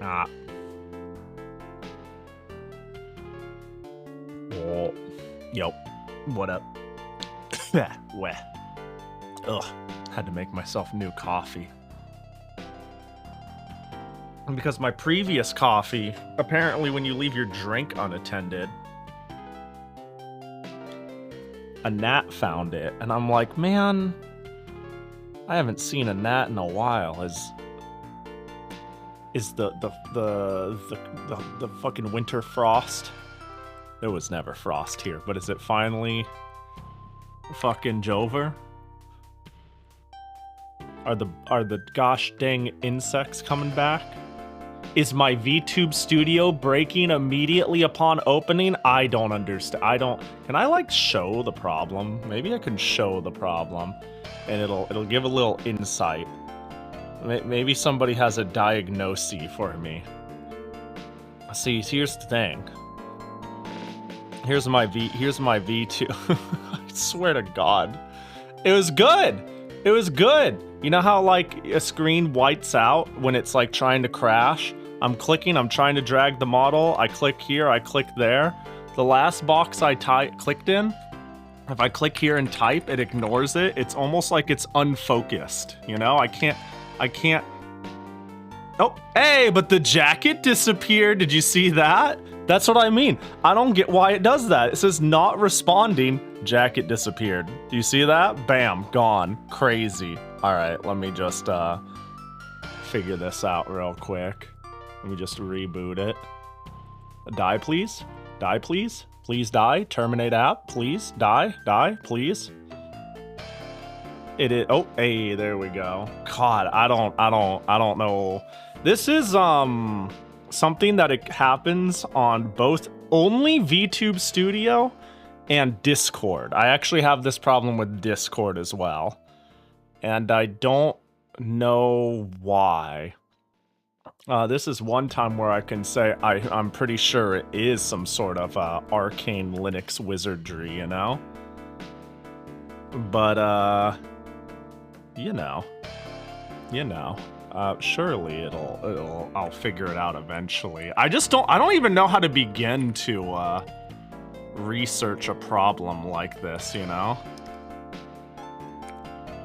Ah. Oh. Yo. What up? Weh. Ugh. Had to make myself new coffee. And because my previous coffee, apparently when you leave your drink unattended, a gnat found it, and I'm like, man, I haven't seen a gnat in a while. Is the fucking winter frost? There was never frost here, but is it finally fucking Jover? Are the gosh dang insects coming back? Is my VTube studio breaking immediately upon opening? I don't understand. Can I like show the problem? Maybe I can show the problem and it'll give a little insight. Maybe somebody has a diagnosis for me. See, here's the thing. Here's my V2. I swear to God. It was good. It was good. You know how like a screen whites out when it's like trying to crash? I'm clicking, I'm trying to drag the model. I click here, I click there. The last box I clicked in, if I click here and type, it ignores it. It's almost like it's unfocused, you know? I can't. Oh, hey, but the jacket disappeared. Did you see that? That's what I mean. I don't get why it does that. It says not responding, jacket disappeared. Do you see that? Bam, gone. Crazy. All right, let me just figure this out real quick. Let me just reboot it. Die, please. Die, please. Please die. Terminate app. Please die. Die, please. It is. Oh, hey, there we go. God, I don't know. This is something that it happens on both only VTube Studio and Discord. I actually have this problem with Discord as well, and I don't know why. This is one time where I can say I'm pretty sure it is some sort of arcane Linux wizardry, you know? But, you know, surely I'll figure it out eventually. I don't even know how to begin to, research a problem like this, you know?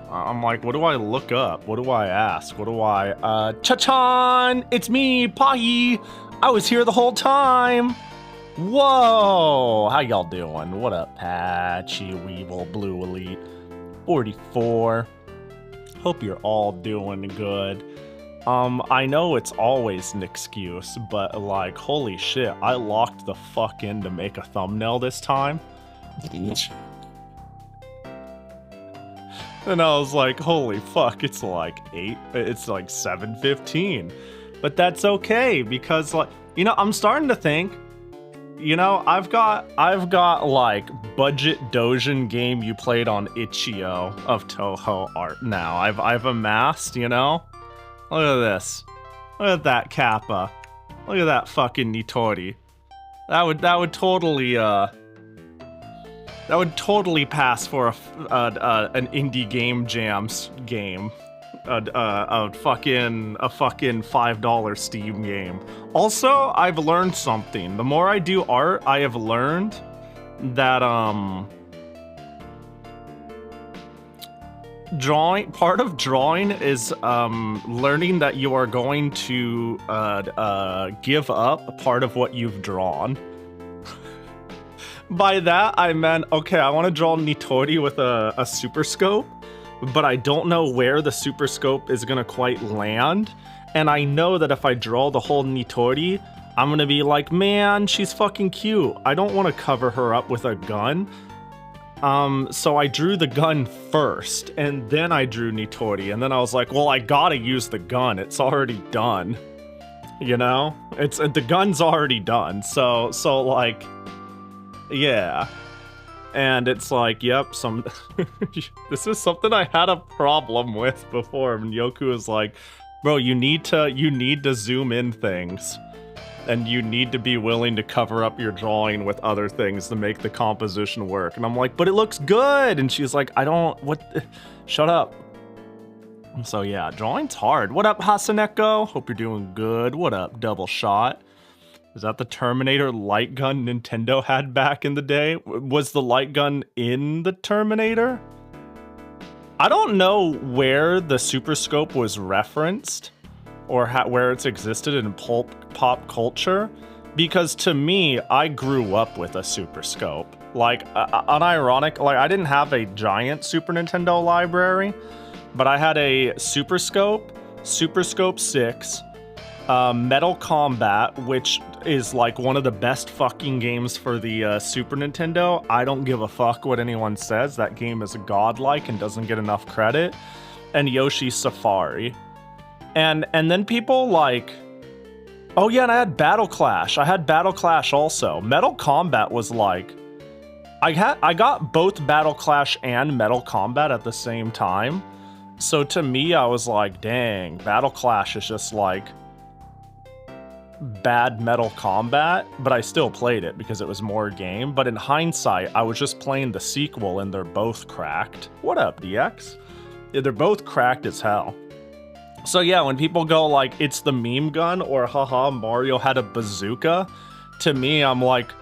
I'm like, what do I look up? What do I ask? What do I, Cha-chan! It's me, Pahi! I was here the whole time! Whoa! How y'all doing? What up, Patchy Weevil Blue Elite 44? Hope you're all doing good. I know it's always an excuse, but like, holy shit, I locked the fuck in to make a thumbnail this time. And I was like, holy fuck, it's like 7:15. But that's okay, because like, you know, I'm starting to think, you know, I've got like budget doujin game you played on Itch.io of Touhou art now. I've amassed, you know? Look at this. Look at that Kappa. Look at that fucking Nitori. That would totally pass for an indie game jams game, a fucking $5 Steam game. Also, I've learned something. The more I do art, I have learned that part of drawing is learning that you are going to give up part of what you've drawn. By that, I meant, okay, I want to draw Nitori with a super scope, but I don't know where the super scope is going to quite land. And I know that if I draw the whole Nitori, I'm going to be like, man, she's fucking cute. I don't want to cover her up with a gun. So I drew the gun first, and then I drew Nitori. And then I was like, well, I gotta use the gun. It's already done. You know? The gun's already done. So like... yeah, and it's like, yep, this is something I had a problem with before, and Yoku was like, bro, you need to zoom in things, and you need to be willing to cover up your drawing with other things to make the composition work. And I'm like, but it looks good, and she's like, shut up. So yeah, drawing's hard. What up, Hasaneko? Hope you're doing good. What up, Double Shot? Is that the Terminator light gun Nintendo had back in the day? Was the light gun in the Terminator? I don't know where the Super Scope was referenced or where it's existed in pop culture, because to me, I grew up with a Super Scope. Like, unironic, like I didn't have a giant Super Nintendo library, but I had a Super Scope, Super Scope 6, Metal Combat, which is like one of the best fucking games for the Super Nintendo. I don't give a fuck what anyone says. That game is godlike and doesn't get enough credit. And Yoshi's Safari. And then people like, oh yeah, and I had Battle Clash. I had Battle Clash also. Metal Combat was like, I got both Battle Clash and Metal Combat at the same time. So to me, I was like, dang, Battle Clash is just like bad Metal Combat, but I still played it because it was more game. But in hindsight, I was just playing the sequel and they're both cracked. What up, DX? Yeah, they're both cracked as hell. So yeah, when people go like, it's the meme gun or haha, Mario had a bazooka, to me, I'm like,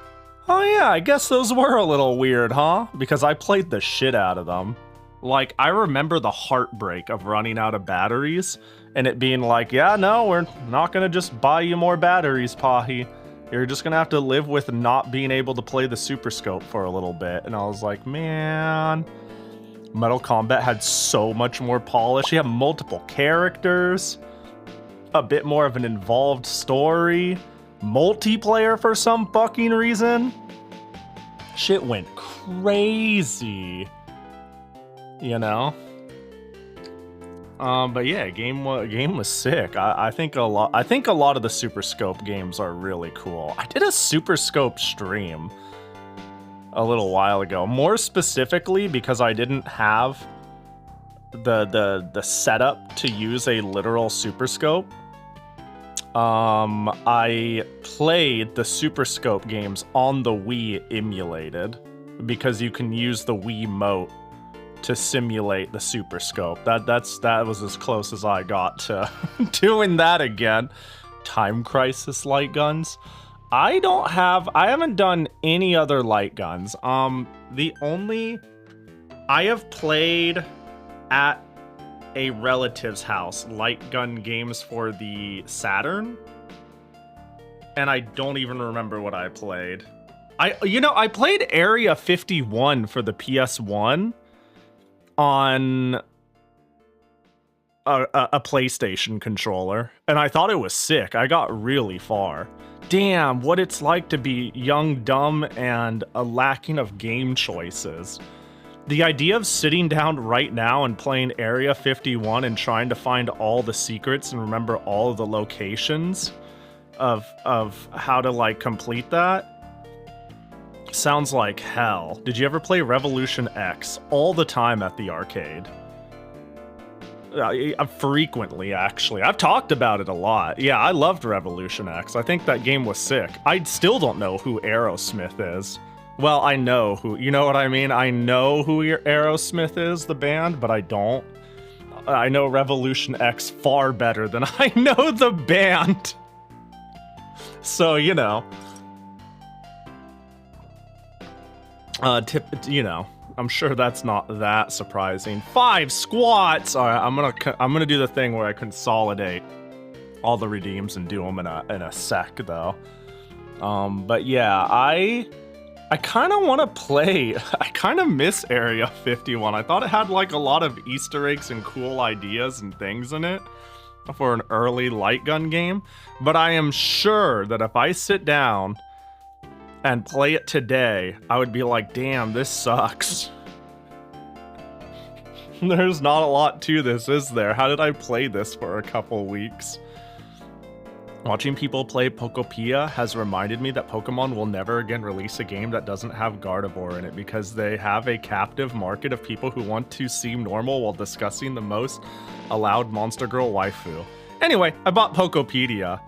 oh yeah, I guess those were a little weird, huh? Because I played the shit out of them. Like, I remember the heartbreak of running out of batteries and it being like, yeah, no, we're not gonna just buy you more batteries, Pahi. You're just gonna have to live with not being able to play the Super Scope for a little bit. And I was like, man, Metal Combat had so much more polish. You have multiple characters, a bit more of an involved story, multiplayer for some fucking reason. Shit went crazy. You know, but yeah, game was sick. I think a lot of the Super Scope games are really cool. I did a Super Scope stream a little while ago, more specifically because I didn't have the setup to use a literal Super Scope. I played the Super Scope games on the Wii emulated because you can use the Wiimote to simulate the Super Scope. That was as close as I got to doing that again. Time Crisis light guns. I haven't done any other light guns. I have played at a relative's house light gun games for the Saturn, and I don't even remember what I played. I played Area 51 for the PS1 on a PlayStation controller, and I thought it was sick. I got really far. Damn, what it's like to be young, dumb, and a lacking of game choices. The idea of sitting down right now and playing Area 51 and trying to find all the secrets and remember all of the locations of how to like complete that sounds like hell. Did you ever play Revolution X? All the time at the arcade. Frequently, actually. I've talked about it a lot. Yeah, I loved Revolution X. I think that game was sick. I still don't know who Aerosmith is. Well, I know who, you know what I mean? I know who Aerosmith is, the band, but I don't. I know Revolution X far better than I know the band. So, you know. I'm sure that's not that surprising. 5 squats. All right, I'm gonna do the thing where I consolidate all the redeems and do them in a sec though. But yeah, I kind of want to play. I kind of miss Area 51. I thought it had like a lot of Easter eggs and cool ideas and things in it for an early light gun game. But I am sure that if I sit down and play it today, I would be like, damn, this sucks. There's not a lot to this, is there? How did I play this for a couple weeks? Watching people play Pokopia has reminded me that Pokemon will never again release a game that doesn't have Gardevoir in it because they have a captive market of people who want to seem normal while discussing the most allowed Monster Girl waifu. Anyway, I bought Pokopedia.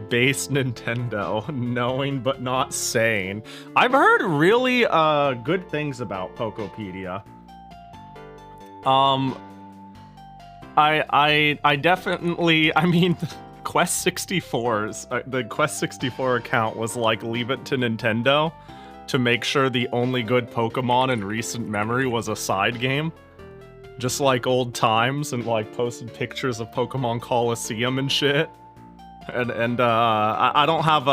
Base Nintendo, knowing but not saying. I've heard really good things about Pokopedia. Um, I definitely, I mean, Quest 64's, the Quest 64 account was like, leave it to Nintendo to make sure the only good Pokemon in recent memory was a side game. Just like old times, and like posted pictures of Pokemon Coliseum and shit. And I don't have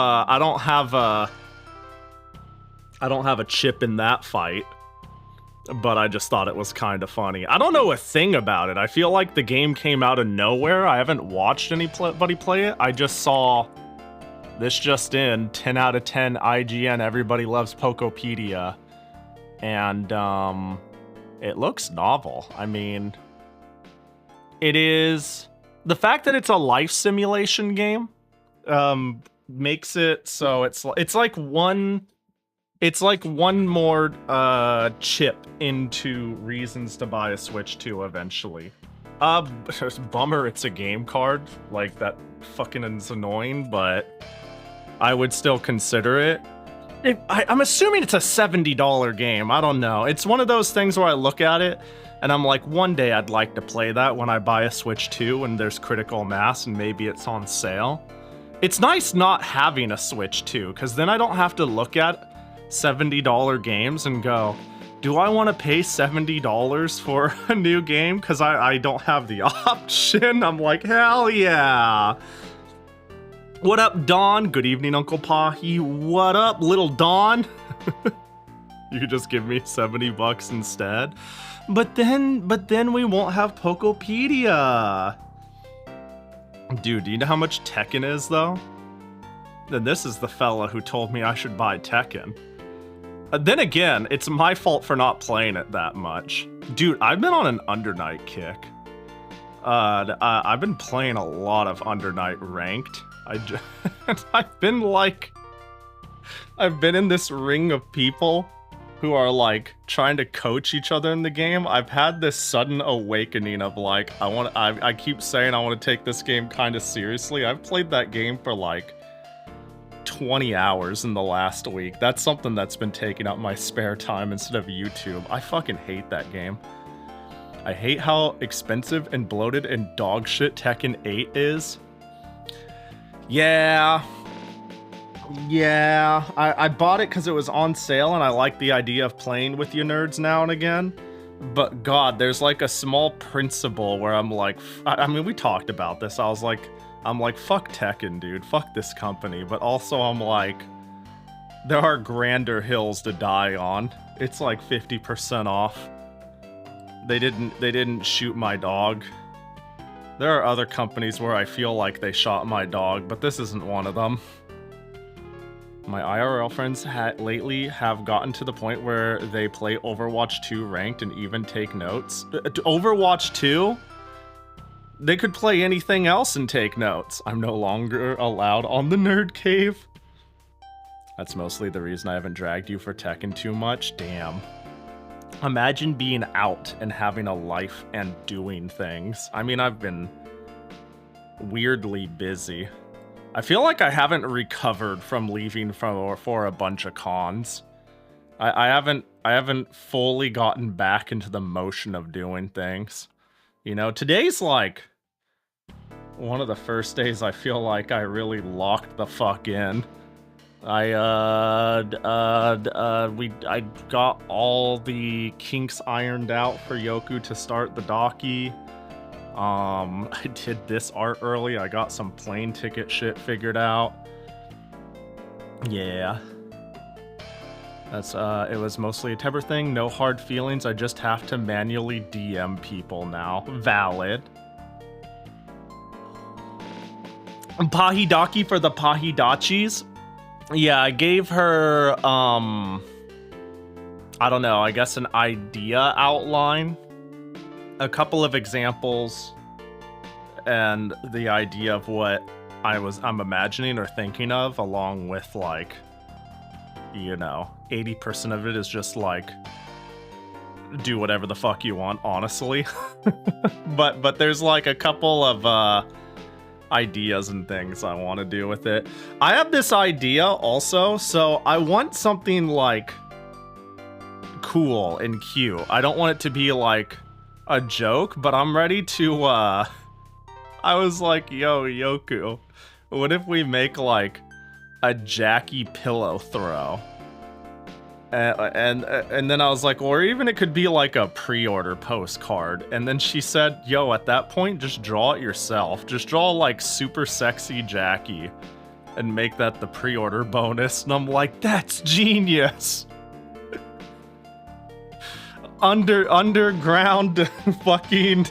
a chip in that fight. But I just thought it was kind of funny. I don't know a thing about it. I feel like the game came out of nowhere. I haven't watched anybody play it. I just saw this just in, 10 out of 10 IGN, everybody loves Pokepedia. And it looks novel. I mean, it is... The fact that it's a life simulation game makes it so it's like one more chip into reasons to buy a Switch 2 eventually. Bummer it's a game card, like that fucking is annoying, but I would still consider it. I'm assuming it's a $70 game, I don't know. It's one of those things where I look at it and I'm like, one day I'd like to play that when I buy a Switch 2 and there's critical mass and maybe it's on sale. It's nice not having a Switch 2, because then I don't have to look at $70 games and go, do I want to pay $70 for a new game? Because I don't have the option. I'm like, hell yeah. What up, Dawn? Good evening, Uncle Pahi. What up, little Dawn? You could just give me $70 instead. But then we won't have Pokepedia. Dude, do you know how much Tekken is, though? Then this is the fella who told me I should buy Tekken. Then again, it's my fault for not playing it that much. Dude, I've been on an Undernight kick. I've been playing a lot of Undernight ranked. I've been in this ring of people who are like trying to coach each other in the game. I've had this sudden awakening of like, I keep saying I want to take this game kind of seriously. I've played that game for like 20 hours in the last week. That's something that's been taking up my spare time instead of YouTube. I fucking hate that game. I hate how expensive and bloated and dog shit Tekken 8 is. Yeah, I bought it because it was on sale and I like the idea of playing with you nerds now and again. But God, there's like a small principle where I'm like, I mean, we talked about this. I'm like, fuck Tekken, dude. Fuck this company. But also I'm like, there are grander hills to die on. It's like 50% off. They didn't shoot my dog. There are other companies where I feel like they shot my dog, but this isn't one of them. My IRL friends lately have gotten to the point where they play Overwatch 2 ranked and even take notes. Overwatch 2? They could play anything else and take notes. I'm no longer allowed on the Nerd Cave. That's mostly the reason I haven't dragged you for Tekken too much. Damn. Imagine being out and having a life and doing things. I mean, I've been weirdly busy. I feel like I haven't recovered from leaving for a bunch of cons. I haven't fully gotten back into the motion of doing things. You know, today's like one of the first days I feel like I really locked the fuck in. I got all the kinks ironed out for Yoku to start the Daki. I did this art early. I got some plane ticket shit figured out. Yeah. That's, it was mostly a Tebber thing. No hard feelings. I just have to manually DM people now. Valid. Pahi Daki for the Pahi Dachis. Yeah, I gave her, I don't know, I guess an idea outline. A couple of examples. And the idea of what I'm imagining or thinking of, along with, like, you know, 80% of it is just, like, do whatever the fuck you want, honestly. but there's, like, a couple of, ideas and things I want to do with it. I have this idea also, so I want something, like, cool and cute. I don't want it to be, like, a joke, but I'm ready to, I was like, yo, Yoku, what if we make, like, a Jackie pillow throw? And then I was like, or even it could be like a pre-order postcard. And then she said, yo, at that point, just draw it yourself. Just draw, like, super sexy Jackie and make that the pre-order bonus. And I'm like, that's genius. Underground fucking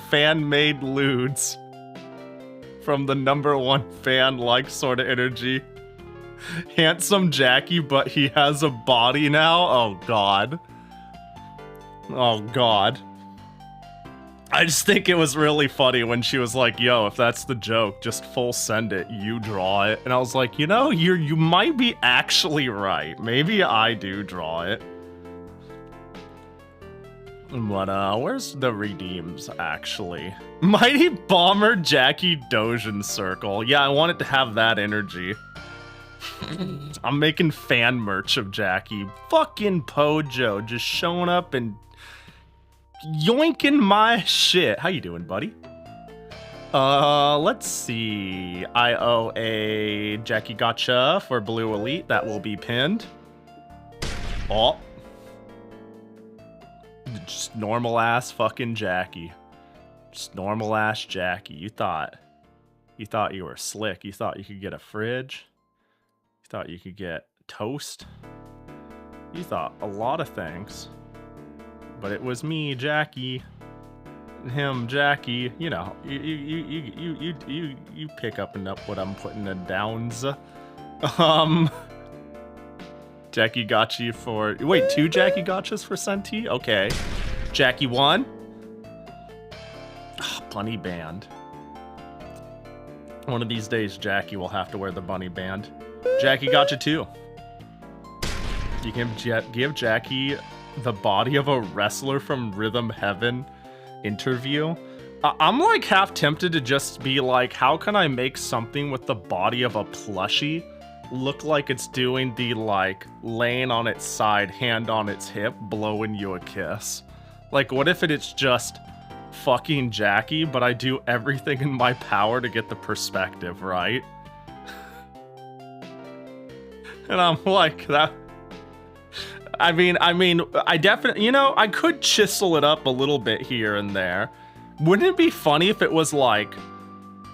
fan-made lewds from the #1 fan, like, sort of energy. Handsome Jackie, but he has a body now? Oh god. Oh god. I just think it was really funny when she was like, yo, if that's the joke, just full send it, you draw it. And I was like, you know, you might be actually right. Maybe I do draw it. But, where's the redeems, actually? Mighty Bomber Jackie Dojin Circle. Yeah, I want it to have that energy. I'm making fan merch of Jackie. Fucking Pojo just showing up and yoinking my shit. How you doing, buddy? Let's see. I owe a Jackie Gotcha for Blue Elite. That will be pinned. Oh. Just normal ass fucking Jackie. Just normal ass Jackie. You thought you were slick. You thought you could get a fridge. You thought you could get toast. You thought a lot of things. But it was me, Jackie. And him, Jackie. You know, you pick up and up what I'm putting in downs. Jackie got you for... Wait, 2 Jackie gotchas for Senti? Okay. Jackie 1. Oh, bunny band. One of these days, Jackie will have to wear the bunny band. Jackie gotcha 2. You can give Jackie the body of a wrestler from Rhythm Heaven interview. I'm like half tempted to just be like, how can I make something with the body of a plushie look like it's doing the, like, laying on its side, hand on its hip, blowing you a kiss? Like, what if it's just fucking Jackie, but I do everything in my power to get the perspective right? And I'm like, that... I mean, I definitely, you know, I could chisel it up a little bit here and there. Wouldn't it be funny if it was, like,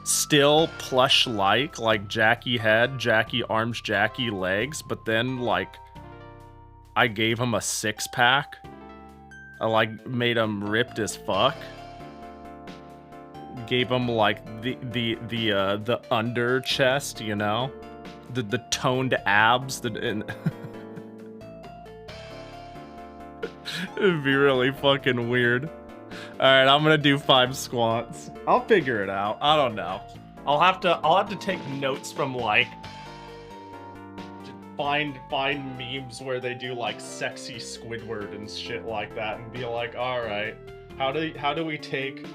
still plush-like Jackie head, Jackie arms, Jackie legs, but then, like, I gave him a 6-pack. I, like, made him ripped as fuck. Gave him, like, the under chest, you know? The toned abs. It'd be really fucking weird. Alright, I'm gonna do 5 squats. I'll figure it out. I don't know. I'll have to take notes from, like, find memes where they do, like, sexy Squidward and shit like that and be like, alright, how do we take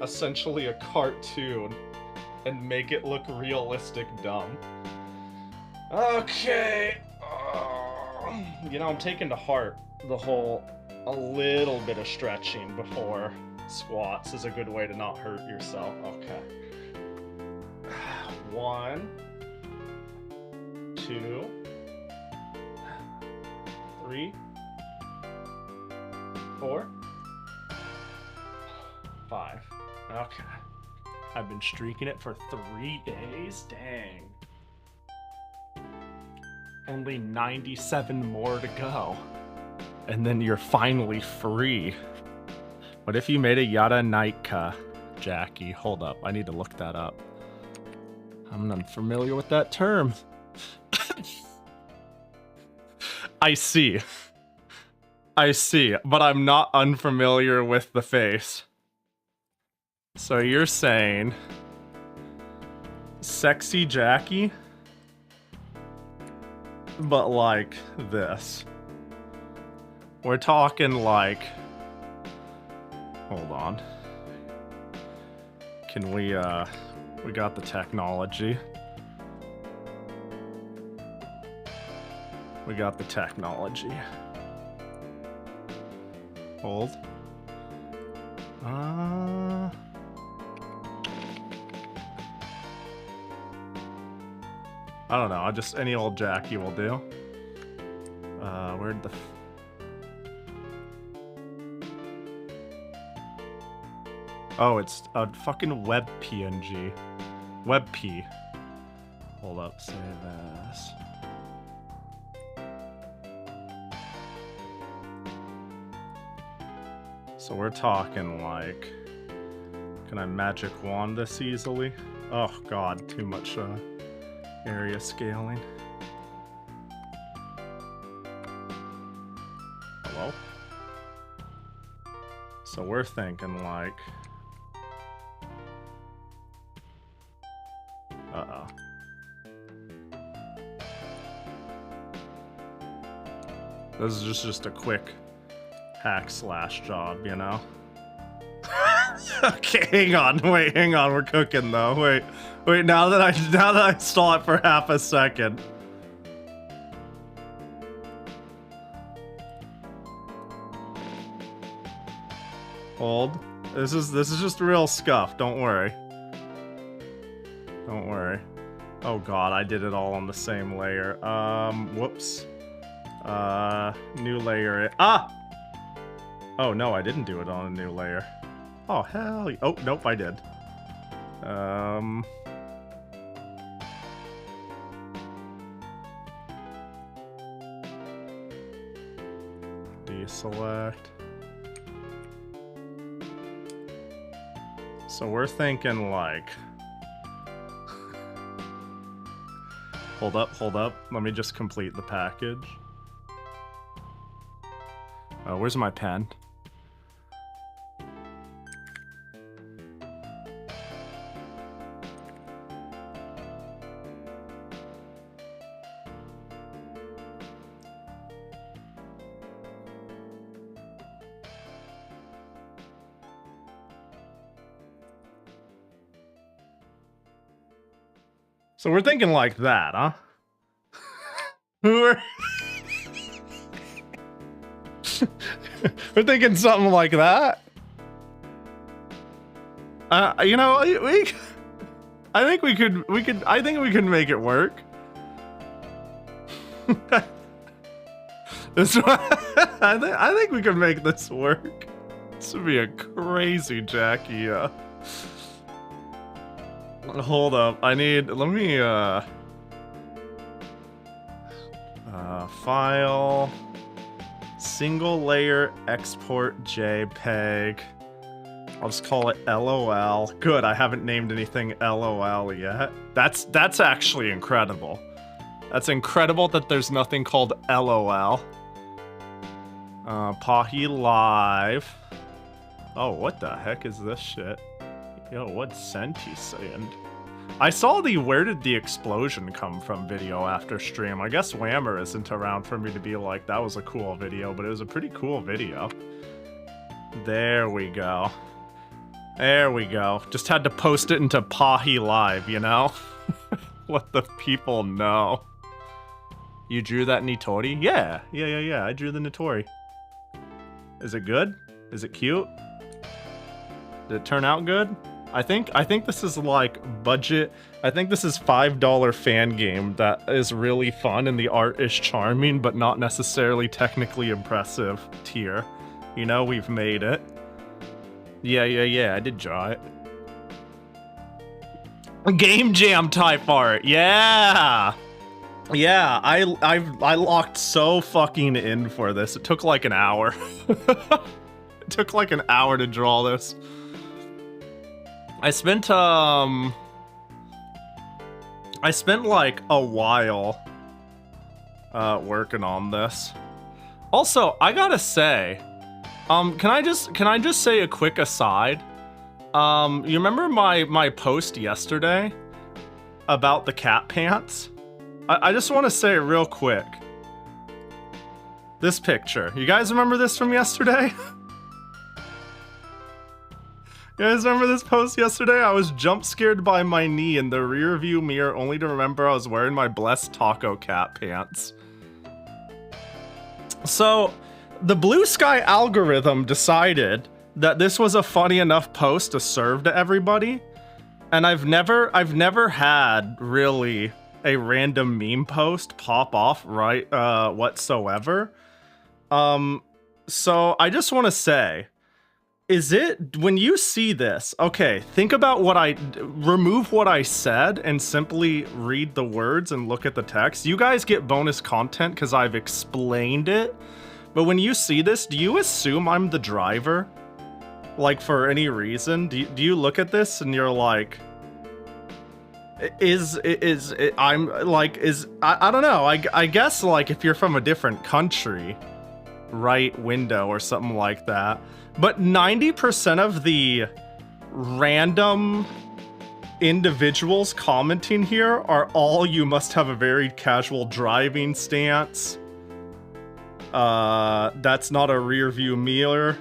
essentially a cartoon and make it look realistic dumb? Okay. You know, I'm taking to heart the whole a little bit of stretching before squats is a good way to not hurt yourself. Okay. 1, 2, 3, 4, 5. Okay. I've been streaking it for 3 days. Dang. Only 97 more to go. And then you're finally free. What if you made a Yada Naika, Jackie? Hold up, I need to look that up. I'm unfamiliar with that term. I see, but I'm not unfamiliar with the face. So you're saying sexy Jackie, but like this. We're talking like, hold on. Can we got the technology. We got the technology. Hold. I don't know. Just any old Jackie will do. Where'd the... Oh, it's a fucking web PNG. Web P. Hold up, save as. So we're talking like... Can I magic wand this easily? Oh god, too much area scaling. Hello? So we're thinking like... Uh-oh. This is just a quick hack slash job, you know? Okay, hang on, we're cooking though. Wait, now that I stall it for half a second. Hold. This is just real scuff, don't worry. Don't worry. Oh god, I did it all on the same layer. Whoops. New layer. Ah! Oh no, I didn't do it on a new layer. Oh hell, oh nope, I did. Deselect. So we're thinking like... Hold up. Let me just complete the package. Oh, where's my pen? So we're thinking like that, huh? We're thinking something like that. You know, I think we could make it work. I think we could make this work. This would be a crazy Jackie. Hold up, let me, file, single layer export JPEG. I'll just call it LOL. Good, I haven't named anything LOL yet. That's actually incredible. That's incredible that there's nothing called LOL. Pahi Live. Oh, what the heck is this shit? Yo, what's Senti saying? I saw the "Where did the explosion come from" video after stream. I guess Whammer isn't around for me to be like, that was a cool video, but it was a pretty cool video. There we go. There we go. Just had to post it into Pahi Live, you know? Let the people know. You drew that Nitori? Yeah, I drew the Nitori. Is it good? Is it cute? Did it turn out good? I think this is like budget. I think this is $5 fan game that is really fun and the art is charming, but not necessarily technically impressive tier. You know, we've made it. Yeah, I did draw it. Game Jam type art, yeah! Yeah, I locked so fucking in for this. It took like an hour. It took like an hour to draw this. I spent like a while working on this. Also, I gotta say, can I just say a quick aside? You remember my post yesterday about the cat pants? I just want to say it real quick. This picture. You guys remember this from yesterday? You guys remember this post yesterday? I was jump scared by my knee in the rear view mirror only to remember I was wearing my blessed taco cat pants. So, the Blue Sky algorithm decided that this was a funny enough post to serve to everybody. And I've never had really a random meme post pop off right whatsoever. So I just want to say, is it, when you see this, okay, think about remove what I said and simply read the words and look at the text. You guys get bonus content because I've explained it. But when you see this, do you assume I'm the driver? Like, for any reason? Do you look at this and you're like, I don't know. I guess, like, if you're from a different country, right window or something like that. But 90% of the random individuals commenting here are all, you must have a very casual driving stance. That's not a rear view mirror.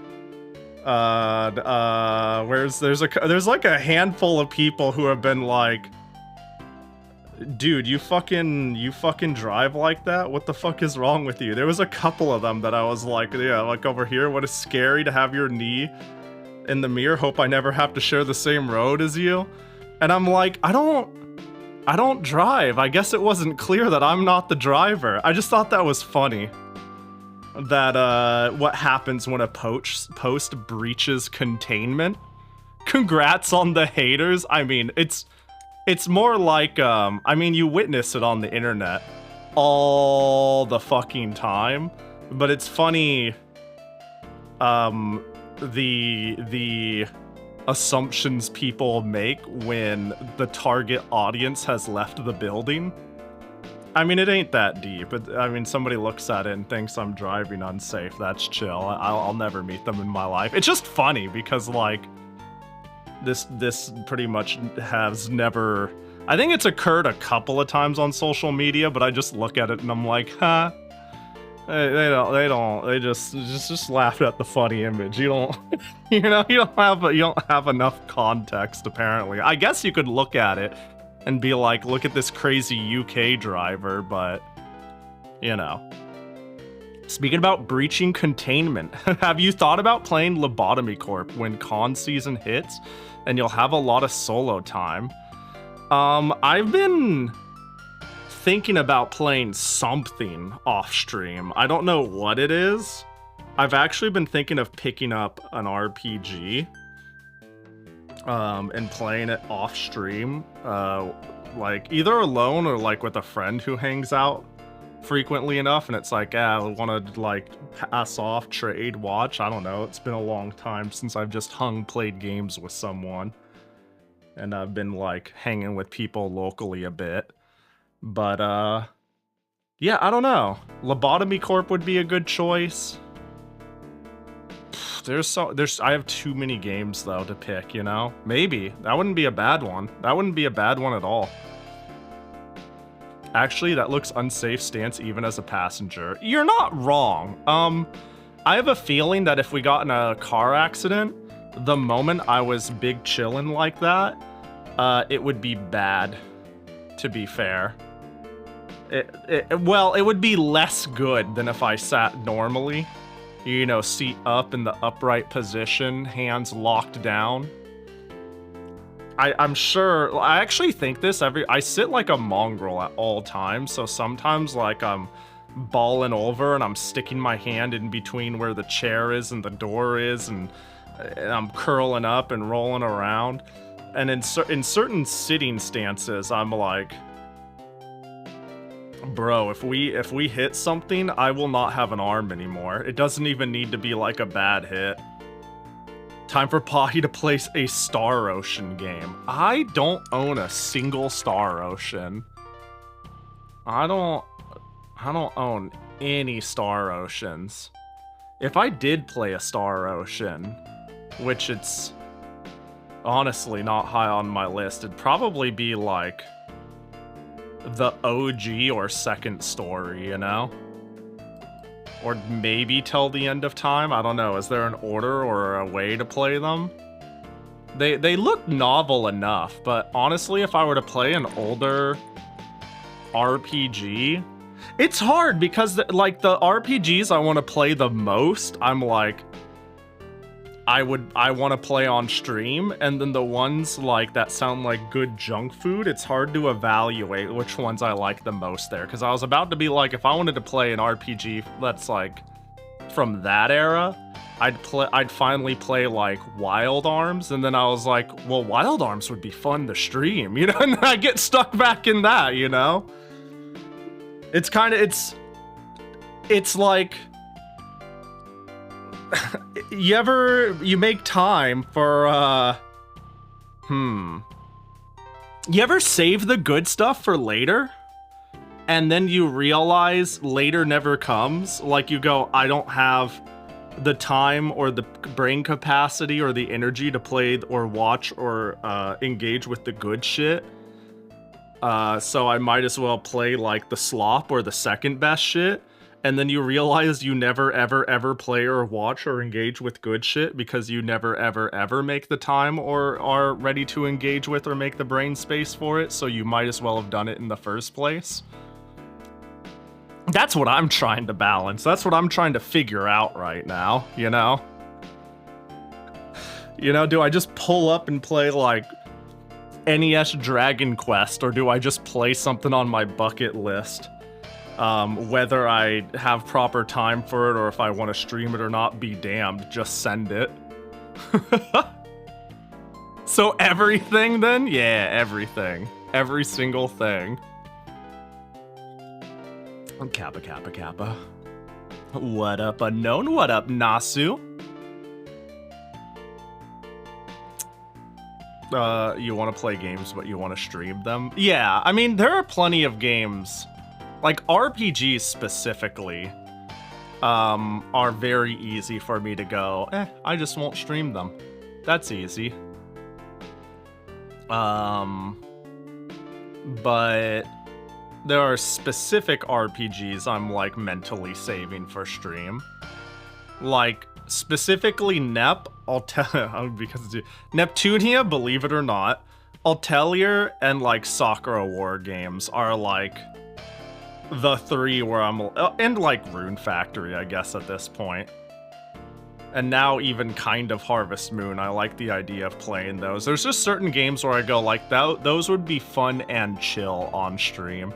There's like a handful of people who have been like, dude, you fucking drive like that? What the fuck is wrong with you? There was a couple of them that I was like, yeah, like over here, what is scary to have your knee in the mirror? Hope I never have to share the same road as you. And I'm like, I don't drive. I guess it wasn't clear that I'm not the driver. I just thought that was funny. That, what happens when a post breaches containment. Congrats on the haters. I mean, it's more like, I mean, you witness it on the internet all the fucking time, but it's funny, the assumptions people make when the target audience has left the building. I mean, it ain't that deep. I mean, somebody looks at it and thinks I'm driving unsafe. That's chill. I'll never meet them in my life. It's just funny because, like, this pretty much has never, I think it's occurred a couple of times on social media, but I just look at it and I'm like, huh? They just laughed at the funny image. You don't, you don't have enough context, apparently. I guess you could look at it and be like, look at this crazy UK driver, but, you know. Speaking about breaching containment, have you thought about playing Lobotomy Corp when con season hits and you'll have a lot of solo time? I've been thinking about playing something off stream. I don't know what it is. I've actually been thinking of picking up an RPG and playing it off stream, like either alone or like with a friend who hangs out frequently enough, and it's like, I want to like pass off, trade, watch. I don't know. It's been a long time since I've just played games with someone, and I've been like hanging with people locally a bit. But yeah, I don't know. Lobotomy Corp would be a good choice. I have too many games though to pick, you know? Maybe. That wouldn't be a bad one. That wouldn't be a bad one at all. Actually, that looks unsafe stance even as a passenger. You're not wrong. I have a feeling that if we got in a car accident, the moment I was big chillin' like that, it would be bad, to be fair. Well, it would be less good than if I sat normally. You know, seat up in the upright position, hands locked down. I'm sure, I actually think this I sit like a mongrel at all times, so sometimes like I'm balling over and I'm sticking my hand in between where the chair is and the door is, and I'm curling up and rolling around. And in certain sitting stances, I'm like, bro, if we hit something, I will not have an arm anymore. It doesn't even need to be like a bad hit. Time for Pahi to place a Star Ocean game. I don't own a single Star Ocean. I don't own any Star Oceans. If I did play a Star Ocean, which it's honestly not high on my list, it'd probably be like the OG or Second Story, you know? Or maybe Till the End of Time. I don't know. Is there an order or a way to play them? They look novel enough, but honestly, if I were to play an older RPG, it's hard because like the RPGs I want to play the most, I'm like, I want to play on stream, and then the ones like that sound like good junk food, it's hard to evaluate which ones I like the most there, because I was about to be like, if I wanted to play an RPG that's like from that era, I'd finally play like Wild Arms, and then I was like, well, Wild Arms would be fun to stream, you know, and I get stuck back in that, you know? It's kind of, it's like, you make time for, you ever save the good stuff for later? And then you realize later never comes? Like you go, I don't have the time or the brain capacity or the energy to play or watch or engage with the good shit. So I might as well play like the slop or the second best shit. And then you realize you never, ever, ever play or watch or engage with good shit because you never, ever, ever make the time or are ready to engage with or make the brain space for it, so you might as well have done it in the first place. That's what I'm trying to balance. That's what I'm trying to figure out right now, you know? You know, do I just pull up and play, like, NES Dragon Quest, or do I just play something on my bucket list? Whether I have proper time for it or if I want to stream it or not, be damned, just send it. So everything then? Yeah, everything. Every single thing. Kappa, kappa, kappa. What up, Unknown? What up, Nasu? You want to play games, but you want to stream them? Yeah, I mean, there are plenty of games. Like, RPGs specifically, are very easy for me to go, I just won't stream them. That's easy. But there are specific RPGs I'm, like, mentally saving for stream. Like, specifically Nep, I'll tell because Neptunia, believe it or not, Atelier and, like, Sakura War games are, like, the three where I'm, and like Rune Factory, I guess, at this point. And now even kind of Harvest Moon, I like the idea of playing those. There's just certain games where I go like, those would be fun and chill on stream.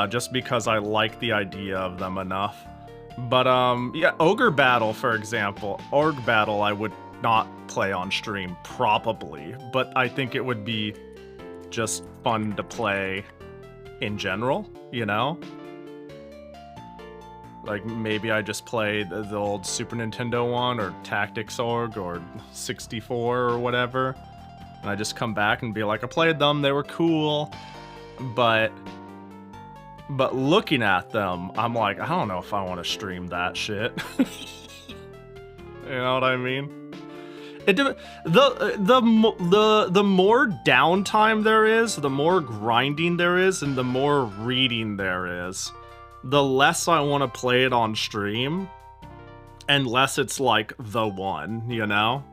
Just because I like the idea of them enough. But yeah, Ogre Battle, for example. Org Battle I would not play on stream, probably. But I think it would be just fun to play in general, you know? Like, maybe I just play the old Super Nintendo one, or Tactics Org, or 64, or whatever. And I just come back and be like, I played them, they were cool. But looking at them, I'm like, I don't know if I want to stream that shit. You know what I mean? The more downtime there is, the more grinding there is, and the more reading there is, the less I want to play it on stream, unless it's like the one, you know?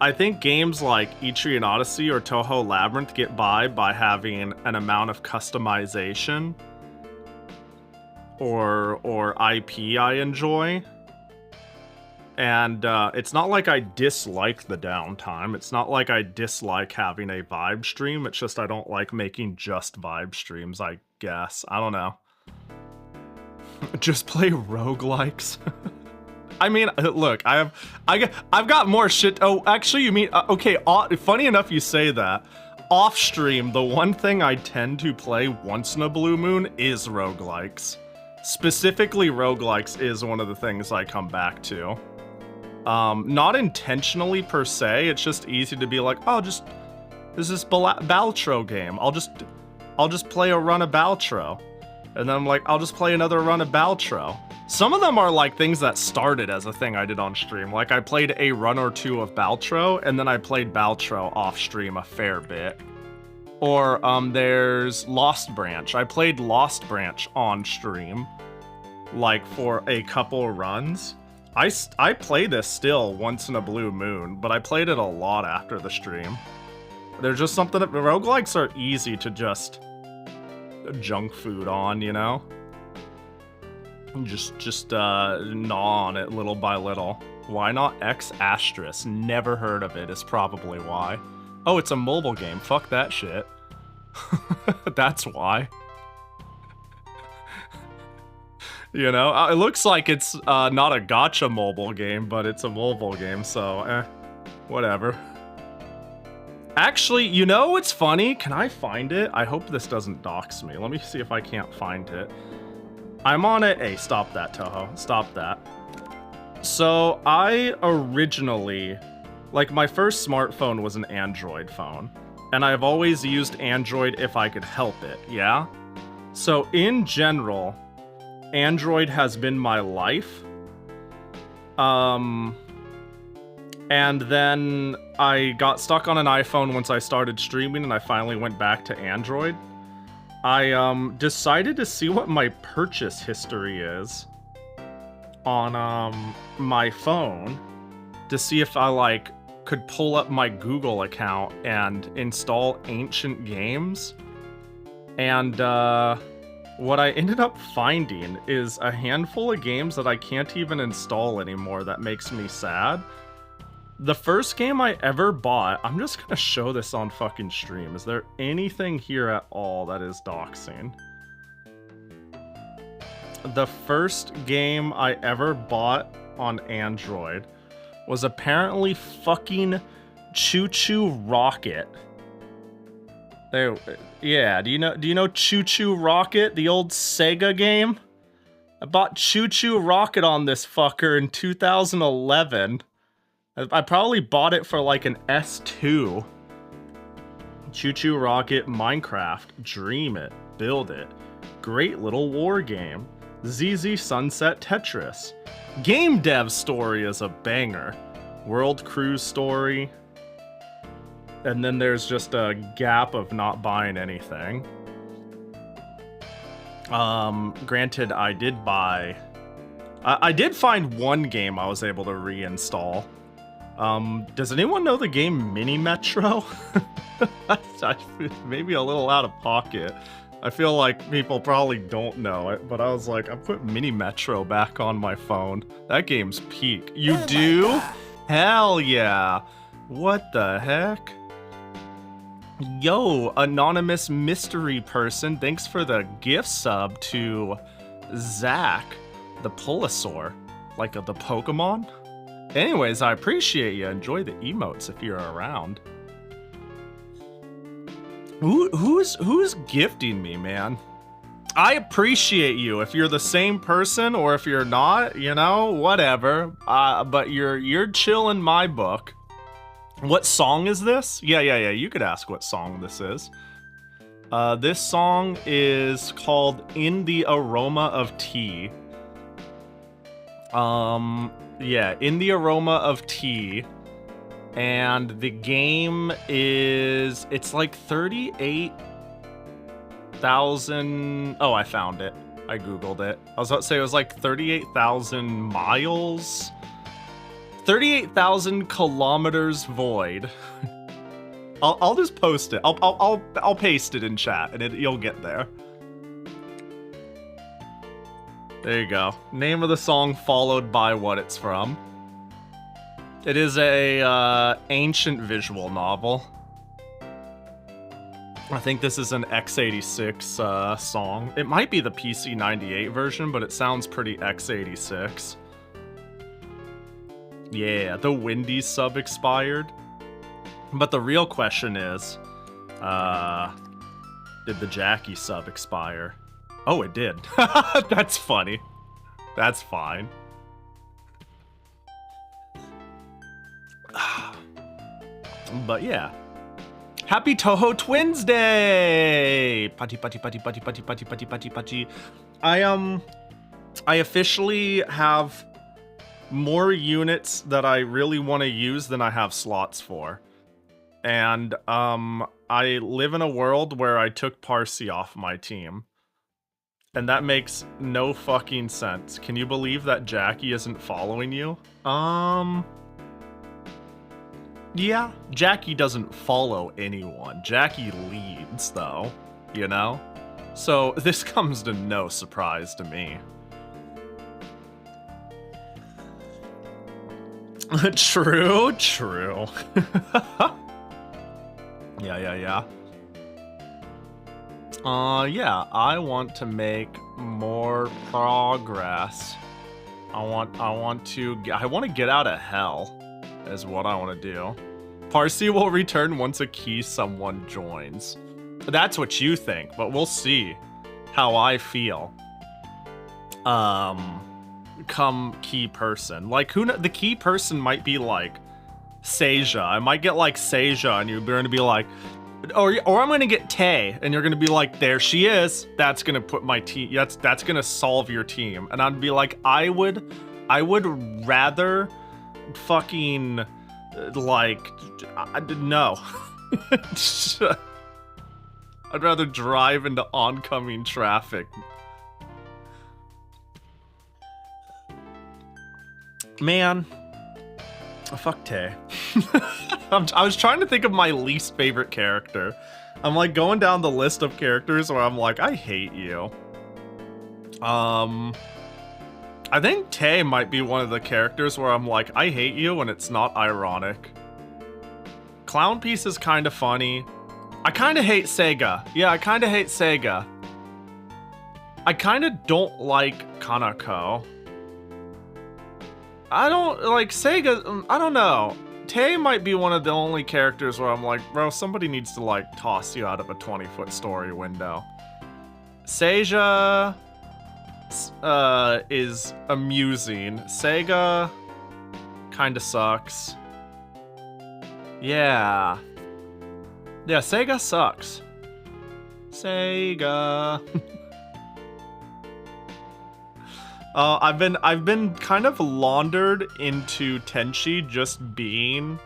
I think games like Etrian Odyssey or Touhou Labyrinth get by having an amount of customization or IP I enjoy. And it's not like I dislike the downtime. It's not like I dislike having a vibe stream. It's just I don't like making just vibe streams, I guess. I don't know. Just play roguelikes. I mean, look, I've got more shit. Oh, actually, you mean, okay, funny enough you say that. Off stream, the one thing I tend to play once in a blue moon is roguelikes. Specifically, roguelikes is one of the things I come back to. Not intentionally per se, it's just easy to be like, oh, there's this Baltro game. I'll just play a run of Baltro. And then I'm like, I'll just play another run of Baltro. Some of them are like things that started as a thing I did on stream. Like I played a run or two of Baltro, and then I played Baltro off stream a fair bit. Or there's Lost Branch. I played Lost Branch on stream, like for a couple runs. I play this still once in a blue moon, but I played it a lot after the stream. There's just something that roguelikes are easy to just junk food on, you know? Just gnaw on it little by little. Why not X asterisk? Never heard of it is probably why. Oh, it's a mobile game. Fuck that shit. That's why. You know, it looks like it's not a gacha mobile game, but it's a mobile game, so whatever. Actually, you know what's funny? Can I find it? I hope this doesn't dox me. Let me see if I can't find it. I'm on it. Hey, stop that, Touhou. Stop that. So, I originally, like, my first smartphone was an Android phone. And I've always used Android if I could help it, yeah? So, in general, Android has been my life. And then I got stuck on an iPhone once I started streaming and I finally went back to Android. I decided to see what my purchase history is on my phone to see if I like could pull up my Google account and install ancient games. And what I ended up finding is a handful of games that I can't even install anymore. That makes me sad. The first game I ever bought, I'm just gonna show this on fucking stream. Is there anything here at all that is doxing? The first game I ever bought on Android was apparently fucking Choo Choo Rocket. There, yeah, do you know Choo Choo Rocket, the old Sega game? I bought Choo Choo Rocket on this fucker in 2011. I probably bought it for like an S2. Choo Choo Rocket, Minecraft, Dream It, Build It, great little war game. ZZ Sunset Tetris. Game Dev Story is a banger. World Cruise Story. And then there's just a gap of not buying anything. Granted, I did buy... I did find one game I was able to reinstall. Does anyone know the game Mini Metro? Maybe a little out of pocket. I feel like people probably don't know it, but I was like, I put Mini Metro back on my phone. That game's peak. You do? Hell yeah. What the heck? Yo, anonymous mystery person, thanks for the gift sub to Zach, the Pullosaur, like the Pokemon. Anyways, I appreciate you. Enjoy the emotes if you're around. Who's gifting me, man? I appreciate you. If you're the same person or if you're not, you know, whatever. But you're chill in my book. What song is this? Yeah. You could ask what song this is. This song is called In the Aroma of Tea. Yeah, In the Aroma of Tea. And the game is, it's like 38,000. Oh, I found it. I Googled it. I was about to say it was like 38,000 miles. 38,000 kilometers void. I'll just post it. I'll paste it in chat and you'll get there. There you go. Name of the song followed by what it's from. It is a ancient visual novel. I think this is an x86 song. It might be the PC98 version, but it sounds pretty x86. Yeah, the Wendy's sub expired. But the real question is, did the Jackie sub expire? Oh, it did. That's funny. That's fine. But yeah. Happy Touhou Twins Day! Putty. I officially have more units that I really want to use than I have slots for. And I live in a world where I took Parsi off my team. And that makes no fucking sense. Can you believe that Jackie isn't following you? Yeah, Jackie doesn't follow anyone. Jackie leads, though, you know? So this comes to no surprise to me. True, true. Yeah. Yeah, I want to make more progress. I want to get out of hell, is what I want to do. Parsi will return once a key someone joins. That's what you think, but we'll see how I feel. Come key person. Like, the key person might be like Seija. I might get like Seija, and you're going to be like, or I'm going to get Tay, and you're going to be like, there she is. That's going to put my team. That's going to solve your team. And I'd be like, I would rather fucking like, no. I'd rather drive into oncoming traffic. Man, fuck Tay. I was trying to think of my least favorite character. I'm like going down the list of characters where I'm like, I hate you. I think Tay might be one of the characters where I'm like, I hate you, and it's not ironic. Clown Piece is kind of funny. I kind of hate Sega. Yeah, I kind of hate Sega. I kind of don't like Kanako. I don't like Sega. I don't know. Tay might be one of the only characters where I'm like, bro, somebody needs to like toss you out of a 20-foot story window. Seija is amusing. Sega kind of sucks. Yeah, Sega sucks. Sega. I've been kind of laundered into Tenchi just being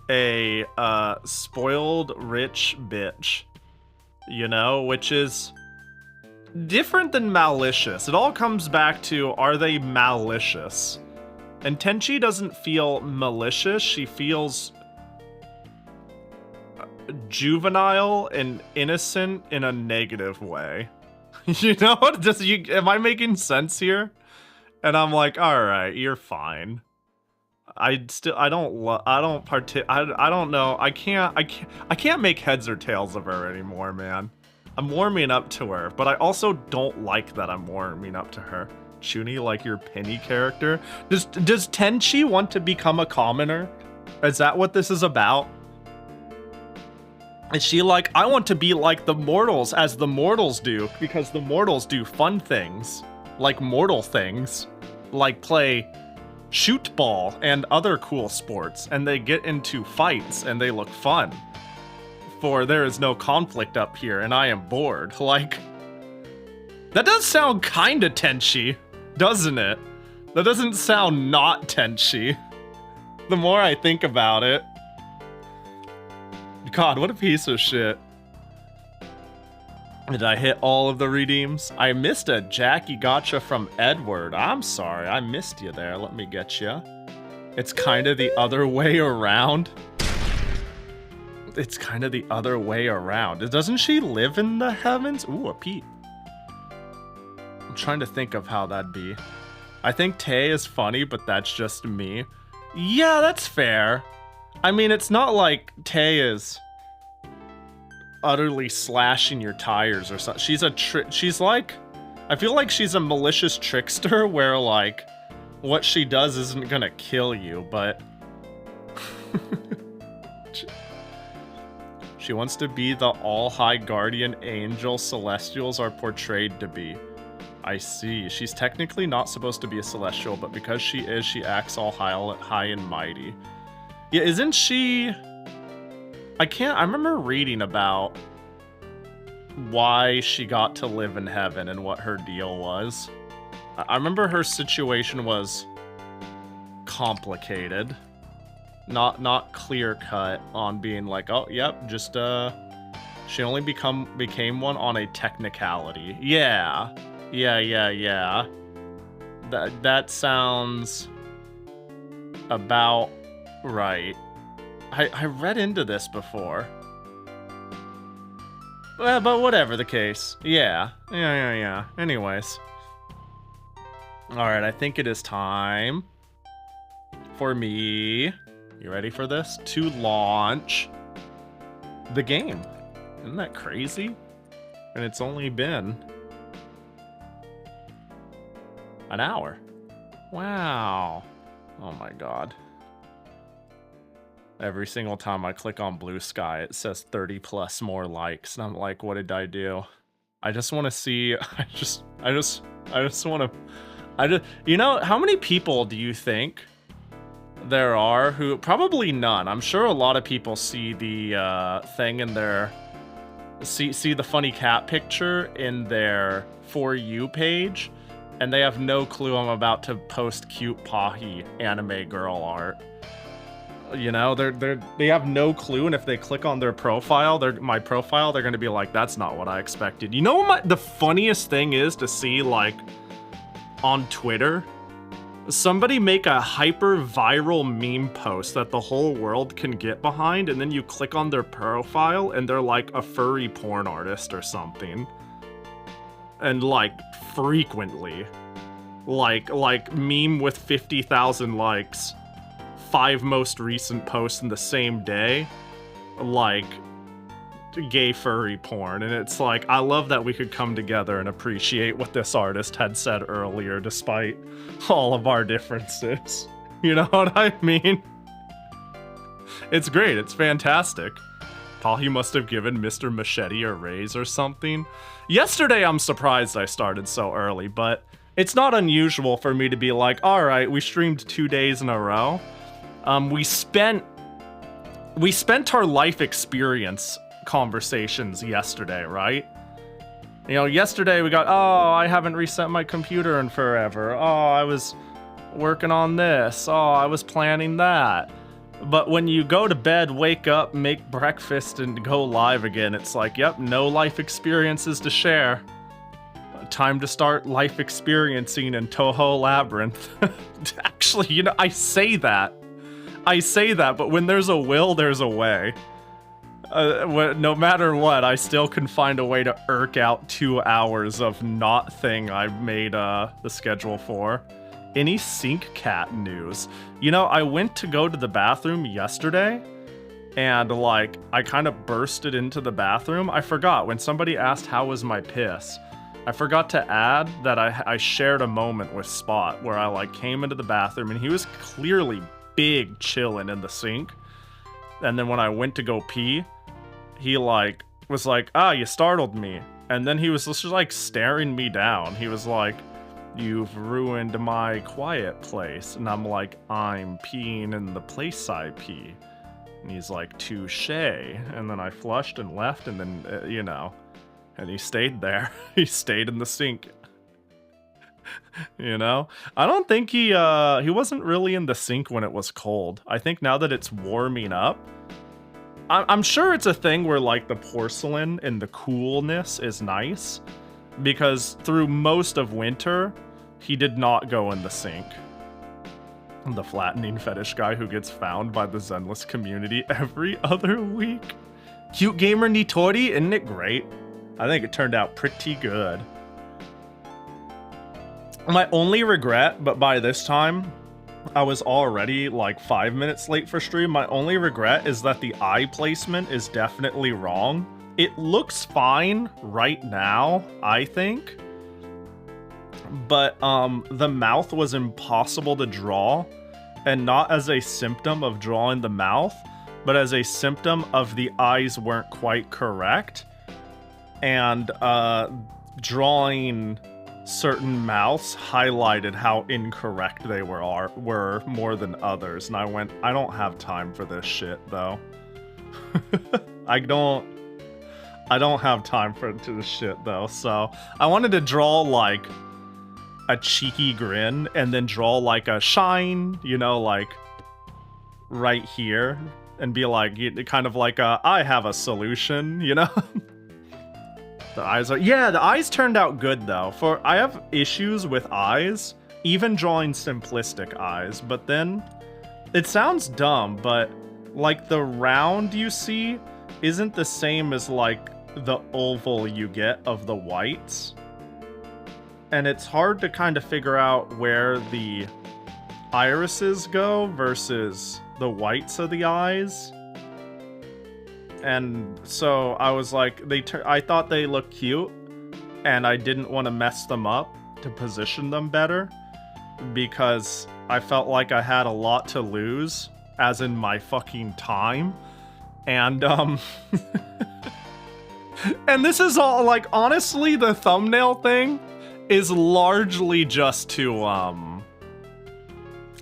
a spoiled rich bitch, you know, which is different than malicious. It all comes back to, are they malicious? And Tenchi doesn't feel malicious. She feels juvenile and innocent in a negative way. You know, am I making sense here? And I'm like, all right, you're fine. I don't know. I can't make heads or tails of her anymore, man. I'm warming up to her, but I also don't like that I'm warming up to her. Chuni, like your Penny character. Does Tenchi want to become a commoner? Is that what this is about? Is she like, I want to be like the mortals as the mortals do, because the mortals do fun things, like mortal things, like play shoot ball and other cool sports, and they get into fights and they look fun. For there is no conflict up here and I am bored. Like, that does sound kinda Tenchi, doesn't it? That doesn't sound not Tenchi. The more I think about it. God, what a piece of shit. Did I hit all of the redeems? I missed a Jackie gotcha from Edward. I'm sorry, I missed you there. Let me get you. It's kind of the other way around. It's kind of the other way around. Doesn't she live in the heavens? Ooh, a Pete. I'm trying to think of how that'd be. I think Tay is funny, but that's just me. Yeah, that's fair. I mean, it's not like Tay is utterly slashing your tires or something. She's like, I feel like she's a malicious trickster where like what she does isn't gonna kill you, but she wants to be the all-high guardian angel celestials are portrayed to be. I see. She's technically not supposed to be a celestial, but because she is, she acts all high and mighty. Yeah, isn't she... I remember reading about why she got to live in heaven and what her deal was. I remember her situation was complicated. Not clear-cut on being like, oh, yep, just, she only became one on a technicality. Yeah. That sounds about right. I read into this before. Well, but whatever the case. Yeah. Anyways. Alright, I think it is time for me, you ready for this? To launch the game. Isn't that crazy? And it's only been an hour. Wow. Oh my god. Every single time I click on Blue Sky, it says 30 plus more likes. And I'm like, what did I do? I just want to see, I just want to, you know, how many people do you think there are who, probably none. I'm sure a lot of people see the thing in their, see the funny cat picture in their For You page, and they have no clue I'm about to post cute Pahi anime girl art. You know, they have no clue, and if they click on their profile, my profile, they're gonna be like, that's not what I expected. You know what the funniest thing is to see, like, on Twitter? Somebody make a hyper viral meme post that the whole world can get behind, and then you click on their profile and they're like a furry porn artist or something. And like frequently. Like meme with 50,000 likes. 5 most recent posts in the same day, like gay furry porn. And it's like, I love that we could come together and appreciate what this artist had said earlier, despite all of our differences. You know what I mean? It's great, it's fantastic. Pahi must have given Mr. Machete a raise or something. Yesterday I'm surprised I started so early, but it's not unusual for me to be like, alright, we streamed 2 days in a row. We spent our life experience conversations yesterday, right? You know, yesterday we got, oh, I haven't reset my computer in forever. Oh, I was working on this. Oh, I was planning that. But when you go to bed, wake up, make breakfast, and go live again, it's like, yep, no life experiences to share. Time to start life experiencing in Touhou Labyrinth. Actually, you know, I say that, but when there's a will, there's a way. No matter what, I still can find a way to irk out 2 hours of not thing I made the schedule for. Any Sync Cat news? You know, I went to go to the bathroom yesterday, and like, I kind of bursted into the bathroom. I forgot, when somebody asked how was my piss, I forgot to add that I shared a moment with Spot where I like came into the bathroom and he was clearly big chilling in the sink. And then when I went to go pee, he like was like, ah, you startled me. And then he was just like staring me down. He was like, you've ruined my quiet place. And I'm like, I'm peeing in the place I pee. And he's like, touche. And then I flushed and left, and then, you know, and he stayed there. He stayed in the sink. You know? I don't think he wasn't really in the sink when it was cold. I think now that it's warming up, I'm sure it's a thing where like the porcelain and the coolness is nice, because through most of winter, he did not go in the sink. The flattening fetish guy who gets found by the Zenless community every other week. Cute gamer Nitori, isn't it great? I think it turned out pretty good. My only regret, but by this time, I was already like 5 minutes late for stream. My only regret is that the eye placement is definitely wrong. It looks fine right now, I think. But the mouth was impossible to draw, and not as a symptom of drawing the mouth, but as a symptom of the eyes weren't quite correct. And drawing certain mouths highlighted how incorrect they were more than others. And I went, I don't have time for this shit though. I don't have time for this shit though. So I wanted to draw like a cheeky grin and then draw like a shine, you know, like right here, and be like, kind of like a, I have a solution, you know? The eyes are, yeah, the eyes turned out good though. I have issues with eyes, even drawing simplistic eyes, but then it sounds dumb, but like the round you see isn't the same as like the oval you get of the whites. And it's hard to kind of figure out where the irises go versus the whites of the eyes. And so I was like, I thought they looked cute, and I didn't want to mess them up to position them better because I felt like I had a lot to lose, as in my fucking time. And and this is all like, honestly, the thumbnail thing is largely just to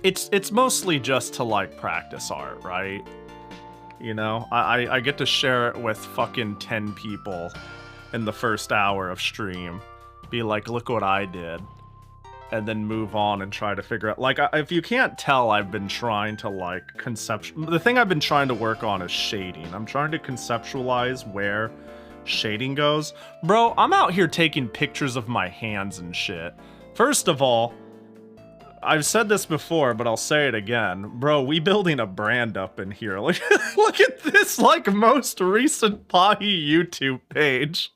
it's mostly just to like practice art, right? You know, I get to share it with fucking 10 people in the first hour of stream. Be like, look what I did. And then move on and try to figure out, like, if you can't tell, I've been trying to like the thing I've been trying to work on is shading. I'm trying to conceptualize where shading goes. Bro, I'm out here taking pictures of my hands and shit. First of all, I've said this before, but I'll say it again. Bro, we building a brand up in here. Look at this, like, most recent Pahi YouTube page.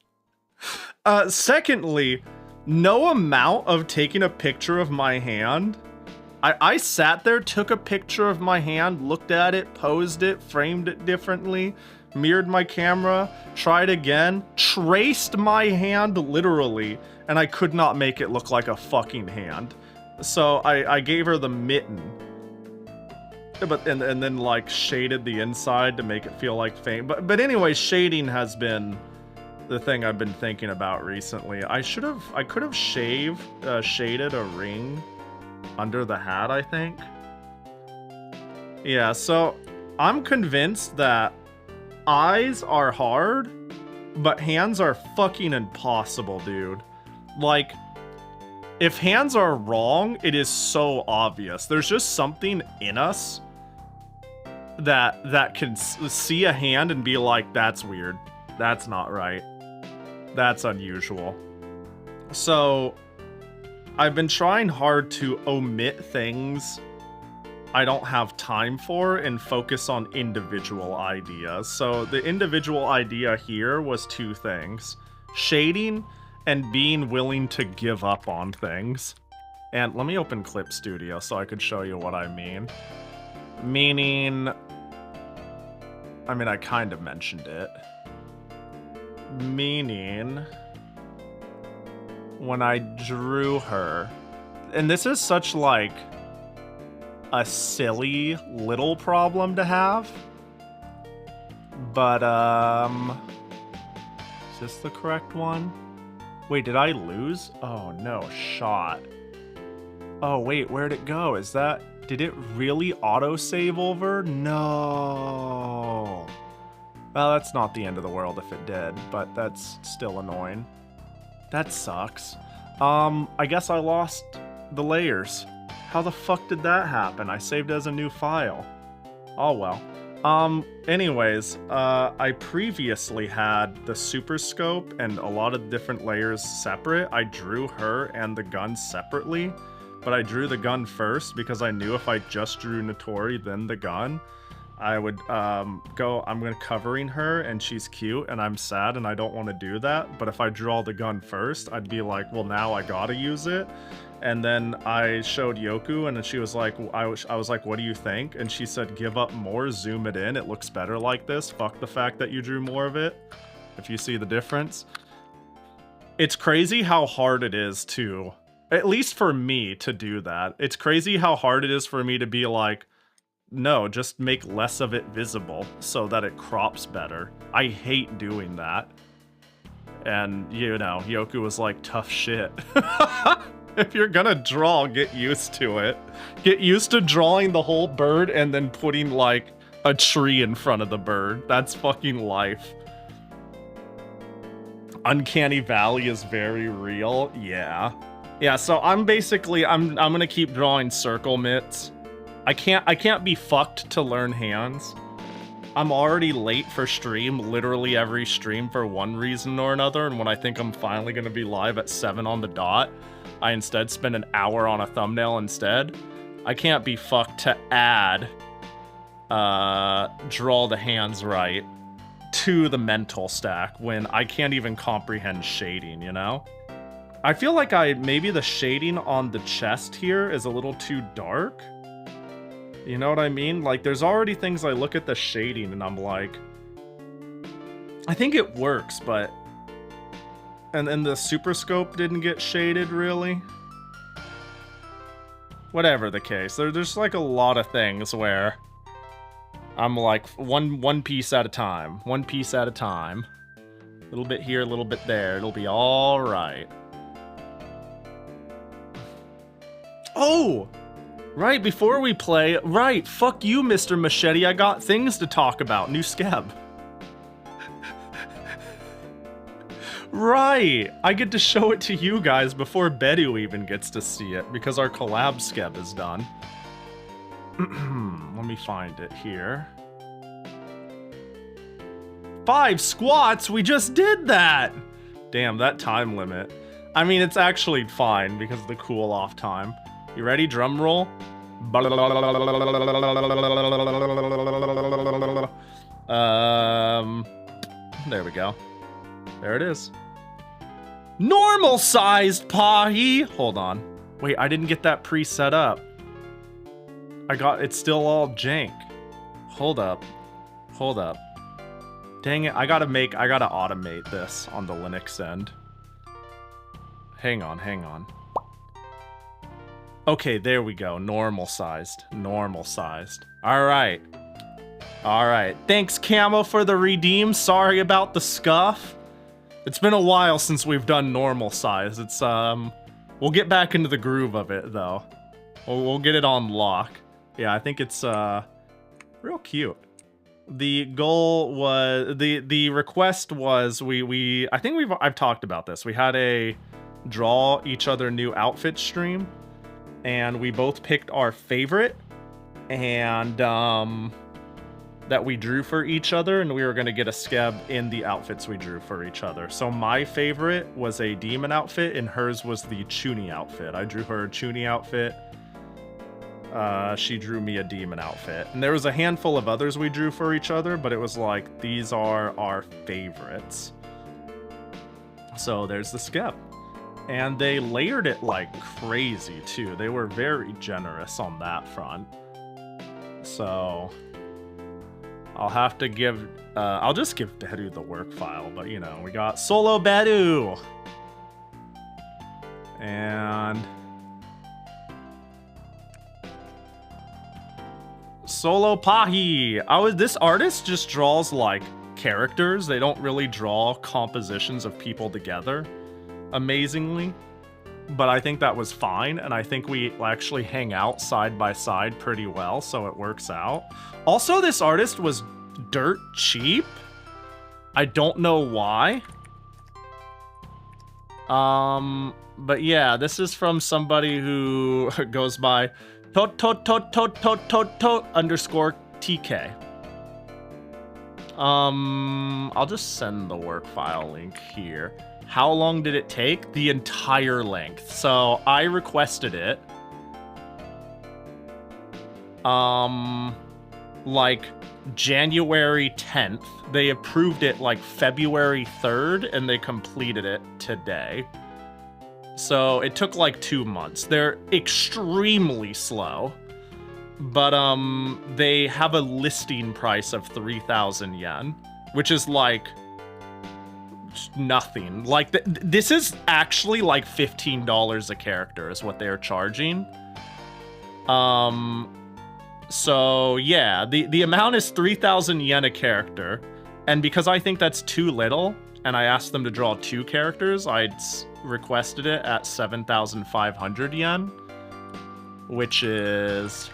Secondly, no amount of taking a picture of my hand. I sat there, took a picture of my hand, looked at it, posed it, framed it differently, mirrored my camera, tried again, traced my hand literally, and I could not make it look like a fucking hand. So I gave her the mitten, and then like shaded the inside to make it feel like faint. But anyway, shading has been the thing I've been thinking about recently. I could have shaded a ring under the hat, I think. Yeah, so I'm convinced that eyes are hard, but hands are fucking impossible, dude. Like, if hands are wrong, it is so obvious. There's just something in us that can see a hand and be like, that's weird. That's not right. That's unusual. So I've been trying hard to omit things I don't have time for and focus on individual ideas. So the individual idea here was two things: shading and being willing to give up on things. And let me open Clip Studio so I could show you what I mean. Meaning, I mean, I kind of mentioned it. Meaning, when I drew her, and this is such like a silly little problem to have, but is this the correct one? Wait, did I lose? Oh no, shot. Oh wait, where'd it go? Did it really autosave over? No. Well, that's not the end of the world if it did, but that's still annoying. That sucks. I guess I lost the layers. How the fuck did that happen? I saved as a new file. Oh well. Anyways, I previously had the super scope and a lot of different layers separate. I drew her and the gun separately, but I drew the gun first because I knew if I just drew Nitori then the gun, I would I'm covering her and she's cute and I'm sad and I don't want to do that. But if I draw the gun first, I'd be like, well, now I gotta use it. And then I showed Yoku and then she was like, I was like, what do you think? And she said, give up more, zoom it in. It looks better like this. Fuck the fact that you drew more of it. If you see the difference. It's crazy how hard it is to, at least for me, to do that. It's crazy how hard it is for me to be like, no, just make less of it visible so that it crops better. I hate doing that. And, you know, Yoku was like, tough shit. If you're gonna draw, get used to it. Get used to drawing the whole bird and then putting, like, a tree in front of the bird. That's fucking life. Uncanny Valley is very real. Yeah. Yeah, so I'm gonna keep drawing circle mitts. I can't be fucked to learn hands. I'm already late for stream, literally every stream for one reason or another, and when I think I'm finally gonna be live at 7 on the dot, I instead spend an hour on a thumbnail instead. I can't be fucked to add draw the hands right to the mental stack when I can't even comprehend shading, you know? I feel like maybe the shading on the chest here is a little too dark. You know what I mean? Like, there's already things I look at the shading and I'm like, I think it works, but... And then the super scope didn't get shaded, really? Whatever the case, there's like a lot of things where I'm like one piece at a time, one piece at a time. A little bit here, a little bit there. It'll be all right. Oh, right before we play, right? Fuck you, Mr. Machete. I got things to talk about. New Skeb. Right! I get to show it to you guys before Bedu even gets to see it, because our collab skeb is done. Let me find it here. 5 squats? We just did that! Damn, that time limit. I mean, it's actually fine, because of the cool off time. You ready? Drum roll. There we go. There it is. Normal-sized Pahi! Hold on. Wait, I didn't get that pre-set up. It's still all jank. Hold up. Hold up. Dang it, I gotta automate this on the Linux end. Hang on, hang on. Okay, there we go. Normal-sized. Normal-sized. Alright. Alright. Thanks, Camo, for the redeem. Sorry about the scuff. It's been a while since we've done normal size. It's, we'll get back into the groove of it, though. We'll get it on lock. Yeah, I think it's, real cute. The goal was, the request was, I think I've talked about this. We had a draw each other new outfit stream, and we both picked our favorite, and, that we drew for each other, and we were going to get a skeb in the outfits we drew for each other. So my favorite was a demon outfit, and hers was the Chuni outfit. I drew her a Chuni outfit. She drew me a demon outfit. And there was a handful of others we drew for each other, but it was like, these are our favorites. So there's the skeb. And they layered it like crazy, too. They were very generous on that front. So... I'll have to give, I'll just give Bedu the work file, but you know, we got Solo Bedu! And... Solo Pahi! This artist just draws, like, characters. They don't really draw compositions of people together, amazingly. But I think that was fine, and I think we actually hang out side by side pretty well, so it works out. Also, this artist was dirt cheap. I don't know why. But yeah, this is from somebody who goes by _TK. I'll just send the work file link here. How long did it take? The entire length. So I requested it. Like January 10th. They approved it like February 3rd, and they completed it today. So it took like 2 months. They're extremely slow. But they have a listing price of 3,000 yen, which is like nothing. Like this is actually like $15 a character is what they're charging. So yeah, the amount is 3,000 yen a character, and because I think that's too little, and I asked them to draw 2 characters, I requested it at 7,500 yen, which is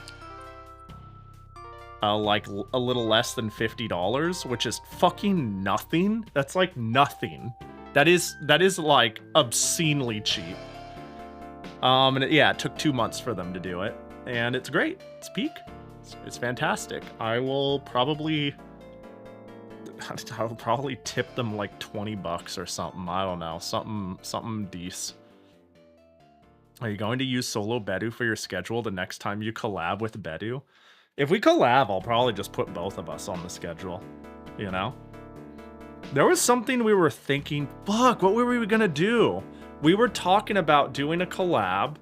like a little less than $50, which is fucking nothing. That's like nothing. That is like obscenely cheap. And it took 2 months for them to do it, and it's great. It's peak. It's fantastic. I'll probably tip them like 20 bucks or something. I don't know, something decent. Are you going to use Solo Bedu for your schedule the next time you collab with Bedu? If we collab, I'll probably just put both of us on the schedule, you know? There was something we were thinking, fuck, what were we gonna do? We were talking about doing a collab,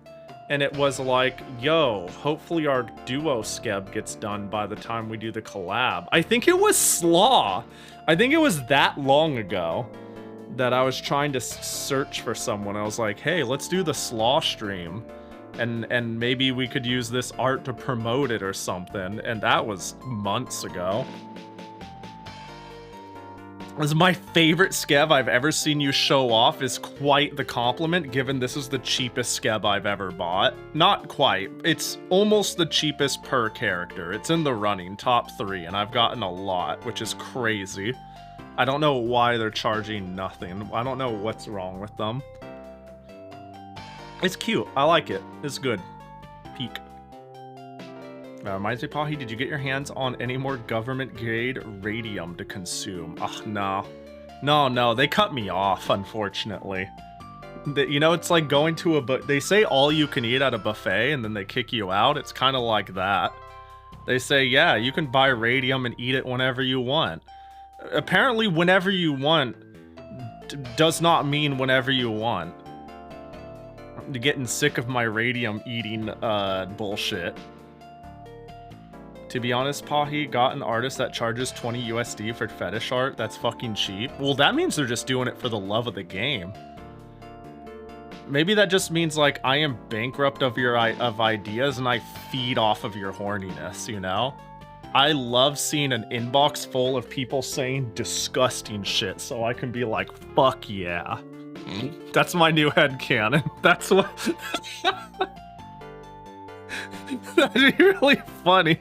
And it was like, yo, hopefully our duo skeb gets done by the time we do the collab. I think it was Slaw. I think it was that long ago that I was trying to search for someone. I was like, hey, let's do the Slaw stream. And maybe we could use this art to promote it or something. And that was months ago. This is my favorite skeb I've ever seen you show off is quite the compliment, given this is the cheapest skeb I've ever bought. Not quite. It's almost the cheapest per character. It's in the running, top 3, and I've gotten a lot, which is crazy. I don't know why they're charging nothing. I don't know what's wrong with them. It's cute. I like it. It's good. Peak. Reminds me, Pahi, did you get your hands on any more government-grade radium to consume? Ugh, no. No, they cut me off, unfortunately. You know, it's like going to they say all you can eat at a buffet, and then they kick you out. It's kind of like that. They say, yeah, you can buy radium and eat it whenever you want. Apparently, whenever you want does not mean whenever you want. I'm getting sick of my radium eating bullshit. To be honest, Pahi, got an artist that charges 20 USD for fetish art. That's fucking cheap. Well, that means they're just doing it for the love of the game. Maybe that just means, like, I am bankrupt of ideas and I feed off of your horniness, you know? I love seeing an inbox full of people saying disgusting shit so I can be like, fuck yeah. That's my new headcanon. That's what... That'd be really funny.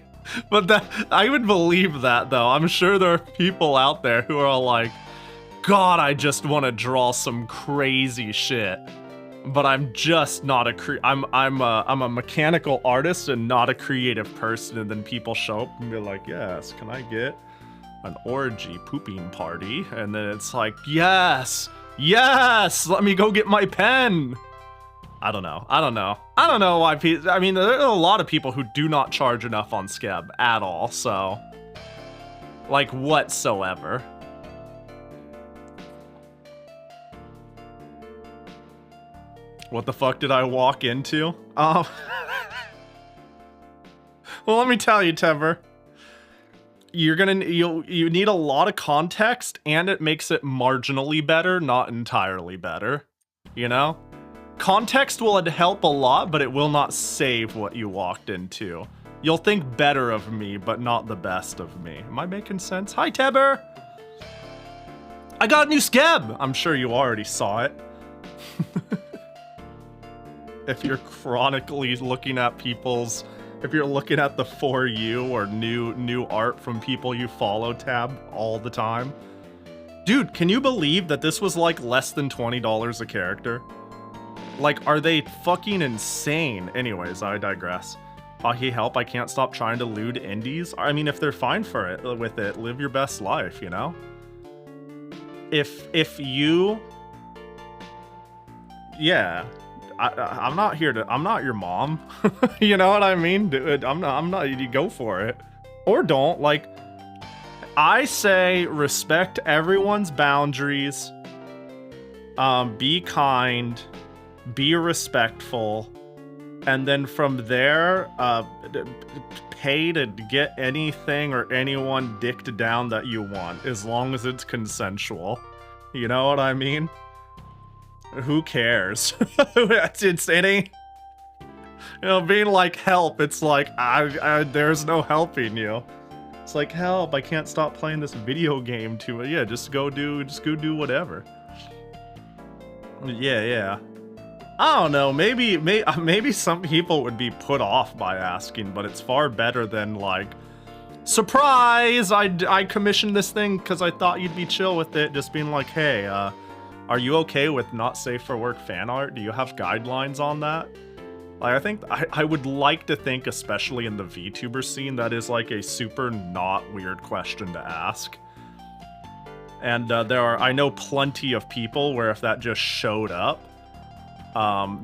But I would believe that, though. I'm sure there are people out there who are like, God, I just want to draw some crazy shit. But I'm just not I'm a mechanical artist and not a creative person. And then people show up and be like, yes, can I get an orgy pooping party? And then it's like, yes, let me go get my pen. I don't know why people, I mean, there are a lot of people who do not charge enough on Skeb at all, so, like, whatsoever. What the fuck did I walk into? Well, let me tell you, Tever. You need a lot of context, and it makes it marginally better, not entirely better. You know? Context will help a lot, but it will not save what you walked into. You'll think better of me, but not the best of me. Am I making sense? Hi, Teber! I got a new Skeb! I'm sure you already saw it. If you're chronically looking at if you're looking at the For You or new art from people you follow tab all the time. Dude, can you believe that this was like less than $20 a character? Like, are they fucking insane? Anyways, I digress. Pahi, help, I can't stop trying to lewd indies. I mean, if they're fine with it, live your best life, you know? If you... Yeah. I'm not here to... I'm not your mom. You know what I mean? Dude, I'm not... You go for it. Or don't. Like, I say respect everyone's boundaries. Be kind. Be respectful, and then from there, pay to get anything or anyone dicked down that you want, as long as it's consensual. You know what I mean? Who cares? It ain't... You know, being like, help, it's like, there's no helping you. It's like, help, I can't stop playing this video game too. Yeah, just go do whatever. Yeah. I don't know, maybe some people would be put off by asking, but it's far better than, like, surprise, I commissioned this thing because I thought you'd be chill with it, just being like, hey, are you okay with not safe for work fan art? Do you have guidelines on that? Like, I think, I would like to think, especially in the VTuber scene, that is, like, a super not weird question to ask. And I know plenty of people where if that just showed up,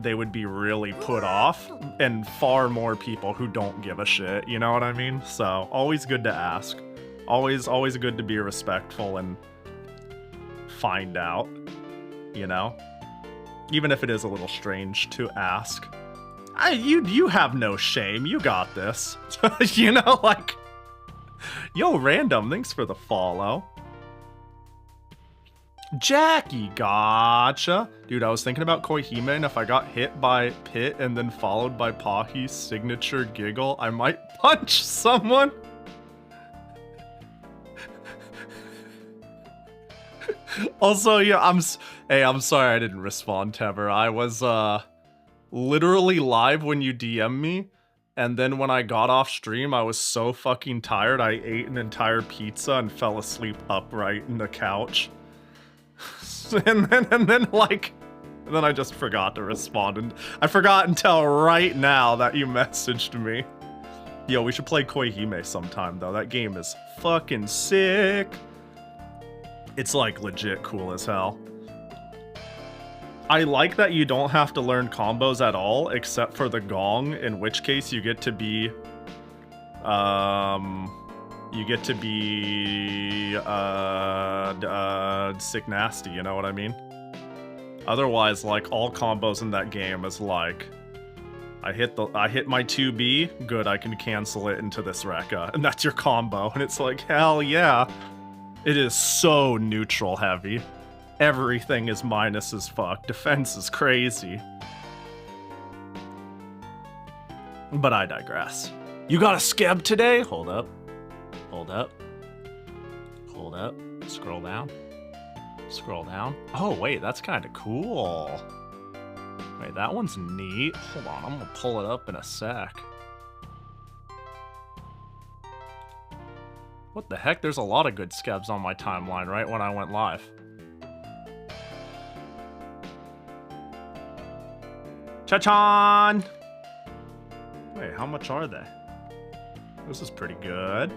they would be really put off, and far more people who don't give a shit, you know what I mean? So, always good to ask. Always good to be respectful and find out, you know? Even if it is a little strange to ask. You have no shame. You got this. You know, like... Yo, Random, thanks for the follow. Jackie, gotcha. Dude, I was thinking about Koihime, and if I got hit by Pit and then followed by Pahi's signature giggle, I might punch someone. Also, yeah, I'm sorry I didn't respond, Tever. I was, literally live when you DM me, and then when I got off stream, I was so fucking tired, I ate an entire pizza and fell asleep upright in the couch. and then I just forgot to respond, and I forgot until right now that you messaged me. Yo, we should play Koihime sometime, though. That game is fucking sick. It's, like, legit cool as hell. I like that you don't have to learn combos at all, except for the gong, in which case you get to be... sick nasty, you know what I mean? Otherwise, like, all combos in that game is like... I hit my 2B, good, I can cancel it into this Rekka, and that's your combo, and it's like, hell yeah. It is so neutral heavy. Everything is minus as fuck. Defense is crazy. But I digress. You got a skeb today? Hold up. Hold up. Hold up. Scroll down. Scroll down. Oh, wait, that's kind of cool. Wait, that one's neat. Hold on, I'm gonna pull it up in a sec. What the heck? There's a lot of good skebs on my timeline right when I went live. Cha-chan! Wait, how much are they? This is pretty good.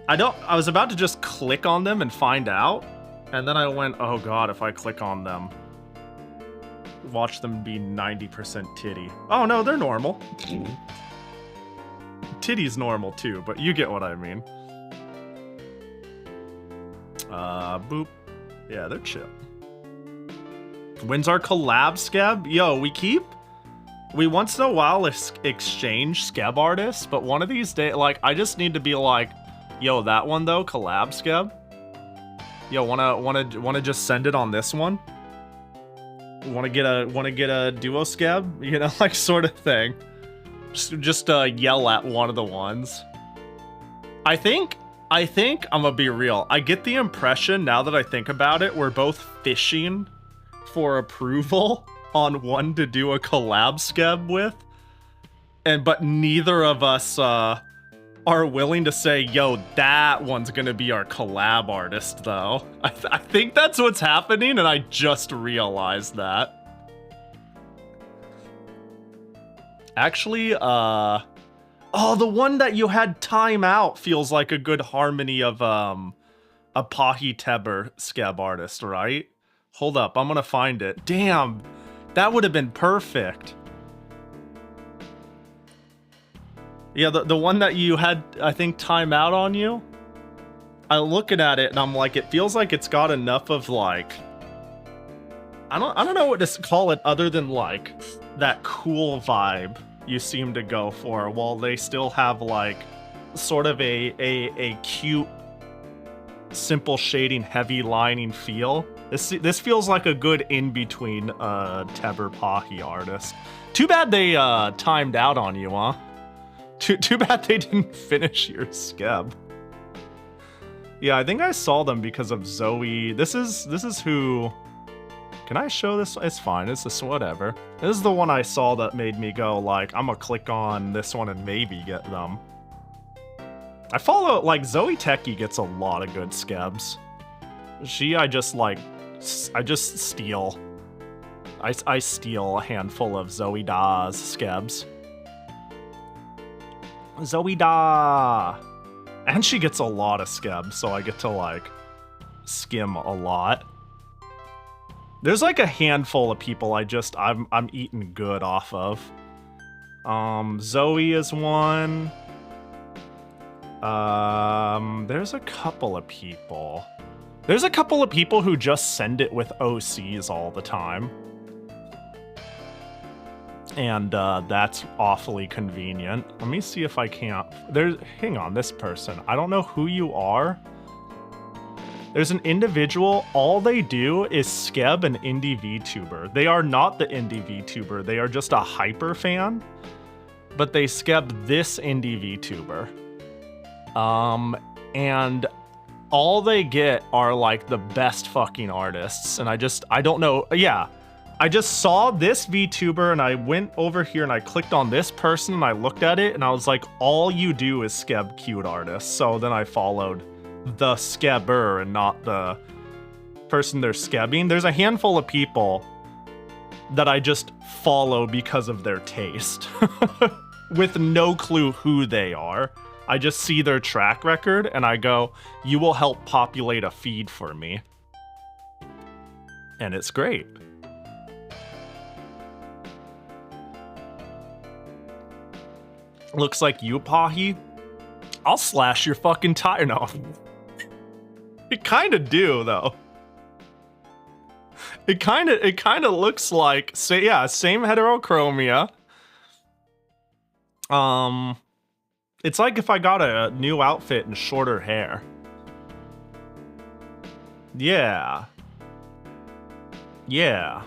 I was about to just click on them and find out, and then I went, oh god, if I click on them, watch them be 90% titty. Oh no, they're normal. Titty's normal too, but you get what I mean. Boop. Yeah, they're chill. When's our collab, Skeb? Yo, we once in a while exchange Skeb artists, but one of these days, like, I just need to be like, yo, that one though, collab Skeb? Yo, wanna just send it on this one? Wanna get a duo Skeb? You know, like, sort of thing. Just yell at one of the ones. I think I'm gonna be real. I get the impression, now that I think about it, we're both fishing for approval on one to do a collab Skeb with. But neither of us are willing to say, yo, that one's gonna be our collab artist, though. I think that's what's happening, and I just realized that. Actually, oh, the one that you had time out feels like a good harmony of, a Pahi Teber Skeb artist, right? Hold up, I'm gonna find it. Damn, that would have been perfect. Yeah, the one that you had, I think, time out on you. I'm looking at it and I'm like, it feels like it's got enough of like, I don't know what to call it other than like that cool vibe you seem to go for, while they still have like sort of a cute, simple shading, heavy lining feel. This feels like a good in-between Teber Pahi artist. Too bad they timed out on you, huh? Too bad they didn't finish your Skeb. Yeah, I think I saw them because of Zoe. This is who... Can I show this? It's fine, it's just whatever. This is the one I saw that made me go like, I'm gonna click on this one and maybe get them. I follow, like, Zoe Techie gets a lot of good Skebs. I just steal. I steal a handful of Zoe Da's Skebs. Zoe Da! And she gets a lot of Skebs, so I get to, like, skim a lot. There's, like, a handful of people I'm eating good off of. Zoe is one. There's a couple of people. There's a couple of people who just send it with OCs all the time. And that's awfully convenient. Let me see if I can't. Hang on, this person. I don't know who you are. There's an individual. All they do is skeb an indie VTuber. They are not the indie VTuber. They are just a hyper fan. But they skeb this indie VTuber. And all they get are like the best fucking artists. And I don't know. Yeah. I just saw this VTuber and I went over here and I clicked on this person and I looked at it and I was like, all you do is skeb cute artists. So then I followed the skebber and not the person they're skebbing. There's a handful of people that I just follow because of their taste with no clue who they are. I just see their track record and I go, you will help populate a feed for me. And it's great. Looks like you, Pahi. I'll slash your fucking tire. No. It kind of do, though. It kind of looks like, same heterochromia. It's like if I got a new outfit and shorter hair. Yeah. Yeah.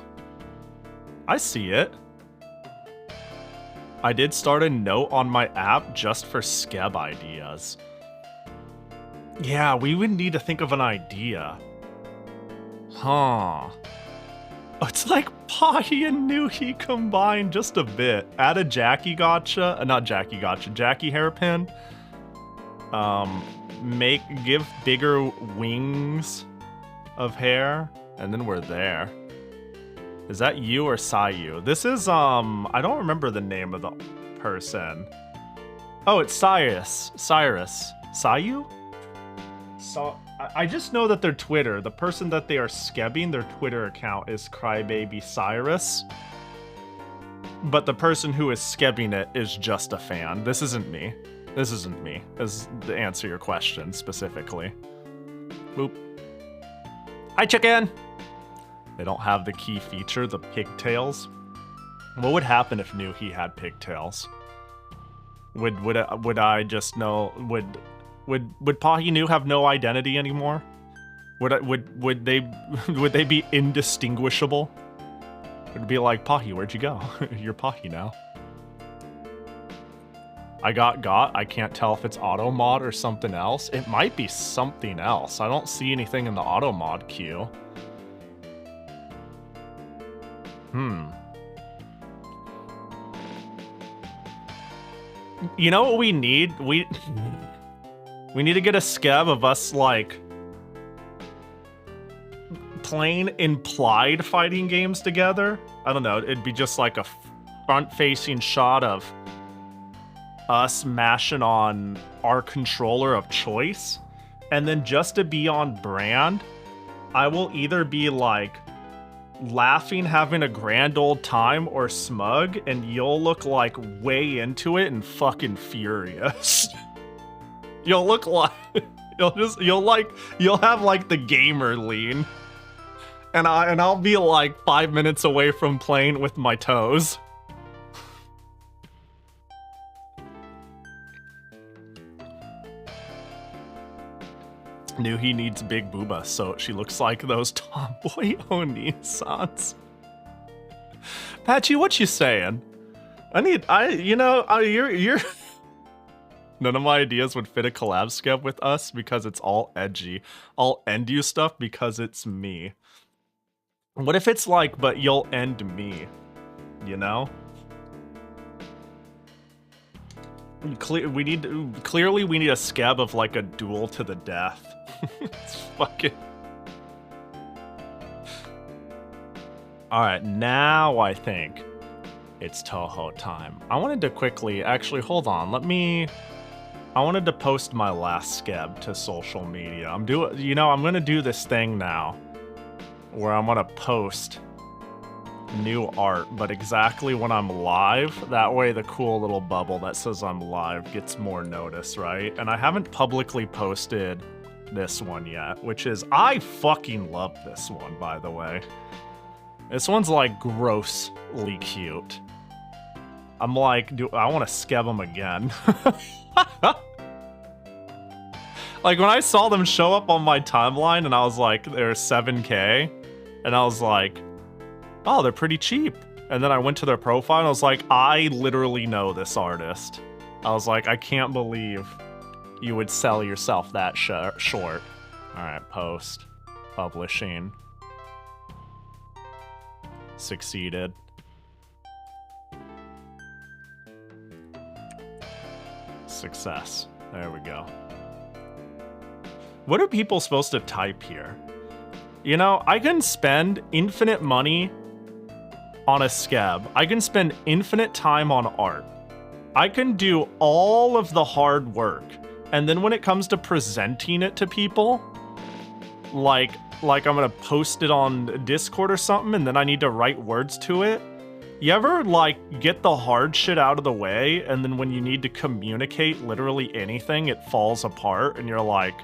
I see it. I did start a note on my app just for skeb ideas. Yeah, we would need to think of an idea. Huh. It's like Pahi and Nuhi combined just a bit. Add a Jackie gotcha, not Jackie gotcha, Jackie hairpin. Give bigger wings of hair, and then we're there. Is that you or Sayu? This is, I don't remember the name of the person. Oh, it's Cyrus. Sayu? So, I just know that their Twitter, the person that they are skebbing, their Twitter account is Crybaby Cyrus. But the person who is skebbing it is just a fan. This isn't me. As to answer your question specifically. Boop. Hi, chicken! They don't have the key feature, the pigtails. What would happen if Nuhi had pigtails? Would I just know? Would Pahi Nu have no identity anymore? Would they be indistinguishable? It'd be like, Pahi, where'd you go? You're Pahi now. I got. I can't tell if it's auto mod or something else. It might be something else. I don't see anything in the auto mod queue. You know what we need? We need to get a skeb of us, like, playing implied fighting games together. I don't know, it'd be just like a front-facing shot of us mashing on our controller of choice. And then just to be on brand, I will either be like laughing, having a grand old time, or smug, and you'll look like way into it and fucking furious. You'll look like you'll have like the gamer lean, and I'll be like 5 minutes away from playing with my toes. Nuhi needs big booba, so she looks like those tomboy Oni-sans. Patchy, what you saying? You're None of my ideas would fit a collab skeb with us because it's all edgy. I'll end you stuff because it's me. What if it's like, but you'll end me? You know? Clearly we need a skeb of like a duel to the death. It's fucking... Alright, now I think it's Touhou time. I wanted to quickly, actually, hold on, I wanted to post my last skeb to social media. I'm gonna do this thing now where I'm gonna post new art, but exactly when I'm live. That way the cool little bubble that says I'm live gets more notice, right? And I haven't publicly posted this one yet, which is, I fucking love this one, by the way. This one's like grossly cute. I'm like, I want to skeb them again. Like, when I saw them show up on my timeline and I was like, they're 7K, and I was like, oh, they're pretty cheap. And then I went to their profile and I was like, I literally know this artist. I was like, I can't believe you would sell yourself that short. All right, post. Publishing. Succeeded. Success. There we go. What are people supposed to type here? You know, I can spend infinite money on a skeb. I can spend infinite time on art. I can do all of the hard work. And then when it comes to presenting it to people, like I'm gonna post it on Discord or something, and then I need to write words to it. You ever, like, get the hard shit out of the way, and then when you need to communicate literally anything, it falls apart, and you're like,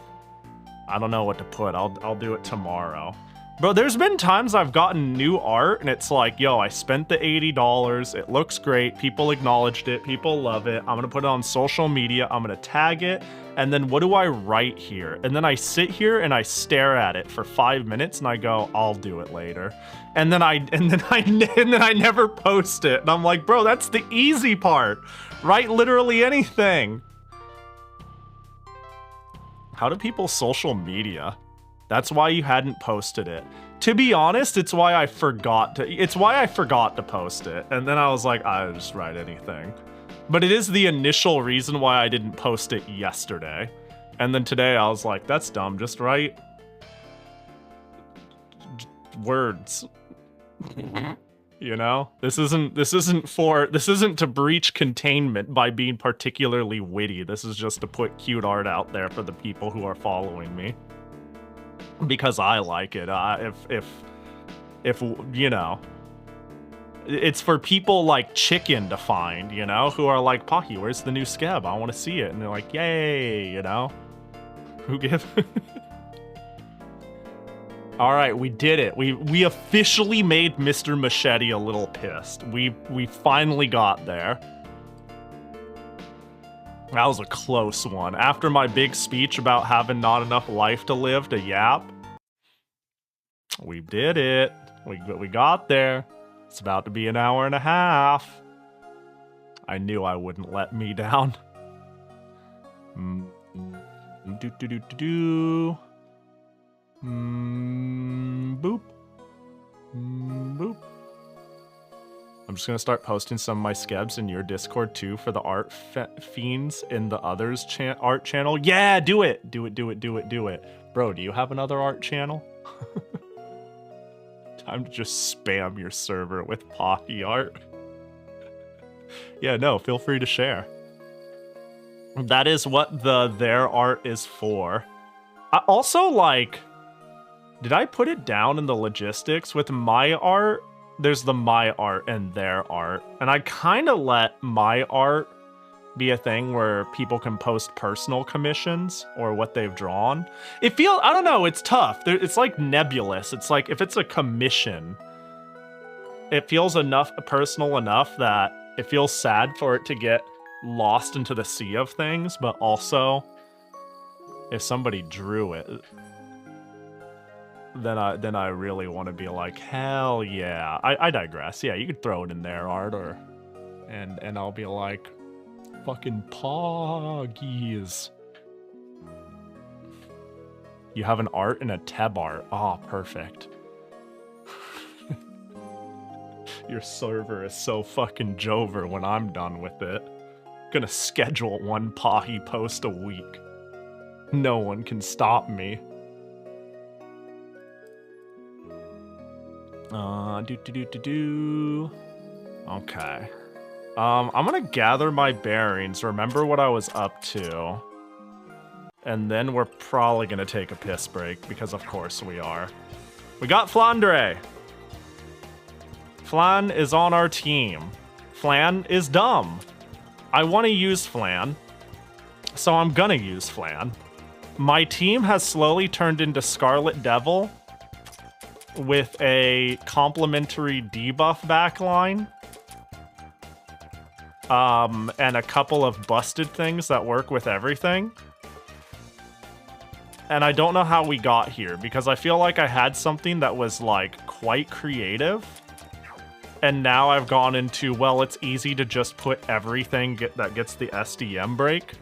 I don't know what to put. I'll do it tomorrow. Bro, there's been times I've gotten new art, and it's like, yo, I spent the $80. It looks great. People acknowledged it. People love it. I'm gonna put it on social media. I'm gonna tag it. And then what do I write here? And then I sit here and I stare at it for 5 minutes, and I go, I'll do it later. And then I never post it. And I'm like, bro, that's the easy part. Write literally anything. How do people social media? That's why you hadn't posted it. To be honest, it's why I forgot to post it. And then I was like, I'll just write anything. But it is the initial reason why I didn't post it yesterday. And then today I was like, that's dumb. Just write words. You know? This isn't to breach containment by being particularly witty. This is just to put cute art out there for the people who are following me. Because I like it. If you know, it's for people like Chicken to find, you know, who are like, Pahi, where's the new skeb? I want to see it. And they're like, yay, you know? Who gives? All right, we did it. We officially made Mr. Machete a little pissed. We finally got there. That was a close one. After my big speech about having not enough life to live to yap, we did it. We got there. It's about to be an hour and a half. I knew I wouldn't let me down. Boop. Boop. I'm just gonna start posting some of my skebs in your Discord too for the art fiends in the others art channel. Yeah, do it. Do it. Bro, do you have another art channel? Time to just spam your server with Pahi art. Yeah, no, feel free to share. That is what their art is for. I also, like, did I put it down in the logistics with my art? There's the my art and their art. And I kind of let my art be a thing where people can post personal commissions or what they've drawn. It feels, I don't know, it's tough. It's like nebulous. It's like if it's a commission, it feels personal enough that it feels sad for it to get lost into the sea of things, but also if somebody drew it, then I really want to be like, hell yeah. I digress. Yeah, you could throw it in their art and I'll be like, fucking poggies. You have an art and a Teb art. Oh, perfect. Your server is so fucking Jover when I'm done with it. Gonna schedule one Pahi post a week. No one can stop me. Okay. I'm gonna gather my bearings, remember what I was up to. And then we're probably gonna take a piss break, because of course we are. We got Flandre! Flan is on our team. Flan is dumb. I want to use Flan, so I'm gonna use Flan. My team has slowly turned into Scarlet Devil with a complementary debuff backline. and a couple of busted things that work with everything. And I don't know how we got here, because I feel like I had something that was, like, quite creative. And now I've gone into, well, it's easy to just put everything that gets the SDM break.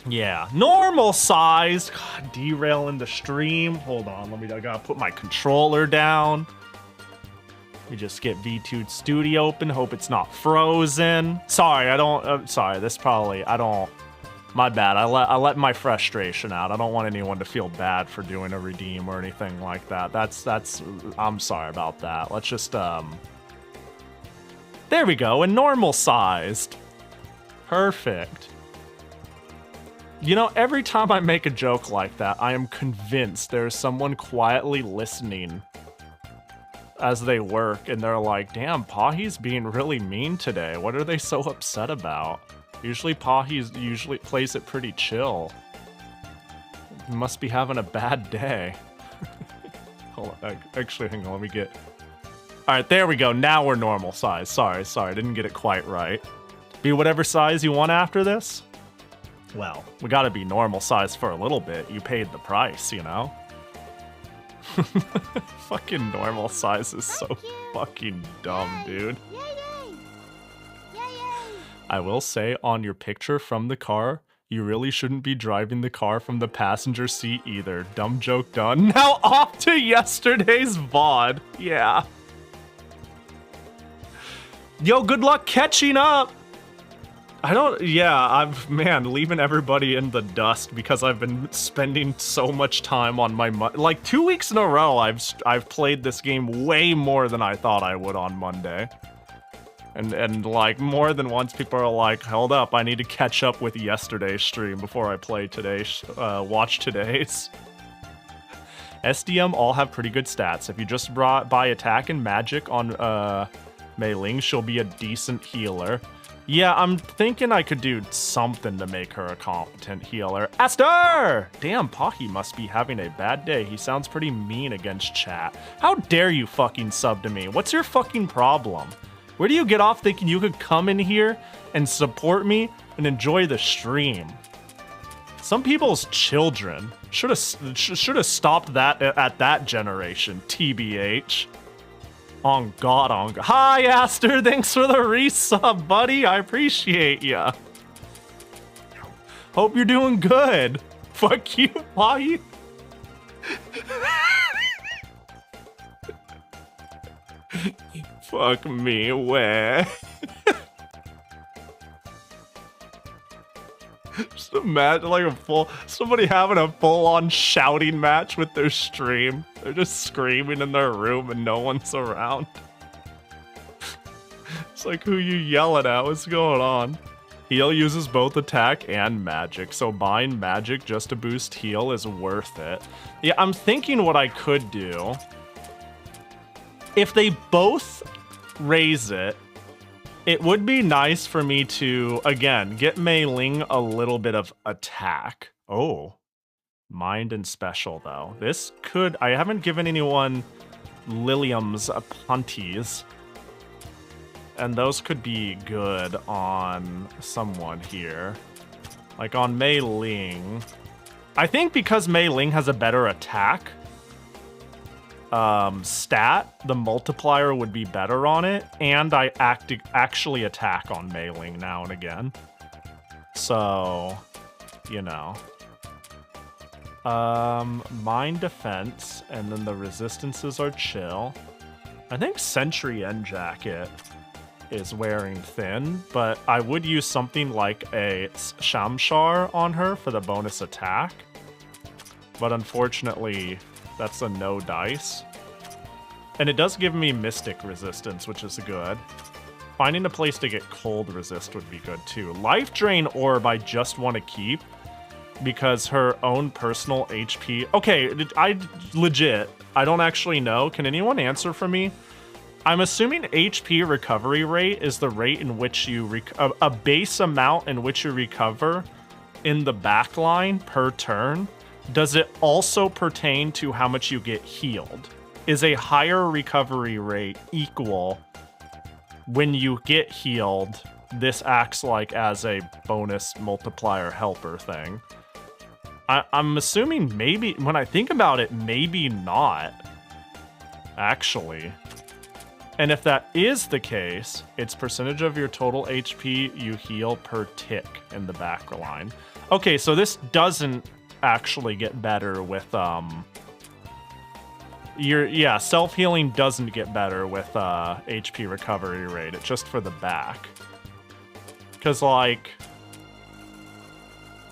Yeah, normal size. God, derailing the stream. Hold on, I gotta put my controller down. We just get V2 Studio open, hope it's not frozen. Sorry, my bad. I let my frustration out. I don't want anyone to feel bad for doing a redeem or anything like that. I'm sorry about that. Let's just, there we go, and normal sized. Perfect. You know, every time I make a joke like that, I am convinced there's someone quietly listening as they work, and they're like, damn, Pahi's being really mean today. What are they so upset about? Usually Pahi's plays it pretty chill. He must be having a bad day. Hold on, actually, hang on, let me get... Alright, there we go, now we're normal size. Sorry, didn't get it quite right. Be whatever size you want after this? Well, we gotta be normal size for a little bit. You paid the price, you know? Fucking normal size is so fucking dumb, dude. I will say, on your picture from the car, you really shouldn't be driving the car from the passenger seat either. Dumb joke done. Now off to yesterday's VOD. Yeah. Yo, good luck catching up. Man, leaving everybody in the dust because I've been spending so much time on my like 2 weeks in a row. I've played this game way more than I thought I would on Monday. And like more than once people are like, hold up, I need to catch up with yesterday's stream before I play today's, watch today's. SDM all have pretty good stats. If you just buy attack and magic on Mei Ling, she'll be a decent healer. Yeah, I'm thinking I could do something to make her a competent healer. Esther! Damn, Pahi must be having a bad day. He sounds pretty mean against chat. How dare you fucking sub to me? What's your fucking problem? Where do you get off thinking you could come in here and support me and enjoy the stream? Some people's children should have stopped that at that generation, TBH. On God. Hi, Aster. Thanks for the resub, buddy. I appreciate ya. Hope you're doing good. Fuck you, Pahi. Fuck me, where? Just imagine like somebody having a full-on shouting match with their stream. They're just screaming in their room and no one's around. It's like, who you yelling at? What's going on? Heal uses both attack and magic, so buying magic just to boost heal is worth it. Yeah, I'm thinking what I could do. If they both raise it, it would be nice for me to, again, get Mei Ling a little bit of attack. Oh, mind and special, though. This could... I haven't given anyone Lilium's Punties. And those could be good on someone here. Like on Mei Ling. I think because Mei Ling has a better attack stat, the multiplier would be better on it, and I actually attack on Mei Ling now and again. So, you know. Mind defense, and then the resistances are chill. I think Sentry End Jacket is wearing thin, but I would use something like a Shamshar on her for the bonus attack. But unfortunately, that's a no dice. And it does give me Mystic resistance, which is good. Finding a place to get cold resist would be good too. Life Drain Orb I just want to keep because her own personal HP... Okay, I don't actually know. Can anyone answer for me? I'm assuming HP recovery rate is the rate in which you... a base amount in which you recover in the backline per turn. Does it also pertain to how much you get healed? Is a higher recovery rate equal when you get healed, this acts like as a bonus multiplier helper thing. I'm assuming maybe, when I think about it, maybe not, actually. And if that is the case, it's percentage of your total HP you heal per tick in the back line. Okay, so this doesn't actually get better with, yeah, self-healing doesn't get better with HP recovery rate. It's just for the back. Because, like,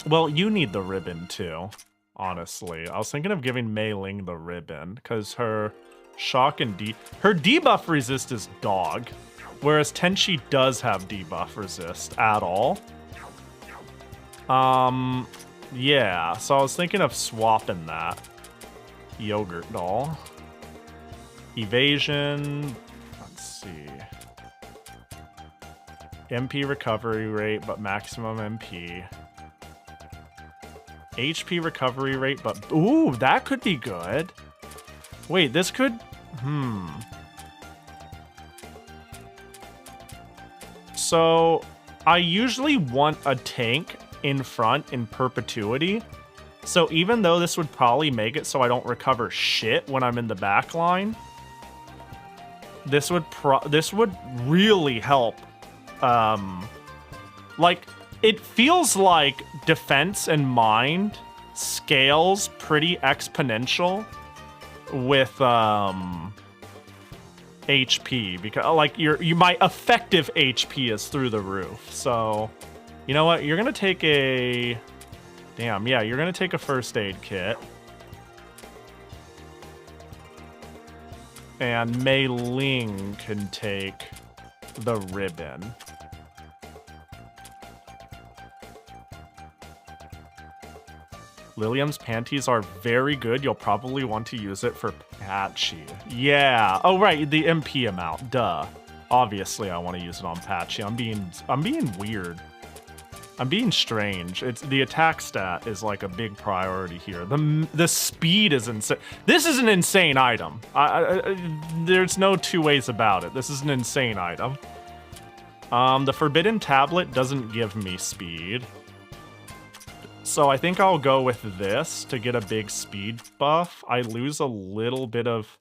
well, you need the ribbon too, honestly. I was thinking of giving Mei Ling the ribbon because her shock and her debuff resist is dog, whereas Tenchi does have debuff resist at all. Yeah, so I was thinking of swapping that. Yogurt doll. Evasion. Let's see. MP recovery rate, but maximum MP. HP recovery rate, but... Ooh, that could be good. Wait, this could... So, I usually want a tank in front in perpetuity. So even though this would probably make it so I don't recover shit when I'm in the back line, this would really help. Like, it feels like defense and mind scales pretty exponential with HP, because like my effective HP is through the roof. So, you know what? You're gonna take a you're gonna take a first aid kit. And Mei Ling can take the ribbon. Lilium's panties are very good. You'll probably want to use it for Patchy. Yeah. Oh, right. The MP amount. Duh. Obviously, I want to use it on Patchy. I'm being weird. I'm being strange. It's the attack stat is like a big priority here. The speed is insane. This is an insane item. There's no two ways about it. This is an insane item. The Forbidden Tablet doesn't give me speed. So I think I'll go with this to get a big speed buff. I lose a little bit of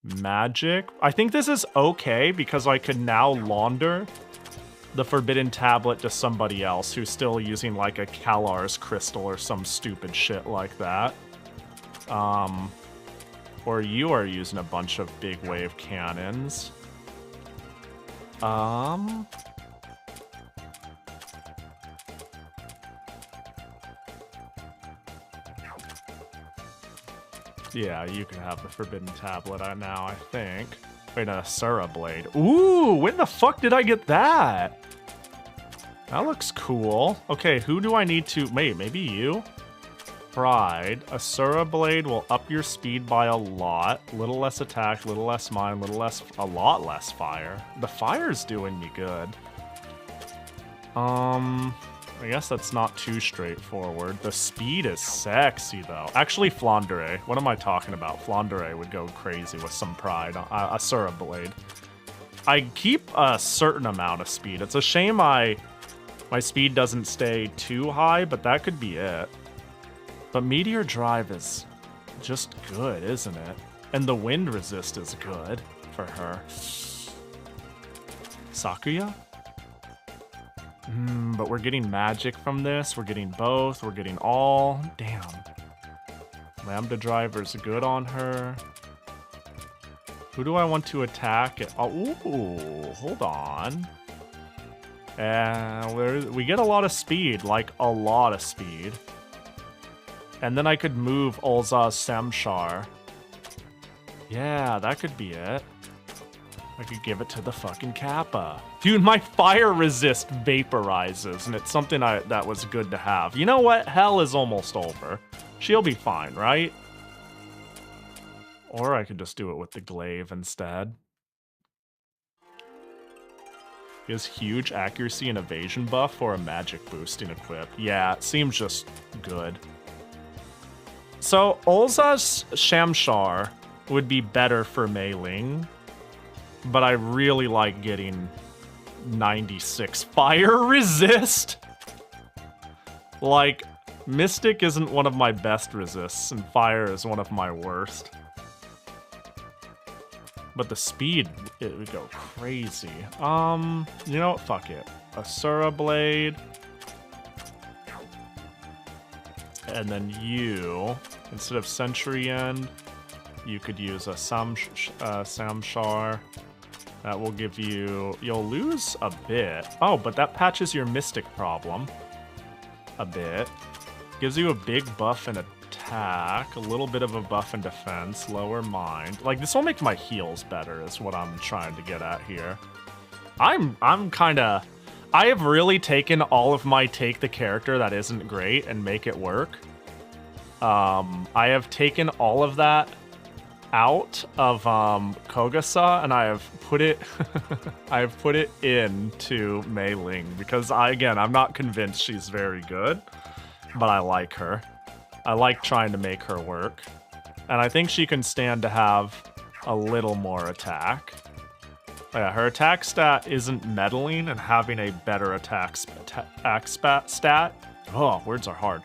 magic. I think this is okay because I could now launder the Forbidden Tablet to somebody else who's still using like a Kalar's crystal or some stupid shit like that. Or you are using a bunch of big wave cannons. Yeah, you can have the Forbidden Tablet now, I think. Wait, a Asura Blade. Ooh, when the fuck did I get that? That looks cool. Okay, who do I need to... Wait, maybe you? Pride. Asura Blade will up your speed by a lot. Little less attack, little less mine, a lot less fire. The fire's doing me good. I guess that's not too straightforward. The speed is sexy, though. Actually, Flandre. What am I talking about? Flandre would go crazy with some pride. Asura Blade. I keep a certain amount of speed. It's a shame my speed doesn't stay too high, but that could be it. But Meteor Drive is just good, isn't it? And the wind resist is good for her. Sakuya? But we're getting magic from this. We're getting both. We're getting all. Damn. Lambda Driver's good on her. Who do I want to attack? Oh, ooh, hold on. We get a lot of speed, like a lot of speed. And then I could move Ulza's Samshar. Yeah, that could be it. I could give it to the fucking Kappa. Dude, my fire resist vaporizes, and it's something that was good to have. You know what? Hell is almost over. She'll be fine, right? Or I could just do it with the glaive instead. He has huge accuracy and evasion buff for a magic boosting equip. Yeah, it seems just good. So, Ulza's Shamshar would be better for Mei Ling. but I really like getting 96 fire resist. Like, Mystic isn't one of my best resists, and fire is one of my worst. But the speed, it would go crazy. You know what? Fuck it. Asura Blade. And then you, instead of Century End, you could use a Samshar. That will give you... You'll lose a bit. Oh, but that patches your Mystic problem. A bit. Gives you a big buff in attack, a little bit of a buff in defense, lower mind. Like, this will make my heals better is what I'm trying to get at here. I'm kind of... I have really taken all of my take the character that isn't great and make it work. I have taken all of that out of Kogasa, and I have put it I have put it into Mei Ling because I'm not convinced she's very good, but I like her. I like trying to make her work, and I think she can stand to have a little more attack. Yeah, her attack stat isn't meddling, and having a better attack stat, oh, words are hard,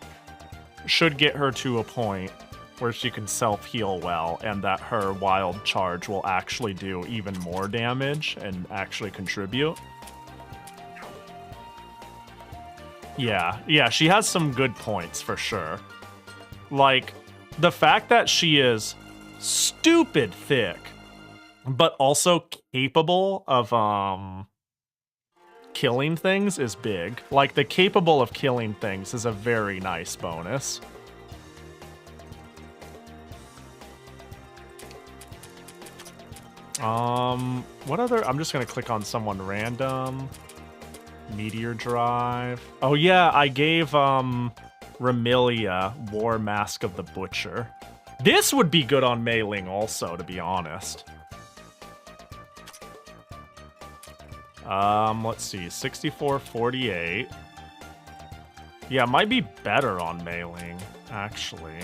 should get her to a point where she can self-heal well, and that her wild charge will actually do even more damage and actually contribute. Yeah, she has some good points for sure. Like, the fact that she is stupid thick, but also capable of killing things is big. Like, the capable of killing things is a very nice bonus. What other? I'm just gonna click on someone random. Meteor Drive. Oh yeah, I gave Remilia War Mask of the Butcher. This would be good on Mei Ling also, to be honest. Let's see, 64-48. Yeah, it might be better on Mei Ling, actually.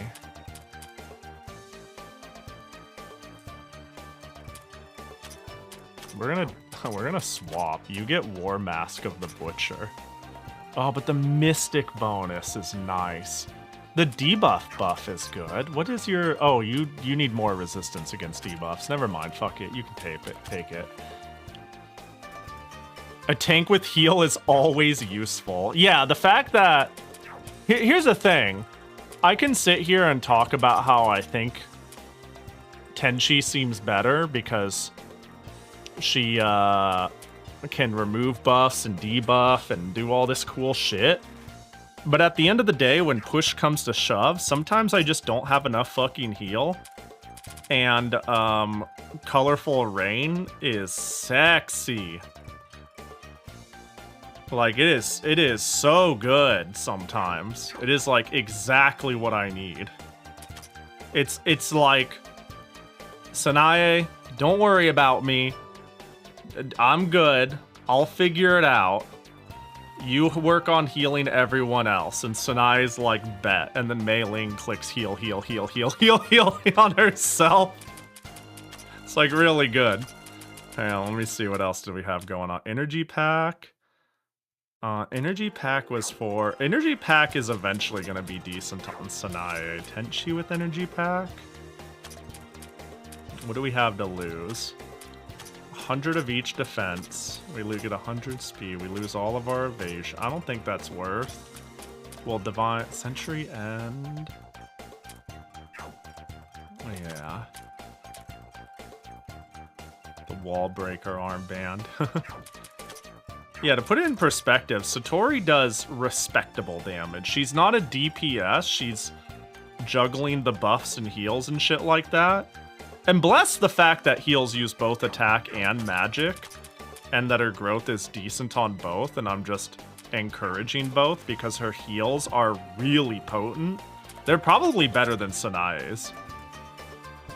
We're gonna swap. You get War Mask of the Butcher. Oh, but the Mystic bonus is nice. The debuff buff is good. What is your... Oh, you need more resistance against debuffs. Never mind, fuck it. You can take it. A tank with heal is always useful. Yeah, the fact that... Here's the thing. I can sit here and talk about how I think Tenchi seems better because she can remove buffs and debuff and do all this cool shit. But at the end of the day, when push comes to shove, sometimes I just don't have enough fucking heal. And Colorful Rain is sexy. Like, it is so good sometimes. It is like exactly what I need. It's like, Sanae, don't worry about me. I'm good. I'll figure it out. You work on healing everyone else. And Sanae's like, bet. And then Mei Ling clicks heal on herself. It's like really good. Hang on, let me see what else do we have going on. Energy Pack. Energy Pack was for... Energy Pack is eventually going to be decent on Sanae. Tenchi with Energy Pack. What do we have to lose? 100 of each defense. We get 100 speed. We lose all of our evasion. I don't think that's worth. Well, Divine Century End. Yeah. The Wall Breaker armband. Yeah, to put it in perspective, Satori does respectable damage. She's not a DPS. She's juggling the buffs and heals and shit like that. And bless the fact that heals use both attack and magic, and that her growth is decent on both, and I'm just encouraging both because her heals are really potent. They're probably better than Sanae's.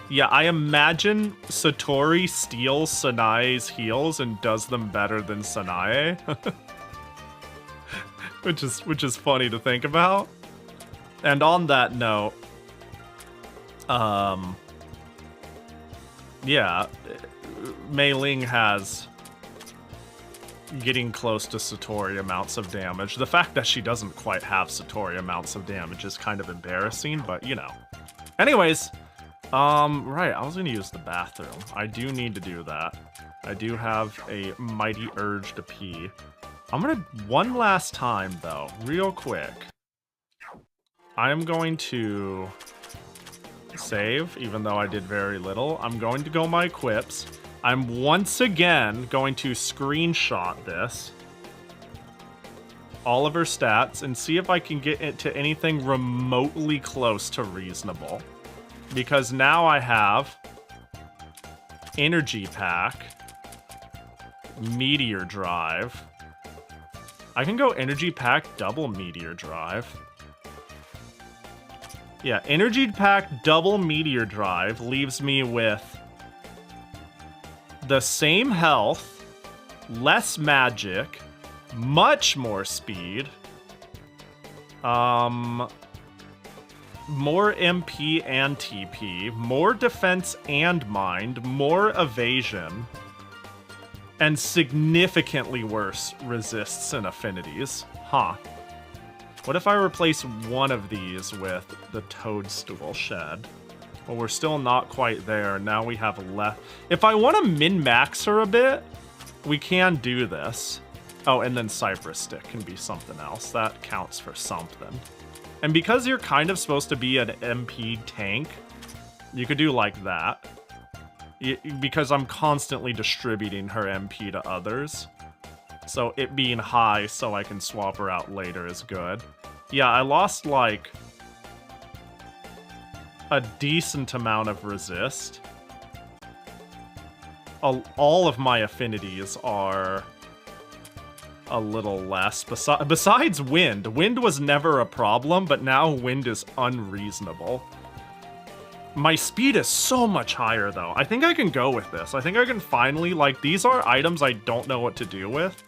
Yeah, I imagine Satori steals Sanae's heals and does them better than Sanae. which is funny to think about. And on that note, yeah, Mei Ling has getting close to Satori amounts of damage. The fact that she doesn't quite have Satori amounts of damage is kind of embarrassing, but you know. Anyways, right, I was gonna use the bathroom. I do need to do that. I do have a mighty urge to pee. I'm gonna, one last time though, real quick. I am going to save, even though I did very little. I'm going to go my equips. I'm once again going to screenshot this. All of her stats and see if I can get it to anything remotely close to reasonable. Because now I have Energy Pack, Meteor Drive. I can go Energy Pack, double Meteor Drive. Yeah, Energy Pack, double Meteor Drive leaves me with the same health, less magic, much more speed, more MP and TP, more defense and mind, more evasion, and significantly worse resists and affinities. Huh. What if I replace one of these with the Toadstool Shed? Well, we're still not quite there. Now we have left. If I want to min-max her a bit, we can do this. Oh, and then Cypress Stick can be something else. That counts for something. And because you're kind of supposed to be an MP tank, you could do like that. Because I'm constantly distributing her MP to others. So it being high so I can swap her out later is good. Yeah, I lost like a decent amount of resist. All of my affinities are a little less. Besides wind. Wind was never a problem, but now wind is unreasonable. My speed is so much higher, though. I think I can go with this. I think I can finally, like, these are items I don't know what to do with.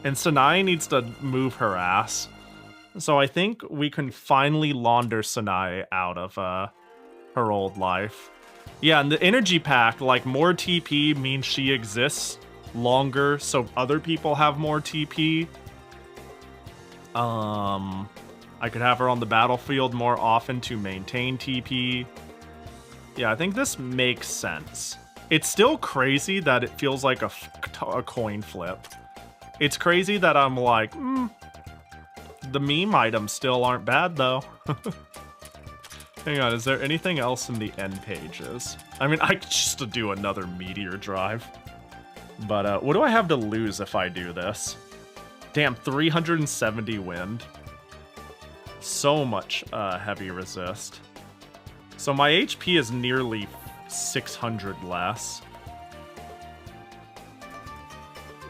And Sanae needs to move her ass. So I think we can finally launder Sanae out of her old life. Yeah, and the energy pack, like, more TP means she exists longer, so other people have more TP. I could have her on the battlefield more often to maintain TP. Yeah, I think this makes sense. It's still crazy that it feels like a coin flip. It's crazy that I'm like, the meme items still aren't bad, though. Hang on, is there anything else in the end pages? I mean, I could just do another meteor drive. But what do I have to lose if I do this? Damn, 370 wind. So much heavy resist. So my HP is nearly 600 less.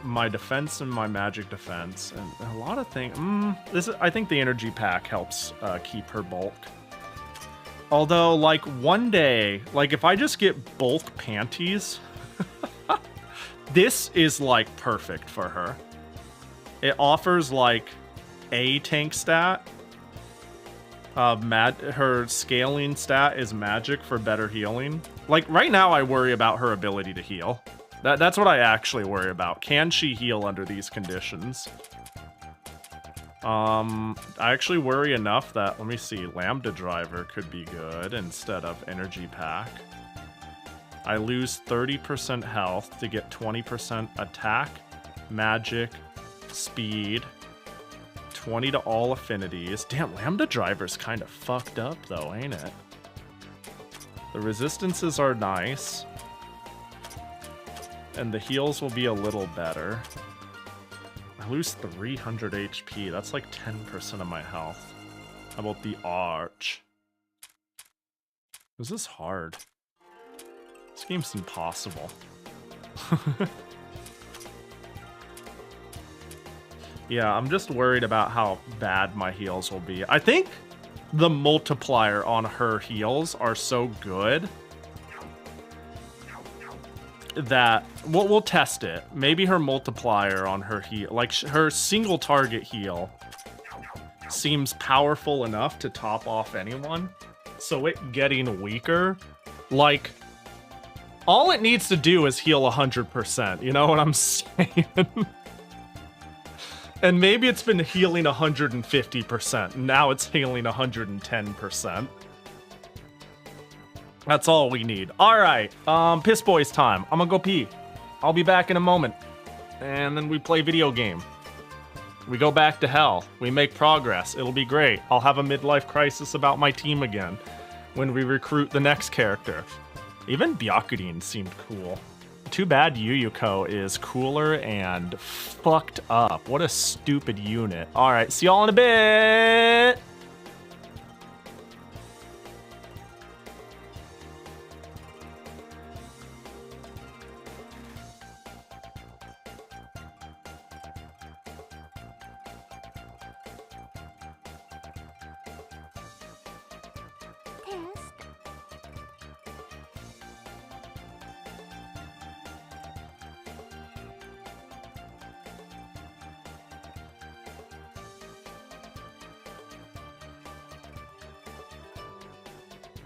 My defense and my magic defense, and a lot of things. I think the energy pack helps keep her bulk. Although, like, one day, like, if I just get bulk panties, this is, like, perfect for her. It offers, like, a tank stat. Her scaling stat is magic for better healing. Like, right now I worry about her ability to heal. That's what I actually worry about. Can she heal under these conditions? I actually worry enough that, let me see, Lambda Driver could be good instead of Energy Pack. I lose 30% health to get 20% attack, magic, speed, 20 to all affinities. Damn, Lambda Driver's kind of fucked up though, ain't it? The resistances are nice. And the heals will be a little better. I lose 300 HP. That's like 10% of my health. How about the Arch? This is hard. This game's impossible. Yeah, I'm just worried about how bad my heals will be. I think the multiplier on her heals are so good that we'll test it. Maybe her multiplier on her heal, like her single target heal, seems powerful enough to top off anyone. So it getting weaker, like All it needs to do is heal 100%. You know what I'm saying? And maybe it's been healing 150%. Now it's healing 110%. That's all we need. All right, Piss Boys time. I'm gonna go pee. I'll be back in a moment. And then we play video game. We go back to hell. We make progress. It'll be great. I'll have a midlife crisis about my team again when we recruit the next character. Even Byakurin seemed cool. Too bad Yuyuko is cooler and fucked up. What a stupid unit. All right, see y'all in a bit.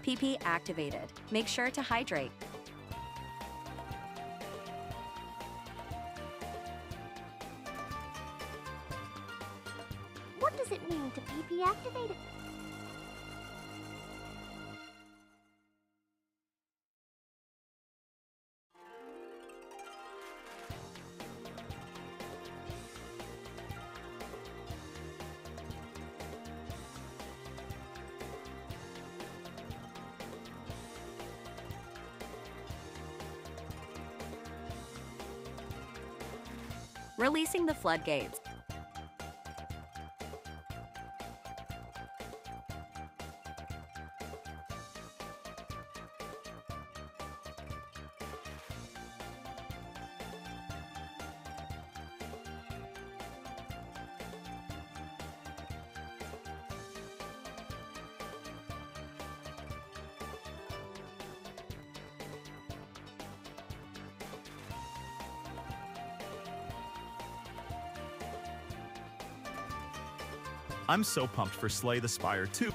PP activated. Make sure to hydrate. What does it mean to PP activated? Releasing the floodgates. I'm so pumped for Slay the Spire 2.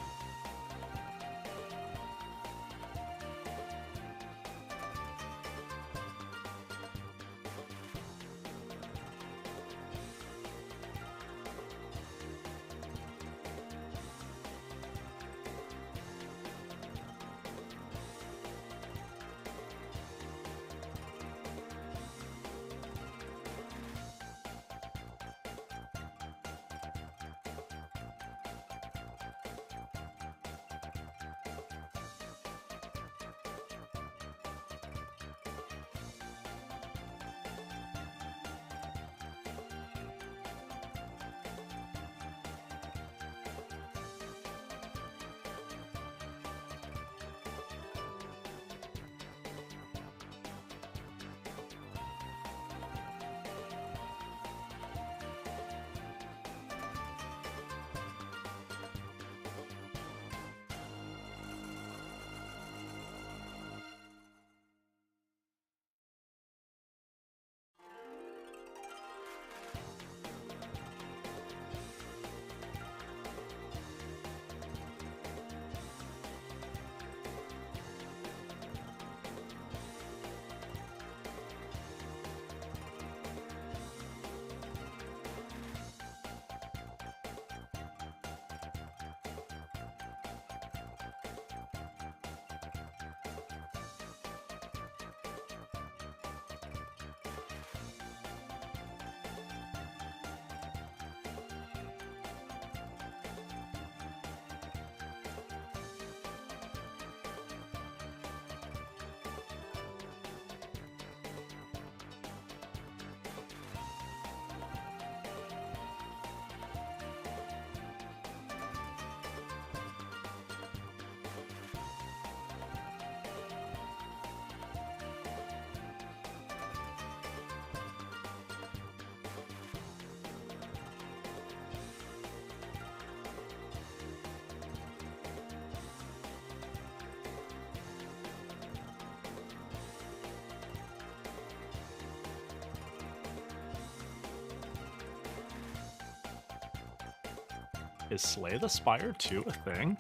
Is Slay the Spire 2 a thing?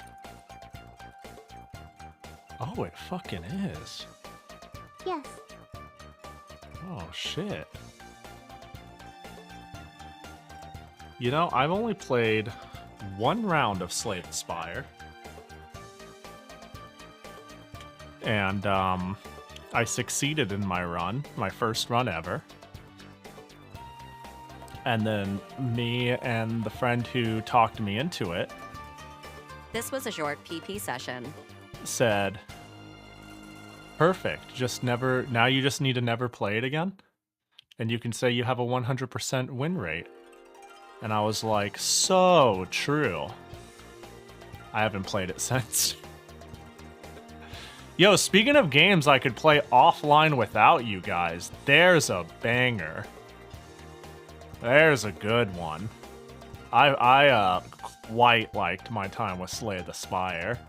Oh, it fucking is. Yes. Oh, shit. You know, I've only played one round of Slay the Spire. And, I succeeded in my run, my first run ever. And then me and the friend who talked me into it This was a short PP session. said, perfect, just never, now you just need to never play it again. And you can say you have a 100% win rate. And I was like, so true. I haven't played it since. Yo, speaking of games I could play offline without you guys, there's a banger. There's a good one. I quite liked my time with Slay the Spire.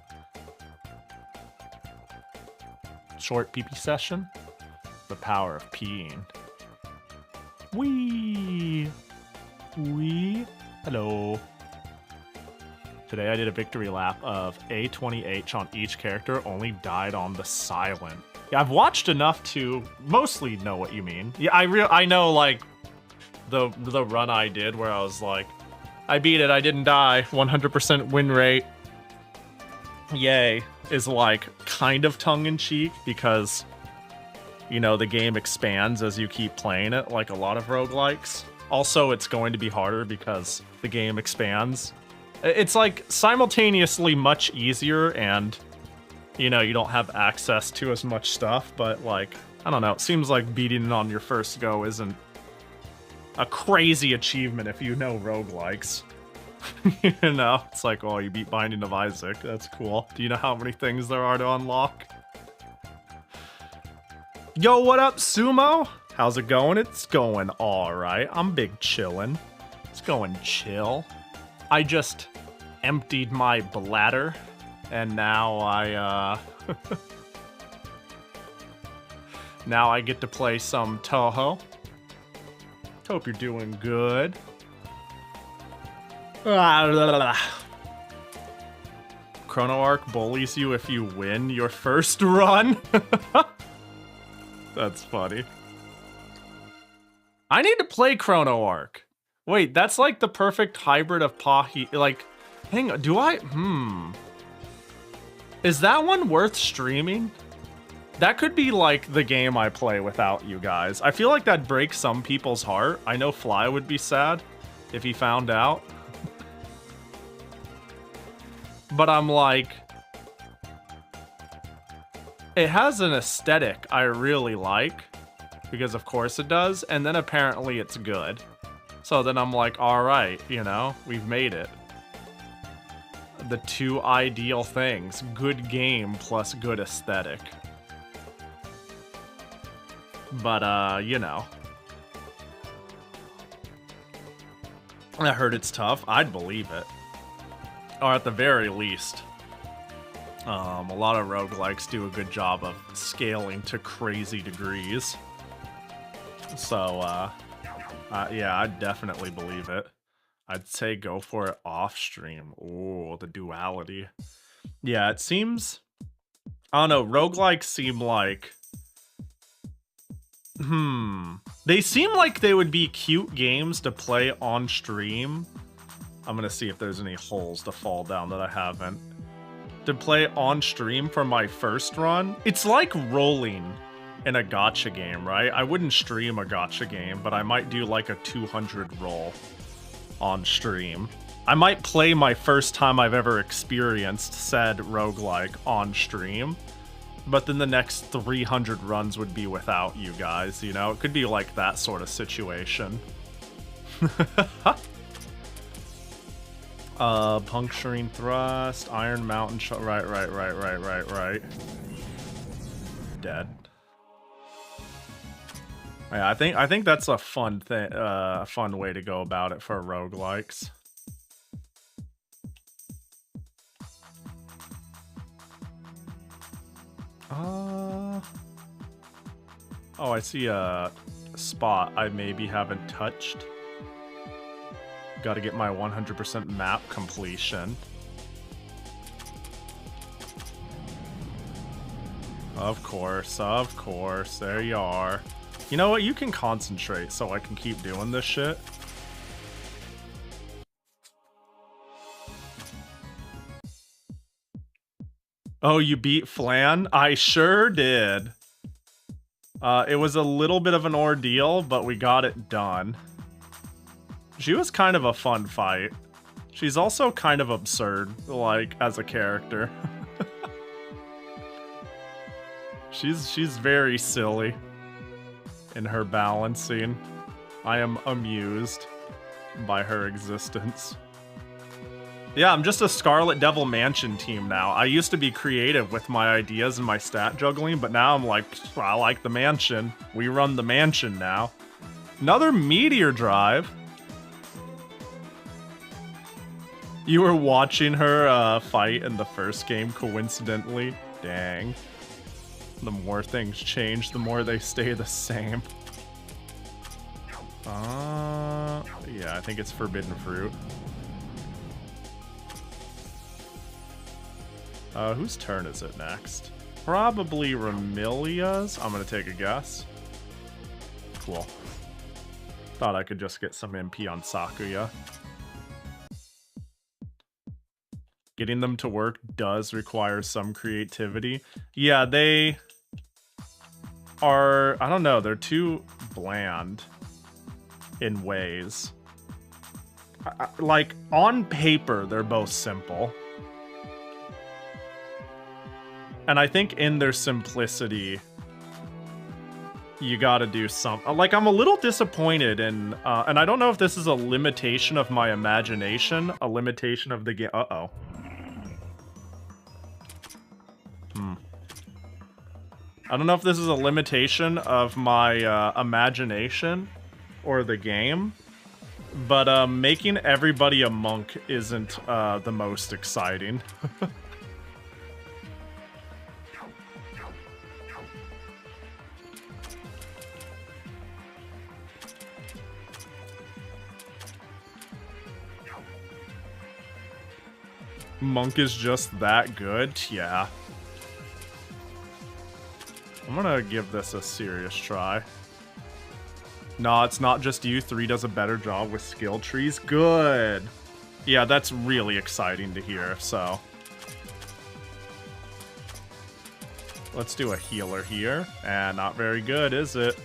Short PP session. The power of peeing. Wee. Hello. Today I did a victory lap of A20H on each character, only died on the silent. Yeah, I've watched enough to mostly know what you mean. Yeah, I know, like, the run I did where I was like, I beat it, I didn't die, 100% win rate. Yay, is like kind of tongue-in-cheek because, you know, the game expands as you keep playing it, like a lot of roguelikes. Also, it's going to be harder because the game expands. It's like simultaneously much easier and, you know, you don't have access to as much stuff, but like, I don't know, it seems like beating it on your first go isn't a crazy achievement if you know roguelikes. You know, it's like, oh, you beat Binding of Isaac, that's cool. Do you know how many things there are to unlock? Yo, what up, Sumo? How's it going? It's going alright. I'm big chillin'. It's going chill. I just emptied my bladder, and now now I get to play some Touhou. Hope you're doing good. Chrono Arc bullies you if you win your first run. That's funny. I need to play Chrono Arc. Wait, that's like the perfect hybrid of Pahi. Like, hang on, do I? Is that one worth streaming? That could be like the game I play without you guys. I feel like that breaks some people's heart. I know Fly would be sad if he found out. But I'm like, it has an aesthetic I really like, because of course it does, and then apparently it's good. So then I'm like, alright, you know, we've made it. The two ideal things, good game plus good aesthetic. But, you know. I heard it's tough. I'd believe it. Or at the very least, a lot of roguelikes do a good job of scaling to crazy degrees. So, yeah, I'd definitely believe it. I'd say go for it off stream. Oh, the duality. Yeah, it seems... I don't know, roguelikes seem like... They seem like they would be cute games to play on stream. I'm gonna see if there's any holes to fall down that I haven't. To play on stream for my first run. It's like rolling in a gacha game, right? I wouldn't stream a gacha game, but I might do like a 200 roll on stream. I might play my first time I've ever experienced said roguelike on stream, but then the next 300 runs would be without you guys, you know? It could be like that sort of situation. Puncturing thrust, Iron Mountain shot. Right. Dead. Yeah, I think that's a fun thing, fun way to go about it for roguelikes. Oh, I see a spot I maybe haven't touched. Got to get my 100% map completion. Of course, there you are. You know what? You can concentrate so I can keep doing this shit. Oh, you beat Flan? I sure did. It was a little bit of an ordeal, but we got it done. She was kind of a fun fight. She's also kind of absurd, like, as a character. She's very silly in her balancing. I am amused by her existence. Yeah, I'm just a Scarlet Devil Mansion team now. I used to be creative with my ideas and my stat juggling, but now I'm like, I like the mansion. We run the mansion now. Another meteor drive. You were watching her fight in the first game, coincidentally. Dang. The more things change, the more they stay the same. Yeah, I think it's forbidden fruit. Whose turn is it next? Probably Ramilia's. I'm gonna take a guess. Cool. Thought I could just get some MP on Sakuya. Getting them to work does require some creativity. Yeah, they are, I don't know, they're too bland in ways. Like, on paper, they're both simple. And I think in their simplicity, you gotta do something. Like, I'm a little disappointed in, and I don't know if this is a limitation of my imagination, a limitation of the game. Uh-oh. I don't know if this is a limitation of my imagination or the game, but making everybody a monk isn't the most exciting. Monk is just that good? Yeah. I'm gonna give this a serious try. No, it's not just you. 3 does a better job with skill trees. Good. Yeah, that's really exciting to hear, so. Let's do a healer here. And not very good, is it?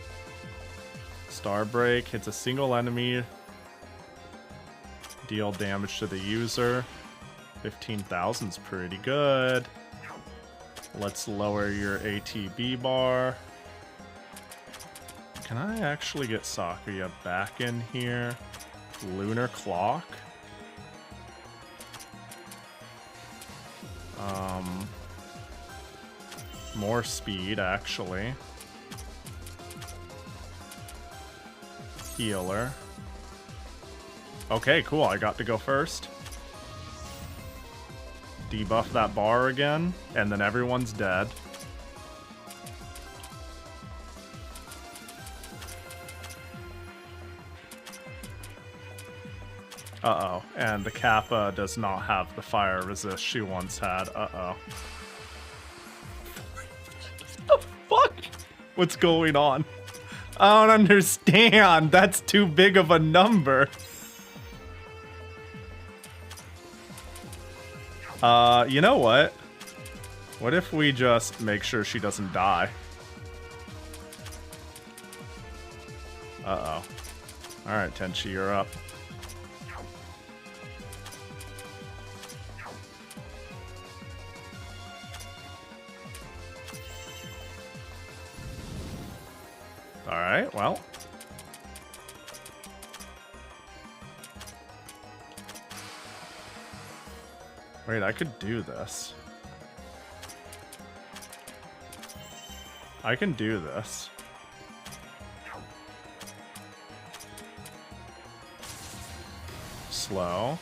Star Break hits a single enemy. Deal damage to the user. 15,000's pretty good. Let's lower your ATB bar. Can I actually get Sakuya back in here? Lunar Clock? More speed, actually. Healer. Okay, cool. I got to go first. Debuff that bar again, and then everyone's dead. Uh-oh, and the Kappa does not have the fire resist she once had. Uh-oh. What the fuck? What's going on? I don't understand. That's too big of a number. You know what? What if we just make sure she doesn't die? Uh-oh. Alright, Tenchi, you're up. Alright, well. Wait, I could do this. I can do this. Slow.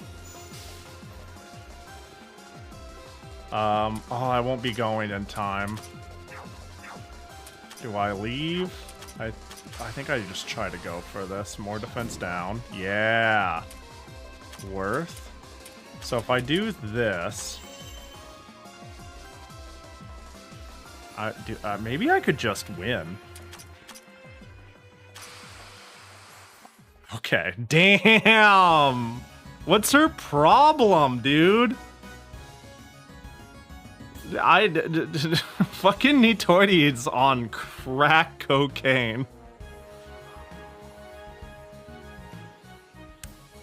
Oh, I won't be going in time. Do I leave? I think I just try to go for this. More defense down. Yeah. Worth. So if I do this, maybe I could just win. Okay, damn! What's her problem, dude? Fucking Nitori is on crack cocaine.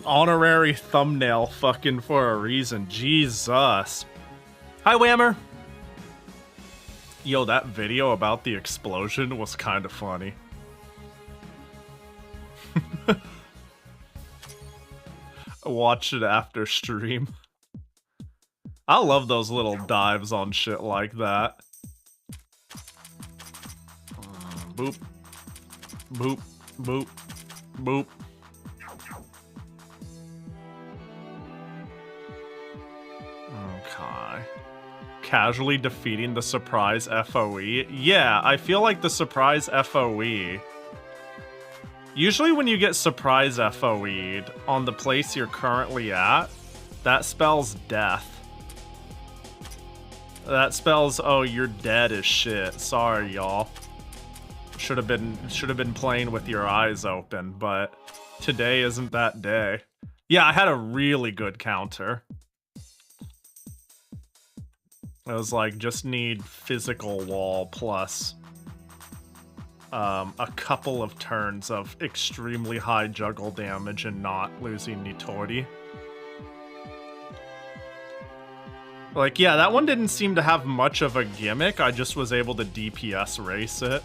Honorary thumbnail fucking for a reason. Jesus. Hi, Whammer. Yo, that video about the explosion was kind of funny. Watch it after stream. I love those little dives on shit like that. Boop. Boop. Boop. Boop. Okay. Casually defeating the surprise FOE. Yeah, I feel like the surprise FOE. Usually when you get surprise FOE'd on the place you're currently at, that spells death. That spells, oh, you're dead as shit. Sorry, y'all. Should have been playing with your eyes open, but today isn't that day. Yeah, I had a really good counter. I was like, just need physical wall plus a couple of turns of extremely high juggle damage and not losing Nitori. Like, yeah, that one didn't seem to have much of a gimmick. I just was able to DPS race it.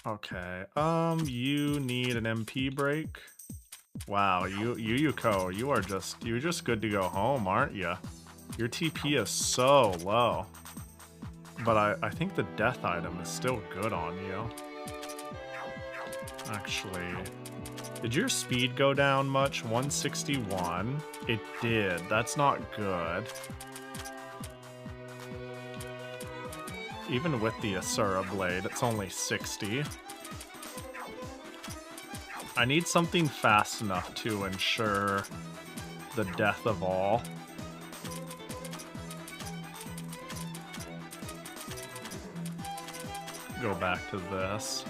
Okay, you need an MP break. Wow, Yuko, you're just good to go home, aren't you? Your TP is so low. But I think the death item is still good on you. Actually, did your speed go down much? 161. It did. That's not good. Even with the Asura blade, it's only 60. I need something fast enough to ensure the death of all. Go back to this.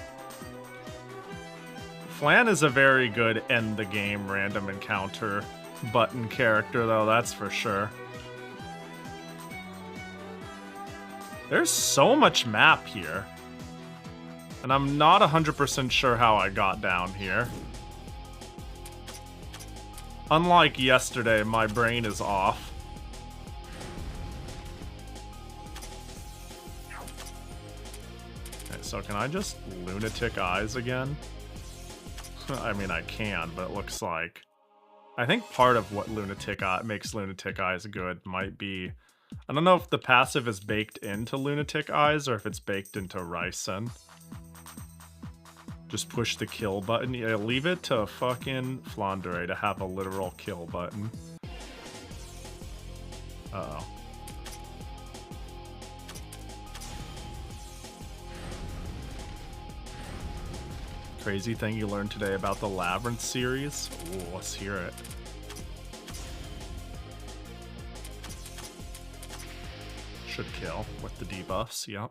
Flan is a very good end the game random encounter button character, though, that's for sure. There's so much map here. And I'm not 100% sure how I got down here. Unlike yesterday, my brain is off. Okay, so can I just lunatic eyes again? I mean, I can, but it looks like... I think part of what makes Lunatic Eyes good might be... I don't know if the passive is baked into Lunatic Eyes or if it's baked into Ryzen. Just push the kill button. Yeah, leave it to fucking Flandre to have a literal kill button. Uh-oh. Crazy thing you learned today about the Labyrinth series? Ooh, let's hear it. Should kill with the debuffs, yep.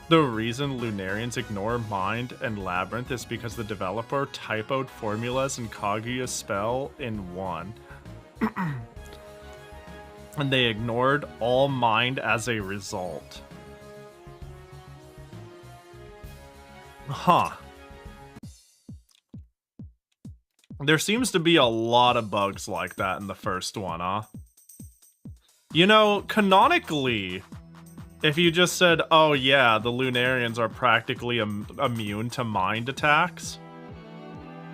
The reason Lunarians ignore Mind and Labyrinth is because the developer typoed formulas in Kaguya's spell in one. And they ignored all Mind as a result. Huh. There seems to be a lot of bugs like that in the first one, huh? You know, canonically, if you just said, oh yeah, the Lunarians are practically immune to mind attacks,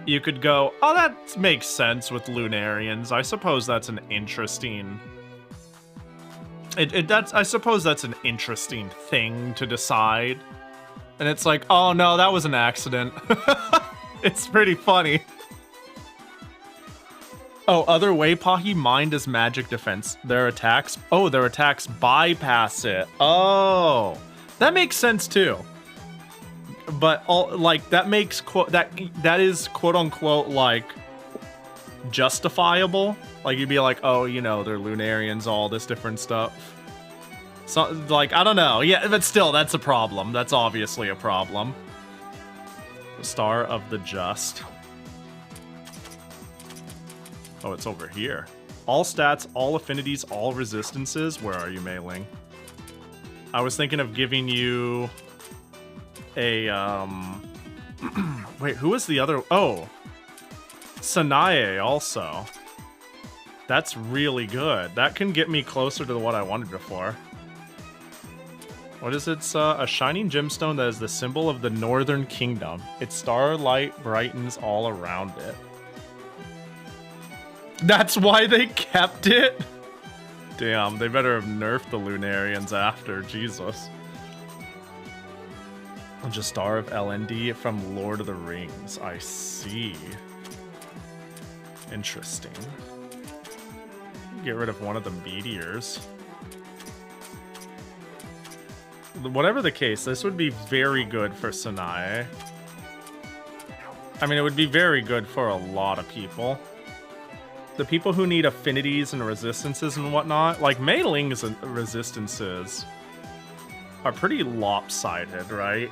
you could go, oh, that makes sense with Lunarians. I suppose that's an interesting... I suppose that's an interesting thing to decide. And it's like, oh no, that was an accident. It's pretty funny. Oh, other way, Pahi, Mind is magic defense. Their attacks bypass it. Oh, that makes sense too. But all like that makes that is quote unquote like justifiable. Like, you'd be like, oh, you know, they're Lunarians, all this different stuff. So, like, I don't know. Yeah, but still, that's a problem. That's obviously a problem. The Star of the Just. Oh, it's over here. All stats, all affinities, all resistances. Where are you, Mei-ling? I was thinking of giving you a, wait, who was the other? Oh, Sanae also. That's really good. That can get me closer to what I wanted before. What is it? A shining gemstone that is the symbol of the Northern Kingdom. Its starlight brightens all around it. That's why they kept it? Damn, they better have nerfed the Lunarians after. Jesus. Just Star of LND from Lord of the Rings. I see. Interesting. Get rid of one of the meteors. Whatever the case, this would be very good for Sanae. I mean, it would be very good for a lot of people. The people who need affinities and resistances and whatnot, like Mei-ling's resistances are pretty lopsided, right?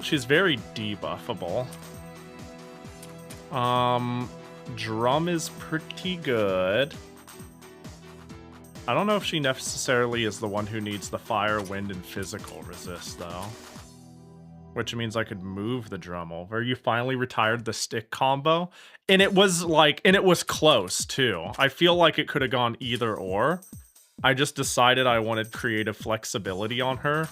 She's very debuffable. Drum is pretty good. I don't know if she necessarily is the one who needs the fire, wind, and physical resist, though. Which means I could move the drum over. You finally retired the stick combo. And it was like, and it was close, too. I feel like it could have gone either or. I just decided I wanted creative flexibility on her.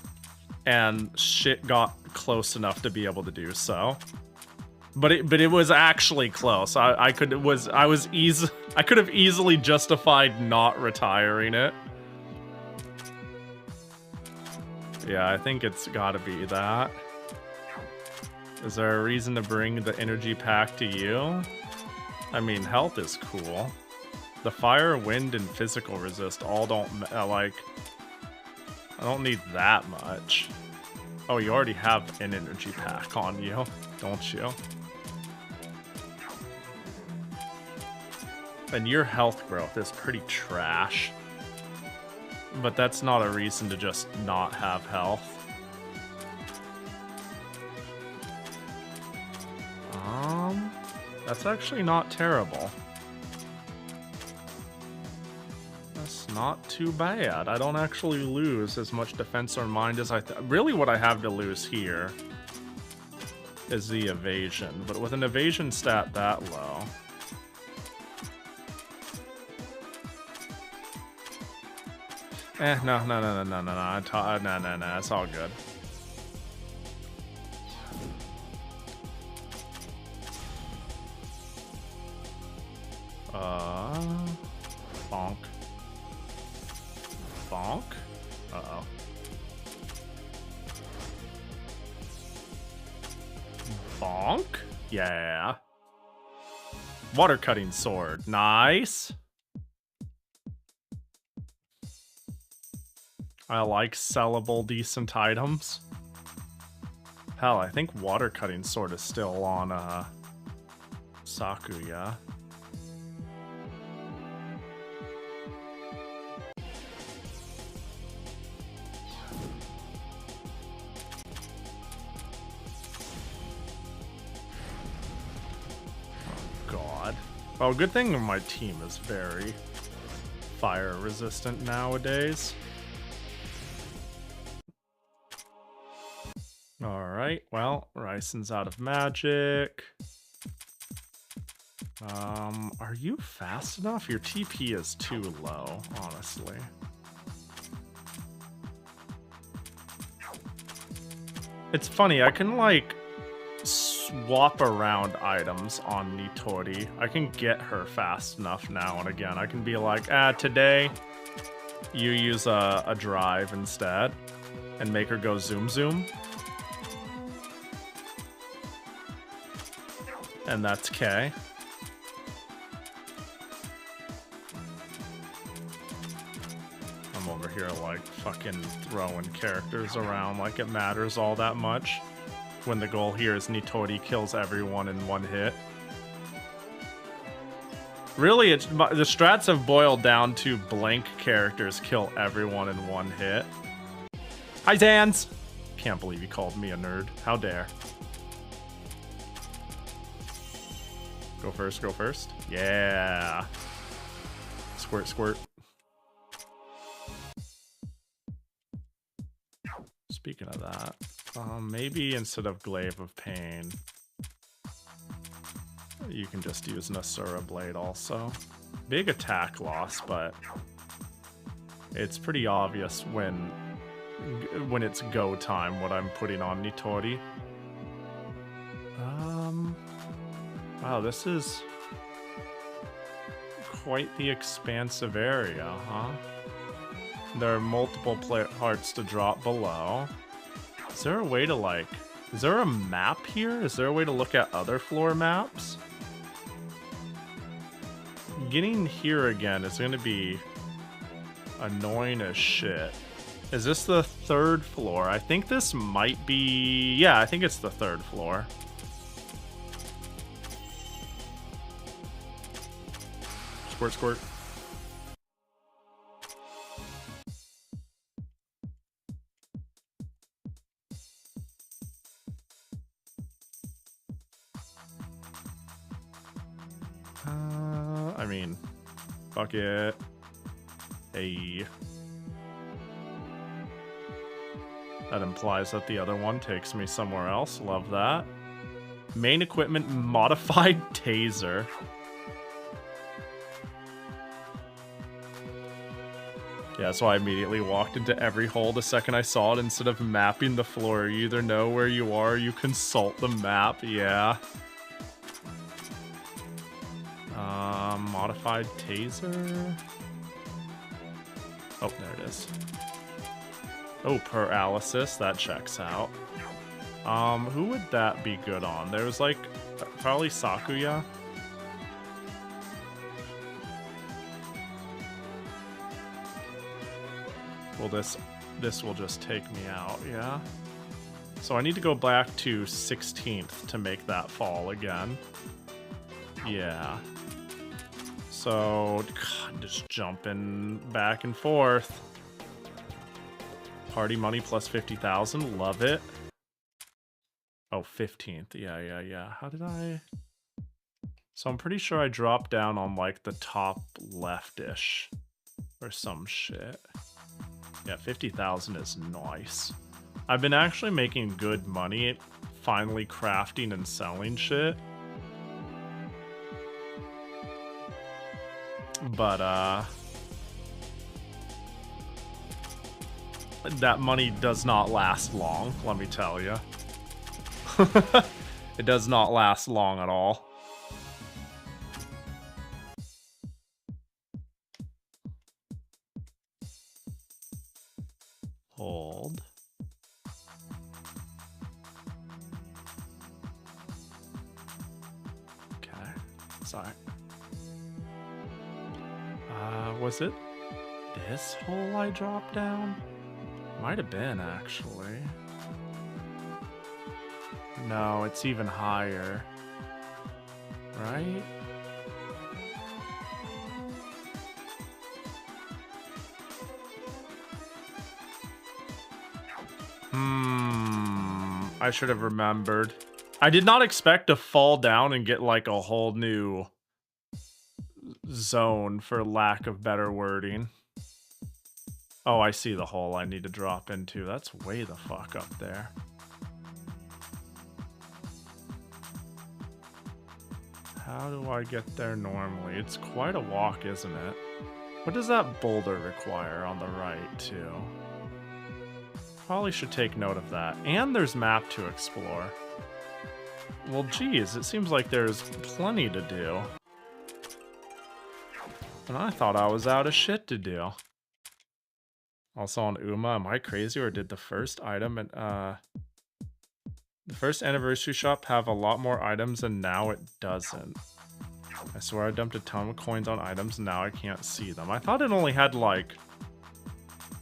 And shit got close enough to be able to do so. But it was actually close. I could have easily justified not retiring it. Yeah, I think it's gotta be that. Is there a reason to bring the energy pack to you? I mean, health is cool. The fire, wind, and physical resist all don't, like... I don't need that much. Oh, you already have an energy pack on you, don't you? And your health growth is pretty trash. But that's not a reason to just not have health. That's actually not terrible. That's not too bad. I don't actually lose as much defense or mind as I really what I have to lose here is the evasion. But with an evasion stat that low... no, it's all good. Bonk. Bonk? Uh-oh. Bonk? Yeah. Water cutting sword. Nice. I like sellable decent items. Hell, I think water cutting sword is still on Sakuya. God. Oh, good thing my team is very fire resistant nowadays. Alright, well, Ryson's out of magic. Are you fast enough? Your TP is too low, honestly. It's funny, I can, like, swap around items on Nitori. I can get her fast enough now and again. I can be like, today you use a drive instead and make her go zoom zoom. And that's K. I'm over here like fucking throwing characters around like it matters all that much. When the goal here is Nitori kills everyone in one hit. Really, the strats have boiled down to blank characters kill everyone in one hit. Hi, Zans! Can't believe you called me a nerd. How dare. Go first, go first. Yeah. Squirt, squirt. Speaking of that, maybe instead of Glaive of Pain, you can just use Nasura Blade also. Big attack loss, but it's pretty obvious when it's go time what I'm putting on Nitori. Wow, this is quite the expansive area, huh? There are multiple parts to drop below. Is there a way to, like... Is there a map here? Is there a way to look at other floor maps? Getting here again is going to be annoying as shit. Is this the third floor? I think this might be... Yeah, I think it's the third floor. Squirt, squirt. I mean, fuck it. Hey. That implies that the other one takes me somewhere else. Love that. Main equipment, modified taser. Yeah, so I immediately walked into every hole the second I saw it. Instead of mapping the floor, you either know where you are, or you consult the map. Yeah. Modified taser. Oh, there it is. Oh, paralysis. That checks out. Who would that be good on? There was like probably Sakuya. Well, this will just take me out, yeah? So I need to go back to 16th to make that fall again. Yeah. So, God, just jumping back and forth. Party money plus 50,000, love it. Oh, 15th, yeah. How did I... So I'm pretty sure I dropped down on like the top left-ish or some shit. Yeah, 50,000 is nice. I've been actually making good money at finally crafting and selling shit. But, that money does not last long, let me tell you. It does not last long at all. Hold. Okay, sorry. Was it this hole I dropped down? Might have been, actually. No, it's even higher. Right? I should have remembered. I did not expect to fall down and get like a whole new zone, for lack of better wording. Oh, I see the hole I need to drop into. That's way the fuck up there. How do I get there normally? It's quite a walk, isn't it? What does that boulder require on the right, too? Probably should take note of that. And there's map to explore. Well, geez, it seems like there's plenty to do. And I thought I was out of shit to do. Also on Uma, am I crazy, or did the first item and the first anniversary shop have a lot more items and now it doesn't? I swear I dumped a ton of coins on items and now I can't see them. I thought it only had like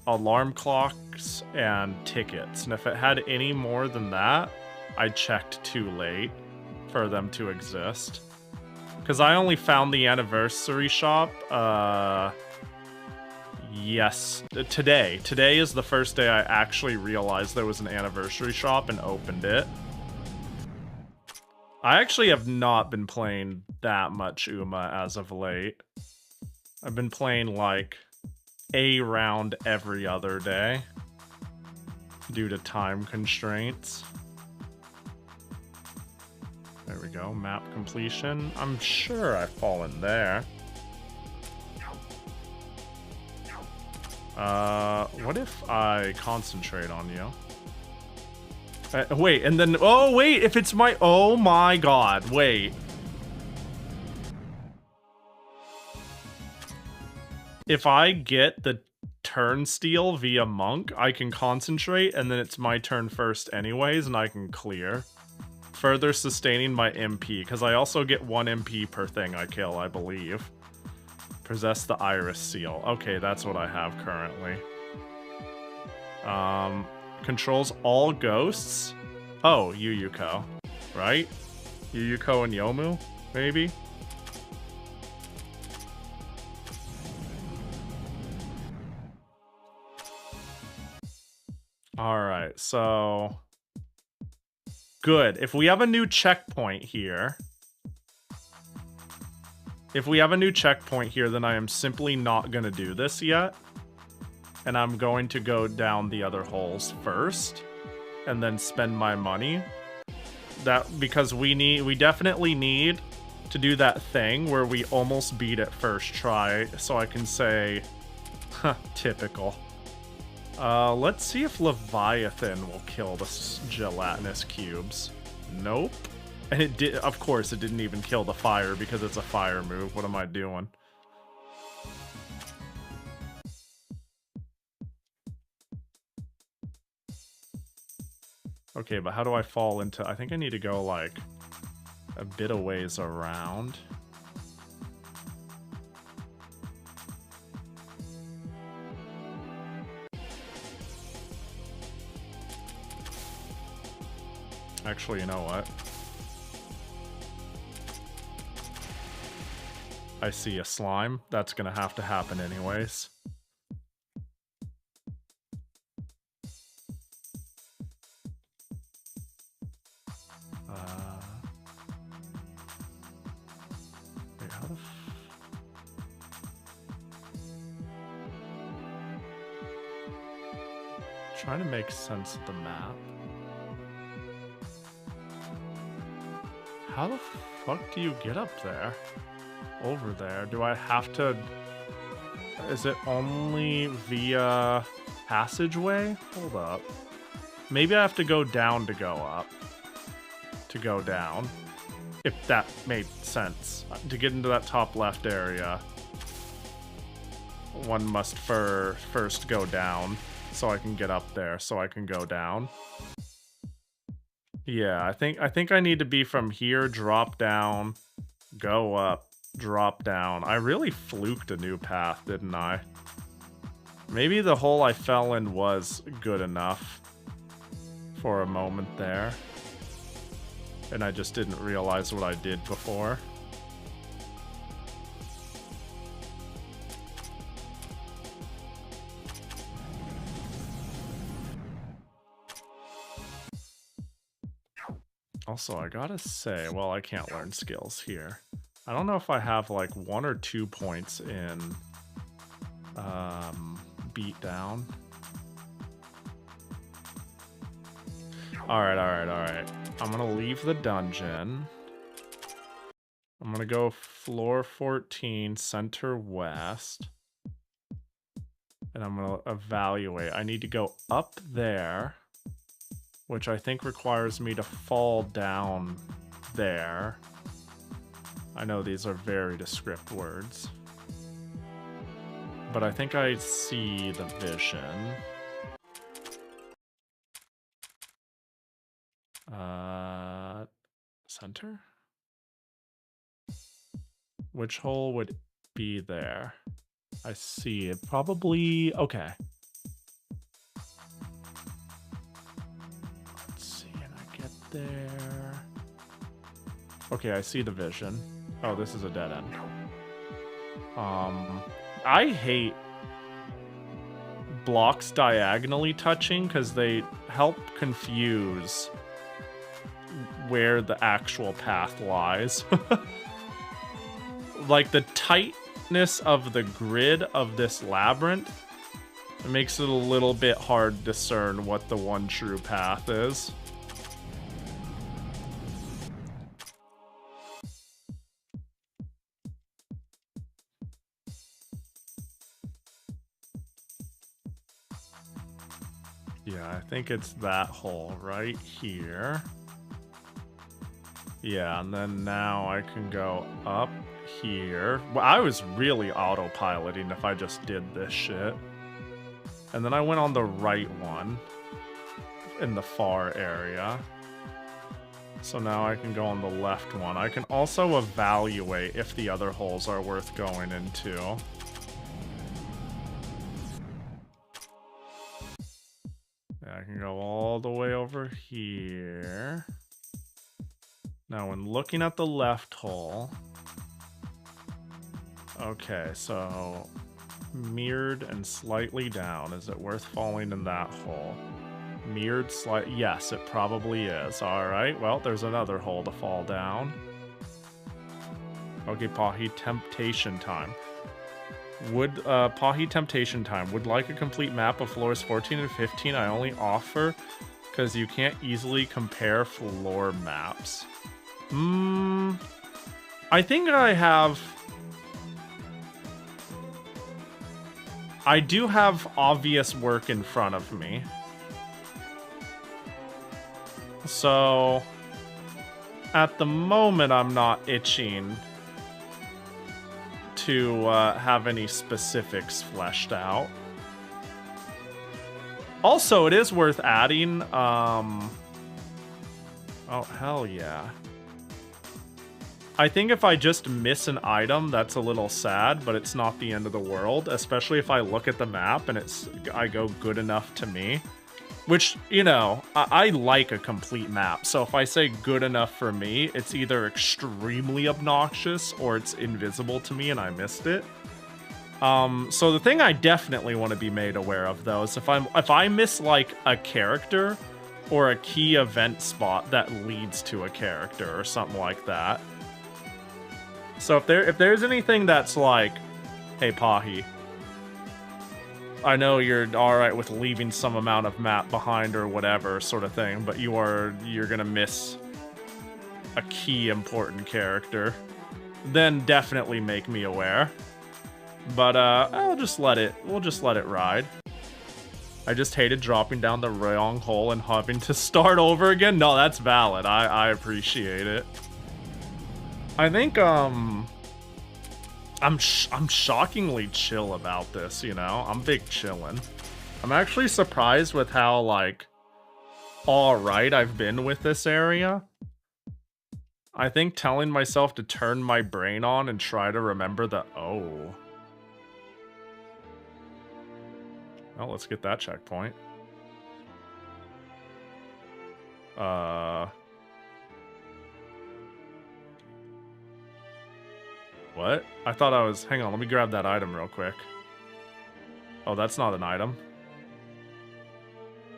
alarm clocks and tickets, and if it had any more than that, I checked too late for them to exist. Because I only found the anniversary shop, yes, today. Today is the first day I actually realized there was an anniversary shop and opened it. I actually have not been playing that much Uma as of late. I've been playing like a round every other day due to time constraints. There we go, map completion. I'm sure I've fallen there. What if I concentrate on you? Wait, and then, oh wait, if it's my, oh my god, wait. If I get the turnstile via monk, I can concentrate, and then it's my turn first anyways, and I can clear. Further sustaining my MP, because I also get 1 MP per thing I kill, I believe. Possess the iris seal. Okay, that's what I have currently. Controls all ghosts. Oh, Yuyuko, right? Yuyuko and Yomu, maybe? Alright, so... Good. If we have a new checkpoint here... If we have a new checkpoint here, then I am simply not going to do this yet. And I'm going to go down the other holes first. And then spend my money. Because we definitely need to do that thing where we almost beat it first try. So I can say, huh, typical. Let's see if Leviathan will kill the gelatinous cubes. Nope. And it did, of course, it didn't even kill the fire because it's a fire move. What am I doing? Okay, but how do I fall into... I think I need to go, like, a bit of ways around. Actually, you know what? I see a slime. That's gonna have to happen anyways. Wait, how the trying to make sense of the map. How the fuck do you get up there? Over there? Do I have to... Is it only via passageway? Hold up. Maybe I have to go down to go up. To go down. If that made sense. To get into that top left area, one must first go down so I can get up there, so I can go down. Yeah, I think I need to be from here, drop down, go up, drop down. I really fluked a new path, didn't I? Maybe the hole I fell in was good enough for a moment there. And I just didn't realize what I did before. Also, I gotta say, well, I can't learn skills here. I don't know if I have like 1 or 2 points in beat down. Alright. I'm gonna leave the dungeon. I'm gonna go floor 14, center west. And I'm gonna evaluate. I need to go up there, which I think requires me to fall down there. I know these are very descript words. But I think I see the vision. Center? Which hole would be there? I see it. Probably... Okay. Let's see, and I get there. Okay, I see the vision. Oh, this is a dead end. I hate blocks diagonally touching because they help confuse where the actual path lies. Like the tightness of the grid of this labyrinth, it makes it a little bit hard to discern what the one true path is. Yeah, I think it's that hole right here. Yeah, and then now I can go up here. Well, I was really autopiloting if I just did this shit. And then I went on the right one in the far area. So now I can go on the left one. I can also evaluate if the other holes are worth going into. Yeah, I can go all the way over here. Now, when looking at the left hole... Okay, so... mirrored and slightly down. Is it worth falling in that hole? Mirrored slight... Yes, it probably is. Alright, well, there's another hole to fall down. Okay, Pahi, temptation time. Pahi temptation time. Would like a complete map of floors 14 and 15. I only offer because you can't easily compare floor maps. I think I have... I do have obvious work in front of me. So, at the moment, I'm not itching to have any specifics fleshed out. Also, it is worth adding, oh, hell yeah. I think if I just miss an item, that's a little sad, but it's not the end of the world, especially if I look at the map and I go good enough to me. Which, you know, I like a complete map, so if I say good enough for me, it's either extremely obnoxious or it's invisible to me and I missed it. So the thing I definitely want to be made aware of, though, is if I miss, like, a character or a key event spot that leads to a character or something like that. So if there's anything that's like, hey, Pahi, I know you're alright with leaving some amount of map behind or whatever sort of thing, but you're gonna miss a key important character, then definitely make me aware. But we'll just let it ride. I just hated dropping down the wrong hole and having to start over again. No, that's valid. I appreciate it. I think I'm shockingly chill about this, you know? I'm big chillin'. I'm actually surprised with how, like, alright I've been with this area. I think telling myself to turn my brain on and try to remember the... Oh. Well, let's get that checkpoint. What? I thought I was... Hang on, let me grab that item real quick. Oh, that's not an item.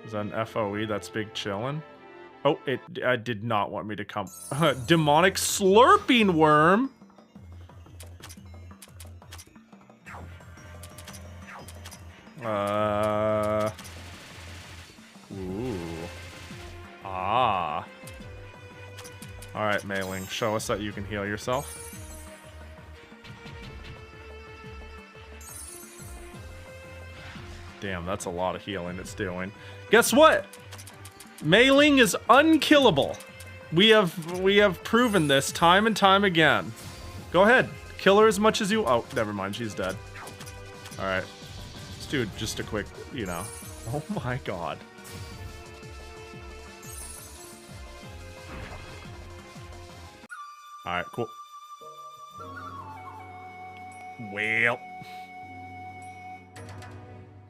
Is that an FOE? That's big chillin'. Oh, it did not want me to come... Demonic slurping worm! Ooh. Ah. Alright, Mei-ling, show us that you can heal yourself. Damn, that's a lot of healing it's doing. Guess what? Mei-ling is unkillable. We have proven this time and time again. Go ahead. Kill her as much as you... Oh, never mind. She's dead. Alright. Let's do just a quick, you know... Oh my god. Alright, cool. Well...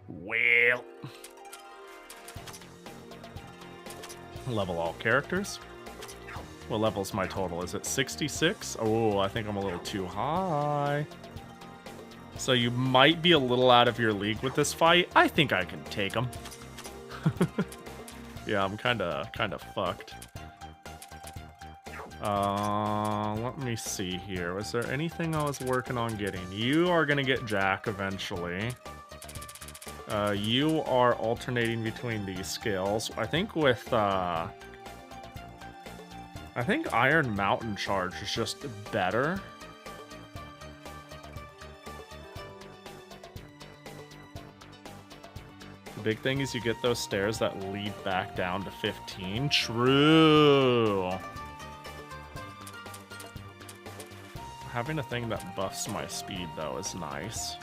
Well... Level all characters. What level's my total? Is it 66? Oh, I think I'm a little too high. So you might be a little out of your league with this fight. I think I can take him. Yeah, I'm kind of fucked. Let me see here. Was there anything I was working on getting? You are gonna get Jack eventually. You are alternating between these skills. I think with, I think Iron Mountain Charge is just better. The big thing is you get those stairs that lead back down to 15. True. Having a thing that buffs my speed, though, is nice.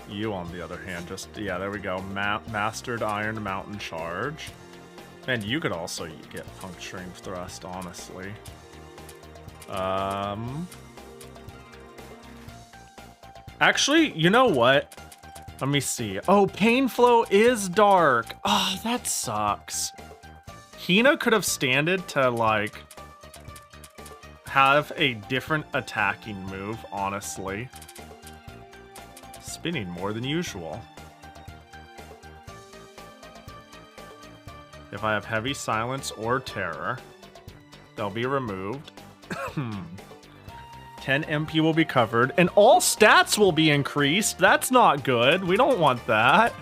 You, on the other hand, just... Yeah, there we go. Mastered Iron Mountain Charge. And you could also get Puncturing Thrust, honestly. Actually, you know what? Let me see. Oh, Pain Flow is dark. Oh, that sucks. Hina could have standed to, like, have a different attacking move, honestly. Spinning more than usual. If I have Heavy Silence or Terror, they'll be removed. 10 MP will be covered, and all stats will be increased. That's not good. We don't want that.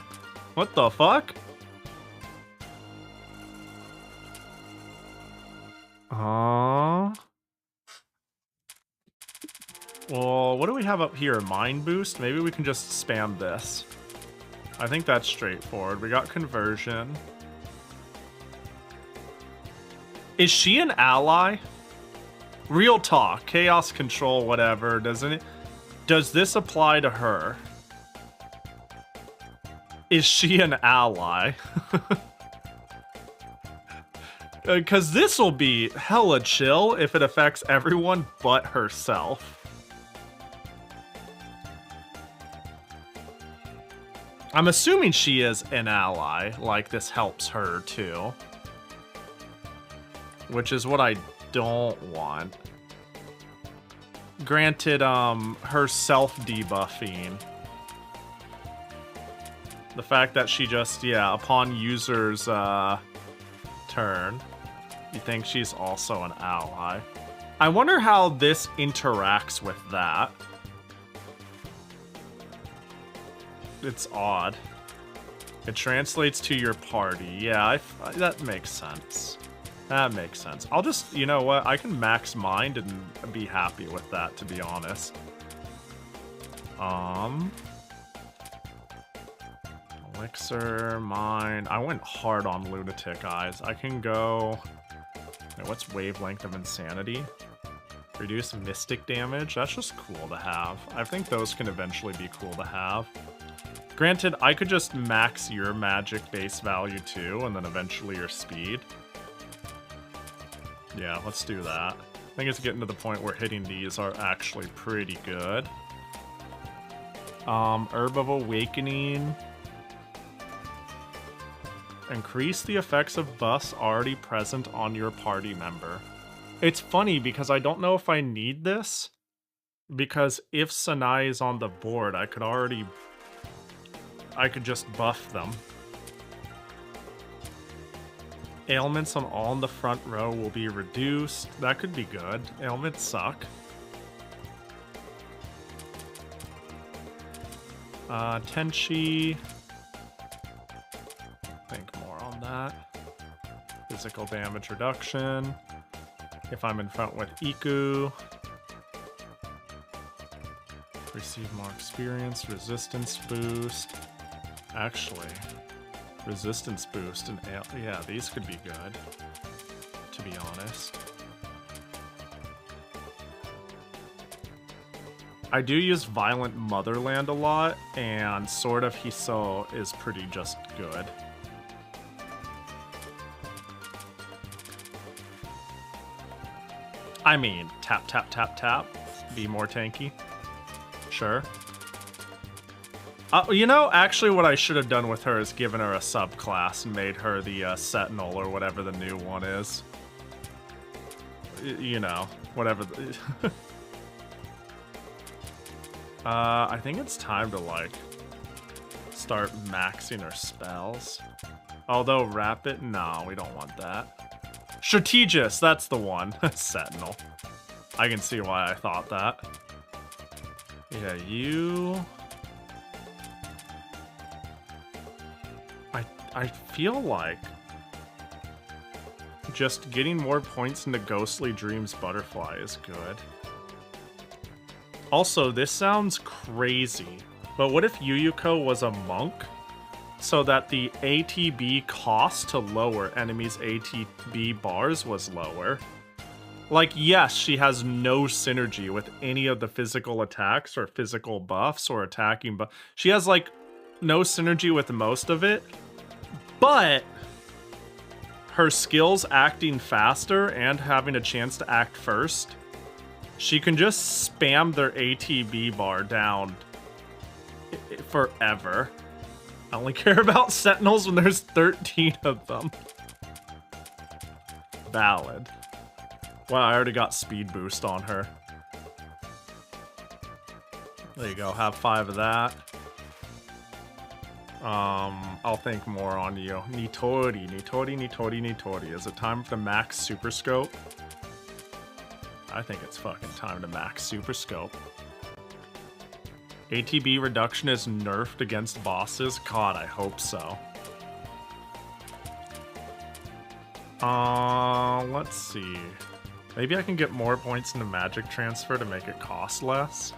What the fuck? Well, what do we have up here? Mind Boost? Maybe we can just spam this. I think that's straightforward. We got Conversion. Is she an ally? Real talk. Chaos Control, whatever. Doesn't it? Does this apply to her? Is she an ally? Because this will be hella chill if it affects everyone but herself. I'm assuming she is an ally, like this helps her too. Which is what I don't want. Granted, her self-debuffing. The fact that she just, yeah, upon user's turn, you think she's also an ally. I wonder how this interacts with that. It's odd. It translates to your party. Yeah, that makes sense. That makes sense. I'll just, you know what? I can max mind and be happy with that, to be honest. Elixir, mind. I went hard on Lunatic Eyes. I can go... Wait, what's Wavelength of Insanity? Reduce Mystic damage. That's just cool to have. I think those can eventually be cool to have. Granted, I could just max your magic base value too, and then eventually your speed. Yeah, let's do that. I think it's getting to the point where hitting these are actually pretty good. Herb of Awakening. Increase the effects of buffs already present on your party member. It's funny because I don't know if I need this. Because if Sanai is on the board, I could just buff them. Ailments on all in the front row will be reduced. That could be good. Ailments suck. Tenchi. Think more on that. Physical damage reduction. If I'm in front with Iku. Receive more experience. Resistance boost. Actually, resistance boost and yeah, these could be good, to be honest. I do use Violent Motherland a lot, and Sword of Hiso is pretty just good. I mean, tap, tap, tap, tap, be more tanky. Sure. You know, actually what I should have done with her is given her a subclass and made her the Sentinel or whatever the new one is. You know, whatever. I think it's time to, like, start maxing her spells. Although Rapid, no, we don't want that. Strategist, that's the one. Sentinel. I can see why I thought that. Yeah, you... I feel like just getting more points into Ghostly Dreams Butterfly is good. Also, this sounds crazy, but what if Yuyuko was a monk so that the ATB cost to lower enemies' ATB bars was lower? Like, yes, she has no synergy with any of the physical attacks or physical buffs or attacking, but she has, like, no synergy with most of it. But her skills acting faster and having a chance to act first, she can just spam their ATB bar down forever. I only care about Sentinels when there's 13 of them. Valid. Wow, I already got speed boost on her. There you go, have 5 of that. I'll think more on you. Nitori. Is it time for the max super scope? I think it's fucking time to max super scope. ATB reduction is nerfed against bosses? God, I hope so. Let's see. Maybe I can get more points in the magic transfer to make it cost less.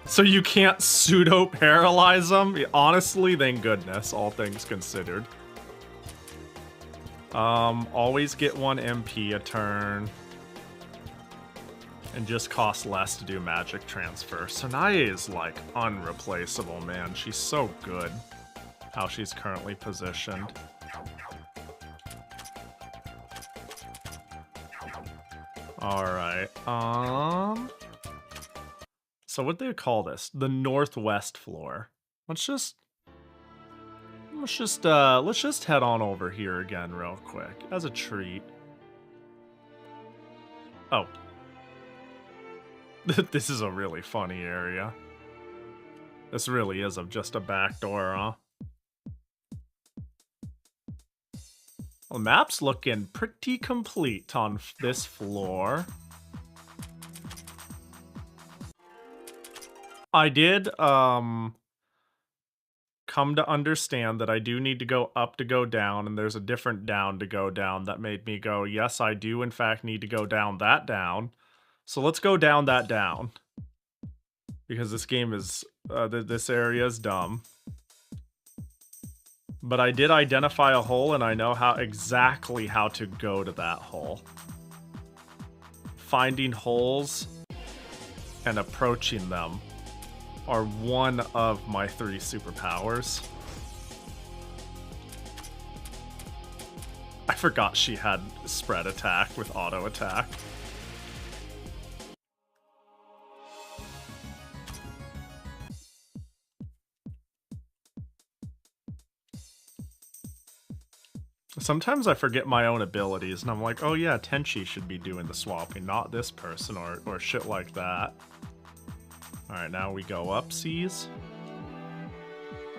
So you can't pseudo-paralyze them? Honestly, thank goodness, all things considered. Always get 1 MP a turn. And just cost less to do magic transfer. Sanae is, like, unreplaceable, man. She's so good how she's currently positioned. Alright, so what do they call this? The northwest floor. Let's just head on over here again real quick as a treat. Oh. This is a really funny area. This really is just a back door, huh? Well, the map's looking pretty complete on this floor. I did come to understand that I do need to go up to go down, and there's a different down to go down that made me go, yes, I do in fact need to go down that down. So let's go down that down. Because this game is, this area is dumb. But I did identify a hole, and I know exactly how to go to that hole. Finding holes and approaching them are one of my 3 superpowers. I forgot she had spread attack with auto attack. Sometimes I forget my own abilities, and I'm like, oh yeah, Tenchi should be doing the swapping, not this person, or shit like that. Alright, now we go upsies.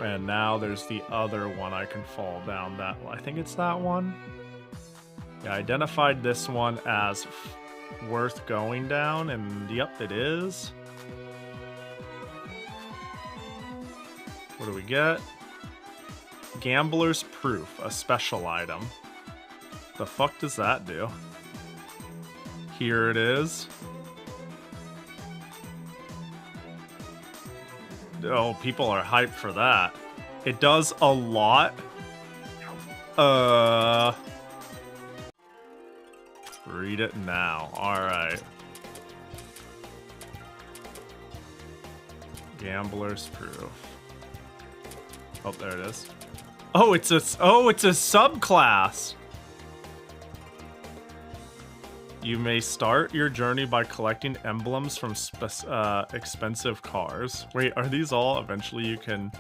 And now there's the other one I can fall down that one. I think it's that one. Yeah, I identified this one as worth going down, and yep, it is. What do we get? Gambler's Proof, a special item. The fuck does that do? Here it is. Oh, people are hyped for that. It does a lot. Read it now. Alright. Gambler's Proof. Oh, there it is. Oh, it's a subclass. You may start your journey by collecting emblems from expensive cars. Wait, are these all? Eventually you can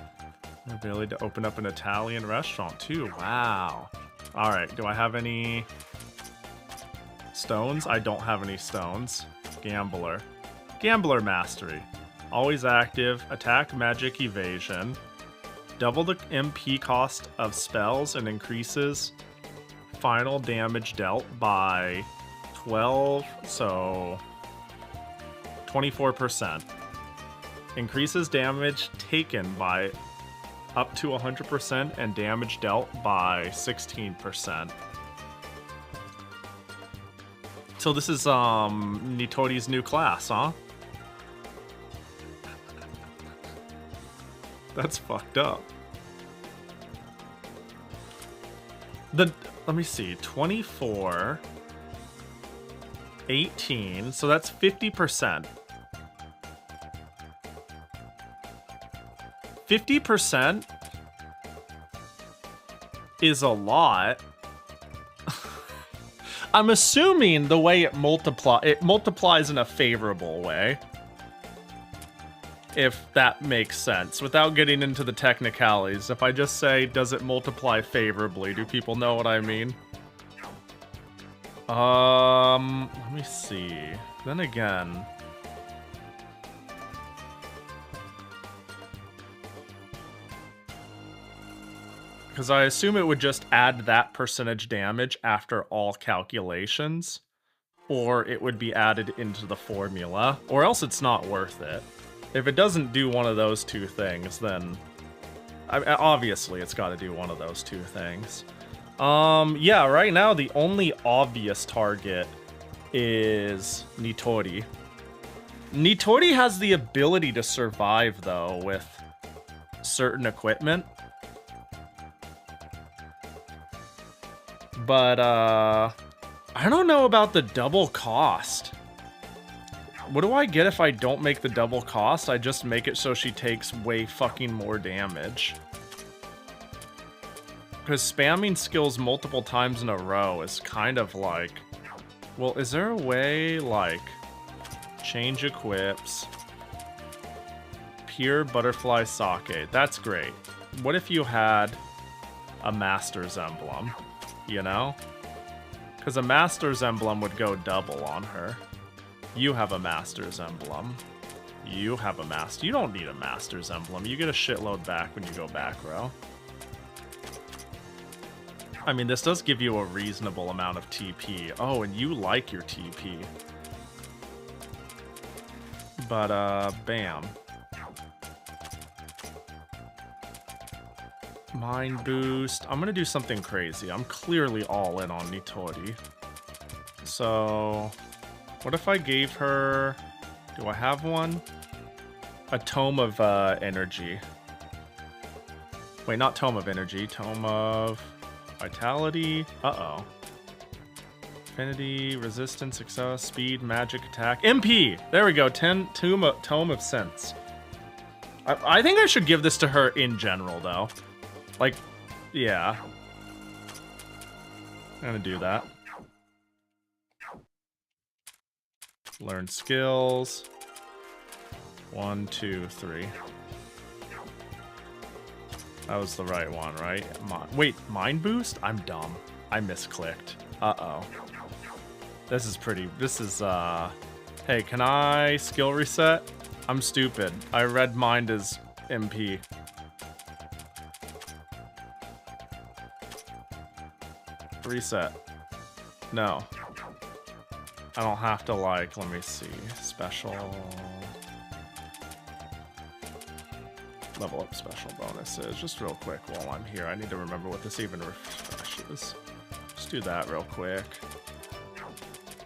ability to open up an Italian restaurant too. Wow. All right, do I have any stones? I don't have any stones. Gambler. Gambler mastery. Always active. Attack, magic, evasion. Double the MP cost of spells and increases final damage dealt by 12, so 24%. Increases damage taken by up to 100% and damage dealt by 16%. So this is Nitori's new class, huh? That's fucked up. Let me see, 24, 18, so that's 50%. 50% is a lot. I'm assuming the way it multiplies in a favorable way. If that makes sense, without getting into the technicalities. If I just say, does it multiply favorably? Do people know what I mean? Let me see. Then again, because I assume it would just add that percentage damage after all calculations, or it would be added into the formula, or else it's not worth it. If it doesn't do one of those two things, then obviously it's got to do one of those two things. Yeah, right now the only obvious target is Nitori. Nitori has the ability to survive, though, with certain equipment. But, I don't know about the double cost. What do I get if I don't make the double cost? I just make it so she takes way fucking more damage. Because spamming skills multiple times in a row is kind of like... Well, is there a way, like... Change equips... Pure butterfly sake. That's great. What if you had a master's emblem? You know? Because a master's emblem would go double on her. You have a master's emblem. You have a master. You don't need a master's emblem. You get a shitload back when you go back row. I mean, this does give you a reasonable amount of TP. Oh, and you like your TP. But, bam. Mind boost. I'm gonna do something crazy. I'm clearly all in on Nitori. So... what if I gave her... do I have one? A Tome of Energy. Wait, not Tome of Energy. Tome of Vitality. Uh-oh. Affinity, Resistance, Success, Speed, Magic, Attack. MP! There we go. Tome of Sense. I think I should give this to her in general, though. Like, yeah. I'm gonna do that. Learn skills. 1, 2, 3. That was the right one, right? Wait, mind boost? I'm dumb. I misclicked. Uh-oh. This is pretty... this is, Hey, can I skill reset? I'm stupid. I read mind as MP. Reset. No. I don't have to, like, let me see. Special... level up special bonuses. Just real quick while I'm here. I need to remember what this even refreshes. Just do that real quick.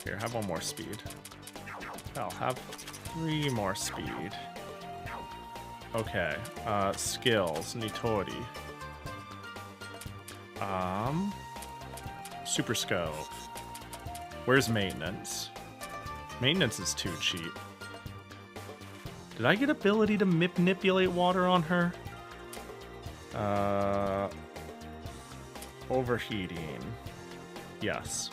Here, have one more speed. I'll have 3 more speed. Okay. Skills. Nitori. Super scope. Where's maintenance? Maintenance is too cheap. Did I get ability to manipulate water on her? Overheating. Yes.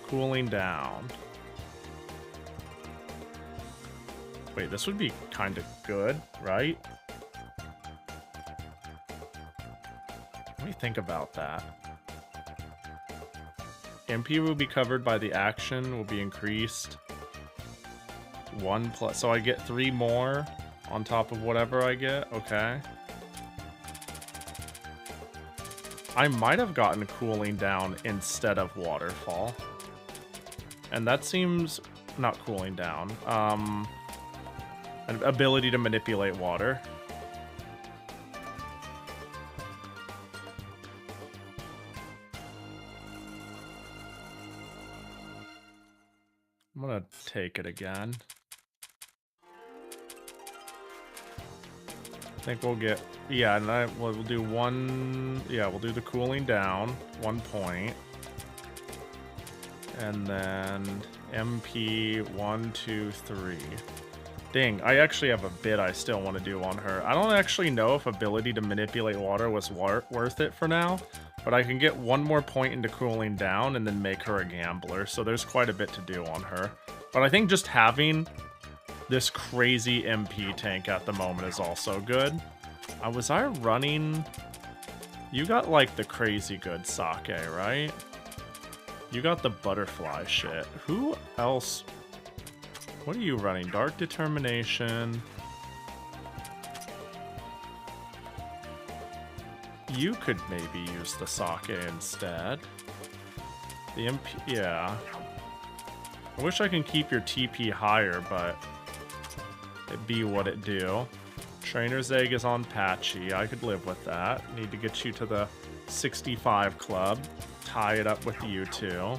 Cooling down. Wait, this would be kind of good, right? Let me think about that. MP will be covered by the action, will be increased. 1+, so I get 3 more on top of whatever I get, okay. I might have gotten cooling down instead of waterfall. And that seems not cooling down. An ability to manipulate water. I'm gonna take it again. I think we'll get, yeah, and we'll do one, yeah, we'll do the cooling down, 1 point. And then MP 1, 2, 3. Dang, I actually have a bit I still want to do on her. I don't actually know if ability to manipulate water was worth it for now, but I can get 1 more point into cooling down and then make her a gambler, so there's quite a bit to do on her. But I think just having this crazy MP tank at the moment is also good. Was I running... You got, like, the crazy good sake, right? You got the butterfly shit. Who else... What are you running? Dark Determination. You could maybe use the sake instead. The MP... Yeah. I wish I can keep your TP higher, but... It be what it do. Trainer's Egg is on Patchy. I could live with that. Need to get you to the 65 club. Tie it up with you two.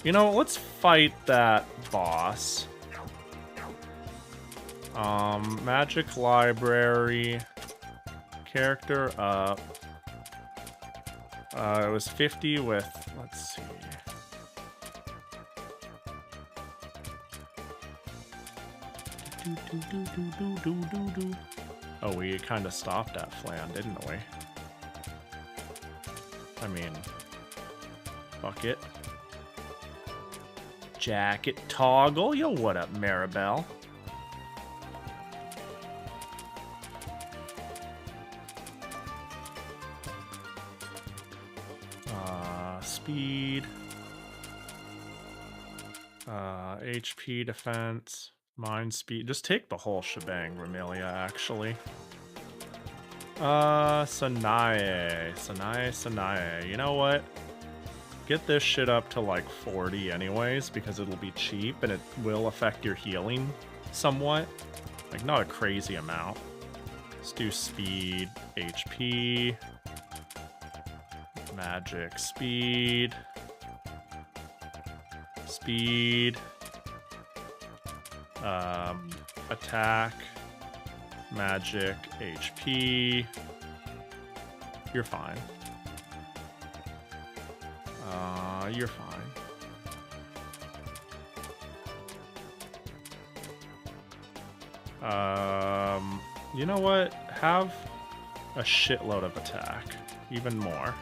You know, let's fight that boss. Magic Library. Character up. It was 50 with, let's see. Oh, we kind of stopped at Flan, didn't we? I mean, fuck it. Jacket toggle. Yo, what up, Maribel? Speed. HP defense. Mind speed. Just take the whole shebang, Remilia, actually. Sanae. You know what? Get this shit up to like 40 anyways, because it'll be cheap and it will affect your healing somewhat. Like, not a crazy amount. Let's do speed, HP, magic, speed, attack, magic, HP. You're fine. You're fine. You know what? Have a shitload of attack. Even more.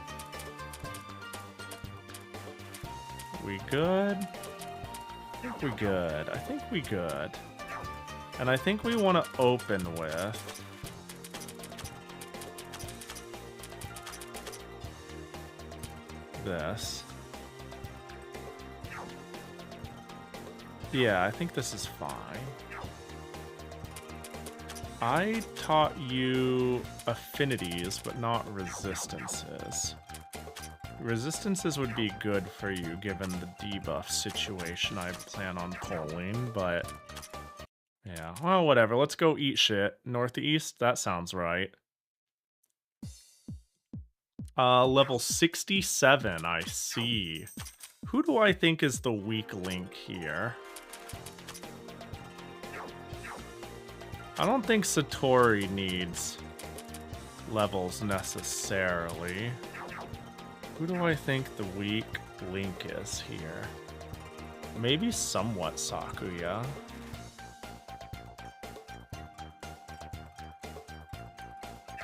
We good? I think we good. I think we good. And I think we want to open with... this. Yeah, I think this is fine. I taught you affinities, but not resistances. Resistances would be good for you, given the debuff situation I plan on pulling, but... yeah, well, whatever. Let's go eat shit. Northeast? That sounds right. Level 67, I see. Who do I think is the weak link here? I don't think Satori needs levels necessarily. Who do I think the weak link is here? Maybe somewhat Sakuya.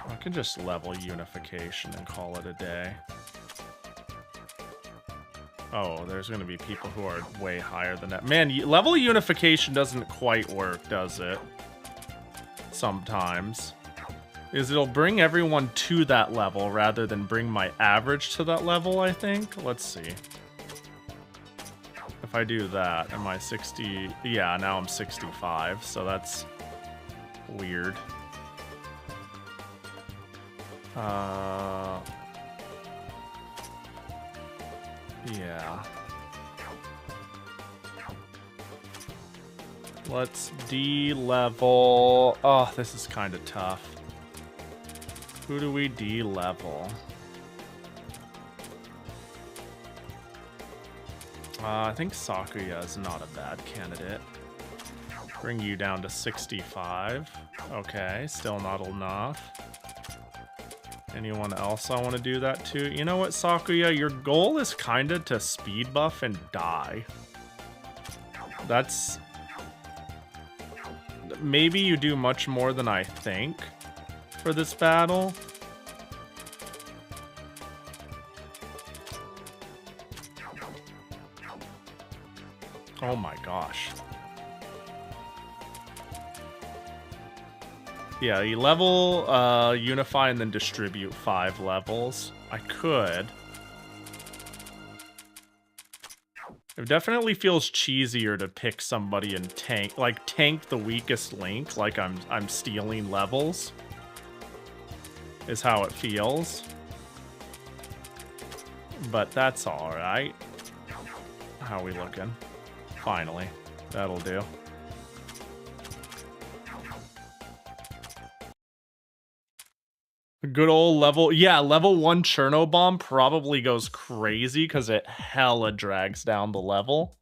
I can just level unification and call it a day. Oh, there's going to be people who are way higher than that. Man, level unification doesn't quite work, does it? Sometimes. Is it'll bring everyone to that level rather than bring my average to that level, I think. Let's see. If I do that, am I 60? Yeah, now I'm 65, so that's weird. Yeah. Let's de-level. Oh, this is kind of tough. Who do we de-level? I think Sakuya is not a bad candidate. Bring you down to 65. Okay, still not enough. Anyone else I want to do that to? You know what, Sakuya? Your goal is kind of to speed buff and die. That's... Maybe you do much more than I think for this battle. Oh my gosh. Yeah, you level, unify, and then distribute 5 levels. I could. It definitely feels cheesier to pick somebody and tank the weakest link, like I'm stealing levels. Is how it feels. But that's alright. How we looking? Finally. That'll do. Good old level... Yeah, level 1 Cherno Bomb probably goes crazy because it hella drags down the level.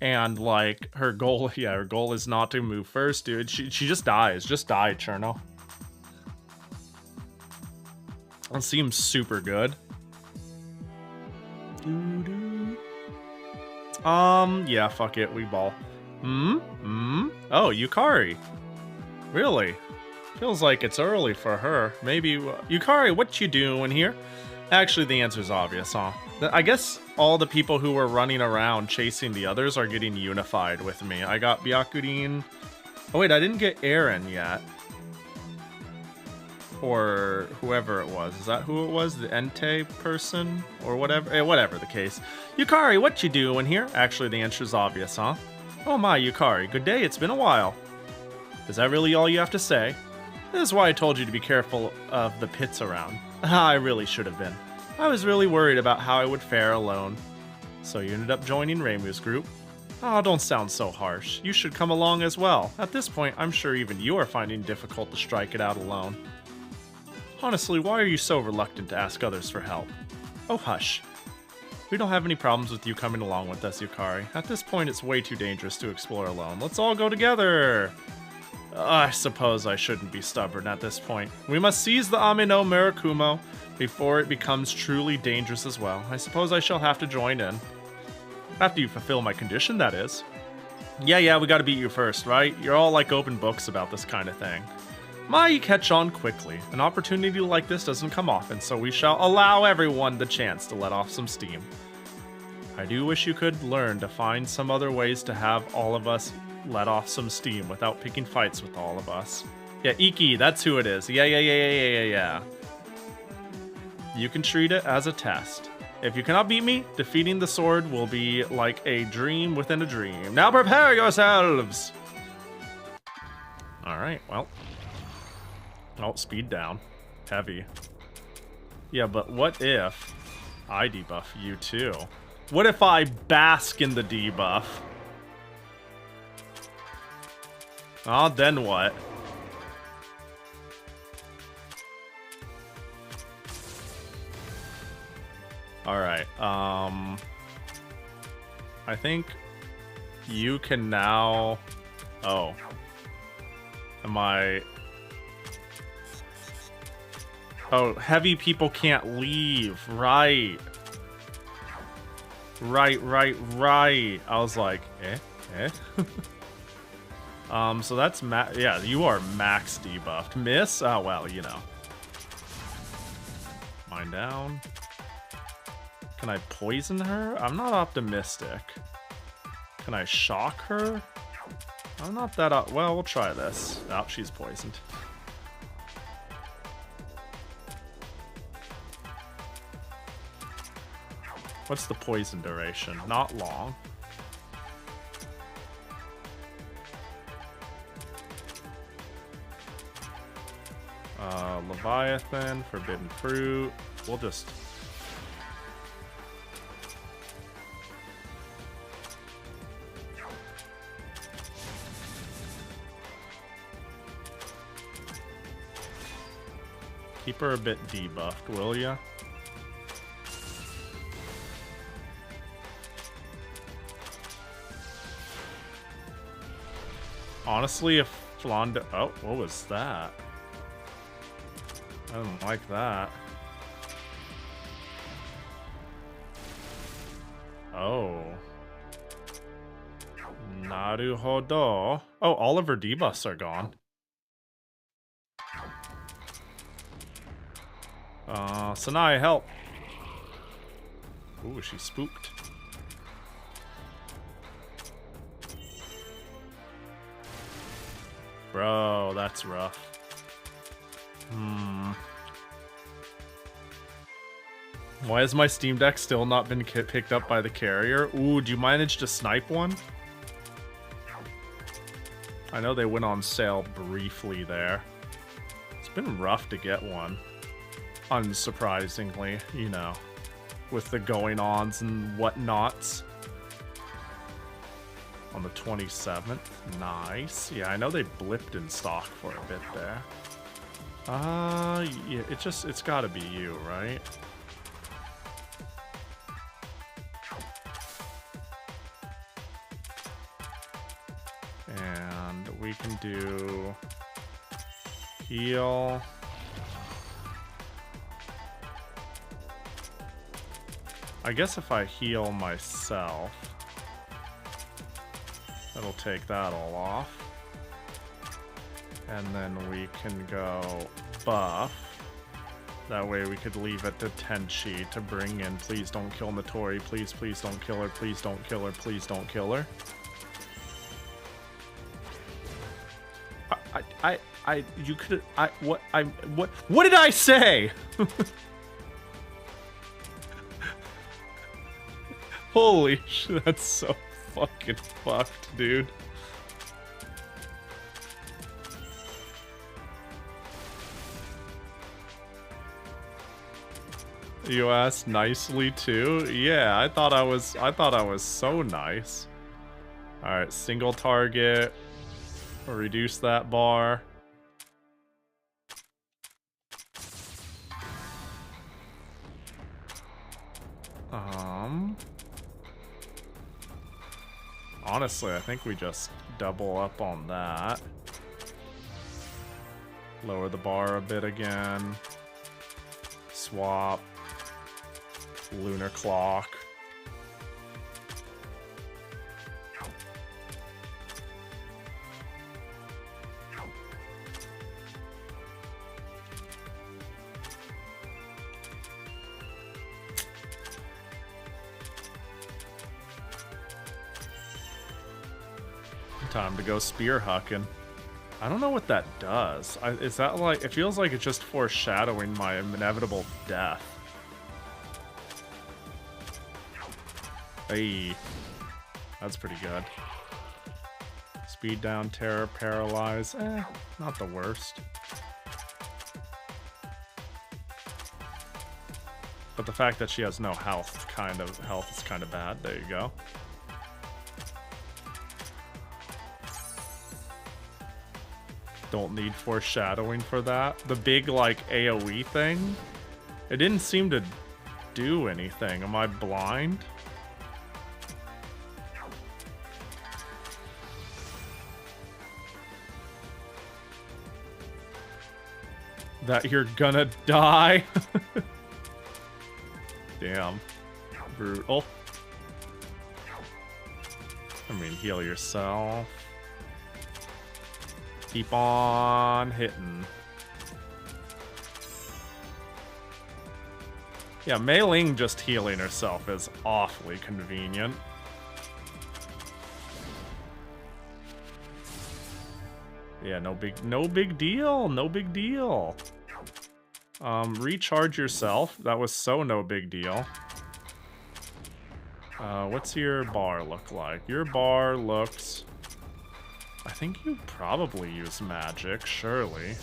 And, like, her goal... Yeah, her goal is not to move first, dude. She just dies. Just die, Cherno. That seems super good. Yeah, fuck it. We ball. Oh, Yukari. Really? Feels like it's early for her. Maybe... Yukari, what you doing here? Actually, the answer's obvious, huh? I guess all the people who were running around chasing the others are getting unified with me. I got Byakurin. Oh, wait, I didn't get Eren yet. Or whoever it was. Is that who it was? The Entei person? Or whatever? Whatever the case. Yukari, what you doing here? Actually, the answer's obvious, huh? Oh my, Yukari. Good day, it's been a while. Is that really all you have to say? This is why I told you to be careful of the pits around. I really should have been. I was really worried about how I would fare alone. So you ended up joining Reimu's group? Oh, don't sound so harsh. You should come along as well. At this point, I'm sure even you are finding it difficult to strike it out alone. Honestly, why are you so reluctant to ask others for help? Oh, hush. We don't have any problems with you coming along with us, Yukari. At this point, it's way too dangerous to explore alone. Let's all go together! I suppose I shouldn't be stubborn at this point. We must seize the Ame no Murakumo before it becomes truly dangerous as well. I suppose I shall have to join in. After you fulfill my condition, that is. Yeah, we gotta beat you first, right? You're all like open books about this kind of thing. You catch on quickly. An opportunity like this doesn't come often, so we shall allow everyone the chance to let off some steam. I do wish you could learn to find some other ways to have all of us let off some steam without picking fights with all of us. Yeah, Iki, that's who it is. Yeah. You can treat it as a test. If you cannot beat me, defeating the sword will be like a dream within a dream. Now prepare yourselves! Alright, well. Oh, speed down. Heavy. Yeah, but what if I debuff you too? What if I bask in the debuff? Oh, then what? Alright, I think you can now... Oh. Am I... Oh, heavy people can't leave. Right. Right. I was like, eh? So that's yeah, you are max debuffed. Miss? Oh, well, you know. Mine down. Can I poison her? I'm not optimistic. Can I shock her? I'm not that well, we'll try this. Oh, she's poisoned. What's the poison duration? Not long. Leviathan, forbidden fruit. We'll just... keep her a bit debuffed, will ya? Honestly, if Flonda... Oh, what was that? I don't like that. Oh. Naruhodo. Oh, all of her debuffs are gone. Sanai, help. Ooh, she's spooked. Bro, that's rough. Why has my Steam Deck still not been picked up by the carrier? Ooh, do you manage to snipe one? I know they went on sale briefly there. It's been rough to get one. Unsurprisingly, you know, with the going-ons and whatnots. On the 27th. Nice. Yeah, I know they blipped in stock for a bit there. Yeah, it's gotta be you, right? And we can do heal. I guess if I heal myself, that'll take that all off. And then we can go buff. That way we could leave it to Tenchi to bring in please don't kill Nitori, please don't kill her, please don't kill her, please don't kill her. What did I say? Holy shit, that's so fucking fucked, dude. You asked nicely too? Yeah, I thought I was so nice. Alright, single target. Reduce that bar. Honestly, I think we just double up on that. Lower the bar a bit again. Swap. Lunar clock. Time to go spear hucking. I don't know what that does. Is that like... It feels like it's just foreshadowing my inevitable death. Hey. That's pretty good. Speed down, terror, paralyze. Not the worst. But the fact that she has no health is kind of bad. There you go. Don't need foreshadowing for that. The big, like, AoE thing, it didn't seem to do anything. Am I blind? That you're gonna die? Damn. Brutal. I mean, heal yourself. Keep on hitting. Yeah, Mei Ling just healing herself is awfully convenient. Yeah, no big deal, no big deal. Recharge yourself. That was so no big deal. What's your bar look like? Your bar looks... I think you probably use magic, surely.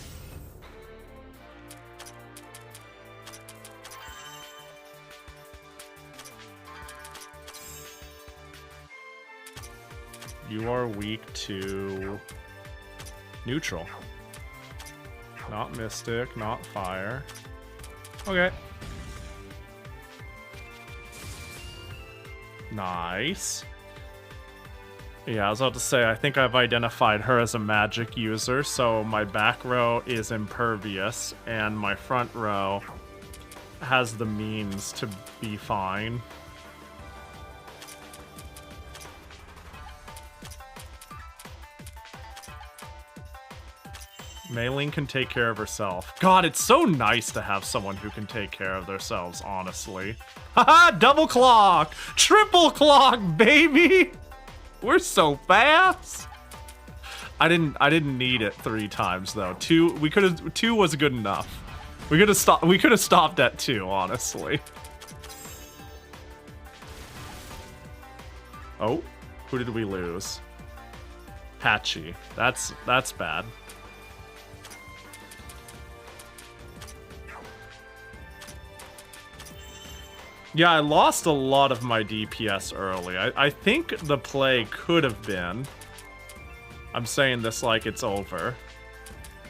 You are weak to neutral. Not mystic, not fire. Okay. Nice. Yeah, I was about to say, I think I've identified her as a magic user, so my back row is impervious, and my front row has the means to be fine. Mei Ling can take care of herself. God, it's so nice to have someone who can take care of themselves, honestly. Haha, double clock! Triple clock, baby! We're so fast! I didn't need it 3 times though. 2 was good enough. We could have stopped at 2, honestly. Oh, who did we lose? Hachi. That's bad. Yeah, I lost a lot of my DPS early. I think the play could have been... I'm saying this like it's over,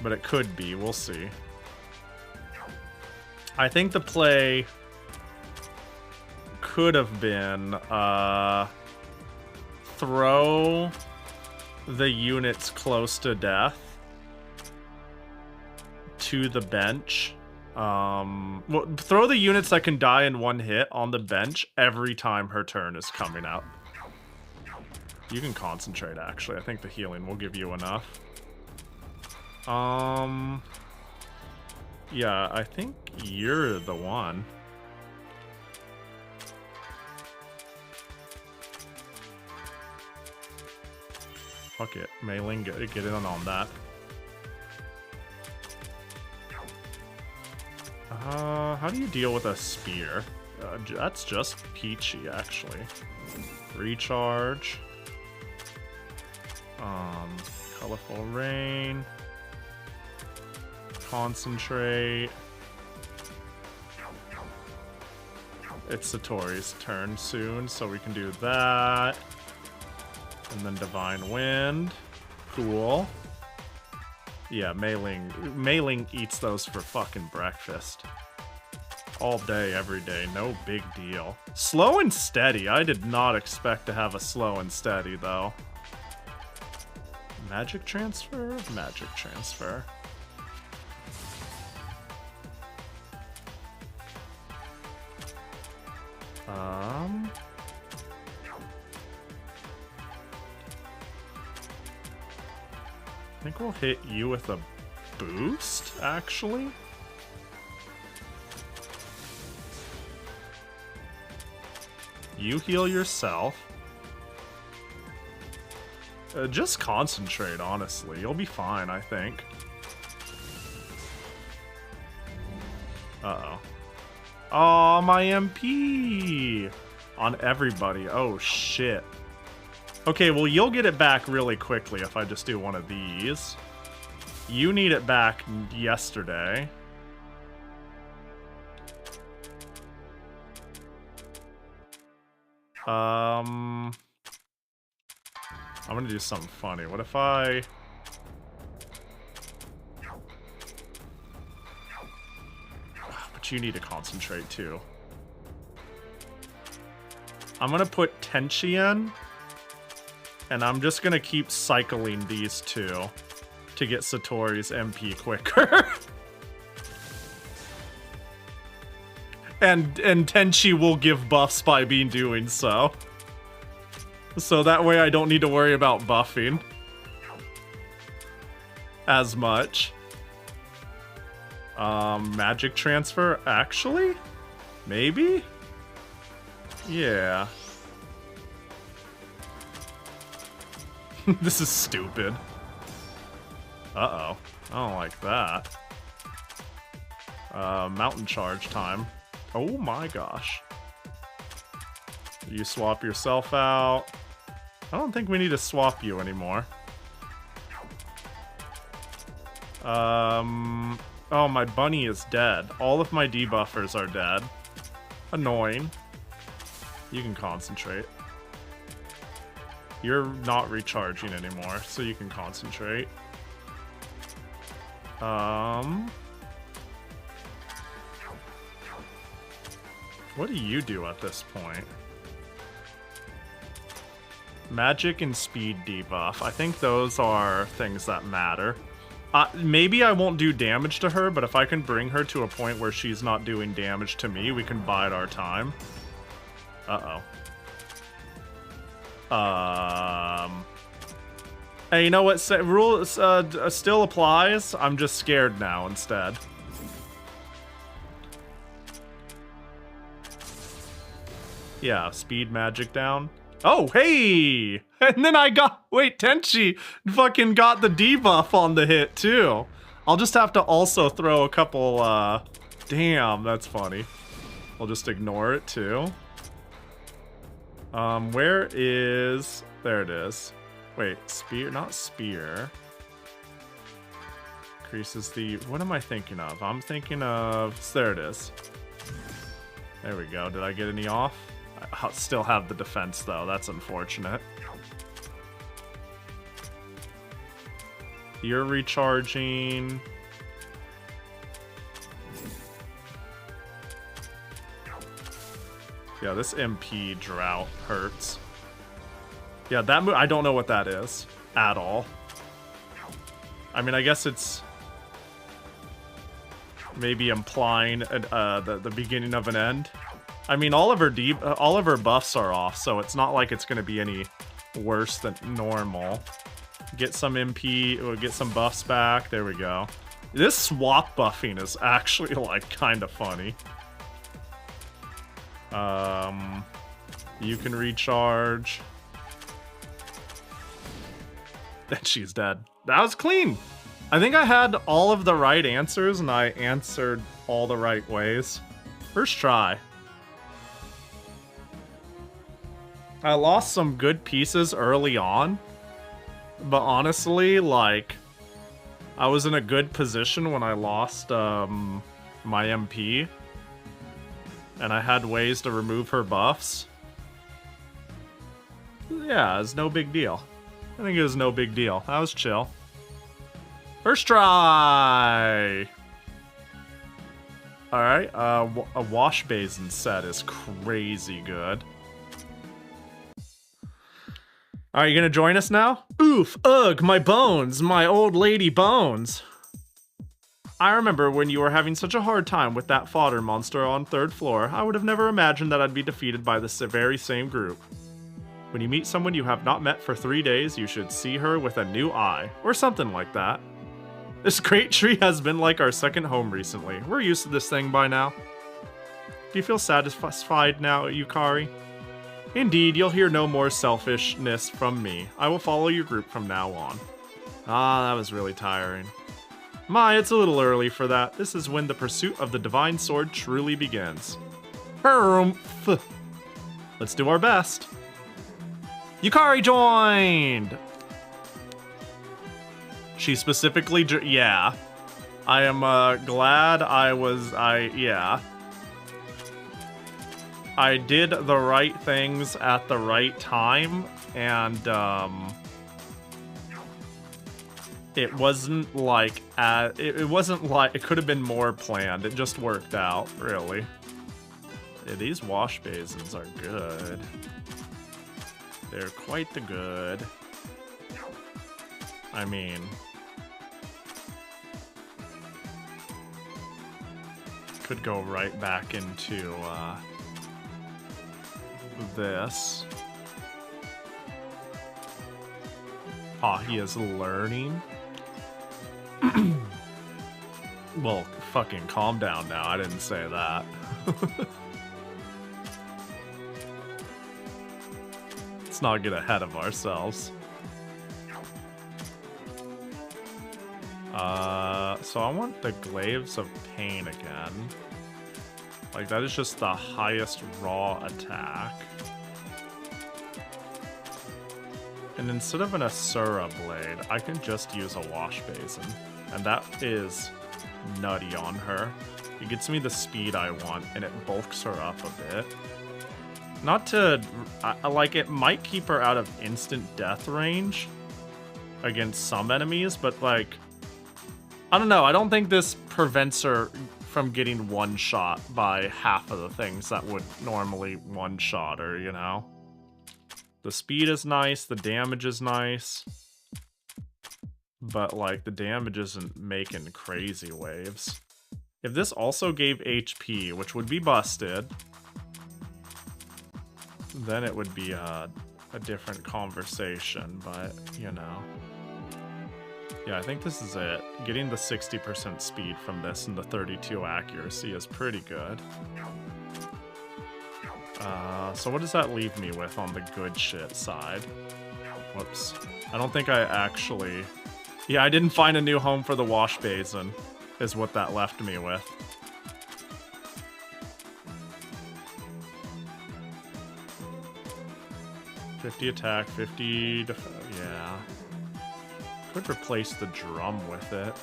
but it could be. We'll see. I think the play could have been throw the units close to death to the bench. Well, throw the units that can die in 1 hit on the bench every time her turn is coming out. You can concentrate, actually. I think the healing will give you enough. Yeah, I think you're the one. Fuck it. Mei Ling, get in on that. How do you deal with a spear? That's just peachy, actually. Recharge. Colorful rain. Concentrate. It's Satori's turn soon, so we can do that. And then Divine Wind. Cool. Yeah, Mei Ling eats those for fucking breakfast. All day, every day, no big deal. Slow and steady. I did not expect to have a slow and steady, though. Magic transfer? Magic transfer. I think we'll hit you with a boost, actually. You heal yourself. Just concentrate, honestly. You'll be fine, I think. Uh-oh. Oh, my MP! On everybody. Oh, shit. Okay, well, you'll get it back really quickly if I just do one of these. You need it back yesterday. I'm gonna do something funny. What if I... But you need to concentrate, too. I'm gonna put Tenchi in. And I'm just gonna keep cycling these 2 to get Satori's MP quicker. and Tenchi will give buffs by me doing so. So that way I don't need to worry about buffing as much. Magic transfer, actually? Maybe? Yeah. This is stupid. Uh-oh. I don't like that. Mountain charge time. Oh my gosh. You swap yourself out. I don't think we need to swap you anymore. Oh, my bunny is dead. All of my debuffers are dead. Annoying. You can concentrate. You're not recharging anymore, so you can concentrate. What do you do at this point? Magic and speed debuff. I think those are things that matter. Maybe I won't do damage to her, but if I can bring her to a point where she's not doing damage to me, we can bide our time. Uh-oh. Hey, you know what? Rule still applies. I'm just scared now instead. Yeah, speed magic down. Oh, hey! And then I got... Wait, Tenchi fucking got the debuff on the hit, too. I'll just have to also throw a couple, Damn, that's funny. I'll just ignore it, too. Where is... There it is. Wait, spear? Not spear. Increases the... What am I thinking of? I'm thinking of... There it is. There we go. Did I get any off? I still have the defense, though. That's unfortunate. You're recharging. Yeah, this MP drought hurts. Yeah, that move, I don't know what that is at all. I mean, I guess it's maybe implying the beginning of an end. I mean, all of her buffs are off, so it's not like it's going to be any worse than normal. Get some MP, we'll get some buffs back. There we go. This swap buffing is actually, like, kind of funny. You can recharge. And she's dead. That was clean. I think I had all of the right answers, and I answered all the right ways. First try. I lost some good pieces early on, but honestly, like, I was in a good position when I lost my MP, and I had ways to remove her buffs. Yeah, it's no big deal. I think it was no big deal. That was chill. First try! Alright, a wash basin set is crazy good. Are you gonna join us now? Oof, ugh, my bones, my old lady bones. I remember when you were having such a hard time with that fodder monster on 3rd floor. I would have never imagined that I'd be defeated by this very same group. When you meet someone you have not met for 3 days, you should see her with a new eye, or something like that. This great tree has been like our second home recently. We're used to this thing by now. Do you feel satisfied now, Yukari? Indeed, you'll hear no more selfishness from me. I will follow your group from now on. Ah, that was really tiring. My, it's a little early for that. This is when the pursuit of the divine sword truly begins. Let's do our best. Yukari joined! She specifically, yeah. I am glad yeah. I did the right things at the right time, and it wasn't like it wasn't like it could have been more planned. It just worked out, really. Yeah, these wash basins are good. They're quite the good. I mean, could go right back into this. Pahi is learning. Well, fucking calm down now. I didn't say that. Let's not get ahead of ourselves. So I want the Glaives of Pain again. Like, that is just the highest raw attack. And instead of an Asura Blade, I can just use a Wash Basin. And that is nutty on her. It gets me the speed I want, and it bulks her up a bit. Not to... like, it might keep her out of instant death range against some enemies, but, like... I don't know, I don't think this prevents her from getting one-shot by half of the things that would normally one-shot her, you know? The speed is nice, the damage is nice. But, like, the damage isn't making crazy waves. If this also gave HP, which would be busted, then it would be a different conversation, but, you know. Yeah, I think this is it. Getting the 60% speed from this and the 32 accuracy is pretty good. So what does that leave me with on the good shit side? Whoops. I don't think I actually... Yeah, I didn't find a new home for the Wash Basin, is what that left me with. $50 attack, 50 defense, yeah. Could replace the drum with it.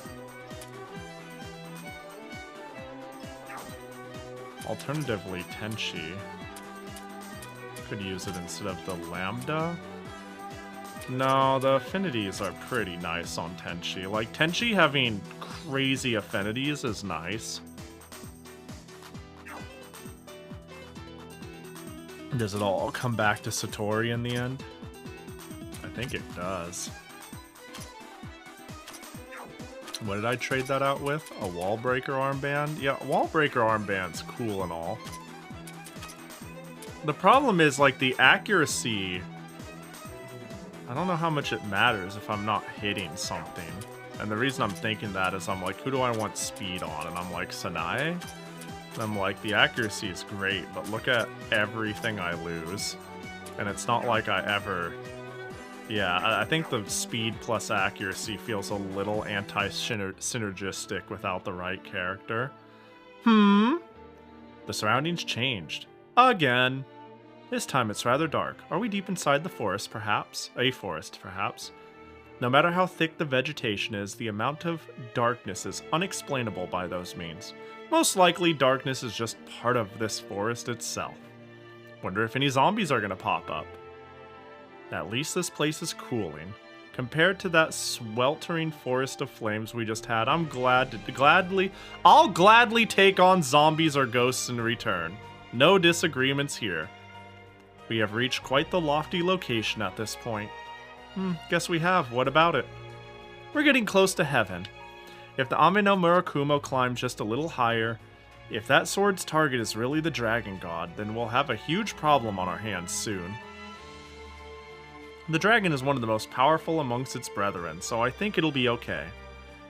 Alternatively, Tenchi. Could use it instead of the Lambda. No, the affinities are pretty nice on Tenchi. Like, Tenchi having crazy affinities is nice. Does it all come back to Satori in the end? I think it does. What did I trade that out with? A Wall Breaker armband? Yeah, Wall Breaker armband's cool and all. The problem is, like, the accuracy... I don't know how much it matters if I'm not hitting something. And the reason I'm thinking that is I'm like, who do I want speed on? And I'm like, Sanae? And I'm like, the accuracy is great, but look at everything I lose. And it's not like I ever... Yeah, I think the speed plus accuracy feels a little anti-synergistic without the right character. The surroundings changed. Again. This time it's rather dark. Are we deep inside the forest, perhaps? A forest, perhaps? No matter how thick the vegetation is, the amount of darkness is unexplainable by those means. Most likely, darkness is just part of this forest itself. Wonder if any zombies are gonna pop up. At least this place is cooling. Compared to that sweltering forest of flames we just had, I'll gladly take on zombies or ghosts in return. No disagreements here. We have reached quite the lofty location at this point. Guess we have. What about it? We're getting close to heaven. If the Ame no Murakumo climbs just a little higher, if that sword's target is really the dragon god, then we'll have a huge problem on our hands soon. The dragon is one of the most powerful amongst its brethren, so I think it'll be okay.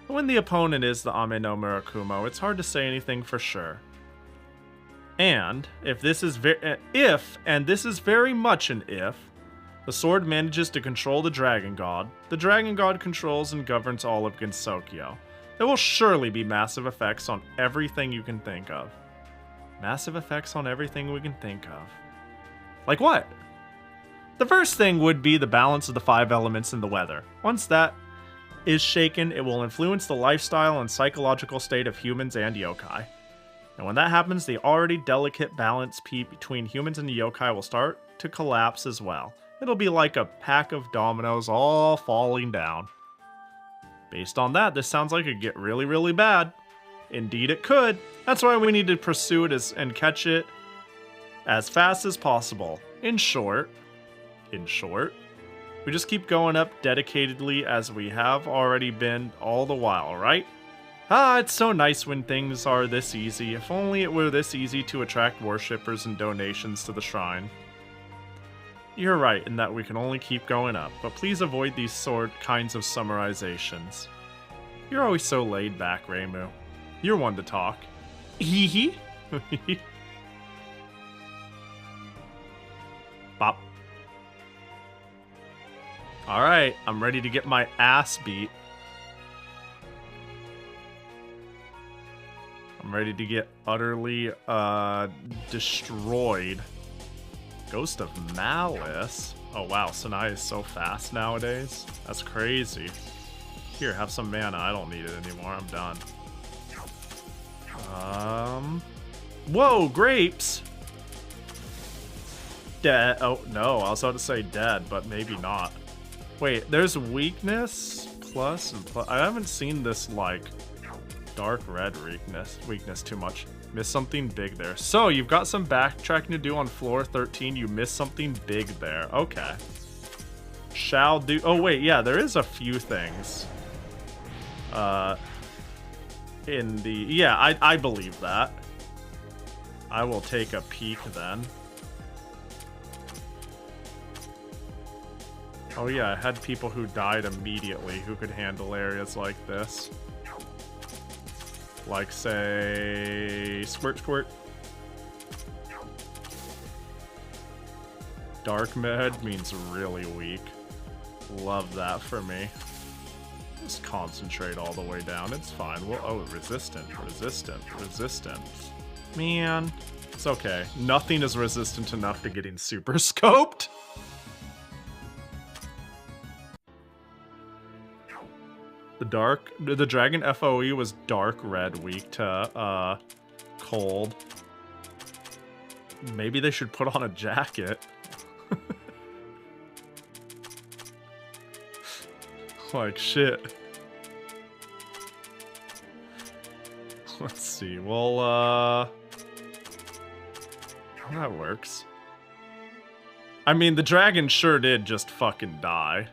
But when the opponent is the Ame no Murakumo, it's hard to say anything for sure. And, this is very much an if, the sword manages to control the dragon god controls and governs all of Gensokyo. There will surely be massive effects on everything you can think of. Massive effects on everything we can think of. Like what? The first thing would be the balance of the 5 elements in the weather. Once that is shaken, it will influence the lifestyle and psychological state of humans and yokai. And when that happens, the already delicate balance between humans and the yokai will start to collapse as well. It'll be like a pack of dominoes all falling down. Based on that, this sounds like it could get really, really bad. Indeed it could. That's why we need to pursue it and catch it as fast as possible. In short, we just keep going up dedicatedly as we have already been all the while, right? It's so nice when things are this easy. If only it were this easy to attract worshippers and donations to the shrine. You're right in that we can only keep going up, but please avoid these kinds of summarizations. You're always so laid back, Reimu. You're one to talk. Hee hee. Bop. Alright, I'm ready to get my ass beat. I'm ready to get utterly destroyed. Ghost of Malice? Oh wow, Sanai is so fast nowadays. That's crazy. Here, have some mana. I don't need it anymore. I'm done. Whoa, grapes! Dead. Oh, no. I was about to say dead, but maybe not. Wait, there's weakness, plus, and plus. I haven't seen this, like, dark red weakness too much. Missed something big there. So, you've got some backtracking to do on floor 13. You missed something big there. Okay. Shall do. Oh, wait. Yeah, there is a few things. In the... Yeah, I believe that. I will take a peek then. Oh yeah, I had people who died immediately who could handle areas like this. Like, say... Squirt Squirt. Dark Med means really weak. Love that for me. Just concentrate all the way down. It's fine. Well, oh, resistant, resistant, resistant. Man, it's okay. Nothing is resistant enough to getting super scoped. The dragon FOE was dark red, weak to cold. Maybe they should put on a jacket. Like shit. Let's see. Well, that works. I mean, the dragon sure did just fucking die.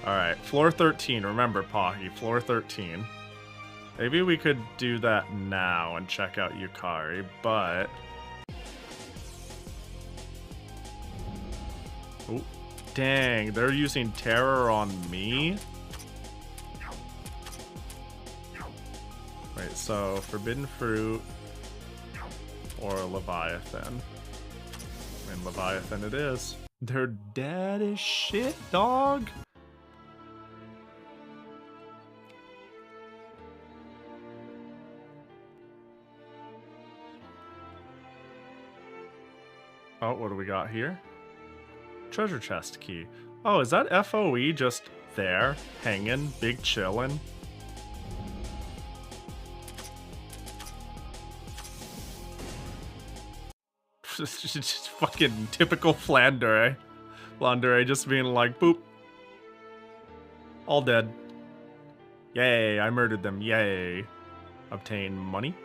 Alright, floor 13. Remember, Pahi, floor 13. Maybe we could do that now and check out Yukari, but... Oh, dang, they're using terror on me? Wait, so Forbidden Fruit or Leviathan. And Leviathan it is. They're dead as shit, dog. Oh, what do we got here? Treasure chest key. Oh, is that FOE just there, hanging, big chillin'? Just fucking typical Flandre. Flandre just being like, boop. All dead. Yay, I murdered them. Yay. Obtain money.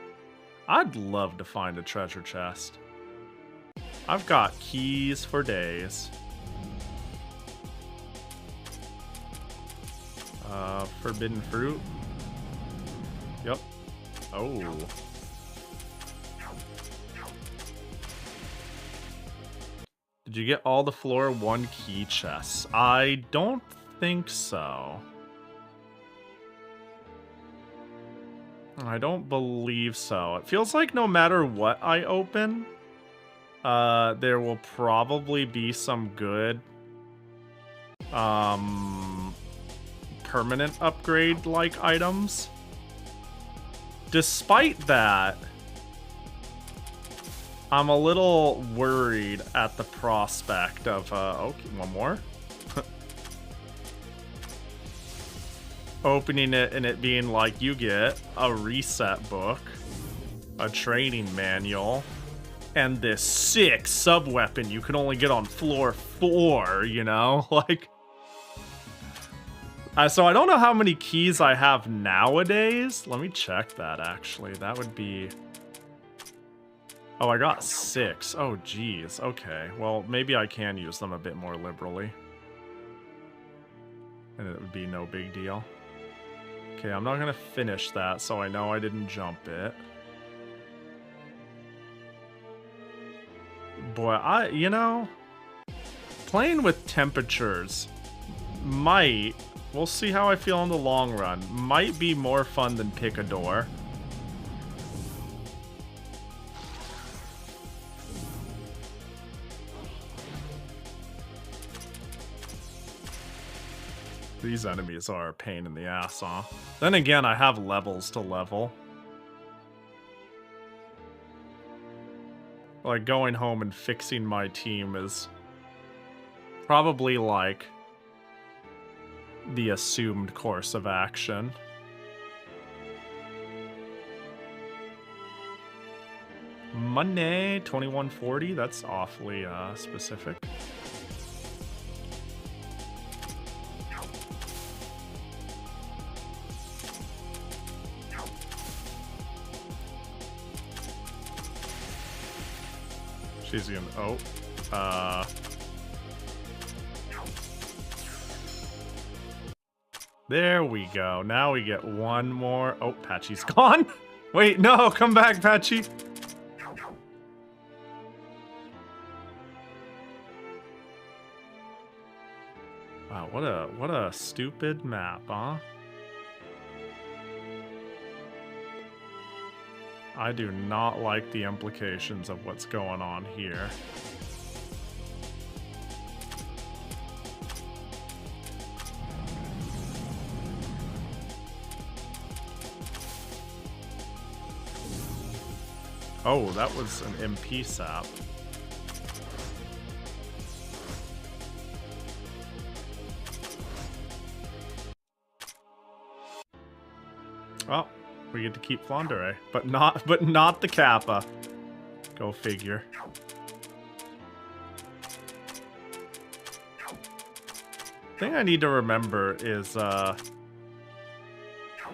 I'd love to find a treasure chest. I've got keys for days. Forbidden fruit. Yep. Oh. Did you get all the floor 1 key chests? I don't think so. I don't believe so. It feels like no matter what I open, there will probably be some good permanent upgrade-like items. Despite that, I'm a little worried at the prospect of, okay, one more. Opening it and it being like, you get a reset book, a training manual, and this sick sub-weapon you can only get on floor 4, you know? Like... so I don't know how many keys I have nowadays. Let me check that, actually. That would be... Oh, I got 6. Oh, geez. Okay. Well, maybe I can use them a bit more liberally. And it would be no big deal. Okay, I'm not going to finish that, so I know I didn't jump it. Boy, you know, playing with temperatures might, we'll see how I feel in the long run, might be more fun than pick a door. These enemies are a pain in the ass, huh? Then again, I have levels to level. Like, going home and fixing my team is probably, like, the assumed course of action. Money, 2140, that's awfully specific. She's gonna, there we go. Now we get one more. Oh, Patchy's gone. Wait, no, come back, Patchy. Wow, what a stupid map, huh? I do not like the implications of what's going on here. Oh, that was an MP sap. Oh, we get to keep Flandre, but not the Kappa. Go figure. Thing I need to remember is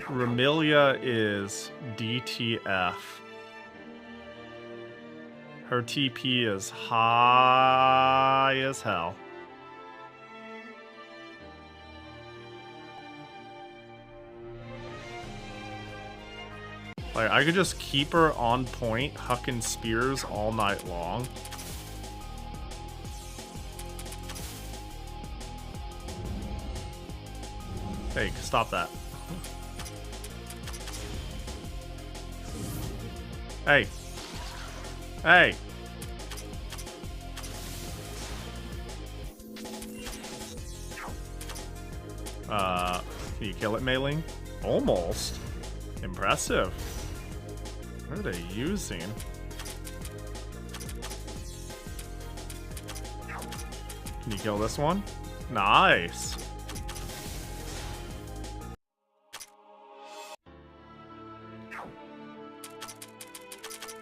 Remilia is DTF. Her TP is high as hell. Like, I could just keep her on point, hucking spears all night long. Hey, stop that. Hey. Hey. Can you kill it, Mei-Ling? Almost. Impressive. What are they using? Can you kill this one? Nice.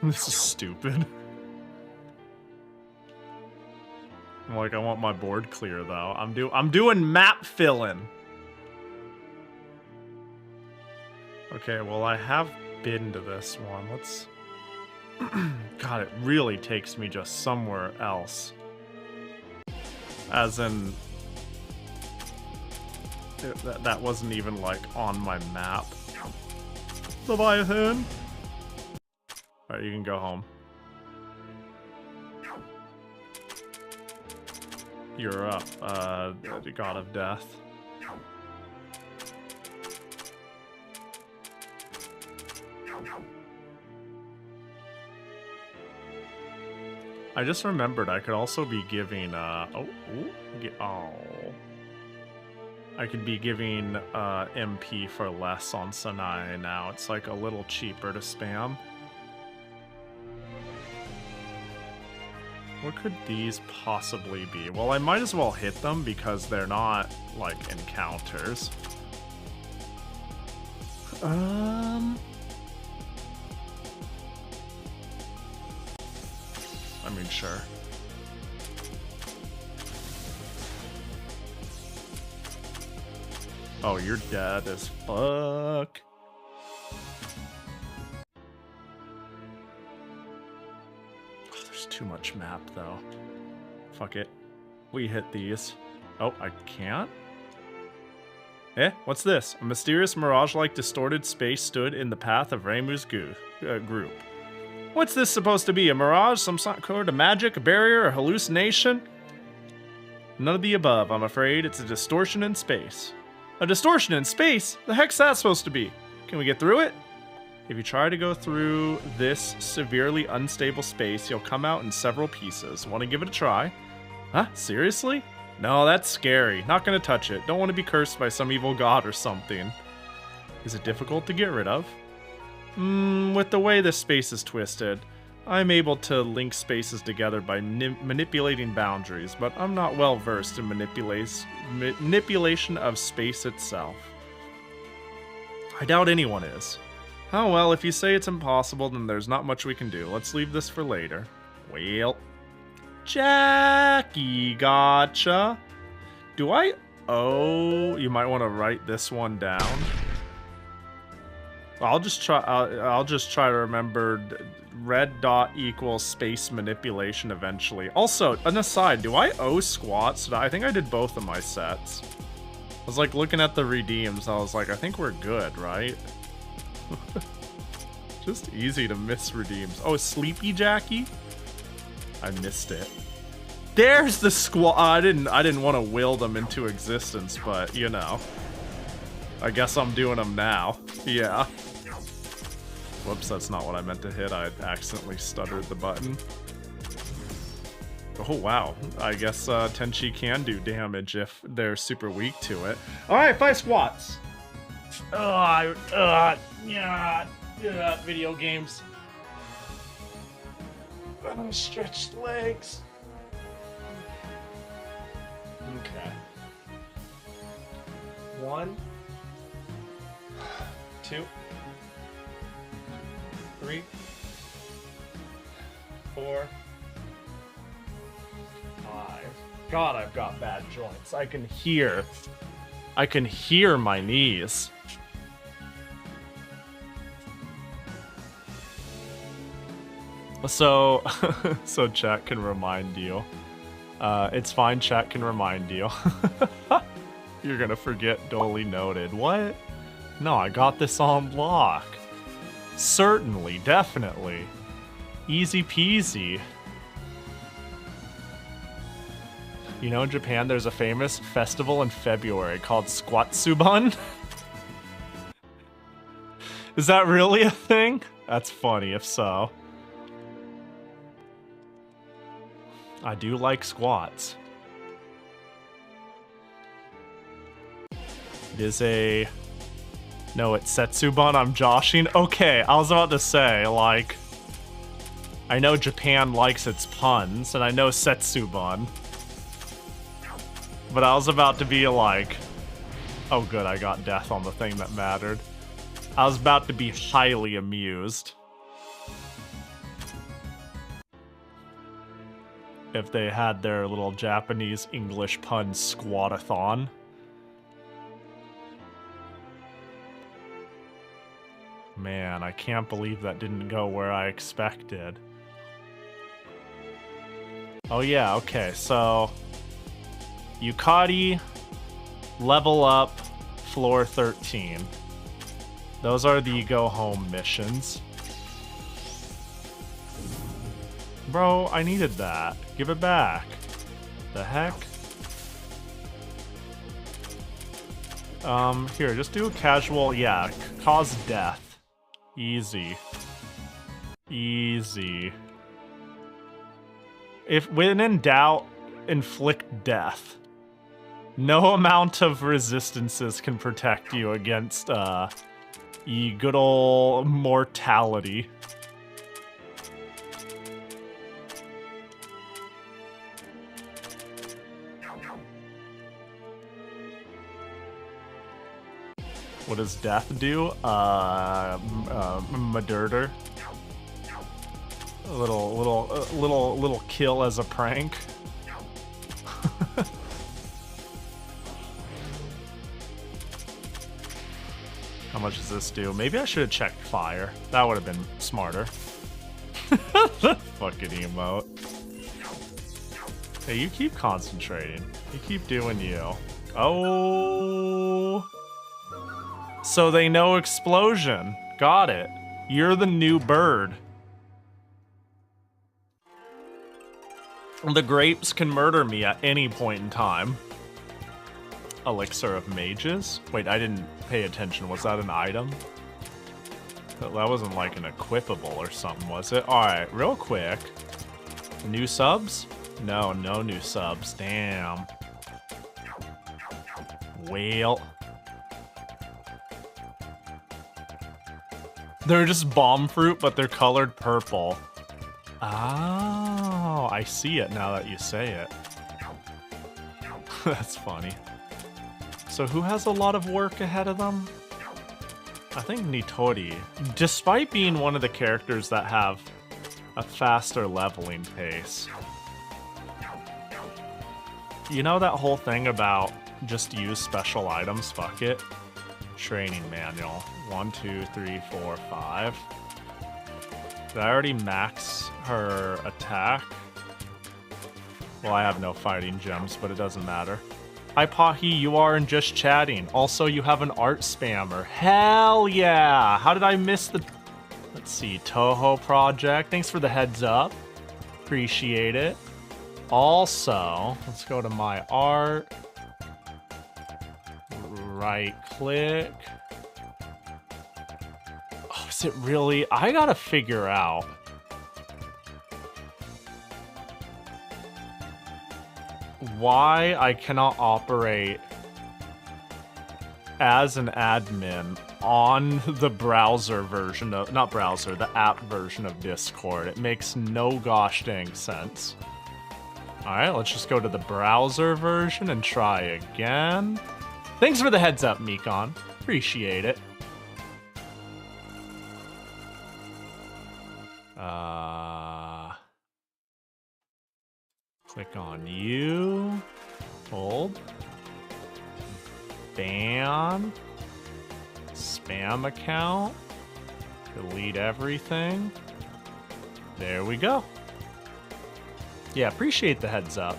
This is stupid. I'm like, I want my board clear though. I'm doing map filling. Okay, well I have been to this one. Let's... God, it really takes me just somewhere else. As in... That wasn't even, like, on my map. Leviathan! Alright, you can go home. You're up, the God of Death. I just remembered I could also be giving, I could be giving, MP for less on Sanai now. It's like a little cheaper to spam. What could these possibly be? Well, I might as well hit them because they're not, like, encounters. I mean, sure. Oh, you're dead as fuck. Oh, there's too much map, though. Fuck it. We hit these. Oh, I can't? Eh? What's this? A mysterious mirage-like distorted space stood in the path of Reimu's group. What's this supposed to be? A mirage? Some sort of magic? A barrier? A hallucination? None of the above, I'm afraid. It's a distortion in space. A distortion in space? The heck's that supposed to be? Can we get through it? If you try to go through this severely unstable space, you'll come out in several pieces. Want to give it a try? Huh? Seriously? No, that's scary. Not gonna touch it. Don't want to be cursed by some evil god or something. Is it difficult to get rid of? With the way this space is twisted, I'm able to link spaces together by manipulating boundaries, but I'm not well versed in manipulation of space itself. I doubt anyone is. Oh well, if you say it's impossible, then there's not much we can do. Let's leave this for later. Well, Jackie, gotcha. Do I owe? You might want to write this one down. I'll just try to remember red dot equals space manipulation eventually. Also, an aside, do I owe squats? I think I did both of my sets. I was like looking at the redeems. I was like, I think we're good, right? Just easy to miss redeems. Oh, Sleepy Jackie? I missed it. There's the squat. I didn't want to will them into existence, but you know. I guess I'm doing them now. Yeah. Whoops, that's not what I meant to hit. I accidentally stuttered the button. Oh, wow. I guess Tenchi can do damage if they're super weak to it. Alright, 5 squats. Yeah, video games. Stretched legs. Okay. 1, 2, 3, 4, 5. God, I've got bad joints. I can hear my knees. So chat can remind you. It's fine, chat can remind you. You're gonna forget, duly noted. What? No, I got this on block. Certainly, definitely. Easy peasy. You know, in Japan, there's a famous festival in February called Squatsuban. Is that really a thing? That's funny, if so. I do like squats. It is a... No, it's Setsuban, I'm joshing. Okay, I was about to say, like... I know Japan likes its puns, and I know Setsuban. But I was about to be like... Oh good, I got death on the thing that mattered. I was about to be highly amused if they had their little Japanese English pun squat-a-thon. Man, I can't believe that didn't go where I expected. Oh yeah, okay, so... Yukari, level up, floor 13. Those are the go-home missions. Bro, I needed that. Give it back. The heck? Here, just do a casual... Yeah, cause death. Easy. Easy. If when in doubt, inflict death. No amount of resistances can protect you against, good ol' mortality. What does death do? Murder. A little kill as a prank. How much does this do? Maybe I should have checked fire. That would have been smarter. Fucking emote. Hey, you keep concentrating. You keep doing you. Oh. So they know explosion. Got it. You're the new bird. The grapes can murder me at any point in time. Elixir of Mages? Wait, I didn't pay attention. Was that an item? That wasn't like an equipable or something, was it? Alright, real quick. New subs? No, no new subs. Damn. whale. They're just bomb fruit, but they're colored purple. Oh, I see it now that you say it. That's funny. So who has a lot of work ahead of them? I think Nitori. Despite being one of the characters that have a faster leveling pace. You know that whole thing about just use special items? Fuck it. Training manual. 1, 2, 3, 4, 5. Did I already max her attack? Well, I have no fighting gems, but it doesn't matter. Hi, Pahi, you aren't just chatting. Also, you have an art spammer. Hell yeah! How did I miss the... Let's see, Touhou project. Thanks for the heads up. Appreciate it. Also, let's go to my art. Right click. Oh, is it really? I gotta figure out. Why I cannot operate as an admin on the browser version of, not browser, the app version of Discord. It makes no gosh dang sense. Alright, let's just go to the browser version and try again. Thanks for the heads up, Mikon. Appreciate it. Click on you. Hold. Ban. Spam account. Delete everything. There we go. Yeah, appreciate the heads up.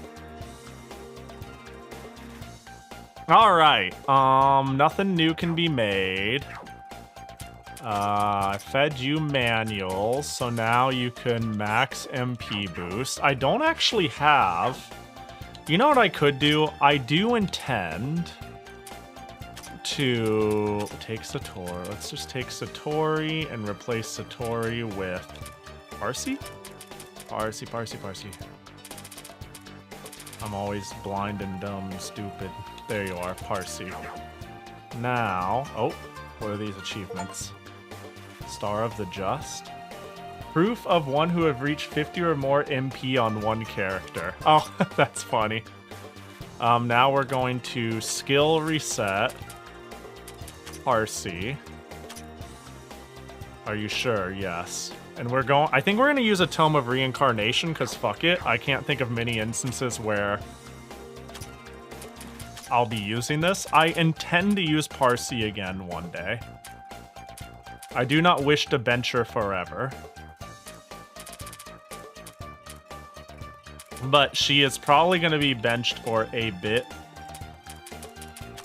Alright, nothing new can be made. I fed you manuals, so now you can max MP boost. I don't actually have... You know what I could do? I do intend to take Satori. Let's just take Satori and replace Satori with Parsi? Parsi. I'm always blind and dumb and stupid. There you are, Parsi. Now, oh, what are these achievements? Star of the Just. Proof of one who have reached 50 or more MP on one character. Oh, that's funny. Now we're going to skill reset. Parsi. Are you sure? Yes. And we're going... I think we're going to use a Tome of Reincarnation, because fuck it. I can't think of many instances where I'll be using this. I intend to use Parsi again one day. I do not wish to bench her forever. But she is probably going to be benched for a bit.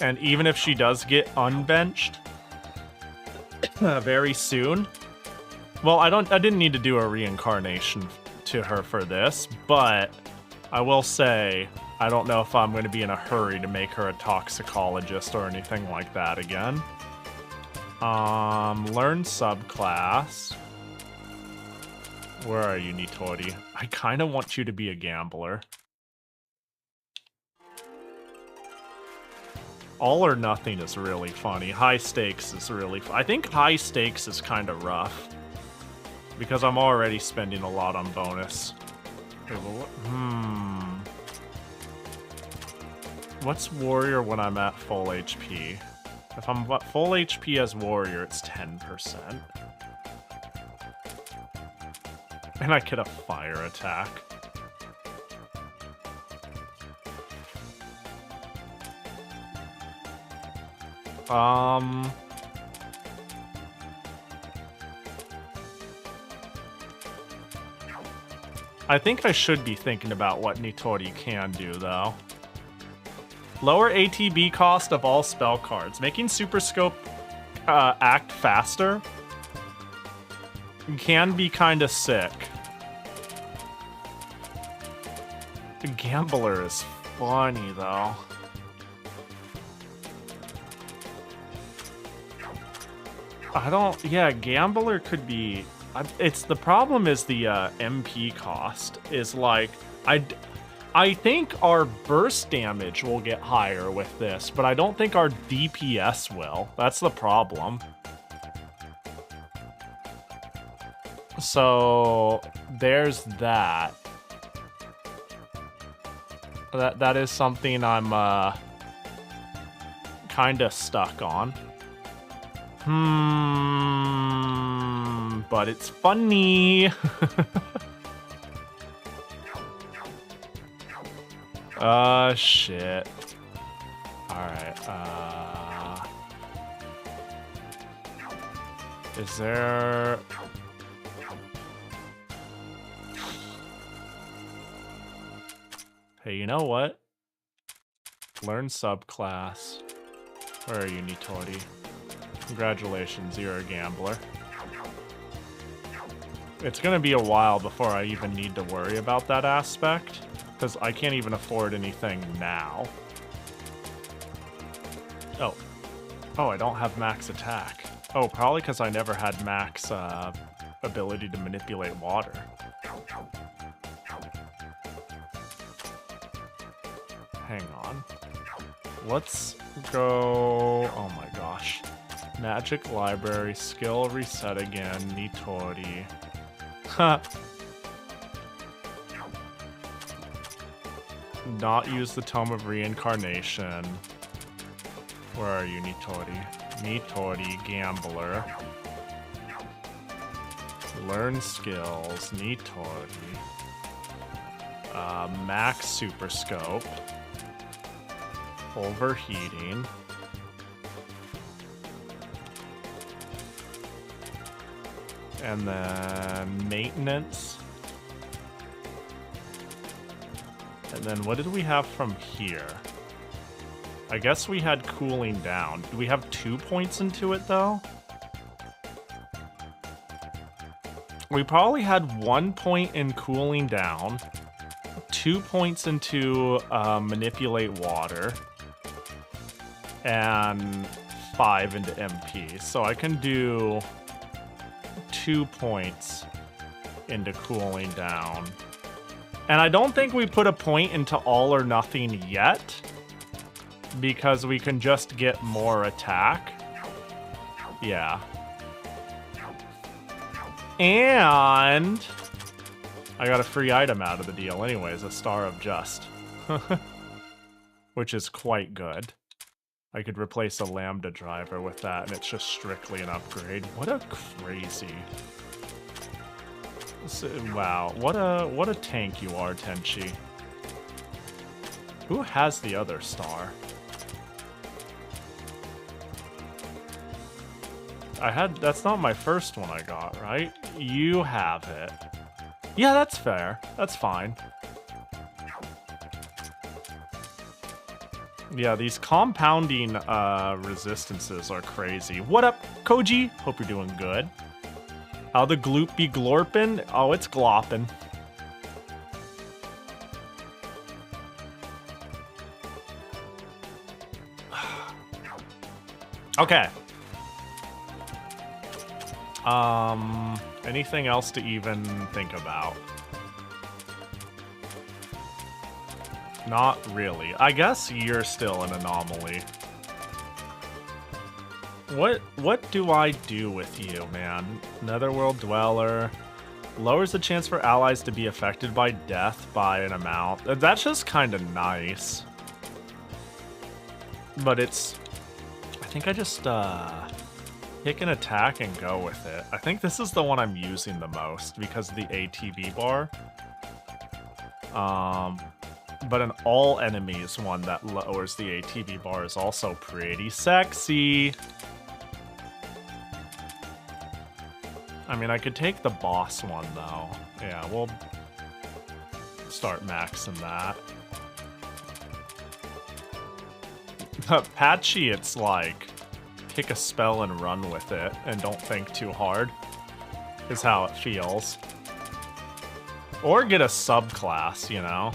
And even if she does get unbenched very soon... Well, I didn't need to do a reincarnation to her for this, but I will say I don't know if I'm going to be in a hurry to make her a toxicologist or anything like that again. Learn subclass. Where are you, Nitori? I kind of want you to be a gambler. All or nothing is really funny. High stakes is really I think high stakes is kind of rough. Because I'm already spending a lot on bonus. Okay, well, what's warrior when I'm at full HP? If I'm at full HP as warrior, it's 10%. And I get a fire attack. I think I should be thinking about what Nitori can do, though. Lower ATB cost of all spell cards. Making Super Scope act faster can be kind of sick. The Gambler is funny, though. Yeah, Gambler could be... It's the problem is the MP cost is like I think our burst damage will get higher with this, but I don't think our DPS will. That's the problem. So there's that. That is something I'm kind of stuck on. But it's funny. Shit. Alright, is there... Hey, you know what? Learn subclass. Where are you, Nitori? Congratulations, you're a gambler. It's gonna be a while before I even need to worry about that aspect, because I can't even afford anything now. Oh. Oh, I don't have max attack. Oh, probably because I never had max ability to manipulate water. Hang on. Let's go... Oh my gosh. Magic Library, skill reset again, Nitori. Ha! Not use the Tome of Reincarnation. Where are you, Nitori? Nitori, Gambler. Learn skills, Nitori. Max Super Scope. Overheating. And then maintenance. And then what did we have from here? I guess we had cooling down. Do we have 2 points into it though? We probably had 1 point in cooling down, 2 points into manipulate water, and 5 into MP. So I can do 2 points into cooling down. And I don't think we put a point into all or nothing yet, because we can just get more attack. Yeah. And I got a free item out of the deal anyways, a Star of Just. Which is quite good. I could replace a Lambda driver with that, and it's just strictly an upgrade. What a crazy... Wow, what a tank you are, Tenchi. Who has the other star? That's not my first one I got, right? You have it. Yeah, that's fair. That's fine. Yeah, these compounding resistances are crazy. What up, Koji? Hope you're doing good. How the gloop be glorpin'? Oh, it's gloppin'. Okay. Anything else to even think about? Not really. I guess you're still an anomaly. What do I do with you, man? Netherworld Dweller. Lowers the chance for allies to be affected by death by an amount. That's just kind of nice. But it's... I think I just, pick an attack and go with it. I think this is the one I'm using the most because of the ATB bar. But an all enemies one that lowers the ATB bar is also pretty sexy. I mean, I could take the boss one, though. Yeah, we'll start maxing that. Patchy, it's like, pick a spell and run with it, and don't think too hard, is how it feels. Or get a subclass, you know?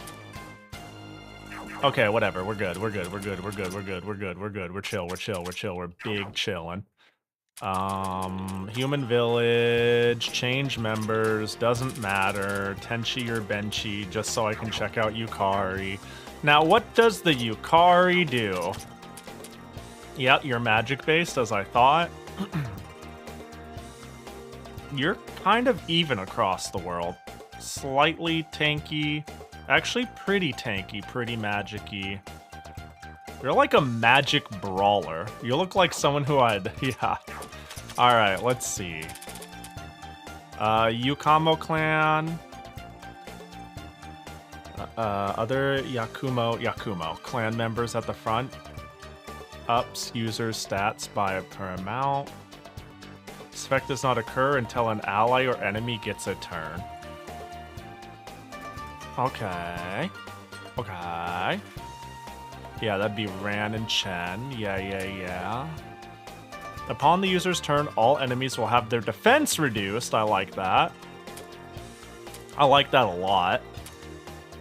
Okay, whatever, we're good, we're good, we're good, we're good, we're good, we're good, we're good, we're chill, we're chill, we're chill, we're big chillin'. Human village, change members, doesn't matter. Tenchi or Benchi, just so I can check out Yukari. Now, what does the Yukari do? Yep, you're magic-based, as I thought. You're kind of even across the world. Slightly tanky. Actually, pretty tanky, pretty magic-y. You're like a magic brawler. You look like someone who I'd... Yeah. Alright, let's see. Yukamo clan. Other Yakumo clan members at the front. Ups users' stats by per amount. This effect does not occur until an ally or enemy gets a turn. Okay. Okay. Yeah, that'd be Ran and Chen. Yeah. Upon the user's turn, all enemies will have their defense reduced. I like that. I like that a lot.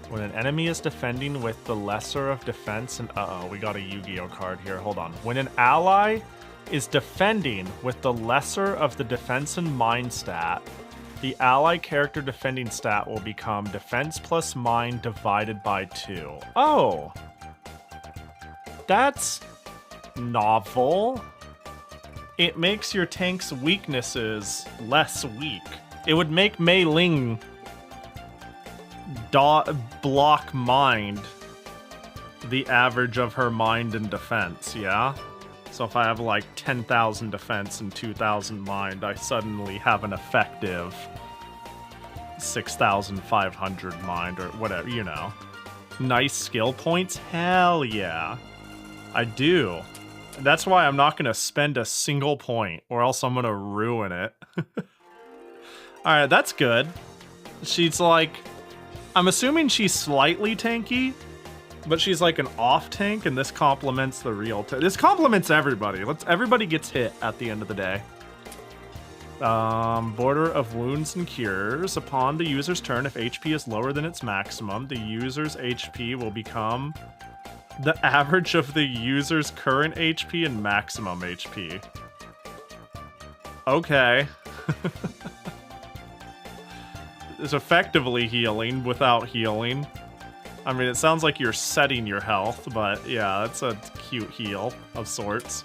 When an enemy is defending with the lesser of defense and... Uh-oh, we got a Yu-Gi-Oh card here. Hold on. When an ally is defending with the lesser of the defense and mind stat, the ally character defending stat will become defense plus mind divided by 2. Oh! That's novel. It makes your tank's weaknesses less weak. It would make Mei Ling block mind the average of her mind and defense, yeah? So if I have like 10,000 defense and 2,000 mind, I suddenly have an effective 6,500 mind or whatever, you know. Nice skill points? Hell yeah. I do. That's why I'm not going to spend a single point, or else I'm going to ruin it. Alright, that's good. She's like... I'm assuming she's slightly tanky, but she's like an off tank, and this complements the real tank. This complements everybody. Everybody gets hit at the end of the day. Border of wounds and cures. Upon the user's turn, if HP is lower than its maximum, the user's HP will become the average of the user's current HP and maximum HP. Okay. It's effectively healing without healing. I mean, it sounds like you're setting your health, but yeah, that's a cute heal of sorts.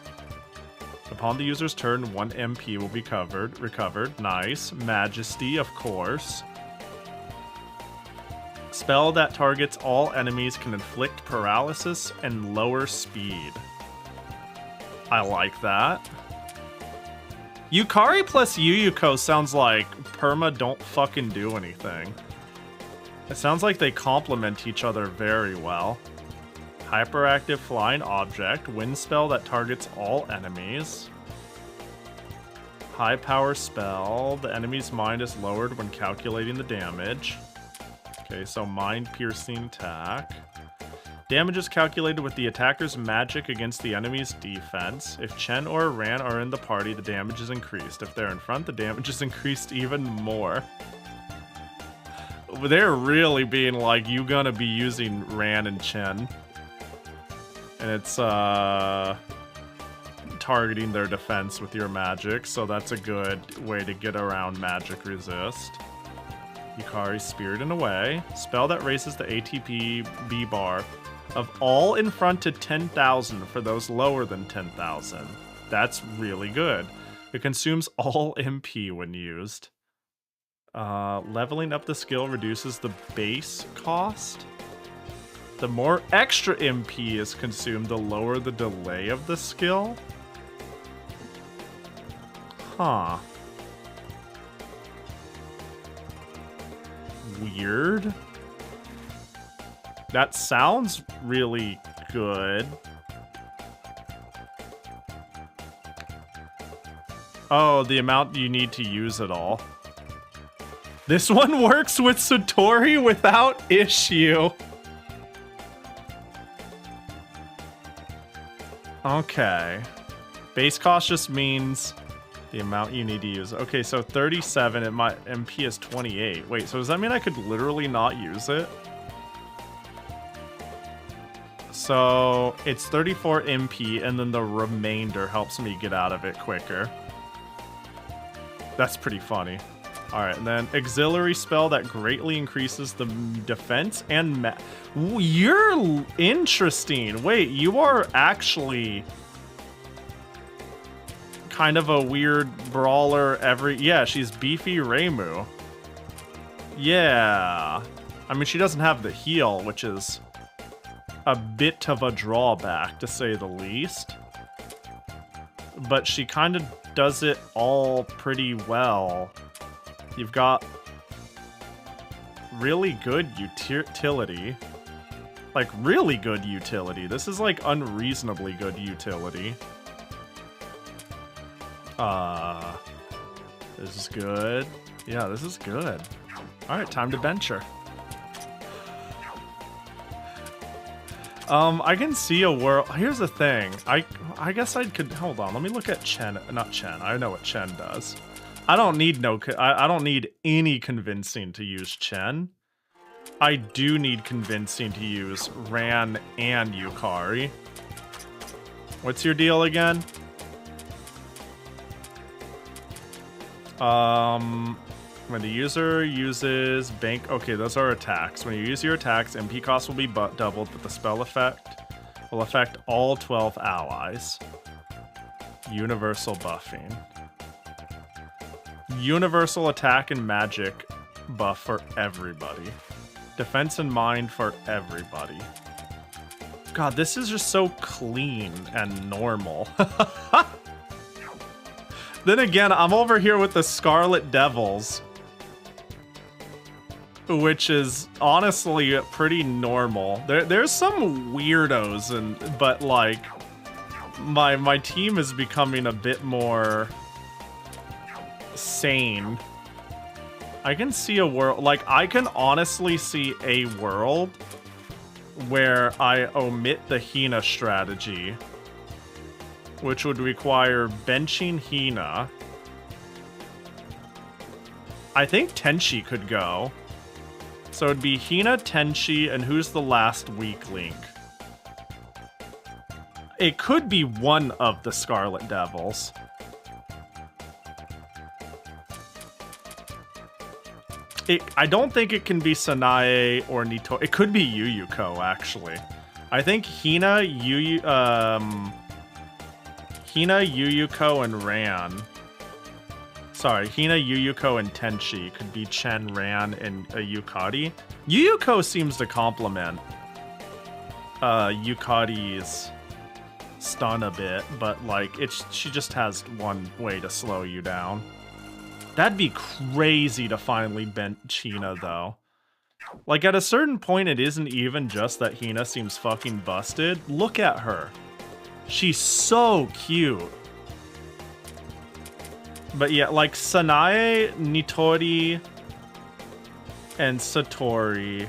Upon the user's turn, 1 MP will be recovered. Nice. Majesty, of course. Spell that targets all enemies can inflict paralysis and lower speed. I like that. Yukari plus Yuyuko sounds like perma don't fucking do anything. It sounds like they complement each other very well. Hyperactive flying object. Wind spell that targets all enemies. High power spell. The enemy's mind is lowered when calculating the damage. Okay, so mind piercing attack. Damage is calculated with the attacker's magic against the enemy's defense. If Chen or Ran are in the party, the damage is increased. If they're in front, the damage is increased even more. They're really being like, you gonna be using Ran and Chen. And it's, targeting their defense with your magic, so that's a good way to get around magic resist. Yukari Spirited Away. Spell that raises the ATP B bar of all in front to 10,000 for those lower than 10,000. That's really good. It consumes all MP when used. Leveling up the skill reduces the base cost. The more extra MP is consumed, the lower the delay of the skill. Huh. Weird. That sounds really good. Oh, the amount you need to use it all. This one works with Satori without issue. Okay. Base cost just means the amount you need to use. Okay, so 37, and my MP is 28. Wait, so does that mean I could literally not use it? So it's 34 MP, and then the remainder helps me get out of it quicker. That's pretty funny. Alright, and then auxiliary spell that greatly increases the defense and you're interesting. Wait, you are actually kind of a weird brawler yeah, she's beefy Reimu. Yeah. I mean, she doesn't have the heal, which is a bit of a drawback, to say the least. But she kind of does it all pretty well. You've got really good utility. Like, really good utility. This is, like, unreasonably good utility. This is good. Yeah, this is good. Alright, time to bench her. I can see a world. Here's the thing. I guess I could hold on. Let me look at Chen. Not Chen. I know what Chen does. I don't need I don't need any convincing to use Chen. I do need convincing to use Ran and Yukari. What's your deal again? When the user uses bank... Okay, those are attacks. When you use your attacks, MP cost will be doubled, but the spell effect will affect all 12 allies. Universal buffing. Universal attack and magic buff for everybody. Defense and mind for everybody. God, this is just so clean and normal. Then again, I'm over here with the Scarlet Devils, which is honestly pretty normal. There's some weirdos, but like my team is becoming a bit more sane. I can see a world, like I can honestly see a world where I omit the Hina strategy, which would require benching Hina. I think Tenchi could go. So it'd be Hina, Tenchi, and who's the last weak link? It could be one of the Scarlet Devils. I don't think it can be Sanae or Nitori. It could be Yuyuko, actually. I think Hina, Yuyuko, and Ran. Sorry, Hina, Yuyuko, and Tenchi could be Chen, Ran, and Yukari. Yuyuko seems to complement Yukari's stun a bit, but like she just has one way to slow you down. That'd be crazy to finally bench Hina, though. Like, at a certain point, it isn't even just that Hina seems fucking busted. Look at her. She's so cute. But yeah, like, Sanae, Nitori, and Satori,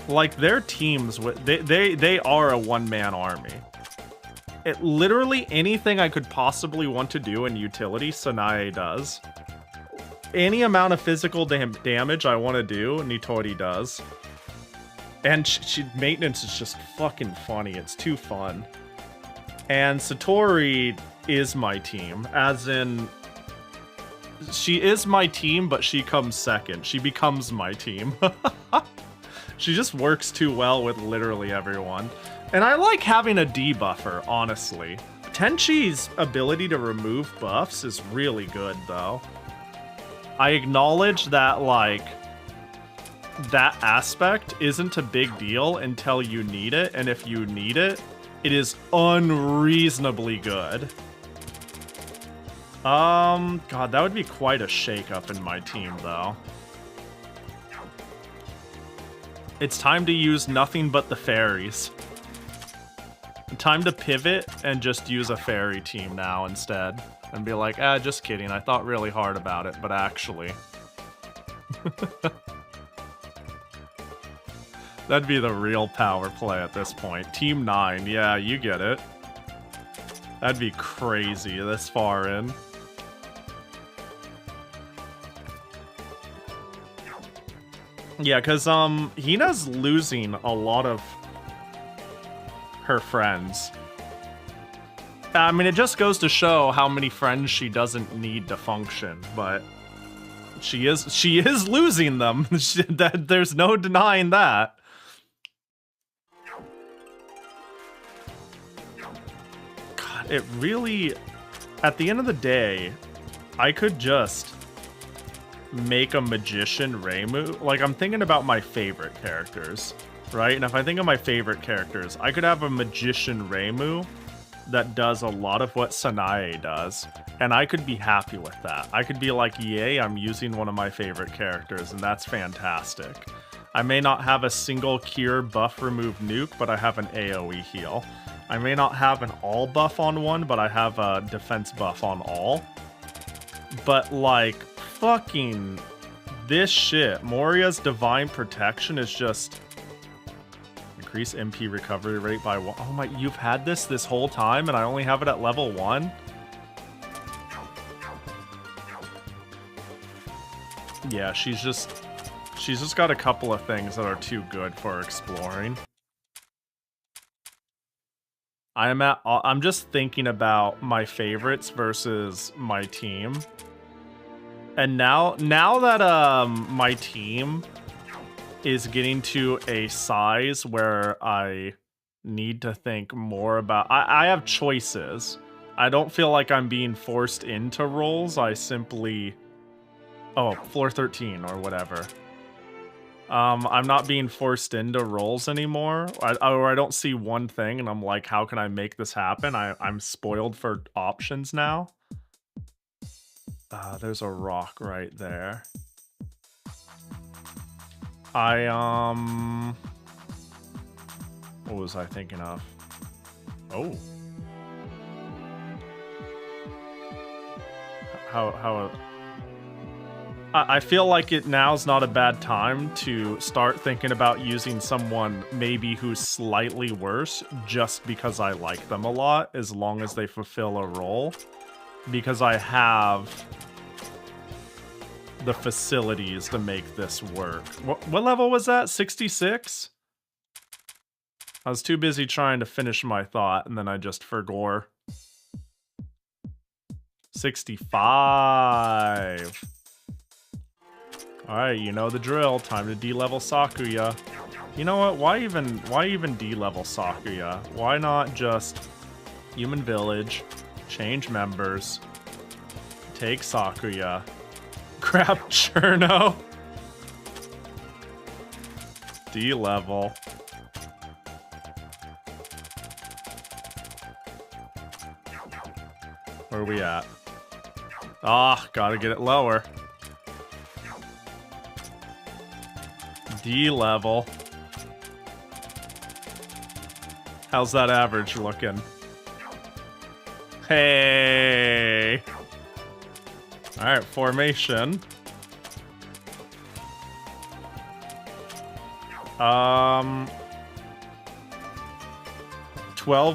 like, their teams, they are a one-man army. Literally anything I could possibly want to do in utility, Sanae does. Any amount of physical damage I want to do, Nitori does. And maintenance is just fucking funny. It's too fun. And Satori is my team. As in, she is my team, but she comes second. She becomes my team. She just works too well with literally everyone. And I like having a debuffer, honestly. Tenchi's ability to remove buffs is really good, though. I acknowledge that, like, that aspect isn't a big deal until you need it, and if you need it, it is unreasonably good. God, that would be quite a shakeup in my team, though. It's time to use nothing but the fairies. Time to pivot and just use a fairy team now instead. And be like, just kidding. I thought really hard about it, but actually. That'd be the real power play at this point. Team 9, yeah, you get it. That'd be crazy this far in. Yeah, because Hina's losing a lot of her friends. I mean, it just goes to show how many friends she doesn't need to function, but she is losing them. There's no denying that. God, it really, at the end of the day, I could just make a magician Reimu. Like, I'm thinking about my favorite characters, right? And if I think of my favorite characters, I could have a magician Reimu that does a lot of what Sanae does, and I could be happy with that. I could be like, yay, I'm using one of my favorite characters, and that's fantastic. I may not have a single cure buff remove nuke, but I have an AoE heal. I may not have an all buff on one, but I have a defense buff on all. But like, fucking this shit, Moria's Divine Protection is just... Increase MP recovery rate by 1. Oh my, you've had this whole time and I only have it at level 1? Yeah, she's just got a couple of things that are too good for exploring. I'm just thinking about my favorites versus my team. And now that my team is getting to a size where I need to think more about... I have choices. I don't feel like I'm being forced into roles. I simply... Oh, floor 13 or whatever. I'm not being forced into roles anymore. Or I don't see one thing and I'm like, how can I make this happen? I'm spoiled for options now. There's a rock right there. What was I thinking of? Oh. How I feel like now's not a bad time to start thinking about using someone maybe who's slightly worse just because I like them a lot, as long as they fulfill a role. Because I have the facilities to make this work. What level was that? 66? I was too busy trying to finish my thought, and then I just forgore. 65. Alright, you know the drill. Time to D-level Sakuya. You know what? Why even D-level Sakuya? Why not just Human Village, change members, take Sakuya, grab Cherno, D-level. Where are we at? Ah, gotta get it lower. D-level. How's that average looking? Hey! Alright, formation. 12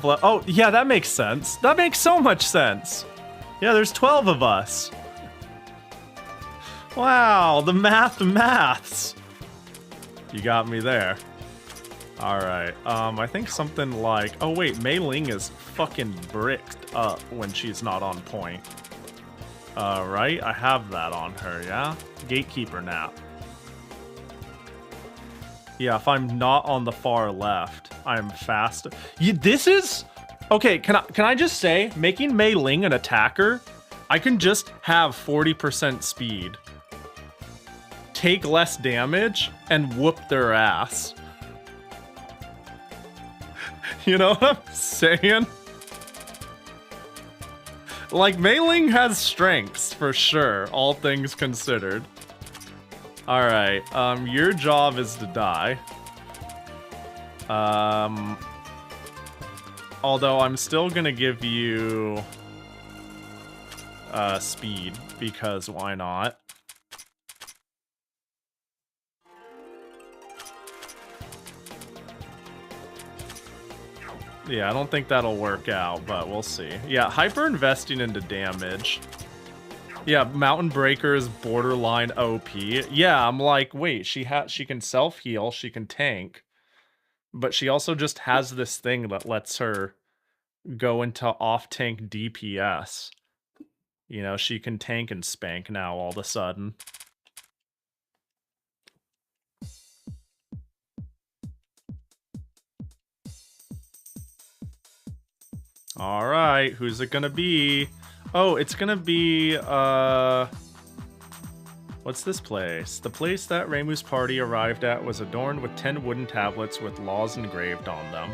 oh, yeah, that makes sense. That makes so much sense. Yeah, there's 12 of us. Wow, the maths. You got me there. Alright, I think something like... Oh wait, Mei Ling is fucking bricked up when she's not on point. Right? I have that on her, yeah? Gatekeeper nap. Yeah, if I'm not on the far left, I'm fast. This is... Okay, can I just say, making Mei Ling an attacker, I can just have 40% speed, take less damage, and whoop their ass. You know what I'm saying? Like, Mei Ling has strengths, for sure, all things considered. Alright, your job is to die. Although I'm still gonna give you... speed, because why not? Yeah, I don't think that'll work out, but we'll see. Yeah, hyper investing into damage. Yeah, Mountain Breaker is borderline OP. Yeah, I'm like, wait, she can self-heal, she can tank, but she also just has this thing that lets her go into off-tank DPS. You know, she can tank and spank now all of a sudden. All right, who's it gonna be? Oh, it's gonna be, what's this place? The place that Reimu's party arrived at was adorned with 10 wooden tablets with laws engraved on them.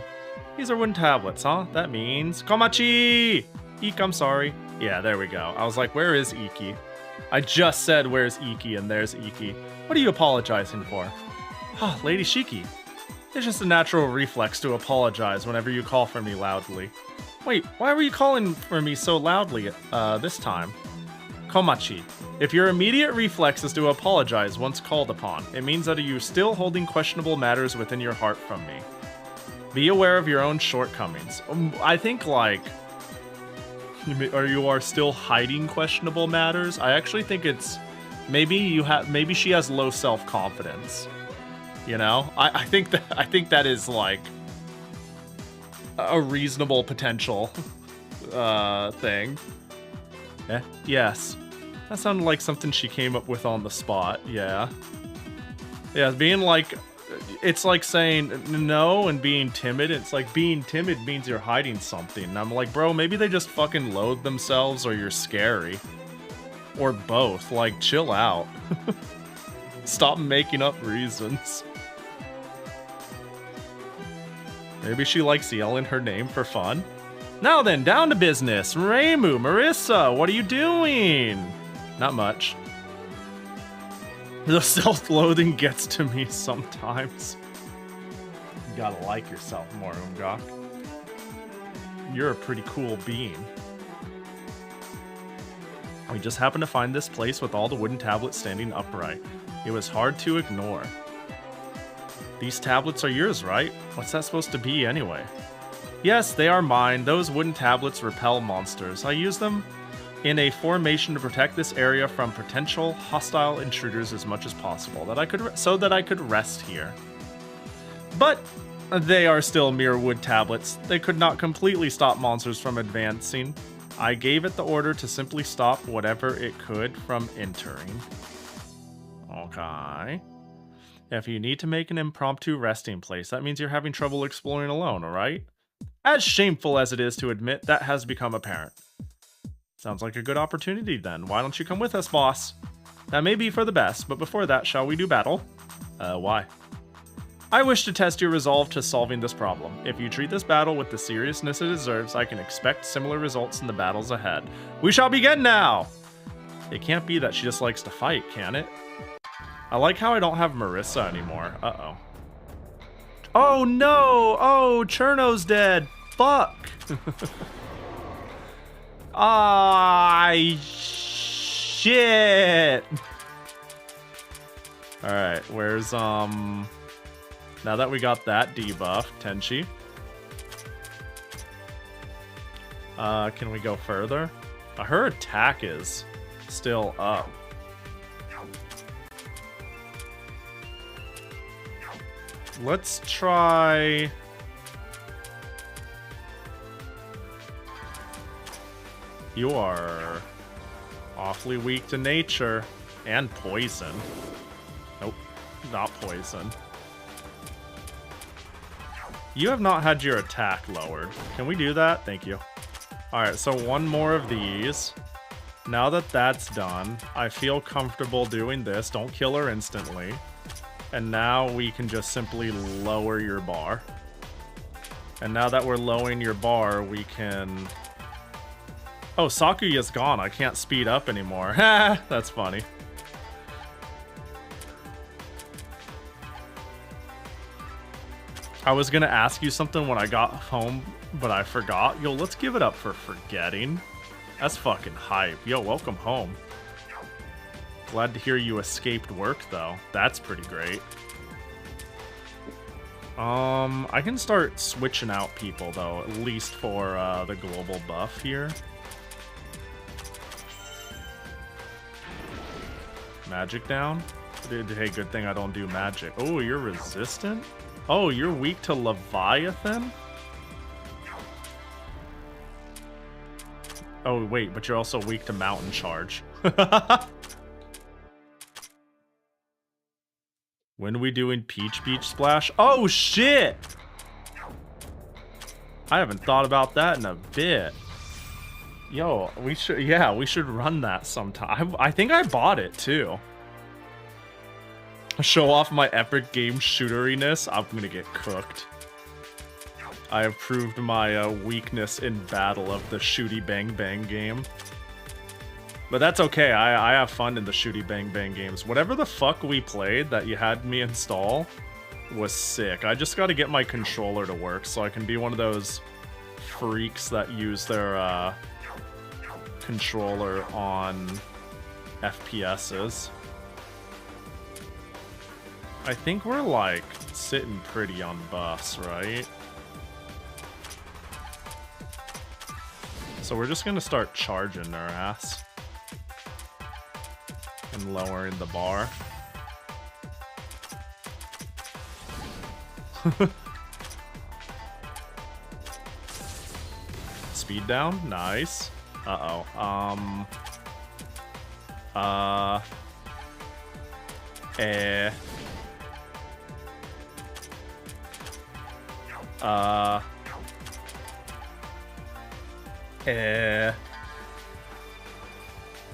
These are wooden tablets, huh? That means... Komachi! Eek, I'm sorry. Yeah, there we go. I was like, where is Iki? I just said, where's Iki? And there's Iki. What are you apologizing for? Ah, Lady Shiki. It's just a natural reflex to apologize whenever you call for me loudly. Wait, why were you calling for me so loudly, this time? Komachi, if your immediate reflex is to apologize once called upon, it means that you're still holding questionable matters within your heart from me. Be aware of your own shortcomings. I think, like... Or you are still hiding questionable matters? I actually think it's... Maybe she has low self-confidence. You know? I think that is, like... a reasonable potential thing. Yes. That sounded like something she came up with on the spot. Yeah. Yeah, being like... It's like saying no and being timid. It's like being timid means you're hiding something. And I'm like, bro, maybe they just fucking loathe themselves or you're scary. Or both. Like, chill out. Stop making up reasons. Maybe she likes yelling her name for fun. Now then, down to business. Reimu, Marissa, what are you doing? Not much. The self-loathing gets to me sometimes. You gotta like yourself more, Umgok. You're a pretty cool being. We just happened to find this place with all the wooden tablets standing upright. It was hard to ignore. These tablets are yours, right? What's that supposed to be anyway? Yes, they are mine. Those wooden tablets repel monsters. I use them in a formation to protect this area from potential hostile intruders as much as possible, so that I could rest here. But they are still mere wood tablets. They could not completely stop monsters from advancing. I gave it the order to simply stop whatever it could from entering. Okay. If you need to make an impromptu resting place, that means you're having trouble exploring alone, alright? As shameful as it is to admit, that has become apparent. Sounds like a good opportunity then. Why don't you come with us, boss? That may be for the best, but before that, shall we do battle? Why? I wish to test your resolve to solving this problem. If you treat this battle with the seriousness it deserves, I can expect similar results in the battles ahead. We shall begin now! It can't be that she just likes to fight, can it? I like how I don't have Marissa anymore. Uh-oh. Oh no! Oh, Cherno's dead! Fuck! Shit! Alright, where's, now that we got that debuff, Tenchi. Can we go further? Her attack is still up. Let's try... You are awfully weak to nature and poison. Nope, not poison. You have not had your attack lowered. Can we do that? Thank you. Alright, so one more of these. Now that that's done, I feel comfortable doing this. Don't kill her instantly. And now we can just simply lower your bar. And now that we're lowering your bar, we can... Oh, Sakuya's gone. I can't speed up anymore. Ha! That's funny. I was gonna ask you something when I got home, but I forgot. Yo, let's give it up for forgetting. That's fucking hype. Yo, welcome home. Glad to hear you escaped work, though. That's pretty great. I can start switching out people, though, at least for the global buff here. Magic down? Hey, good thing I don't do magic. Oh, you're resistant? Oh, you're weak to Leviathan? Oh, wait, but you're also weak to mountain charge. When are we doing Peach Beach Splash? Oh, shit! I haven't thought about that in a bit. Yo, we should run that sometime. I think I bought it, too. Show off my epic game shooteriness. I'm gonna get cooked. I have proved my weakness in battle of the shooty bang bang game. But that's okay, I have fun in the shooty bang bang games. Whatever the fuck we played that you had me install was sick. I just gotta get my controller to work so I can be one of those freaks that use their controller on FPSs. I think we're like sitting pretty on bus, right? So we're just gonna start charging their ass. And lowering the bar. Speed down, nice. Uh-oh.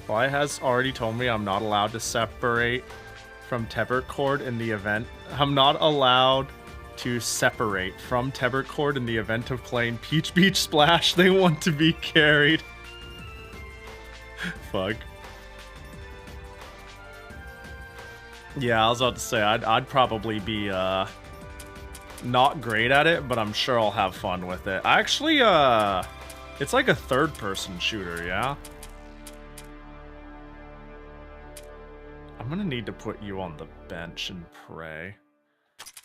Why has already told me I'm not allowed to separate from Tebert Cord in the event. I'm not allowed to separate from Tebert Cord in the event of playing Peach Beach Splash. They want to be carried. Fuck. Yeah, I was about to say, I'd probably be, not great at it, but I'm sure I'll have fun with it. Actually, it's like a third-person shooter, yeah? I'm gonna need to put you on the bench and pray.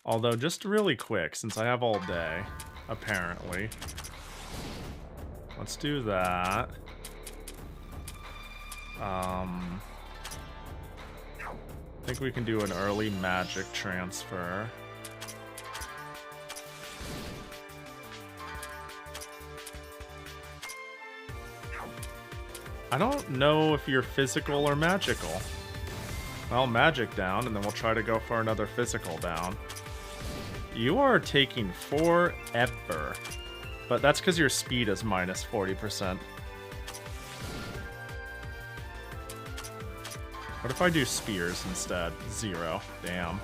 Although, just really quick, since I have all day, apparently. Let's do that. I think we can do an early magic transfer. I don't know if you're physical or magical. Well, magic down, and then we'll try to go for another physical down. You are taking forever. But that's because your speed is minus 40%. What if I do spears instead? 0. Damn.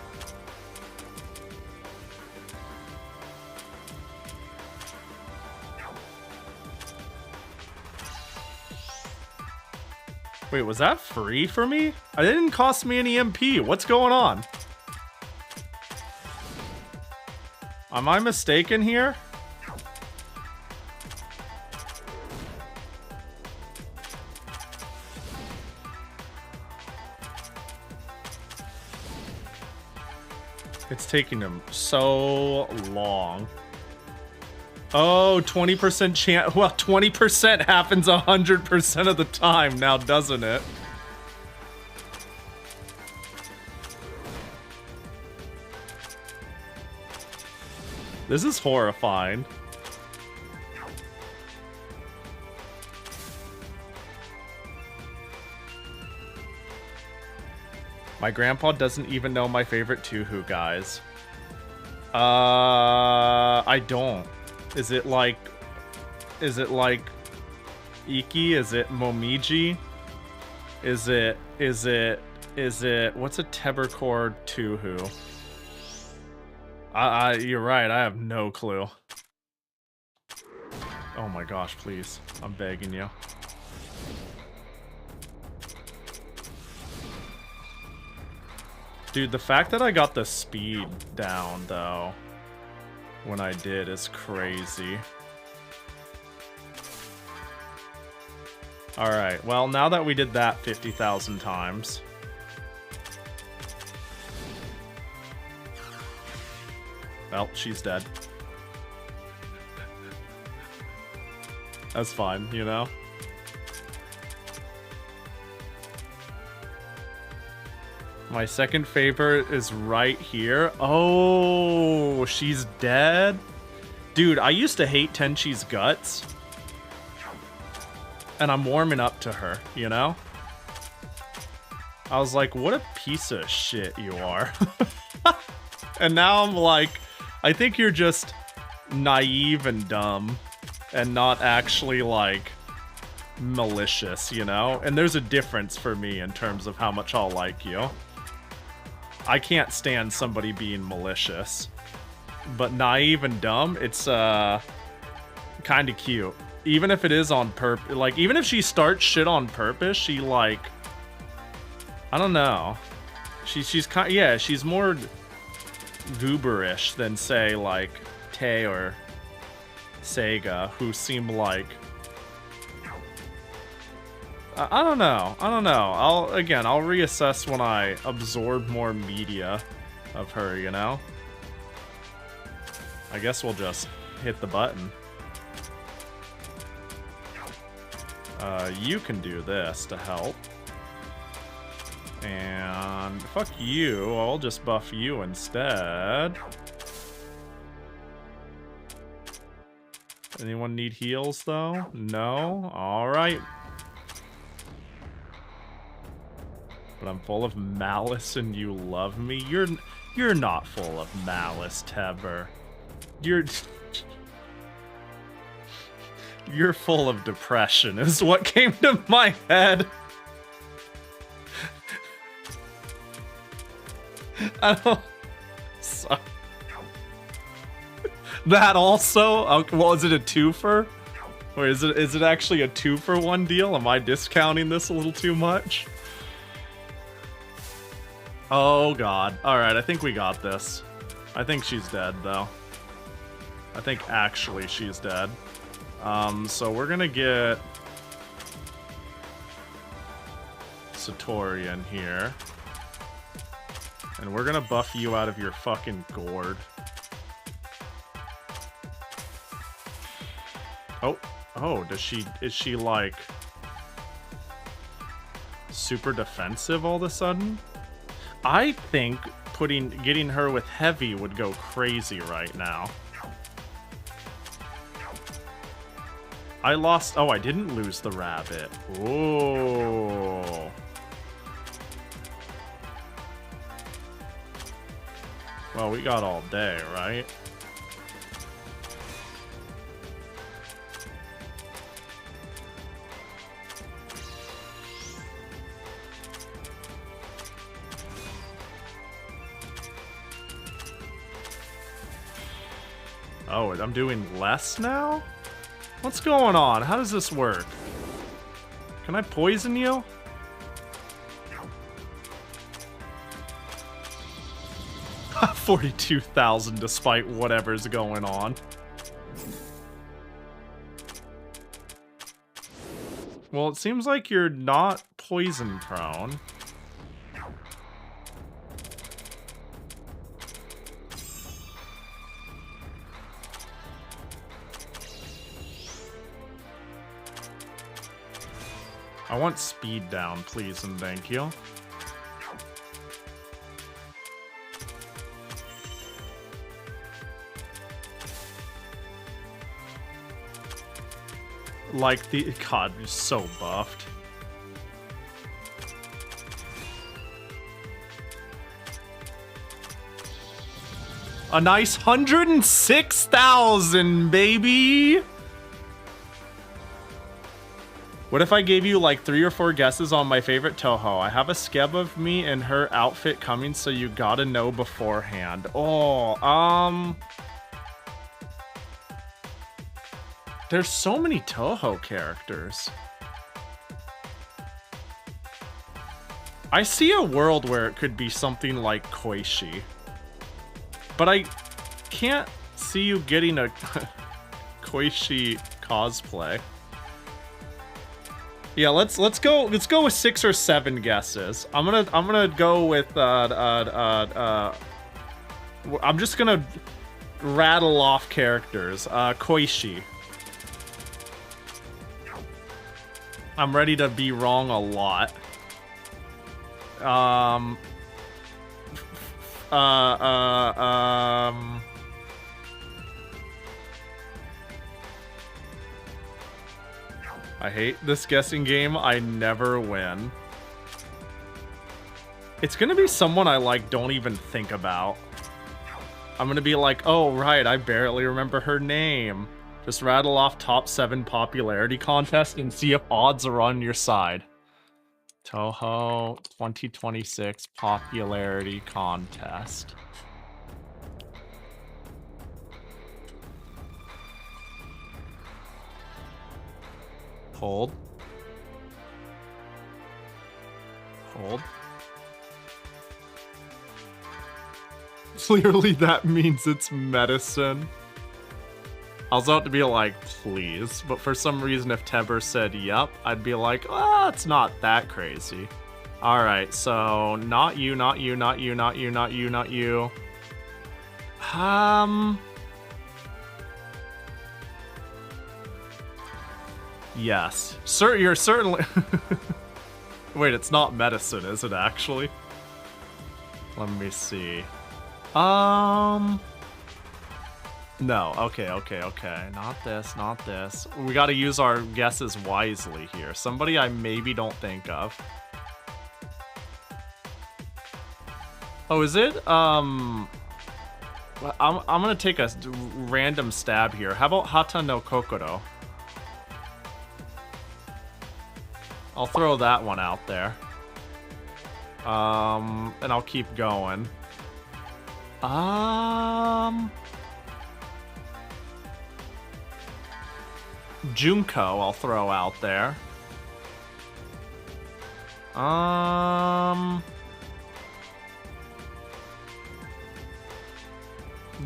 Wait, was that free for me? It didn't cost me any MP. What's going on? Am I mistaken here? It's taking him so long. Oh, 20% chance. Well, 20% happens 100% of the time now, doesn't it? This is horrifying. My grandpa doesn't even know my favorite Touhou guys. I don't. Is it like Iki? Is it Momiji? Is it, what's a Tebercore Touhou? You're right, I have no clue. Oh my gosh, please. I'm begging you. Dude, the fact that I got the speed down, though, when I did is crazy. Alright, well, now that we did that 50,000 times... Well, she's dead. That's fine, you know? My second favorite is right here. Oh, she's dead? Dude, I used to hate Tenchi's guts. And I'm warming up to her, you know? I was like, what a piece of shit you are. And now I'm like, I think you're just naive and dumb and not actually like malicious, you know? And there's a difference for me in terms of how much I'll like you. I can't stand somebody being malicious. But naive and dumb, it's kind of cute. Even if it is on purpose, like, even if she starts shit on purpose, she, like, I don't know. She's kind, yeah, she's more gooberish than, say, like, Tay or Sega, who seem like, I don't know. I'll reassess when I absorb more media of her, you know? I guess we'll just hit the button. You can do this to help. And fuck you, I'll just buff you instead. Anyone need heals though? No? Alright. But I'm full of malice and you love me? You're not full of malice, Teber. You're full of depression, is what came to my head. I don't... Sorry. That also? Well, is it a twofer? Or is it actually a 2-for-1 deal? Am I discounting this a little too much? Oh god. Alright, I think we got this. I think she's dead, though. I think actually she's dead. So we're gonna get Satori in here. And we're gonna buff you out of your fucking gourd. Oh, is she like super defensive all of a sudden? I think getting her with heavy would go crazy right now. I didn't lose the rabbit. Oh. Well, we got all day, right? Oh, I'm doing less now? What's going on? How does this work? Can I poison you? $42,000 despite whatever's going on. Well, it seems like you're not poison prone. I want speed down, please and thank you. Like the... God, you're so buffed. A nice 106,000, baby! What if I gave you like 3 or 4 guesses on my favorite Touhou? I have a skeb of me in her outfit coming, so you gotta know beforehand. Oh, there's so many Touhou characters. I see a world where it could be something like Koishi. But I can't see you getting a Koishi cosplay. Yeah, let's go with 6 or 7 guesses. I'm gonna go with I'm just gonna rattle off characters. Koishi. I'm ready to be wrong a lot. I hate this guessing game. I never win. It's gonna be someone I like don't even think about. I'm gonna be like, oh right, I barely remember her name. Just rattle off top 7 popularity contest and see if odds are on your side. Touhou 2026 popularity contest. Hold. Hold. Clearly that means it's medicine. I was about to be like, please, but for some reason if Teber said yep, I'd be like, oh, it's not that crazy. Alright, so not you, not you, not you, not you, not you, not you. Yes. Sir, you're certainly... Wait, it's not medicine, is it actually? Let me see. No, okay. Not this, not this. We gotta use our guesses wisely here. Somebody I maybe don't think of. Oh, is it? I'm gonna take a random stab here. How about Hata no Kokoro? I'll throw that one out there. And I'll keep going. Junko, I'll throw out there.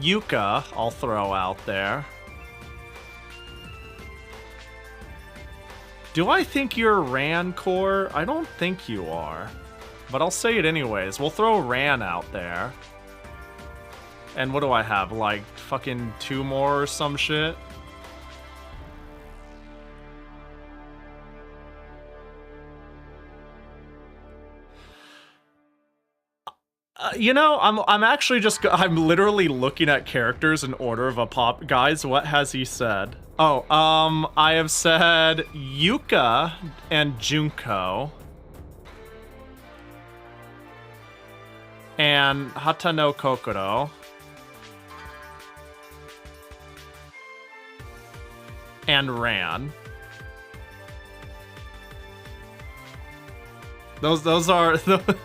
Yuka, I'll throw out there. Do I think you're Rancor? I don't think you are. But I'll say it anyways. We'll throw Ran out there. And what do I have? Like, fucking 2 more or some shit? You know, I'm actually just... I'm literally looking at characters in order of a pop... Guys, what has he said? Oh, I have said Yuka and Junko. And Hata no Kokoro. And Ran. Those are the...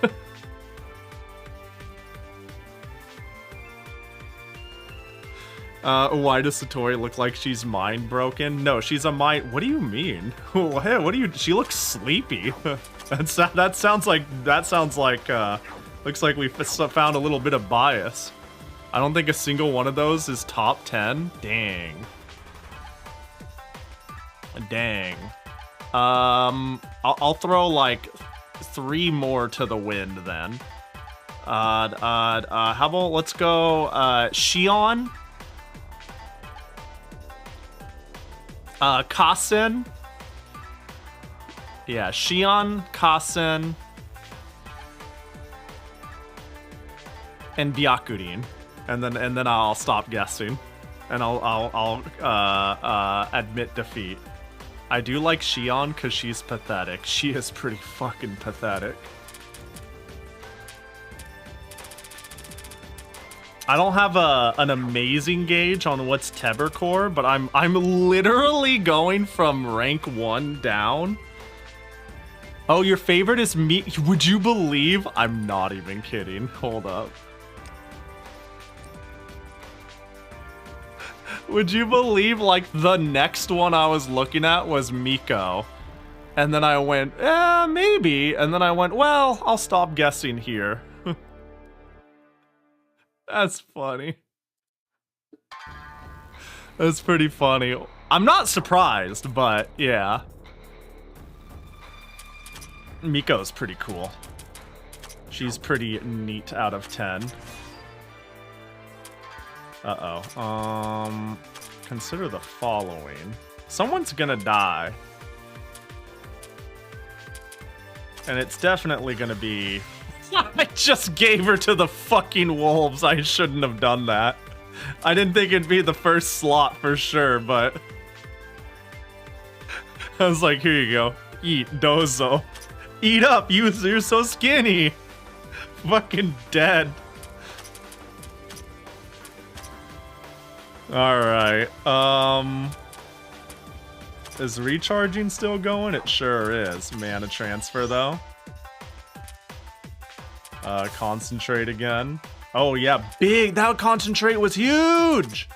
Why does Nitori look like she's mind broken? No, she's a mind... What do you mean? Hey, what do you... She looks sleepy. That sounds like... looks like we found a little bit of bias. I don't think a single one of those is top 10. Dang. Dang. I'll throw like 3 more to the wind then. How about let's go Shion, Kasen. Yeah, Shion, Kasen, and Byakurin, and then I'll stop guessing, and I'll admit defeat. I do like Shion because she's pathetic. She is pretty fucking pathetic. I don't have an amazing gauge on what's Teber core, but I'm literally going from rank 1 down. Oh, your favorite is me? Would you believe? I'm not even kidding. Hold up. Would you believe, like, the next one I was looking at was Miko? And then I went, maybe. And then I went, well, I'll stop guessing here. That's funny. That's pretty funny. I'm not surprised, but yeah. Miko's pretty cool. She's pretty neat out of 10. Uh-oh. Consider the following. Someone's gonna die. And it's definitely gonna be... I just gave her to the fucking wolves. I shouldn't have done that. I didn't think it'd be the first slot for sure, but... I was like, here you go. Eat, dozo. Eat up, you're so skinny. Fucking dead. Alright, is recharging still going? It sure is. Mana transfer, though. Concentrate again. Oh, yeah, big! That concentrate was huge!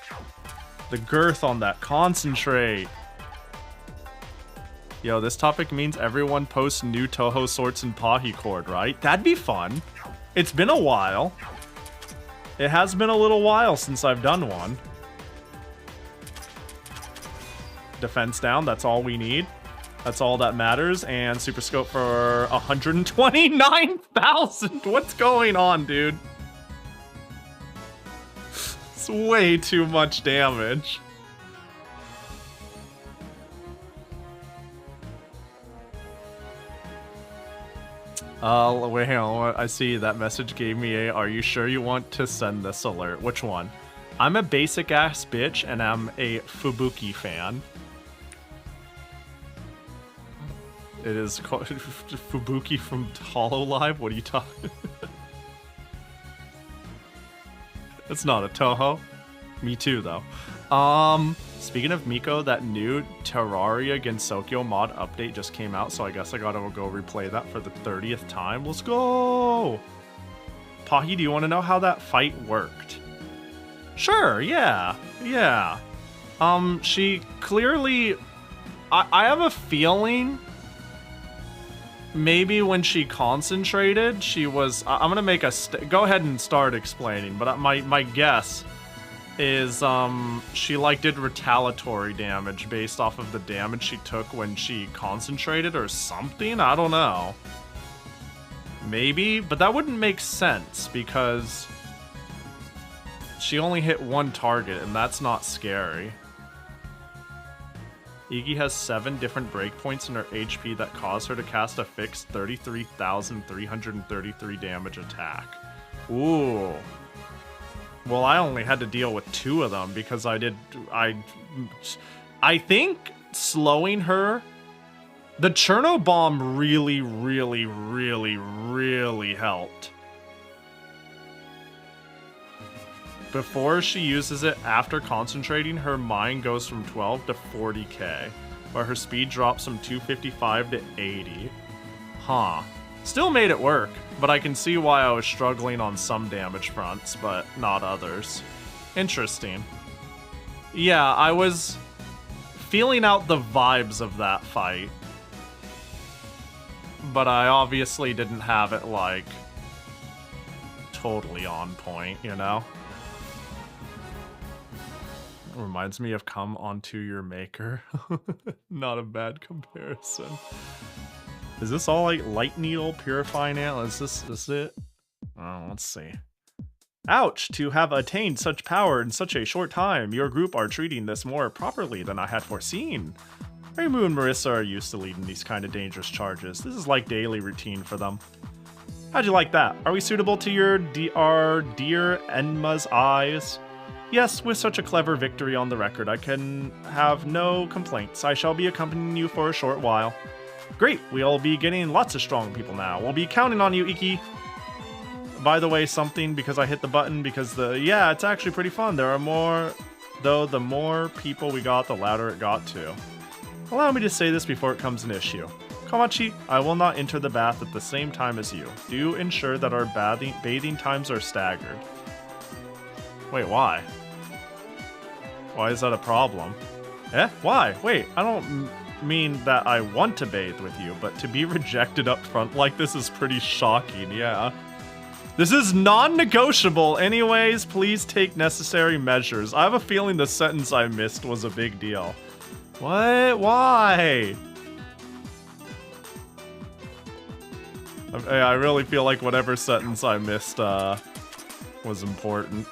The girth on that concentrate. Yo, this topic means everyone posts new Touhou sorts in Pahi Cord, right? That'd be fun. It's been a while. It has been a little while since I've done one. Defense down, that's all we need. That's all that matters. And super scope for 129,000. What's going on, dude? It's way too much damage. Wait, hang on. I see that message gave me a, are you sure you want to send this alert? Which one? I'm a basic ass bitch and I'm a Fubuki fan. It is called Fubuki from Hololive? What are you talking? It's not a Touhou. Me too, though. Speaking of Miko, that new Terraria Gensokyo mod update just came out, so I guess I gotta go replay that for the 30th time. Let's go! Pahi, do you want to know how that fight worked? Sure, yeah. Yeah. She clearly... I have a feeling... Maybe when she concentrated, she was... I'm gonna make a... Go ahead and start explaining, but my guess is she like did retaliatory damage based off of the damage she took when she concentrated or something? I don't know. Maybe, but that wouldn't make sense because she only hit one target and that's not scary. Iggy has 7 different breakpoints in her HP that cause her to cast a fixed 33,333 damage attack. Ooh. Well, I only had to deal with 2 of them because I think slowing her... The Cherno Bomb really, really, really, really helped. Before she uses it after concentrating, her mind goes from 12 to 40k, where her speed drops from 255 to 80. Huh. Still made it work, but I can see why I was struggling on some damage fronts, but not others. Interesting. Yeah, I was feeling out the vibes of that fight, but I obviously didn't have it, like, totally on point, you know? Reminds me of Come Onto Your Maker. Not a bad comparison. Is this all like Light Needle, Purifying Ale? Is this it? Oh, let's see. Ouch! To have attained such power in such a short time, your group are treating this more properly than I had foreseen. Reimu and Marissa are used to leading these kind of dangerous charges. This is like daily routine for them. How'd you like that? Are we suitable to our dear Enma's eyes? Yes, with such a clever victory on the record, I can have no complaints. I shall be accompanying you for a short while. Great, we'll be getting lots of strong people now. We'll be counting on you, Iki. By the way, something, because I hit the button, because yeah, it's actually pretty fun. There are more, though the more people we got, the louder it got too. Allow me to say this before it becomes an issue. Komachi, I will not enter the bath at the same time as you. Do ensure that our bathing times are staggered. Wait, why? Why is that a problem? Eh? Why? Wait, I don't mean that I want to bathe with you, but to be rejected up front like this is pretty shocking, yeah. This is non-negotiable. Anyways, please take necessary measures. I have a feeling the sentence I missed was a big deal. What? Why? I really feel like whatever sentence I missed was important.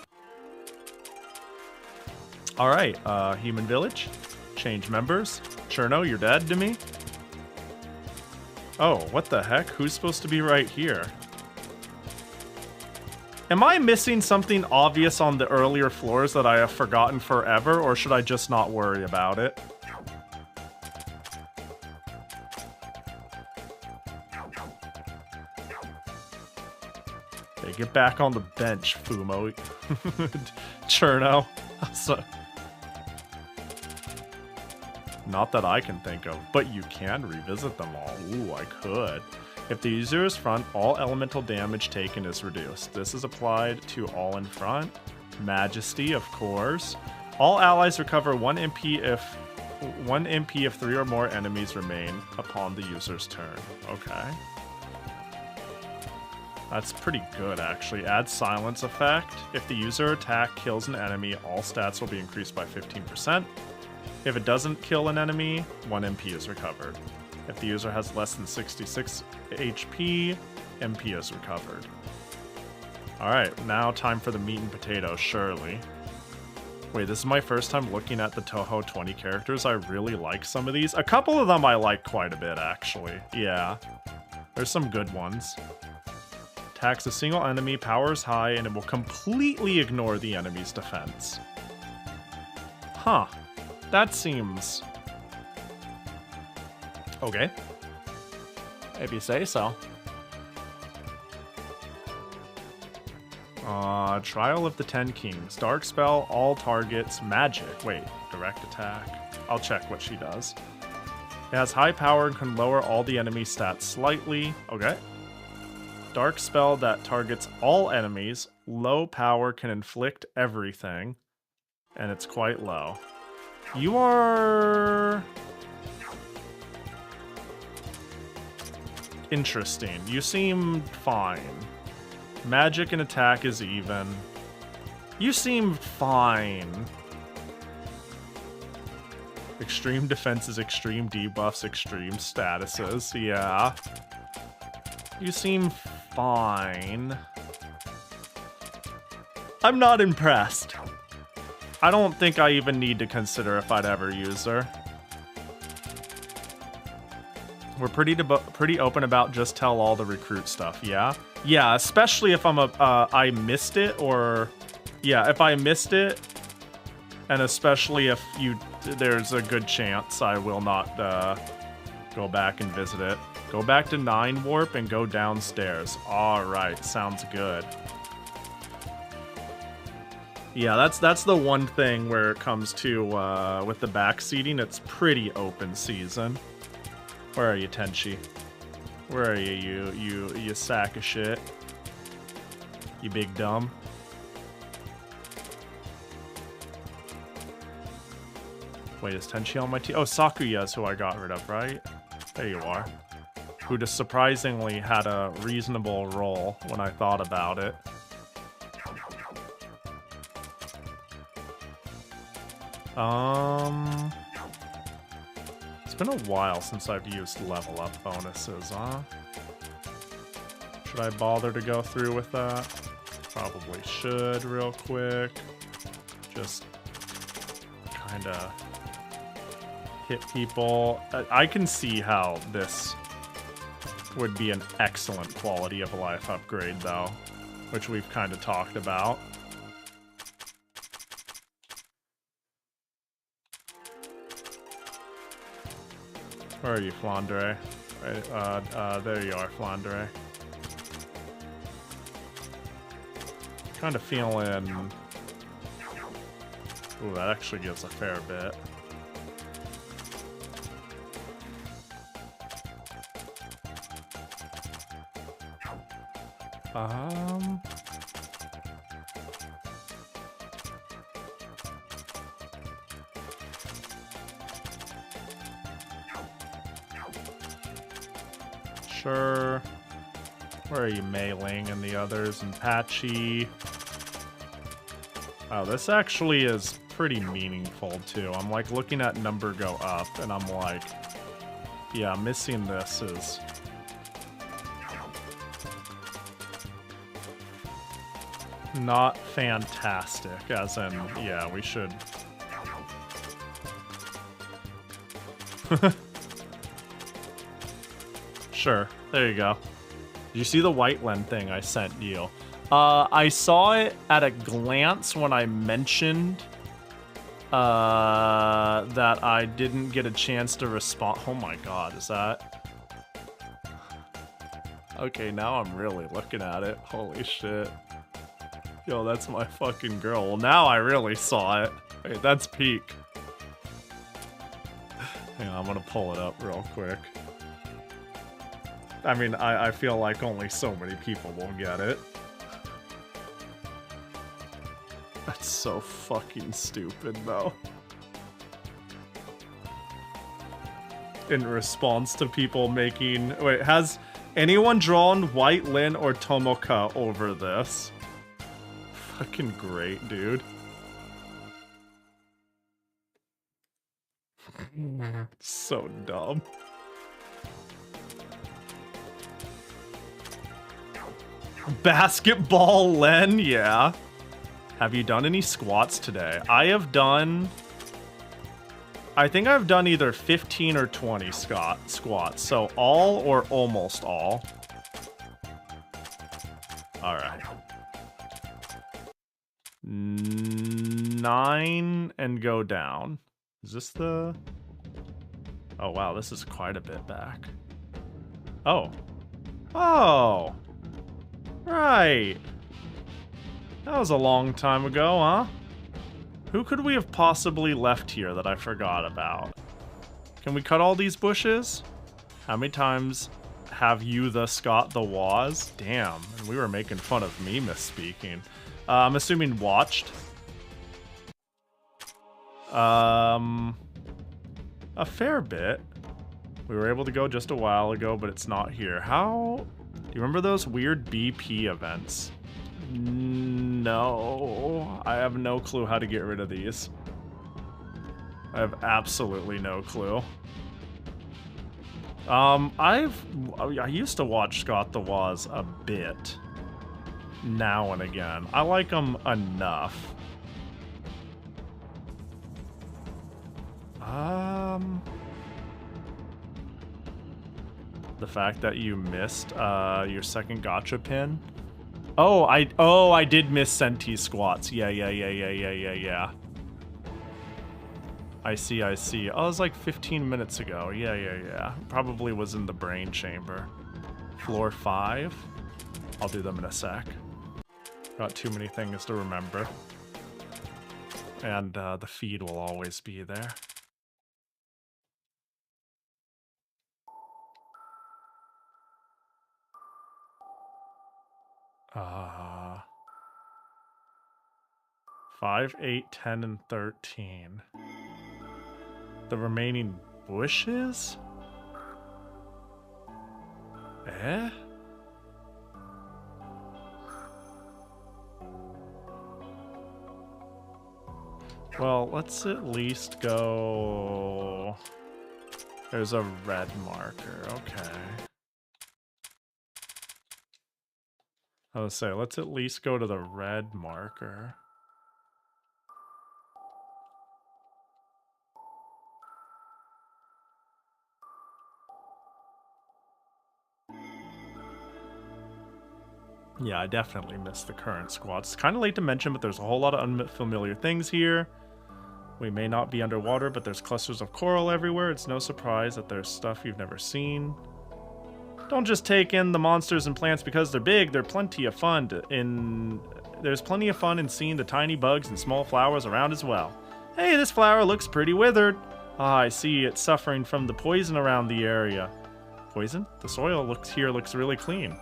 Alright, Human Village. Change members. Cherno, you're dead to me? Oh, what the heck? Who's supposed to be right here? Am I missing something obvious on the earlier floors that I have forgotten forever, or should I just not worry about it? Hey, get back on the bench, Fumo. Cherno. So, not that I can think of, but you can revisit them all. Ooh, I could. If the user is front, all elemental damage taken is reduced. This is applied to all in front. Majesty, of course. All allies recover 1 MP if 3 or more enemies remain upon the user's turn. Okay. That's pretty good, actually. Add silence effect. If the user attack kills an enemy, all stats will be increased by 15%. If it doesn't kill an enemy, 1 MP is recovered. If the user has less than 66 HP, MP is recovered. Alright, now time for the meat and potatoes, surely. Wait, this is my first time looking at the Touhou 20 characters. I really like some of these. A couple of them I like quite a bit, actually. Yeah. There's some good ones. Attacks a single enemy, power is high, and it will completely ignore the enemy's defense. Huh. That seems... okay. If you say so. Trial of the 10 Kings. Dark spell, all targets, magic. Wait, direct attack. I'll check what she does. It has high power and can lower all the enemy stats slightly. Okay. Dark spell that targets all enemies. Low power can inflict everything. And it's quite low. You are... interesting. You seem fine. Magic and attack is even. You seem fine. Extreme defenses, extreme debuffs, extreme statuses. Yeah. You seem fine. I'm not impressed. I don't think I even need to consider if I'd ever use her. We're pretty open about just tell all the recruit stuff, yeah? Yeah, especially if I'm I missed it, or... yeah, if I missed it, and especially if there's a good chance I will not go back and visit it. Go back to 9 Warp and go downstairs. Alright, sounds good. Yeah, that's the one thing where it comes to, with the backseating, it's pretty open season. Where are you, Tenchi? Where are you, you sack of shit? You big dumb. Wait, is Tenchi on my team? Oh, Sakuya is who I got rid of, right? There you are. Who just surprisingly had a reasonable role when I thought about it. It's been a while since I've used level up bonuses, huh? Should I bother to go through with that? Probably should real quick. Just kind of hit people. I can see how this would be an excellent quality of life upgrade though, which we've kind of talked about. Where are you, Flandre? Right, there you are, Flandre. Kind of feeling... ooh, that actually gives a fair bit. Sure. Where are you, Mei-Ling and the others? And Patchy. Oh, this actually is pretty meaningful, too. I'm, like, looking at number go up, and I'm like... yeah, missing this is... not fantastic, as in, yeah, we should... Sure, there you go. Did you see the Whiteland thing I sent you? I saw it at a glance when I mentioned that I didn't get a chance to respond. Oh my god, is that... Okay, now I'm really looking at it. Holy shit. Yo, that's my fucking girl. Well, now I really saw it. Wait, that's peak. Hang on, I'm gonna pull it up real quick. I mean, I feel like only so many people will get it. That's so fucking stupid, though. In response to people making... Wait, has anyone drawn White Lin or Tomoka over this? Fucking great, dude. So dumb. Basketball Len, yeah. Have you done any squats today? I have done... I think I've done either 15 or 20 squats. So all or almost all. Alright. 9 and go down. Is this the... Oh wow, this is quite a bit back. Oh. Oh! Right. That was a long time ago, huh? Who could we have possibly left here that I forgot about? Can we cut all these bushes? How many times have you the Scott the Waz? Damn, and we were making fun of me misspeaking. I'm assuming watched. A fair bit. We were able to go just a while ago, but it's not here. How... Do you remember those weird BP events? No. I have no clue how to get rid of these. I have absolutely no clue. I used to watch Scott the Waz a bit. Now and again. I like him enough. The fact that you missed your second gotcha pin. Oh, I did miss Senti squats. Yeah. I see. Oh, it was like 15 minutes ago. Yeah. Probably was in the brain chamber. Floor 5. I'll do them in a sec. Got too many things to remember. And the feed will always be there. Uh, 5, 8, 10, and 13. The remaining bushes? Eh? Well, let's at least go... There's a red marker, okay. I was say, let's at least go to the red marker. Yeah, I definitely missed the current squats. It's kind of late to mention, but there's a whole lot of unfamiliar things here. We may not be underwater, but there's clusters of coral everywhere. It's no surprise that there's stuff you've never seen. Don't just take in the monsters and plants because they're big. There's plenty of fun in seeing the tiny bugs and small flowers around as well. Hey, this flower looks pretty withered. Ah, I see. It's suffering from the poison around the area. Poison? The soil looks really clean.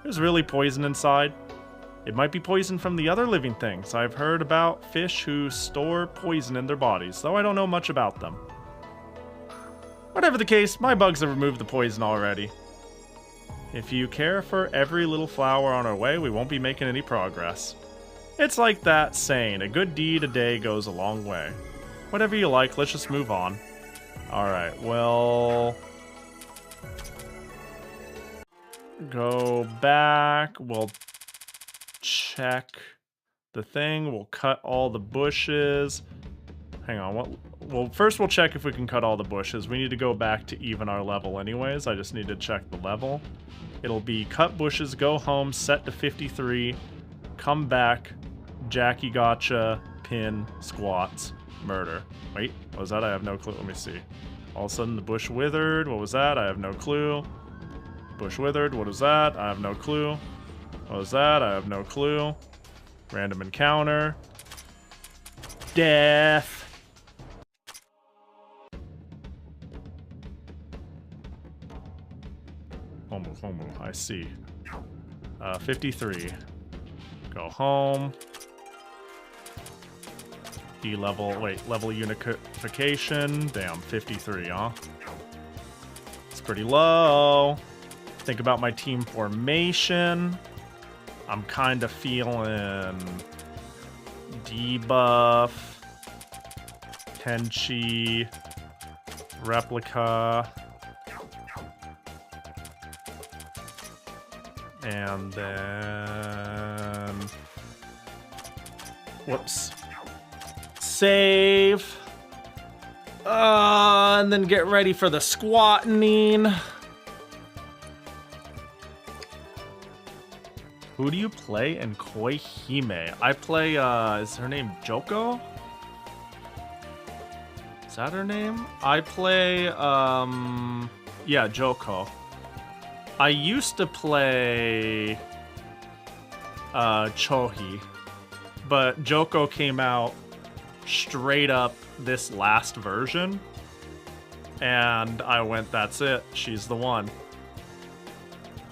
There's really poison inside. It might be poison from the other living things. I've heard about fish who store poison in their bodies, though I don't know much about them. Whatever the case, my bugs have removed the poison already. If you care for every little flower on our way, we won't be making any progress. It's like that saying, a good deed a day goes a long way. Whatever you like, let's just move on. Alright, well... Go back, we'll check the thing, we'll cut all the bushes. Hang on, well, first we'll check if we can cut all the bushes. We need to go back to even our level anyways. I just need to check the level. It'll be cut bushes, go home, set to 53, come back, Jackie gotcha, pin, squats, murder. Wait, what was that? I have no clue. Let me see. All of a sudden the bush withered. What was that? I have no clue. Bush Withered, what is that? I have no clue. What is that? I have no clue. Random encounter. Death. Homo, I see. 53. Go home. Level unification. Damn, 53, huh? It's pretty low. Think about my team formation. I'm kind of feeling debuff, Tenchi, replica, and then whoops, save, and then get ready for the squatting. Who do you play in Koihime? I play, is her name Joko? Is that her name? I play, yeah, Joko. I used to play, Chohi, but Joko came out straight up this last version, and I went, that's it, she's the one.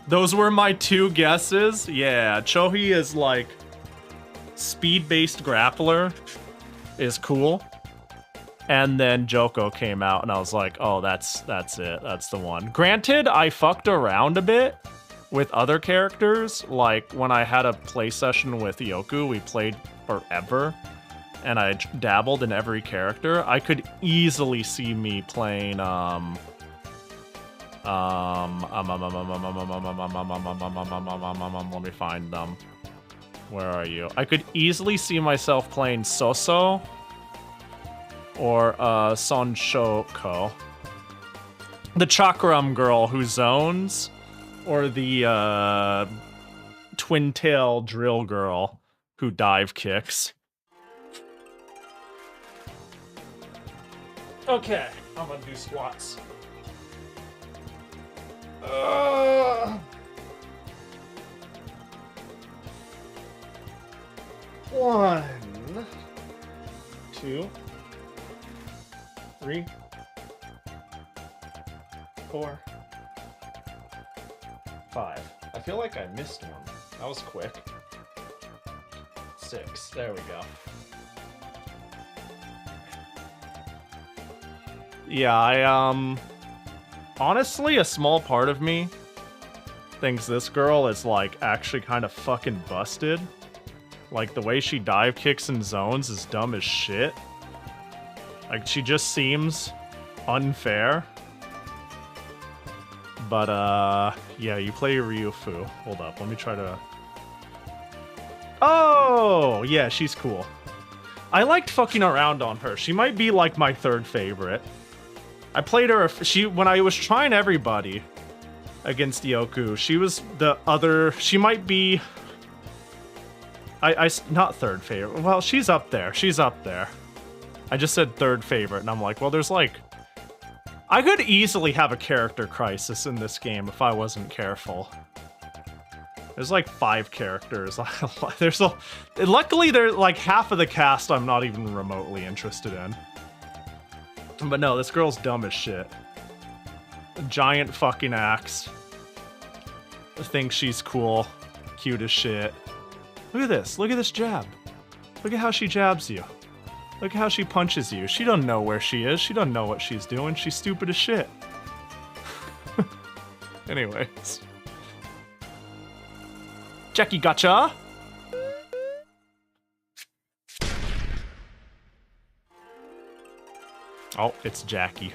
Those were my two guesses. Yeah, Chohi is like speed-based grappler is cool. And then Joko came out and I was like, oh, that's it. That's the one. Granted, I fucked around a bit with other characters. Like when I had a play session with Yoku, we played forever and I dabbled in every character. I could easily see me playing let me find them. Where are you? I could easily see myself playing Soso or Sonshoko, the Chakram girl who zones, or the twin tail drill girl who dive kicks. Okay, I'm gonna do squats. 1, 2, 3, 4, 5. I feel like I missed one. That was quick. 6. There we go. Yeah, honestly, a small part of me thinks this girl is, like, actually kind of fucking busted. Like, the way she dive kicks and zones is dumb as shit. Like, she just seems unfair. But, yeah, you play Ryufu. Hold up, let me try to... Oh! Yeah, she's cool. I liked fucking around on her. She might be, like, my third favorite. I played her... When I was trying everybody against Yoku, she was the other... She might be... not third favorite. Well, she's up there. She's up there. I just said third favorite, and I'm like, well, there's like... I could easily have a character crisis in this game if I wasn't careful. There's like 5 characters. There's a... Luckily, there's like half of the cast I'm not even remotely interested in. But no, this girl's dumb as shit. A giant fucking axe. I think she's cool. Cute as shit. Look at this. Look at this jab. Look at how she jabs you. Look at how she punches you. She don't know where she is. She don't know what she's doing. She's stupid as shit. Anyways. Jackie gotcha! Oh, it's Jackie.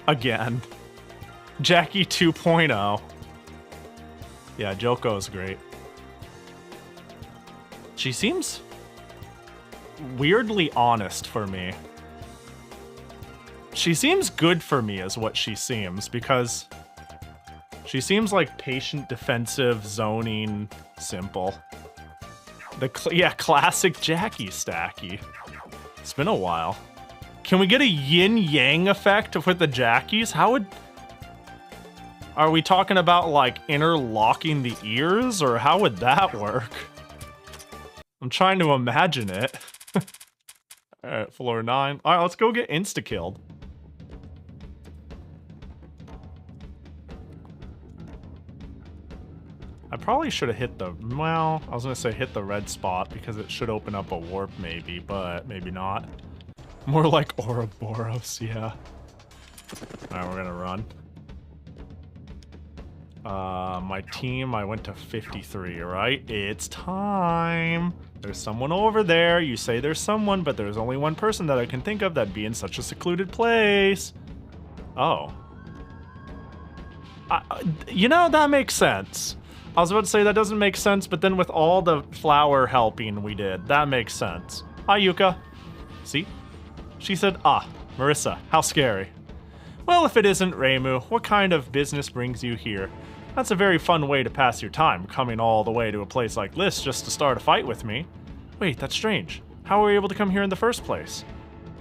Again. Jackie 2.0. Yeah, Joko's great. She seems weirdly honest for me. She seems good for me is what she seems, because she seems like patient, defensive, zoning, simple. Yeah, classic Jackie stacky. It's been a while. Can we get a yin-yang effect with the Jackies? How would... Are we talking about, like, interlocking the ears, or how would that work? I'm trying to imagine it. Alright, floor 9. Alright, let's go get insta-killed. I probably should have hit the... Well, I was gonna say hit the red spot, because it should open up a warp maybe, but maybe not. More like Ouroboros, yeah. Alright, we're gonna run. My team, I went to 53, right? It's time! There's someone over there. You say there's someone, but there's only one person that I can think of that'd be in such a secluded place. Oh. You know, that makes sense. I was about to say that doesn't make sense, but then with all the flower helping we did, that makes sense. Hi, Yuka. See? She said, ah, Marissa, how scary. Well, if it isn't Reimu, what kind of business brings you here? That's a very fun way to pass your time, coming all the way to a place like this just to start a fight with me. Wait, that's strange. How were you able to come here in the first place?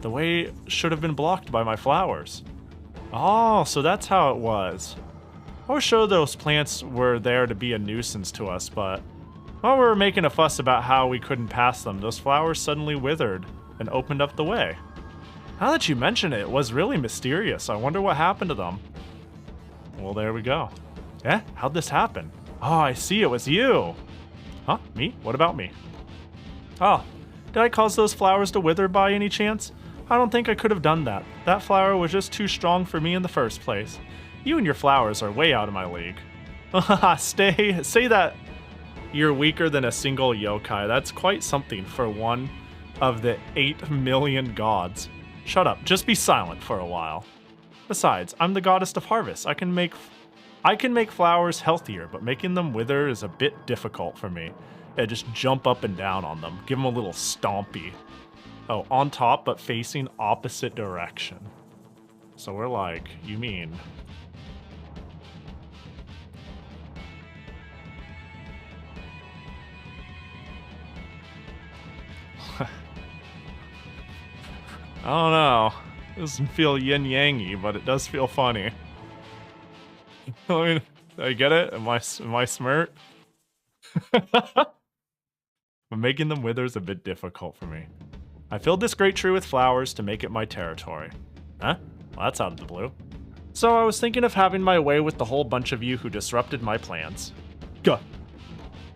The way should have been blocked by my flowers. Oh, so that's how it was. I was sure those plants were there to be a nuisance to us, but while we were making a fuss about how we couldn't pass them, those flowers suddenly withered and opened up the way. Now that you mention it, it was really mysterious. I wonder what happened to them. Well, there we go. Eh? How'd this happen? Oh, I see, it was you. Huh? Me? What about me? Oh, did I cause those flowers to wither by any chance? I don't think I could have done that. That flower was just too strong for me in the first place. You and your flowers are way out of my league. Say that you're weaker than a single yokai. That's quite something for one of the 8 million gods. Shut up, just be silent for a while. Besides, I'm the goddess of harvest. I can make flowers healthier, but making them wither is a bit difficult for me. Yeah, just jump up and down on them. Give them a little stompy. Oh, on top, but facing opposite direction. So we're like, you mean... I don't know. It doesn't feel yin-yangy, but it does feel funny. I mean, I get it? Am I smart? But making them wither is a bit difficult for me. I filled this great tree with flowers to make it my territory. Huh? Well, that's out of the blue. So I was thinking of having my way with the whole bunch of you who disrupted my plans. Gah.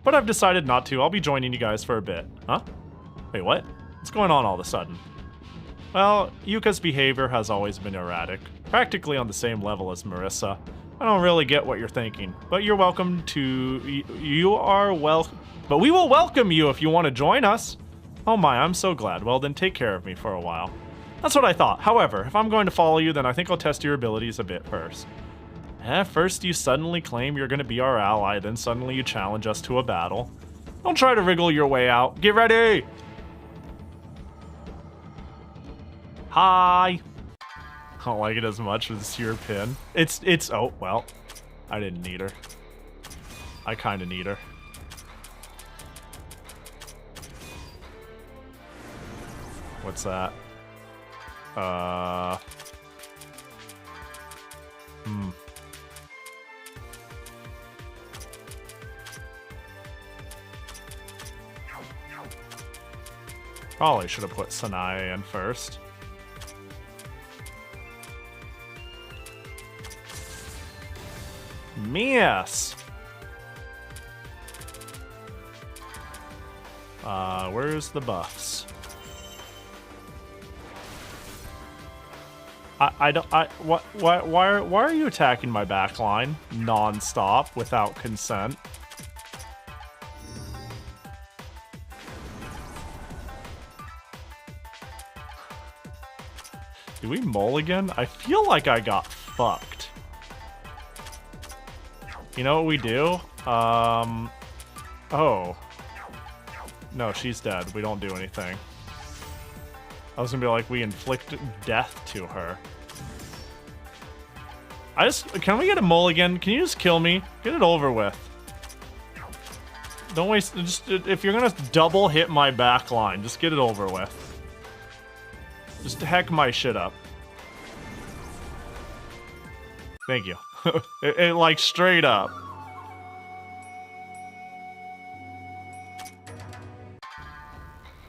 But I've decided not to. I'll be joining you guys for a bit. Huh? Wait, what? What's going on all of a sudden? Well, Yuka's behavior has always been erratic, practically on the same level as Marissa. I don't really get what you're thinking, but you're welcome to... But we will welcome you if you want to join us. Oh my, I'm so glad. Well, then take care of me for a while. That's what I thought. However, if I'm going to follow you, then I think I'll test your abilities a bit first. First you suddenly claim you're going to be our ally, then suddenly you challenge us to a battle. Don't try to wriggle your way out. Get ready! Hi! I don't like it as much as your pin. It's oh, well. I didn't need her. I kinda need her. What's that? Probably should have put Sanaya in first. Miss! Where's the buffs? Why are you attacking my backline non-stop without consent? Do we mulligan? I feel like I got fucked. You know what we do? Oh. No, she's dead. We don't do anything. I was gonna be like, we inflict death to her. Can we get a mulligan? Can you just kill me? Get it over with. Don't waste, if you're gonna double hit my back line, just get it over with. Just heck my shit up. Thank you. it like straight up.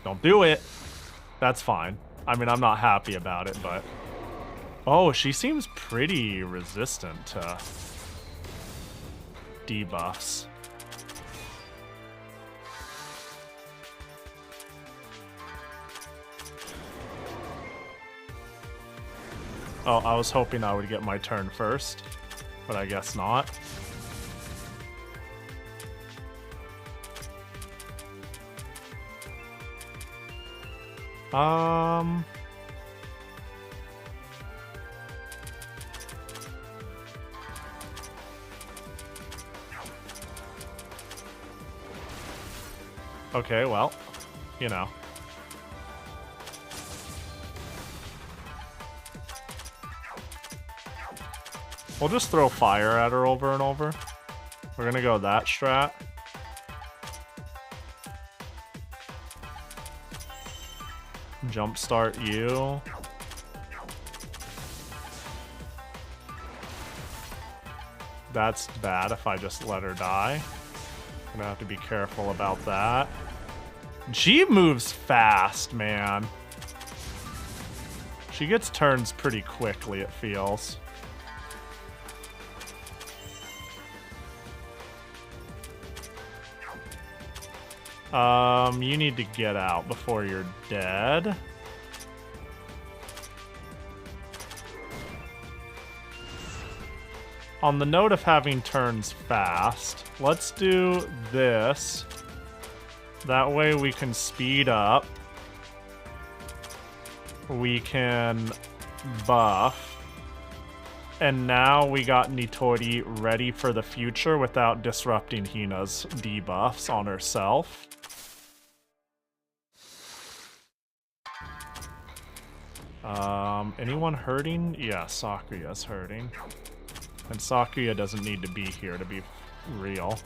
Don't do it. That's fine. I mean, I'm not happy about it, but... Oh, she seems pretty resistant to debuffs. Oh, I was hoping I would get my turn first, but I guess not. Okay, well, you know. We'll just throw fire at her over and over. We're gonna go that strat. Jumpstart you. That's bad if I just let her die. Gonna have to be careful about that. She moves fast, man. She gets turns pretty quickly, it feels. You need to get out before you're dead. On the note of having turns fast, let's do this. That way we can speed up. We can buff. And now we got Nitori ready for the future without disrupting Hina's debuffs on herself. Anyone hurting? Yeah, Sakuya's hurting. And Sakuya doesn't need to be here to be real.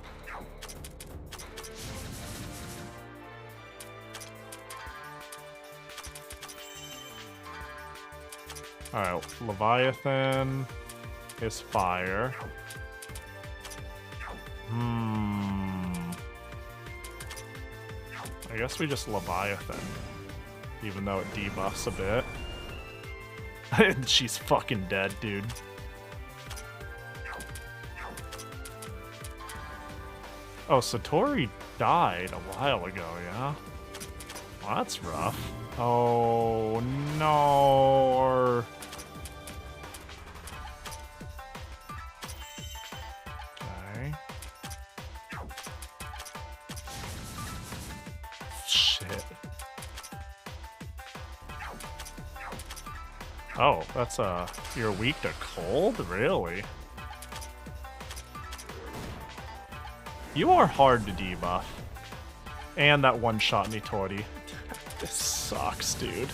Alright, Leviathan is fire. I guess we just Leviathan. Even though it debuffs a bit. She's fucking dead, dude. Oh, Satori died a while ago, yeah? Well, that's rough. Oh, no. Okay. Shit. Oh, that's you're weak to cold? Really? You are hard to debuff. And that one-shot Nitori. This sucks, dude.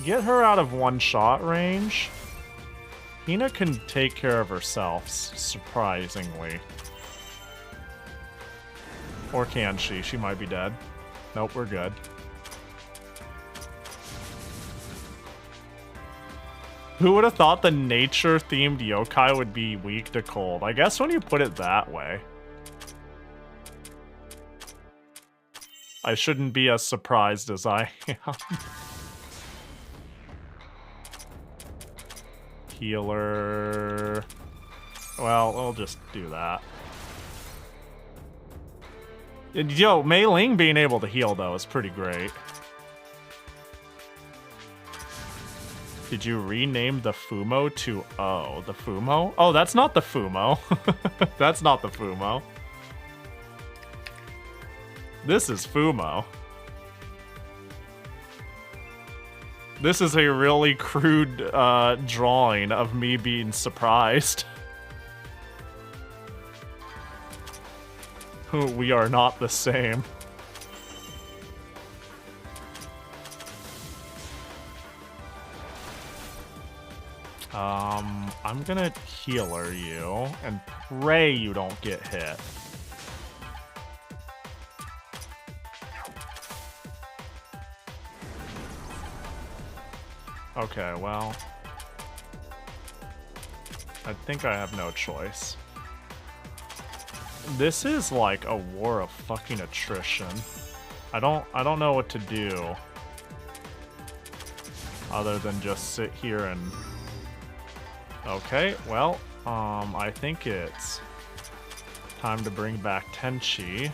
Get her out of one-shot range. Hina can take care of herself, surprisingly. Or can she? She might be dead. Nope, we're good. Who would have thought the nature-themed yokai would be weak to cold? I guess when you put it that way. I shouldn't be as surprised as I am. Healer. Well, I'll just do that. Yo, Mei Ling being able to heal, though, is pretty great. Did you rename the Fumo to O? The Fumo? Oh, that's not the Fumo. That's not the Fumo. This is Fumo. This is a really crude drawing of me being surprised. We are not the same. I'm gonna healer you and pray you don't get hit. Okay, well, I think I have no choice. This is like a war of fucking attrition. I don't know what to do other than just sit here and... Okay, well, I think it's time to bring back Tenchi.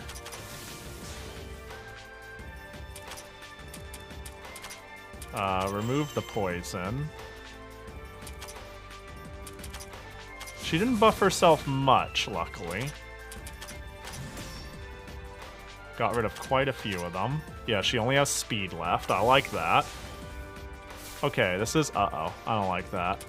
Remove the poison. She didn't buff herself much, luckily. Got rid of quite a few of them. Yeah, she only has speed left. I like that. Okay, this is... Uh-oh. I don't like that.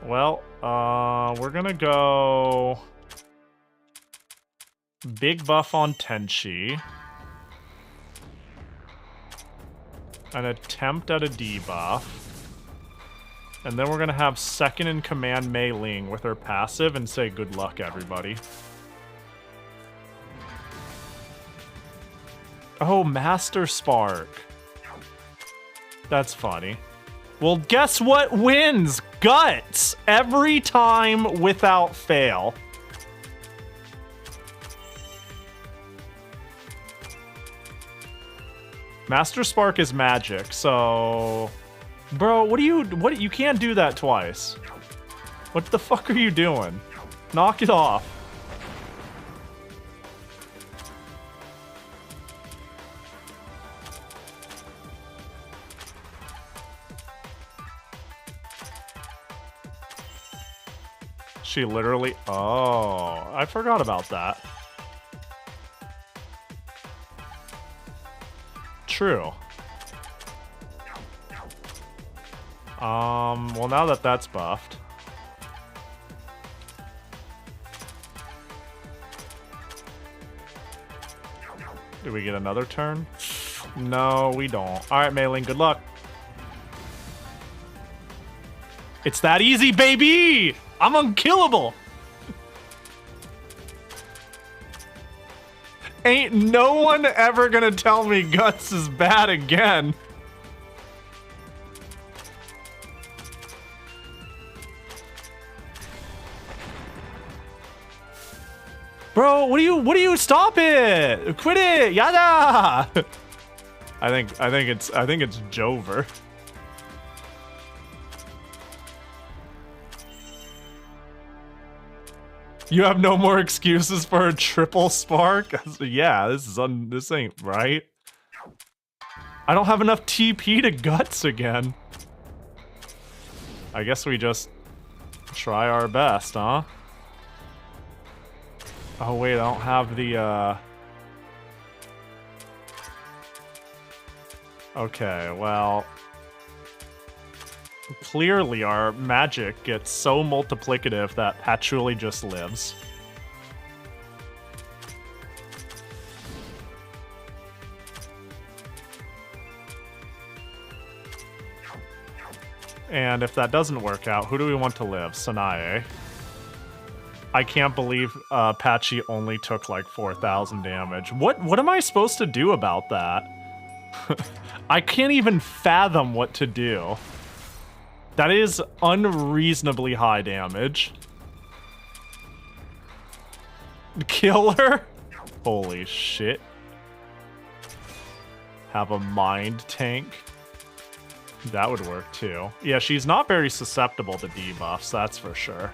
Well, we're gonna go... Big buff on Tenchi. An attempt at a debuff. And then we're gonna have second in command Mei Ling with her passive and say good luck, everybody. Oh, Master Spark. That's funny. Well, guess what wins? Guts! Every time without fail. Master Spark is magic, so... Bro, what you can't do that twice. What the fuck are you doing? Knock it off. She literally... Oh, I forgot about that. True. Well, now that that's buffed. Do we get another turn? No, we don't. Alright, Mei Ling, good luck. It's that easy, baby! I'm unkillable! Ain't no one ever gonna tell me Guts is bad again. Bro, what do you stop it? Quit it! Yada! I think it's Jover. You have no more excuses for a triple spark? Yeah, this ain't right. I don't have enough TP to Guts again. I guess we just try our best, huh? Oh wait, I don't have the Okay, well... Clearly our magic gets so multiplicative that Patchouli just lives. And if that doesn't work out, who do we want to live? Sanae. I can't believe Patchy only took like 4,000 damage. What am I supposed to do about that? I can't even fathom what to do. That is unreasonably high damage. Kill her? Holy shit. Have a mind tank? That would work too. Yeah, she's not very susceptible to debuffs, that's for sure.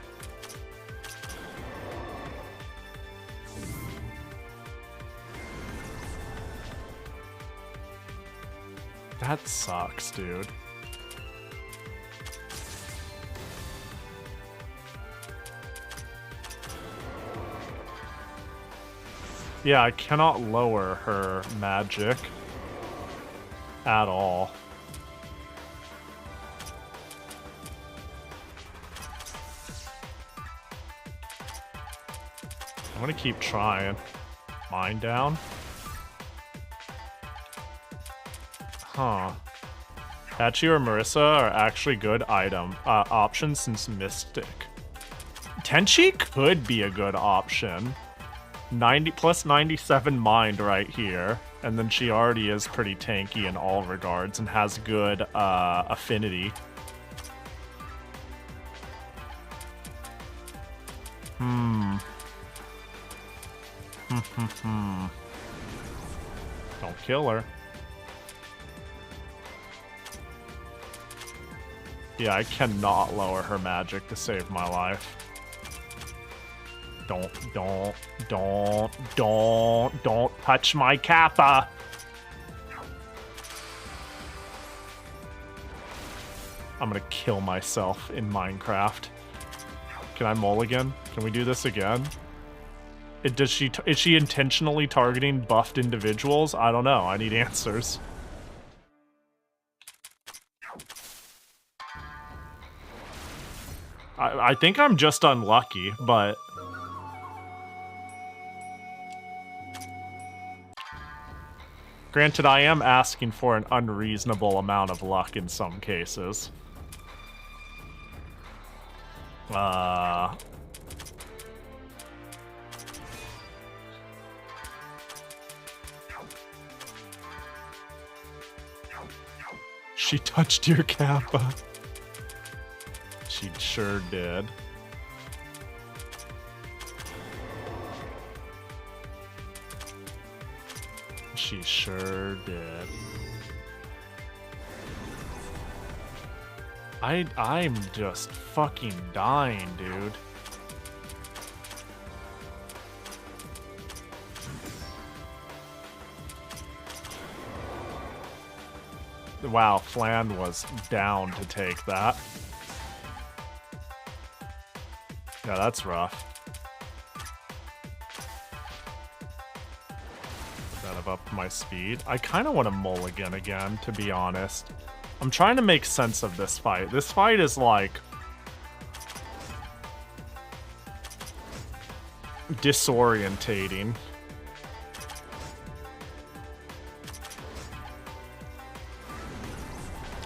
That sucks, dude. Yeah, I cannot lower her magic at all. I'm gonna keep trying. Mine down. Huh. Hachi or Marissa are actually good item options since Mystic. Tenchi could be a good option. 90 plus 97 mind right here. And then she already is pretty tanky in all regards and has good affinity. Don't kill her. Yeah, I cannot lower her magic to save my life. Don't touch my kappa. I'm gonna kill myself in Minecraft. Can I mulligan? Can we do this again? Is she intentionally targeting buffed individuals? I don't know. I need answers. I think I'm just unlucky, but... Granted, I am asking for an unreasonable amount of luck in some cases. She touched your kappa. She sure did. She sure did. I'm just fucking dying, dude. Wow, Flan was down to take that. Yeah, that's rough. That have upped my speed. I kind of want to mulligan again, to be honest. I'm trying to make sense of this fight. This fight is like... disorientating.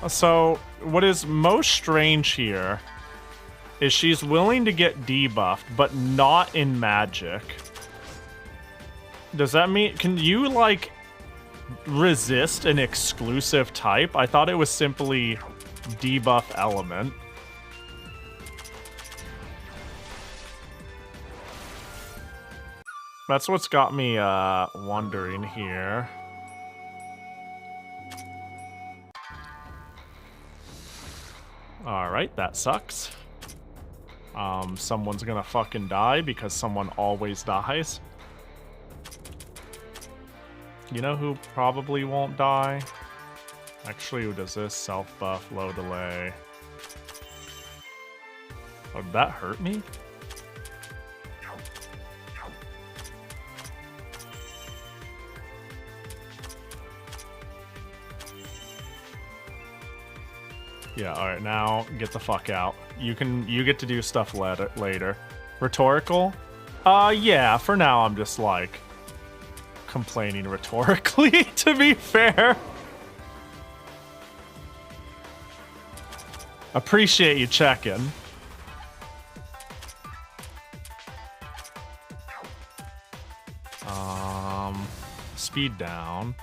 So, what is most strange here is she's willing to get debuffed, but not in magic. Does that mean... Can you, like, resist an exclusive type? I thought it was simply debuff element. That's what's got me, wondering here. Alright, that sucks. Someone's gonna fucking die because someone always dies. You know who probably won't die? Actually, who does this? Self-buff, low delay. Oh, did that hurt me? Yeah, alright, now get the fuck out. You get to do stuff later. Rhetorical? Yeah, for now I'm just like complaining rhetorically, to be fair. Appreciate you checking. Speed down.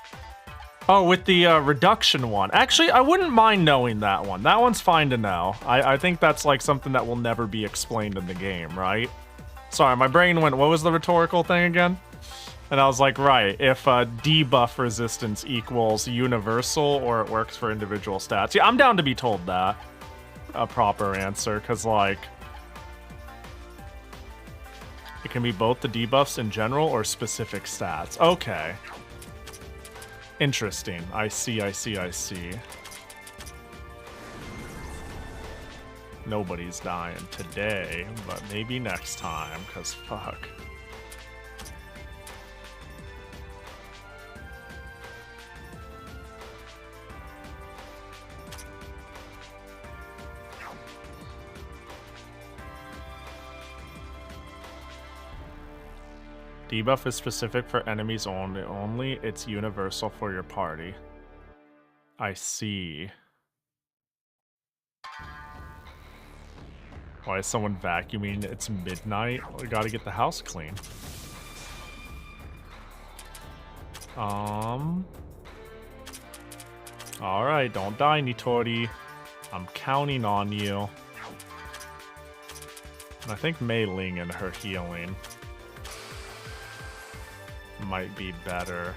Oh, with the reduction one. Actually, I wouldn't mind knowing that one. That one's fine to know. I think that's like something that will never be explained in the game, right? Sorry, my brain went, what was the rhetorical thing again? And I was like, right, if debuff resistance equals universal or it works for individual stats. Yeah, I'm down to be told that. A proper answer, because like... it can be both the debuffs in general or specific stats. Okay. Interesting. I see. Nobody's dying today, but maybe next time, because fuck. Debuff is specific for enemies only. It's universal for your party. I see. Why is someone vacuuming? It's midnight. We gotta get the house clean. Alright, don't die, Nitori. I'm counting on you. And I think Mei Ling and her healing might be better.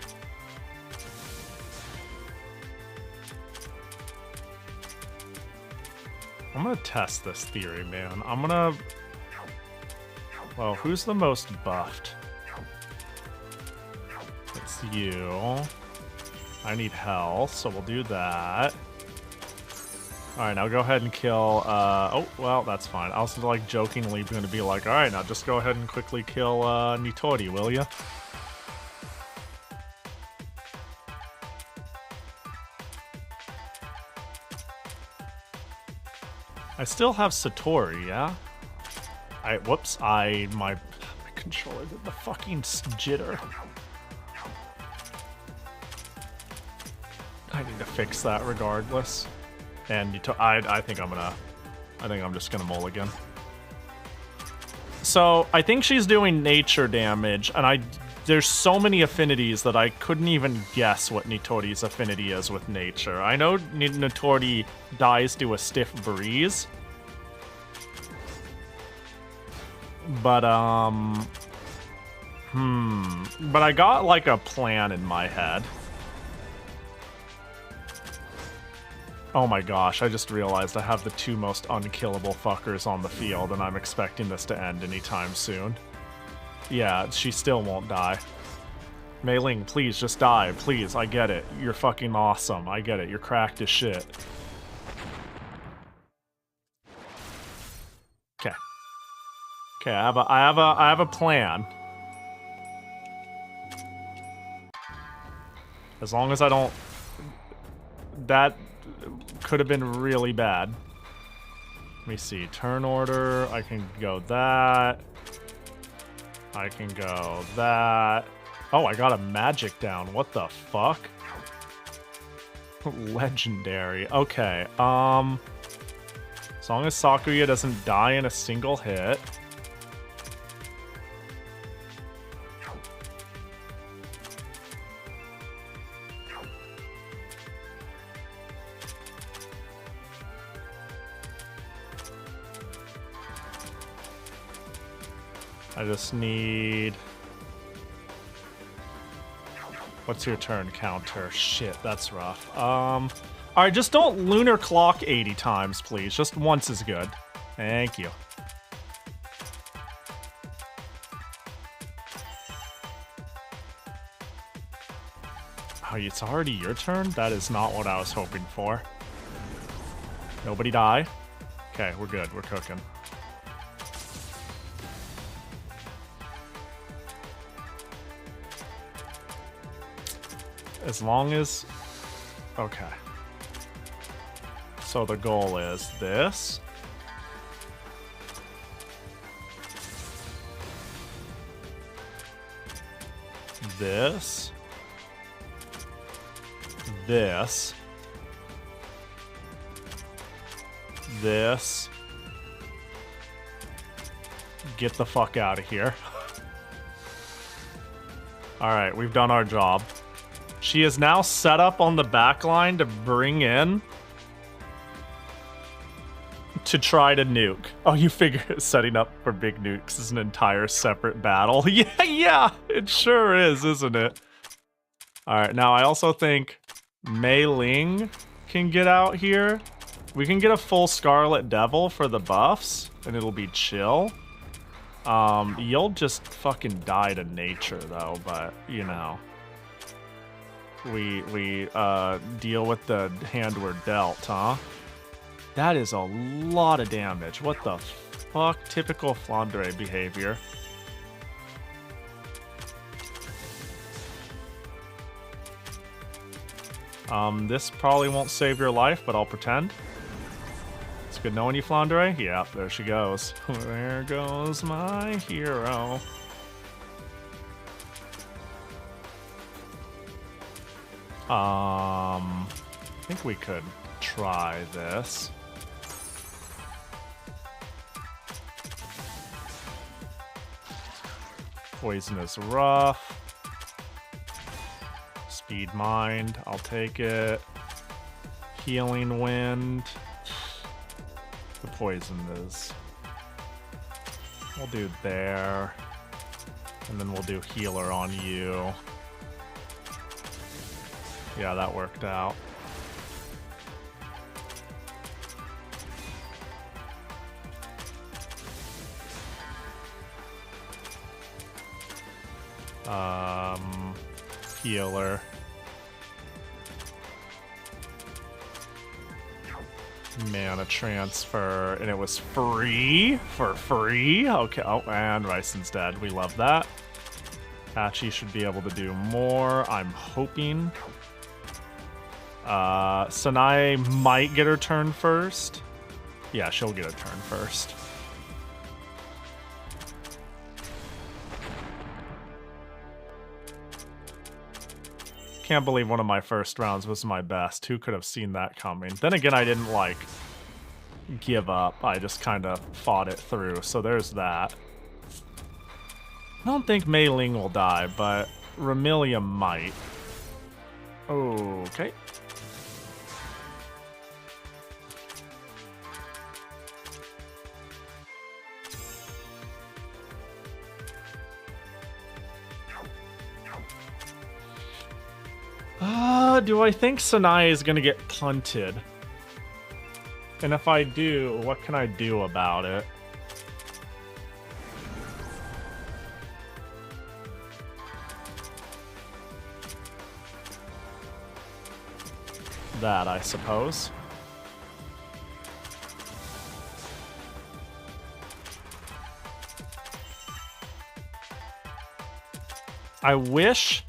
I'm gonna test this theory, man. I'm gonna... Well, who's the most buffed? It's you. I need health, so we'll do that. Alright, now go ahead and kill... oh, well, that's fine. I was like jokingly going to be like, alright, now just go ahead and quickly kill Nitori, will ya? I still have Satori, yeah? Whoops, my controller did the fucking jitter. I need to fix that regardless. And I think I'm just gonna mulligan. So I think she's doing nature damage, and there's so many affinities that I couldn't even guess what Nitori's affinity is with nature. I know Nitori dies to a stiff breeze, but but I got like a plan in my head. Oh my gosh, I just realized I have the two most unkillable fuckers on the field, and I'm expecting this to end anytime soon. Yeah, she still won't die. Mei Ling, please, just die. Please, I get it. You're fucking awesome. I get it. You're cracked as shit. Okay. Okay, I have a plan. As long as I don't... That could have been really bad. Let me see. Turn order. I can go that. I can go that. Oh, I got a magic down. What the fuck? Legendary. Okay. As long as Sakuya doesn't die in a single hit. I just need... What's your turn counter? Shit, that's rough. Alright, just don't lunar clock 80 times, please. Just once is good. Thank you. Oh, it's already your turn? That is not what I was hoping for. Nobody die? Okay, we're good. We're cooking. As long as... Okay. So the goal is this. This. This. This. Get the fuck out of here. Alright, we've done our job. She is now set up on the back line to bring in to try to nuke. Oh, you figure setting up for big nukes is an entire separate battle. Yeah, it sure is, isn't it? Alright, now I also think Mei Ling can get out here. We can get a full Scarlet Devil for the buffs, and it'll be chill. You'll just fucking die to nature, though, but, you know. We deal with the hand we're dealt, huh? That is a lot of damage. What the fuck? Typical Flandre behavior. This probably won't save your life, but I'll pretend. It's good knowing you, Flandre. Yeah, there she goes. There goes my hero. think we could try this. Poison is rough. Speed mind, I'll take it. Healing wind. The poison is. We'll do there. And then we'll do healer on you. Yeah, that worked out. Healer. Mana transfer, and it was free? For free? Okay, oh, and Ryson's dead. We love that. Hachi should be able to do more, I'm hoping. Sanae might get her turn first. Yeah, she'll get her turn first. Can't believe one of my first rounds was my best. Who could have seen that coming? Then again, I didn't, like, give up. I just kind of fought it through, so there's that. I don't think Mei Ling will die, but Remilia might. Okay. Do I think Sanae is gonna get punted? And if I do, what can I do about it? That, I suppose. I wish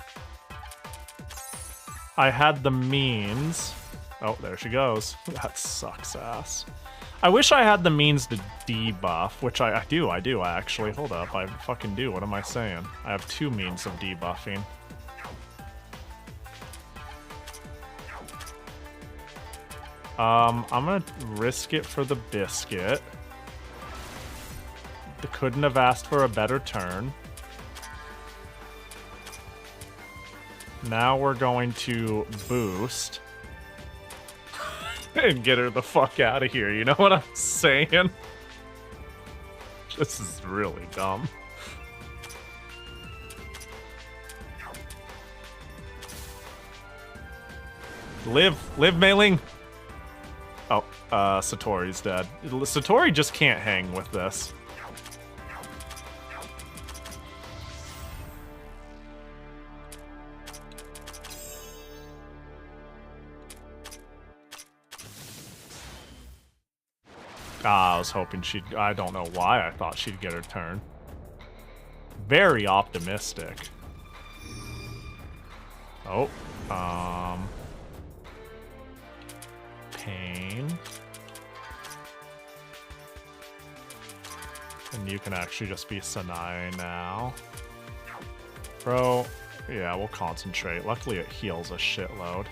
I had the means. Oh, there she goes. That sucks ass. I wish I had the means to debuff, which I do actually. Hold up, I fucking do. What am I saying? I have 2 means of debuffing. I'm gonna risk it for the biscuit. I couldn't have asked for a better turn. Now we're going to boost and get her the fuck out of here. You know what I'm saying? This is really dumb. Live, Mei Ling. Oh, Satori's dead. Satori just can't hang with this. I was hoping she'd... I don't know why I thought she'd get her turn. Very optimistic. Oh. Pain. And you can actually just be Sanae now. Bro, yeah, we'll concentrate. Luckily it heals a shitload.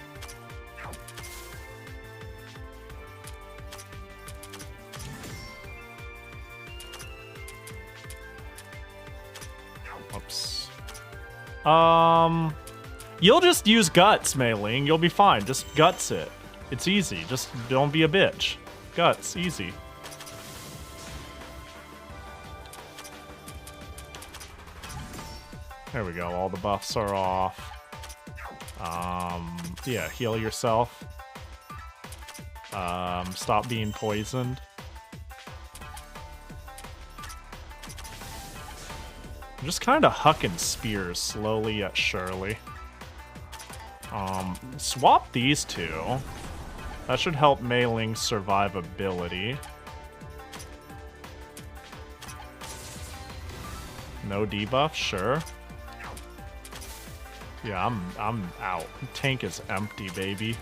Oops. You'll just use guts, Mei Ling. You'll be fine. Just guts it. It's easy. Just don't be a bitch. Guts, easy. There we go. All the buffs are off. Yeah, heal yourself. Stop being poisoned. I'm just kind of hucking spears slowly yet surely. Swap these two. That should help Mei Ling's survivability. No debuff, sure. Yeah, I'm out. Tank is empty, baby.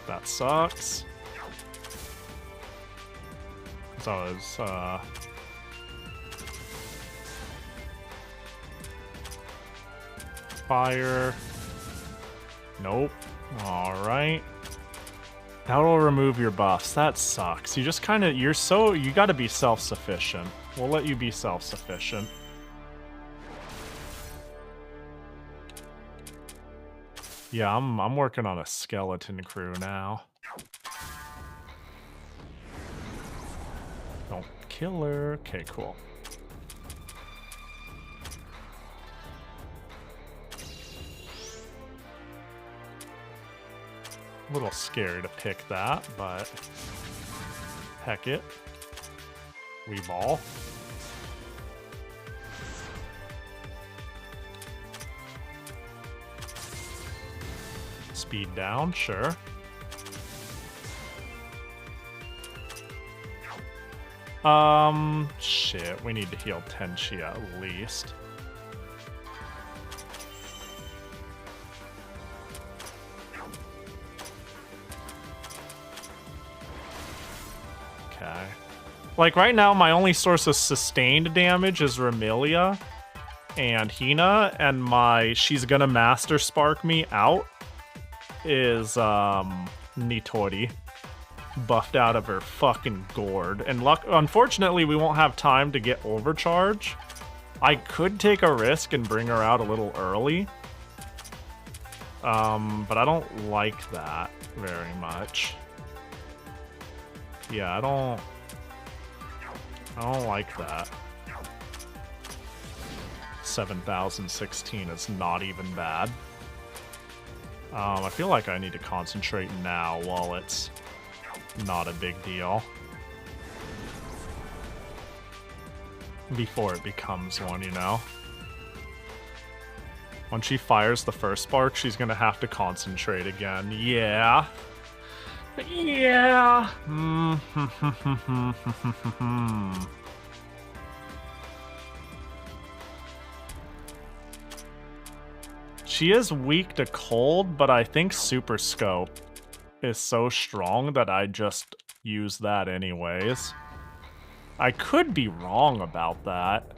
That sucks. So it's Fire. Nope. Alright. That'll remove your buffs. That sucks. You just kind of, you gotta be self-sufficient. We'll let you be self-sufficient. Yeah, I'm working on a skeleton crew now. Don't kill her. Okay, cool. A little scary to pick that, but heck it. We ball. Speed down, sure. Shit, we need to heal Tenchi at least. Okay. Like, right now, my only source of sustained damage is Remilia and Hina, and she's gonna Master Spark me out is, Nitori. Buffed out of her fucking gourd. And unfortunately, we won't have time to get overcharge. I could take a risk and bring her out a little early. But I don't like that very much. Yeah, I don't like that. 7,016 is not even bad. I feel like I need to concentrate now while it's not a big deal. Before it becomes one, you know? When she fires the first spark, she's gonna have to concentrate again. Yeah. Yeah. She is weak to cold, but I think Super Scope is so strong that I just use that anyways. I could be wrong about that.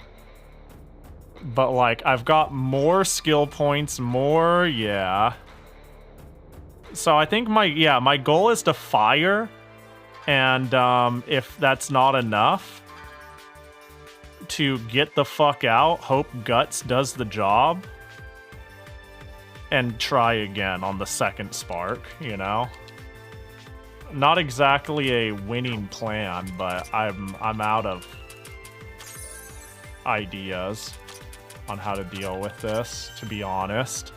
But, like, I've got more skill points, yeah. So I think my goal is to fire, and if that's not enough, to get the fuck out, hope Guts does the job, and try again on the second spark, you know? Not exactly a winning plan, but I'm out of ideas on how to deal with this, to be honest.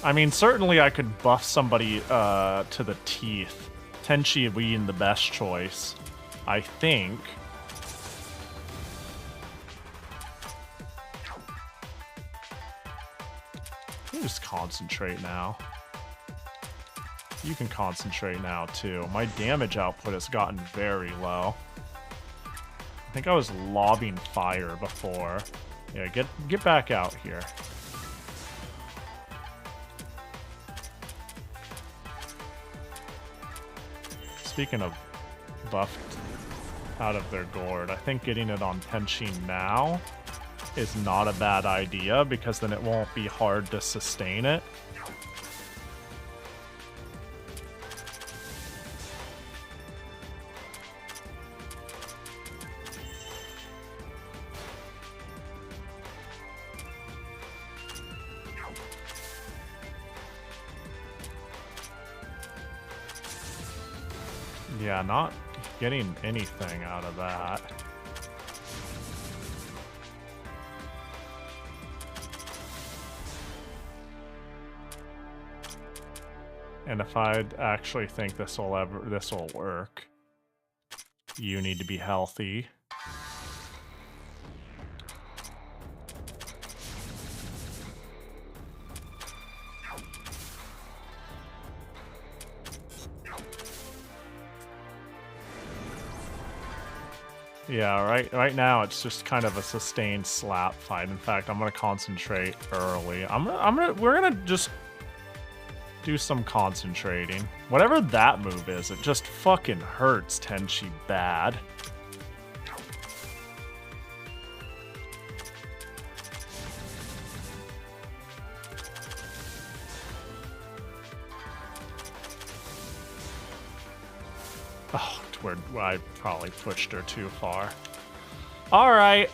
I mean, certainly I could buff somebody to the teeth. Tenchi being the best choice, I think. You just concentrate now. You can concentrate now, too. My damage output has gotten very low. I think I was lobbing fire before. Yeah, get back out here. Speaking of buffed out of their gourd, I think getting it on Tenchi now is not a bad idea, because then it won't be hard to sustain it. Yeah, not getting anything out of that. And if I actually think this will work, you need to be healthy. Yeah, right now it's just kind of a sustained slap fight. In fact, I'm gonna concentrate early. We're gonna just do some concentrating. Whatever that move is, it just fucking hurts Tenchi bad. Oh, I probably pushed her too far. All right,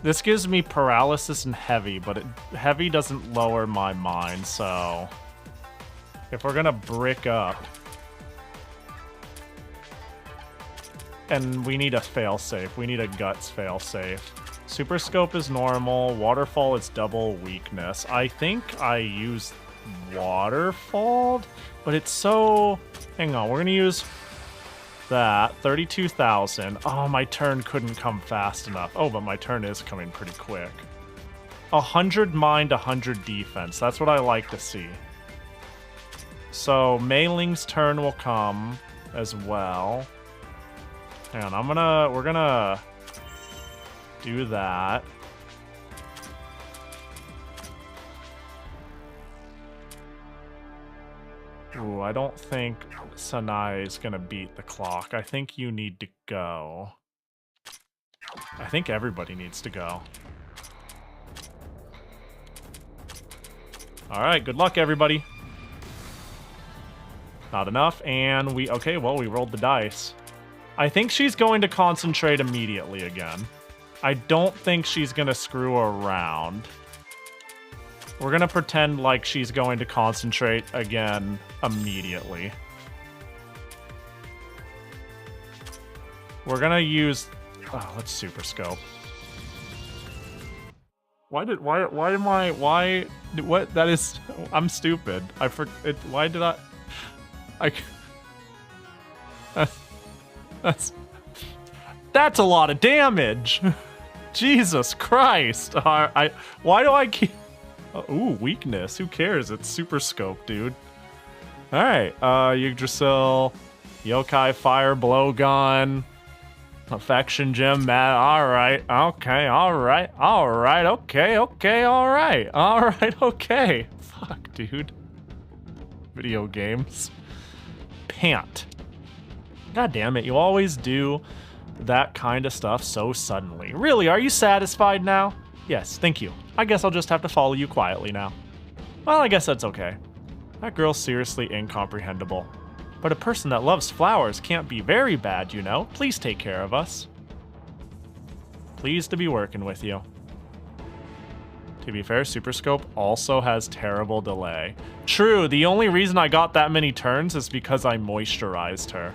this gives me paralysis and heavy, but heavy doesn't lower my mind, so if we're gonna brick up, and we need a failsafe, we need a guts failsafe. Super scope is normal, waterfall is double weakness. I think I used waterfall, but it's so, hang on, we're gonna use that 32,000. Oh, my turn couldn't come fast enough. Oh, but my turn is coming pretty quick. 100 mind, 100 defense. That's what I like to see. So Mei Ling's turn will come as well. Hang on, we're gonna do that. Ooh, I don't think Sanai is gonna beat the clock. I think you need to go. I think everybody needs to go. All right, good luck, everybody. Not enough, and okay, well, we rolled the dice. I think she's going to concentrate immediately again. I don't think she's gonna screw around. We're gonna pretend like she's going to concentrate again immediately. We're gonna use, let's super scope. What, that is, I'm stupid. Why did that's a lot of damage. Jesus Christ. Why do I keep, ooh, weakness. Who cares? It's super scope, dude. All right, Yggdrasil, Yokai Fire Blowgun, Affection Gem, Matt. All right, okay, all right, okay, all right, okay. Fuck, dude. Video games. Pant. God damn it, you always do that kind of stuff so suddenly. Really, are you satisfied now? Yes, thank you. I guess I'll just have to follow you quietly now. Well, I guess that's okay. That girl's seriously incomprehensible. But a person that loves flowers can't be very bad, you know. Please take care of us. Pleased to be working with you. To be fair, Super Scope also has terrible delay. True, the only reason I got that many turns is because I moisturized her.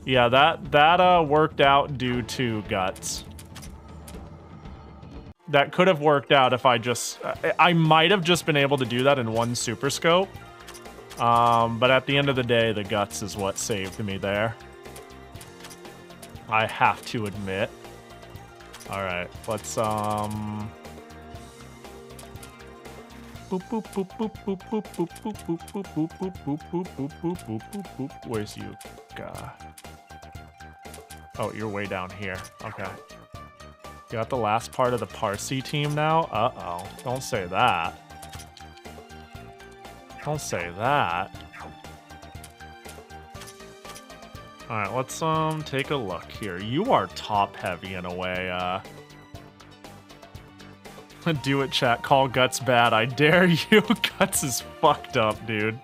Yeah, that worked out due to guts. That could have worked out if I might have just been able to do that in one Super Scope. But at the end of the day, the guts is what saved me there. I have to admit. All right, let's boop boop boop boop boop boop boop boop boop boop boop boop boop boop boop boop boop boop boop. Where's you? Oh, you're way down here. Okay. You got the last part of the Parsi team now? Uh-oh. Don't say that. Don't say that. Alright, let's take a look here. You are top heavy in a way, do it, chat. Call Guts bad. I dare you. Guts is fucked up, dude.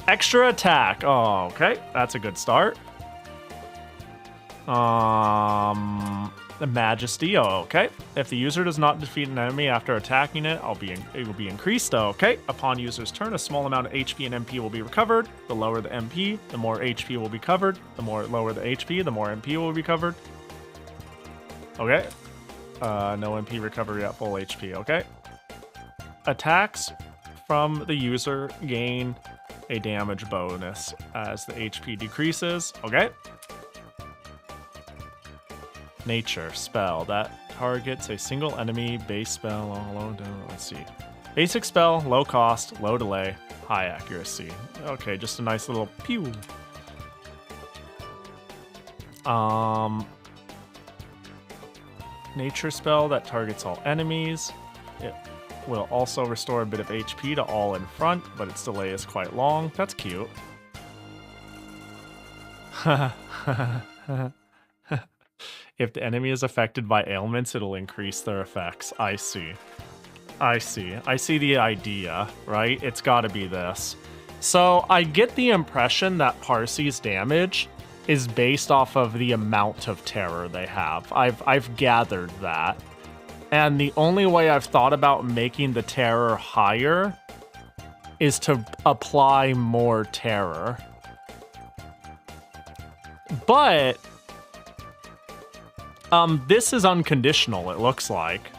Extra attack. Oh, okay. That's a good start. The Majesty. Oh, okay. If the user does not defeat an enemy after attacking it, it will be increased. Oh, okay. Upon user's turn, a small amount of HP and MP will be recovered. The lower the MP, the more HP will be covered. The more lower the HP, the more MP will be covered. Okay. No MP recovery at full HP. Okay. Attacks from the user gain a damage bonus as the HP decreases. Okay. Nature spell that targets a single enemy. Base spell, low, let's see. Basic spell, low cost, low delay, high accuracy. Okay, just a nice little pew. Nature spell that targets all enemies. will also restore a bit of HP to all in front, but its delay is quite long. That's cute. If the enemy is affected by ailments, it'll increase their effects. I see. I see. I see the idea, right? It's gotta be this. So I get the impression that Parsi's damage is based off of the amount of terror they have. I've gathered that. And the only way I've thought about making the terror higher is to apply more terror. But this is unconditional, it looks like.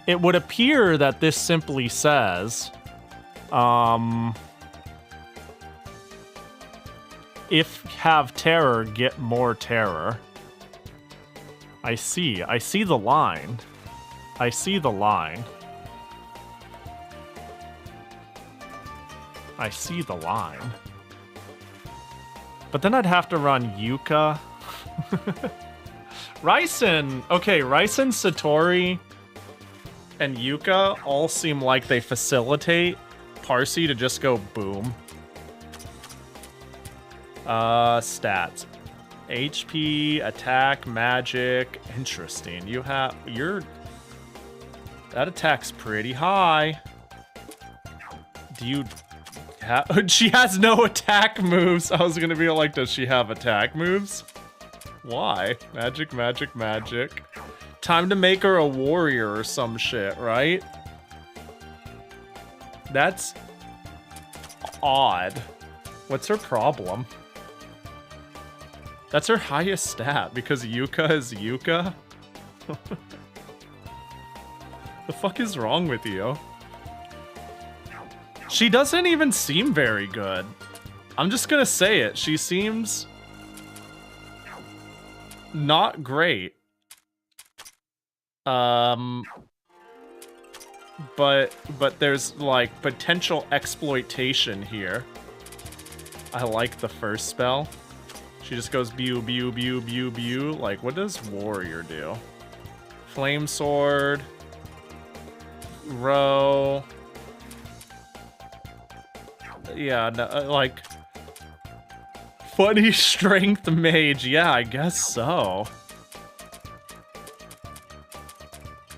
It would appear that this simply says, if have terror, get more terror. I see the line. I see the line. I see the line. But then I'd have to run Yuka. Raisen, okay, Raisen, Satori, and Yuka all seem like they facilitate Parsi to just go boom. Stats. HP, attack, magic. Interesting. That attack's pretty high. Do you have... She has no attack moves. I was gonna be like, does she have attack moves? Why? Magic, magic, magic. Time to make her a warrior or some shit, right? That's odd. What's her problem? That's her highest stat because Yuka is Yuka? The fuck is wrong with you? She doesn't even seem very good. I'm just gonna say it. She seems not great. But there's like potential exploitation here. I like the first spell. She just goes pew, pew, pew, pew, pew. Like, what does warrior do? Flame sword. Row. Yeah, no, like... Funny strength mage. Yeah, I guess so.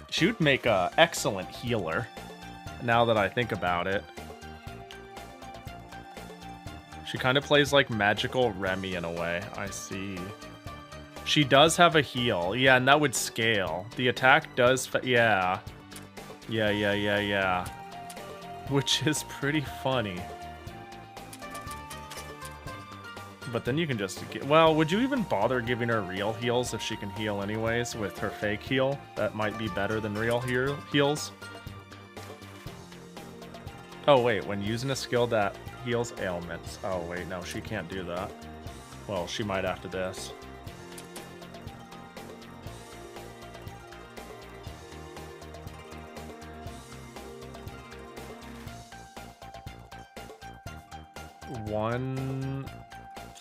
She would make an excellent healer, now that I think about it. She kind of plays like magical Remy in a way. I see. She does have a heal. Yeah, and that would scale. The attack does... Yeah. Yeah. Which is pretty funny. But then you can just... Well, would you even bother giving her real heals if she can heal anyways with her fake heal? That might be better than real heals. Oh, wait. When using a skill that heals ailments. Oh, wait. No, she can't do that. Well, she might after this. One...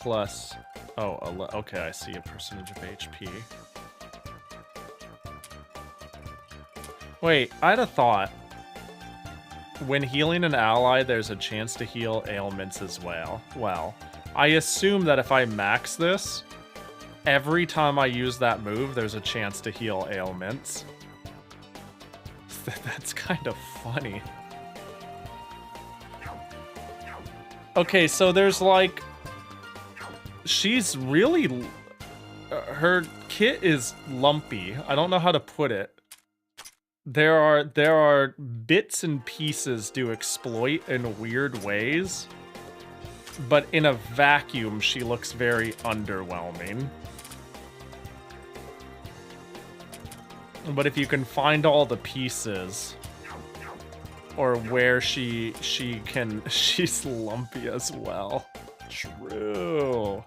plus... Oh, okay, I see a percentage of HP. Wait, I had a thought. When healing an ally, there's a chance to heal ailments as well. Well, I assume that if I max this, every time I use that move, there's a chance to heal ailments. That's kind of funny. Okay, so there's like... She's really... Her kit is lumpy. I don't know how to put it. There are bits and pieces to exploit in weird ways. But in a vacuum, she looks very underwhelming. But if you can find all the pieces... Or where she can... She's lumpy as well. True.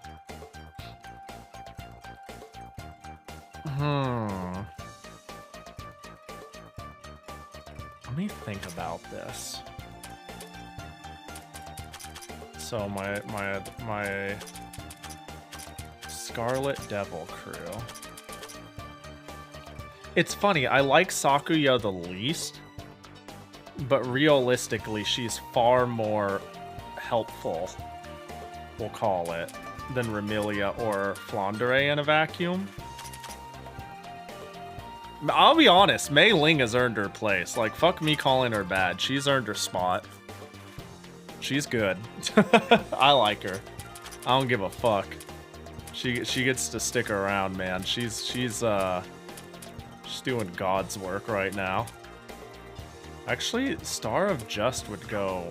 Let me think about this. So my Scarlet Devil crew. It's funny, I like Sakuya the least, But realistically, she's far more helpful, we'll call it, than Remilia or Flandre in a vacuum. I'll be honest, Mei Ling has earned her place. Like, fuck me calling her bad. She's earned her spot. She's good. I like her. I don't give a fuck. She gets to stick around, man. She's doing God's work right now. Actually, Star of Just would go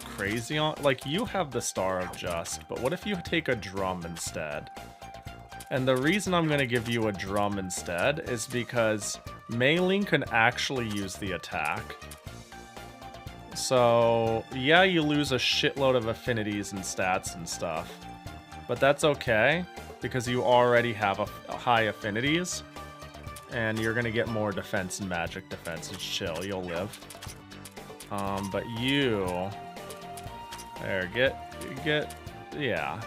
crazy on... Like, you have the Star of Just, but what if you take a drum instead? And the reason I'm going to give you a drum instead is because Mei Ling can actually use the attack. So, yeah, you lose a shitload of affinities and stats and stuff. But that's okay, because you already have a high affinities. And you're going to get more defense and magic defense. It's chill, you'll live. But you... There, get... Yeah.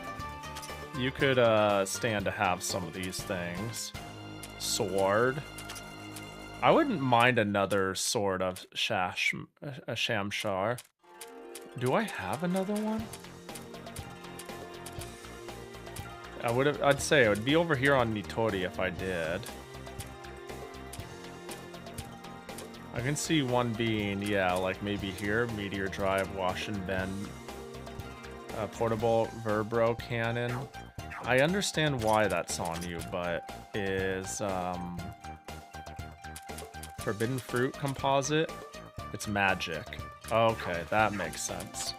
You could stand to have some of these things. Sword. I wouldn't mind another sword of a Shamshar. Do I have another one? I'd say it would be over here on Nitori if I did. I can see one being, yeah, like maybe here, Meteor Drive, Wash and Bend, portable Verbro cannon. I understand why that's on you, but is Forbidden Fruit composite? It's magic. Okay, that makes sense.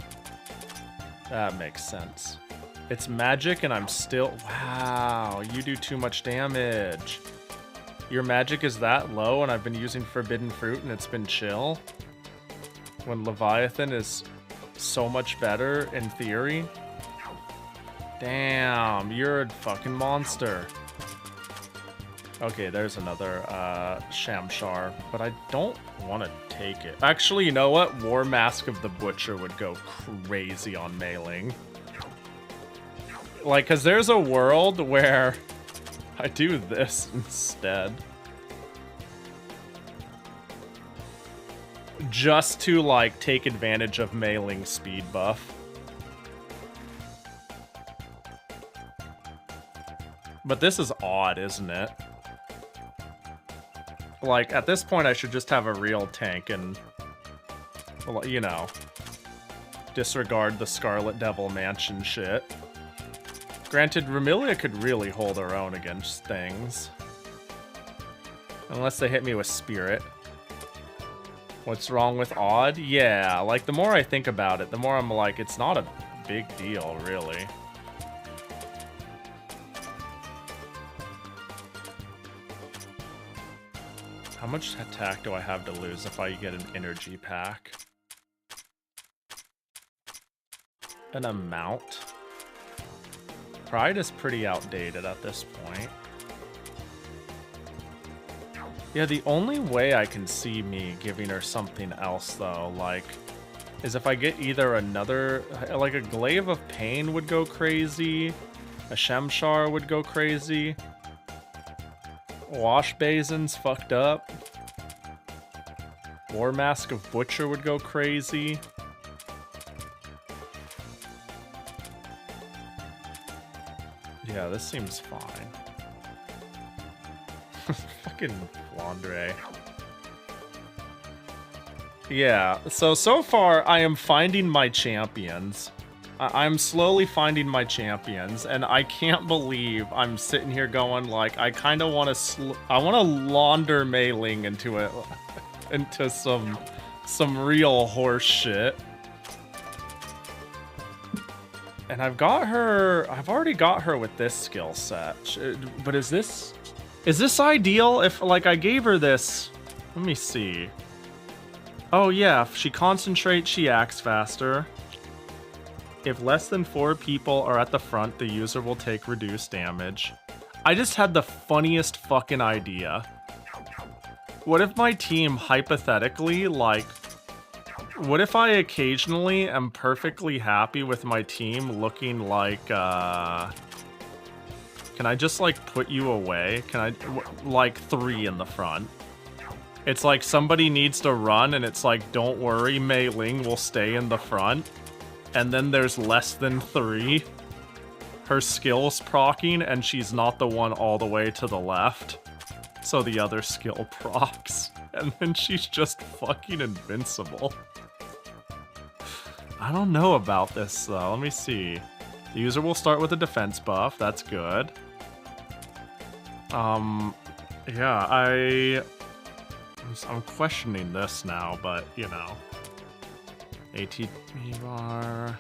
That makes sense. It's magic and I'm still... Wow, you do too much damage. Your magic is that low and I've been using Forbidden Fruit and it's been chill? When Leviathan is so much better in theory? Damn, you're a fucking monster. Okay, there's another Shamshar, but I don't want to take it. Actually, you know what? War Mask of the Butcher would go crazy on Mei Ling. Like, because there's a world where I do this instead. Just to, like, take advantage of Mei Ling's speed buff. But this is odd, isn't it? Like, at this point, I should just have a real tank and, you know, disregard the Scarlet Devil Mansion shit. Granted, Remilia could really hold her own against things. Unless they hit me with Spirit. What's wrong with Odd? Yeah, like, the more I think about it, the more I'm like, it's not a big deal, really. How much attack do I have to lose if I get an energy pack? An amount? Pride is pretty outdated at this point. Yeah, the only way I can see me giving her something else, though, like, is if I get either another... Like, a Glaive of Pain would go crazy. A Shamshar would go crazy. Wash Basin's fucked up. War Mask of Butcher would go crazy. Yeah, this seems fine. Fucking Flandre. Yeah, so far I am finding my champions. I'm slowly finding my champions, and I can't believe I'm sitting here going like, I kind of want to I want to launder Mei Ling into it, into some real horse shit. And I've already got her with this skill set. But is this ideal? If, like, I gave her this, let me see. Oh yeah, if she concentrates, she acts faster. If less than 4 people are at the front, the user will take reduced damage. I just had the funniest fucking idea. What if my team, hypothetically, like... What if I occasionally am perfectly happy with my team looking like, Can I just, like, put you away? Can I... Like, 3 in the front. It's like somebody needs to run, and it's like, don't worry, Mei Ling will stay in the front. And then there's less than 3. Her skill's proccing, and she's not the one all the way to the left. So the other skill procs. And then she's just fucking invincible. I don't know about this, though. Let me see. The user will start with a defense buff. That's good. Yeah, I'm questioning this now, but, you know. ATB bar.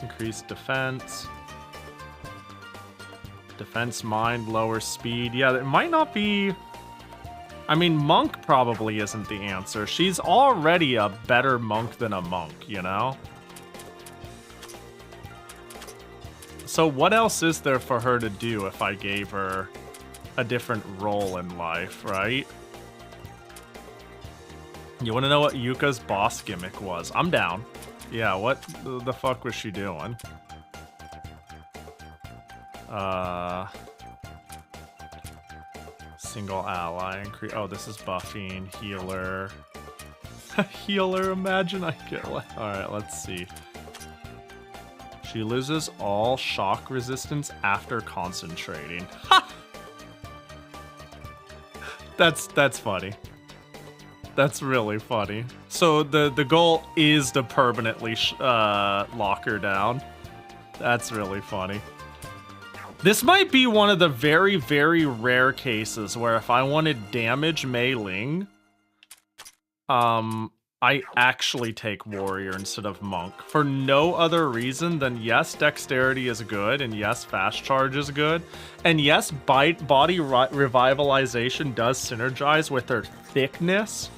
Increased defense. Defense mind, lower speed. Yeah, it might not be... I mean, monk probably isn't the answer. She's already a better monk than a monk, you know? So what else is there for her to do if I gave her a different role in life, right? You want to know what Yuka's boss gimmick was? I'm down. Yeah, what the fuck was she doing? Single ally increase. Oh, this is buffing. Healer. Healer, imagine I get... Alright, let's see. She loses all shock resistance after concentrating. Ha! That's funny. That's really funny. So the goal is to permanently lock her down. That's really funny. This might be one of the very, very rare cases where if I wanted damage Mei Ling, I actually take warrior instead of monk for no other reason than yes, dexterity is good, and yes, fast charge is good, and yes, body revitalization does synergize with her thickness.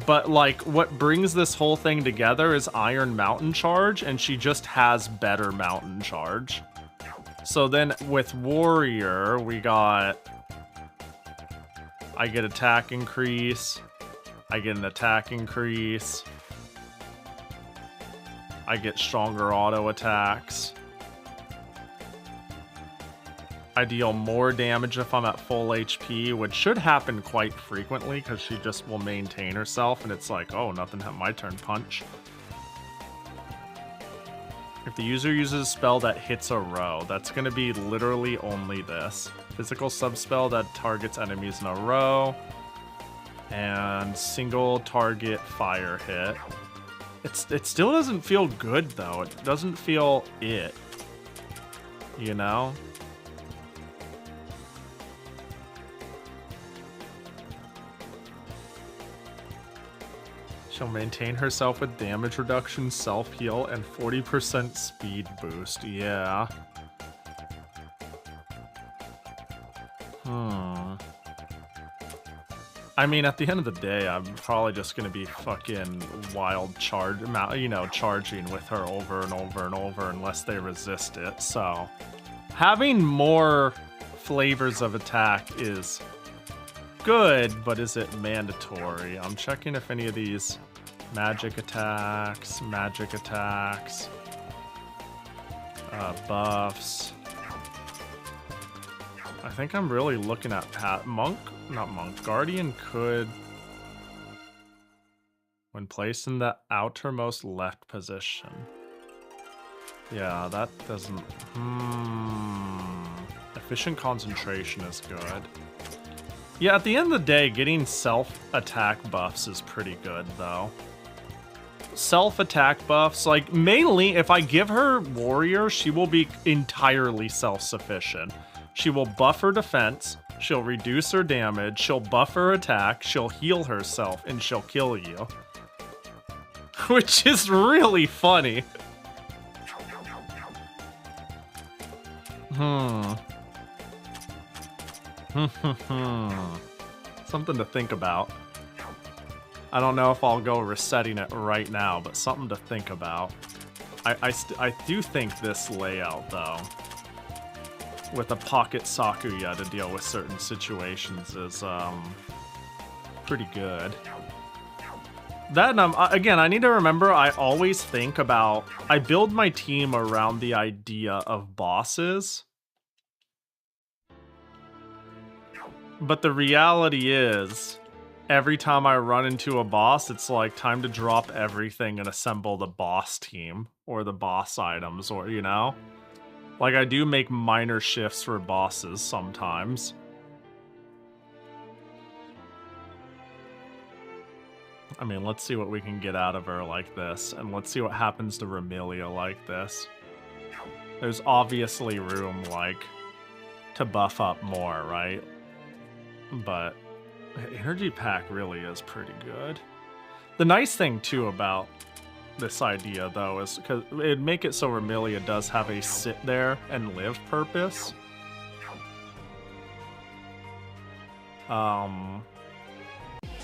But like, what brings this whole thing together is Iron Mountain Charge, and she just has better Mountain Charge. So then with warrior, we got... I get attack increase. I get an attack increase. I get stronger auto attacks. I deal more damage if I'm at full HP, which should happen quite frequently because she just will maintain herself and it's like, oh, nothing happened, my turn, punch. If the user uses a spell that hits a row, that's going to be literally only this. Physical subspell that targets enemies in a row. And single target fire hit. It still doesn't feel good though. It doesn't feel it. You know? She'll maintain herself with damage reduction, self-heal, and 40% speed boost. Yeah. I mean, at the end of the day, I'm probably just gonna be fucking wild charge, you know, charging with her over and over and over unless they resist it. So, having more flavors of attack is good, but is it mandatory? I'm checking if any of these magic attacks, buffs. I think I'm really looking at Guardian could, when placed in the outermost left position. Yeah, that doesn't, Efficient concentration is good. Yeah, at the end of the day, getting self-attack buffs is pretty good, though. Self-attack buffs, like, mainly, if I give her warrior, she will be entirely self-sufficient. She will buff her defense, she'll reduce her damage, she'll buff her attack, she'll heal herself, and she'll kill you. Which is really funny. Something to think about. I don't know if I'll go resetting it right now, but something to think about. I do think this layout, though, with a pocket Sakuya to deal with certain situations is pretty good. Then, again, I need to remember, I always think about, I build my team around the idea of bosses. But the reality is, every time I run into a boss, it's like time to drop everything and assemble the boss team or the boss items, or, you know? Like, I do make minor shifts for bosses sometimes. I mean, let's see what we can get out of her like this, and let's see what happens to Remilia like this. There's obviously room, like, to buff up more, right? But energy pack really is pretty good. The nice thing, too, about this idea, though, is because it'd make it so Remilia does have a sit there and live purpose.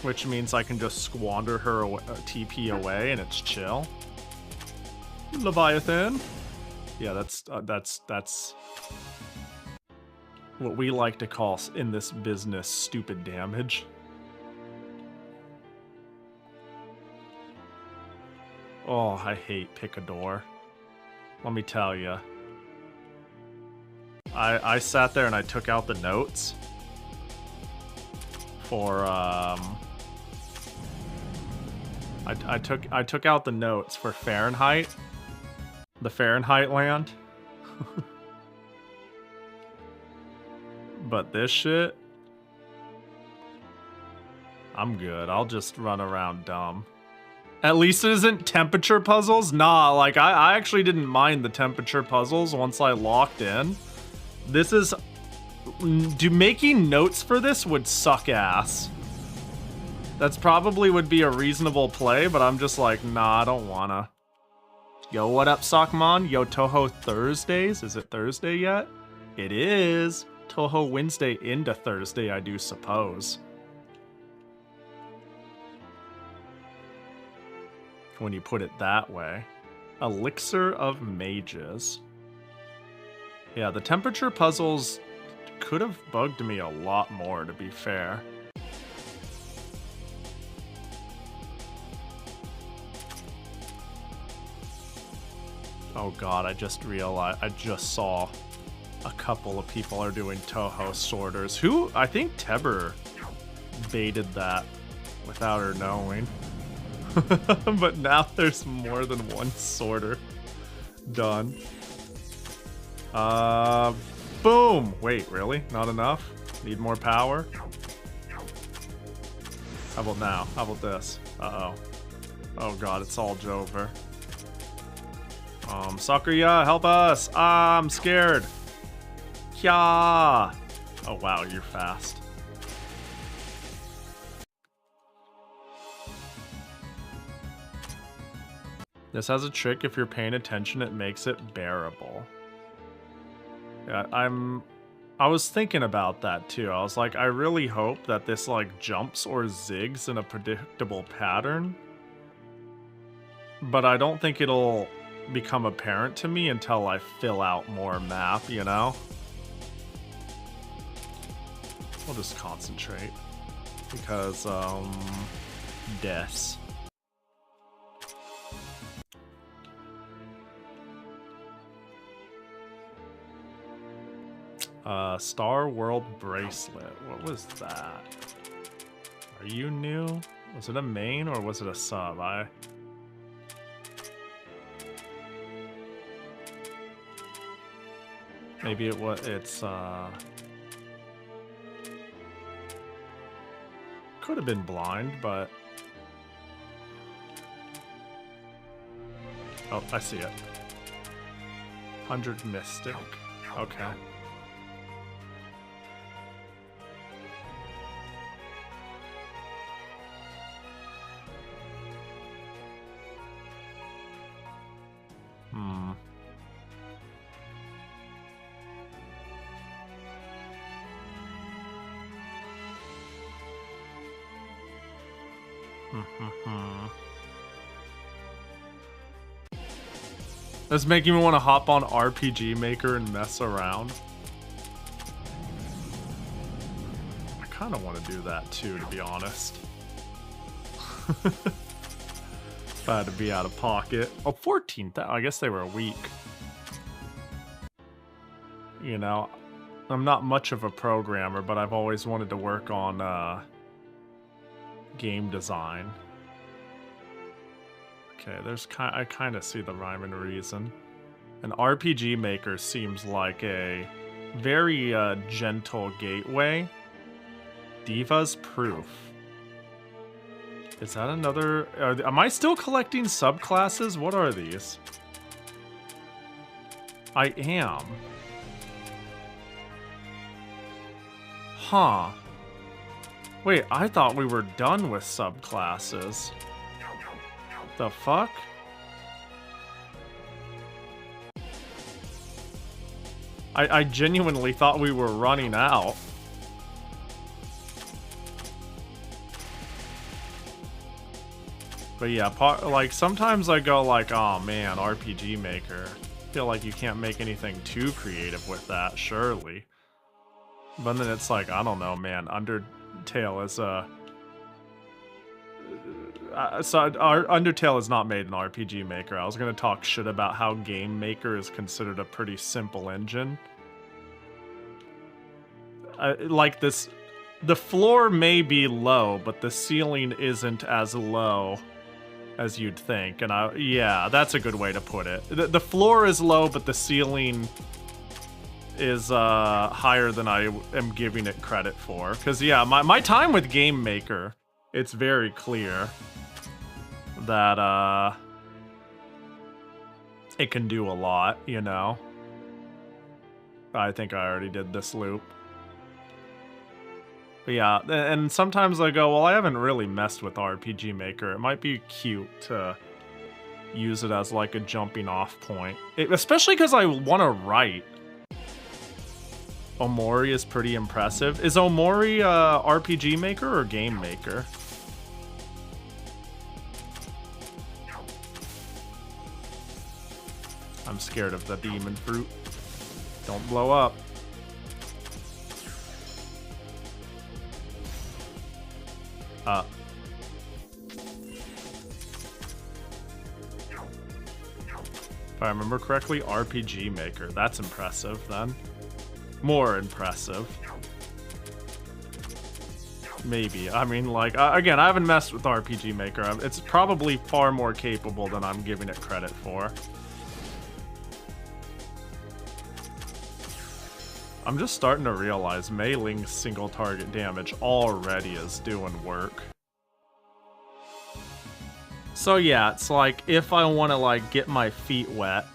Which means I can just squander her TP away and it's chill. Leviathan. Yeah, that's what we like to call in this business stupid damage. Oh, I hate Picador. Let me tell you. I sat there and I took out the notes for I took out the notes for Fahrenheit, the Fahrenheit land. But this shit, I'm good. I'll just run around dumb. At least it isn't temperature puzzles. Nah, like I actually didn't mind the temperature puzzles once I locked in. This is, making notes for this would suck ass. That's probably would be a reasonable play, but I'm just like, nah, I don't wanna. Yo, what up, Sockmon? Yo, Touhou Thursdays? Is it Thursday yet? It is. Touhou Wednesday into Thursday, I do suppose. When you put it that way. Elixir of Mages. Yeah, the temperature puzzles could have bugged me a lot more, to be fair. Oh god, I just realized, I just saw a couple of people are doing Touhou sorters. Who, I think Teber baited that without her knowing. But now there's more than one sorter done. Boom! Wait, really? Not enough? Need more power? How about now? How about this? Uh-oh. Oh god, it's all Jover. Sakuya, help us! Ah, I'm scared! Yeah! Oh wow, you're fast. This has a trick, if you're paying attention, it makes it bearable. Yeah, I was thinking about that too. I was like, I really hope that this like jumps or zigs in a predictable pattern. But I don't think it'll become apparent to me until I fill out more map, you know? I'll just concentrate. Because, deaths. Star World Bracelet. What was that? Are you new? Was it a main or was it a sub? Maybe it was, could have been blind, but... Oh, I see it. 100 Mystic. Okay. That's making me want to hop on RPG Maker and mess around. I kind of want to do that too, to be honest. If I had to be out of pocket. Oh, 14,000. I guess they were a week. You know, I'm not much of a programmer, but I've always wanted to work on game design. Okay, I kind of see the rhyme and reason. An RPG Maker seems like a very gentle gateway. Diva's Proof. Is that another... am I still collecting subclasses? What are these? I am. Huh. Wait, I thought we were done with subclasses. The fuck? I genuinely thought we were running out. But yeah, like sometimes I go like, oh man, RPG Maker. I feel like you can't make anything too creative with that, surely. But then it's like, I don't know, man. Undertale is Undertale is not made in RPG Maker. I was gonna talk shit about how Game Maker is considered a pretty simple engine. Like this, the floor may be low, but the ceiling isn't as low as you'd think. And yeah, that's a good way to put it. The floor is low, but the ceiling is higher than I am giving it credit for. Because yeah, my time with Game Maker, it's very clear that it can do a lot, you know? I think I already did this loop. But yeah, and sometimes I go, well, I haven't really messed with RPG Maker. It might be cute to use it as like a jumping off point. Especially because I want to write. Omori is pretty impressive. Is Omori RPG Maker or Game Maker? I'm scared of the demon fruit. Don't blow up. If I remember correctly, RPG Maker. That's impressive, then. More impressive. Maybe. I mean, like, again, I haven't messed with RPG Maker. It's probably far more capable than I'm giving it credit for. I'm just starting to realize Mei-Ling's single target damage already is doing work. So yeah, it's like, if I want to like get my feet wet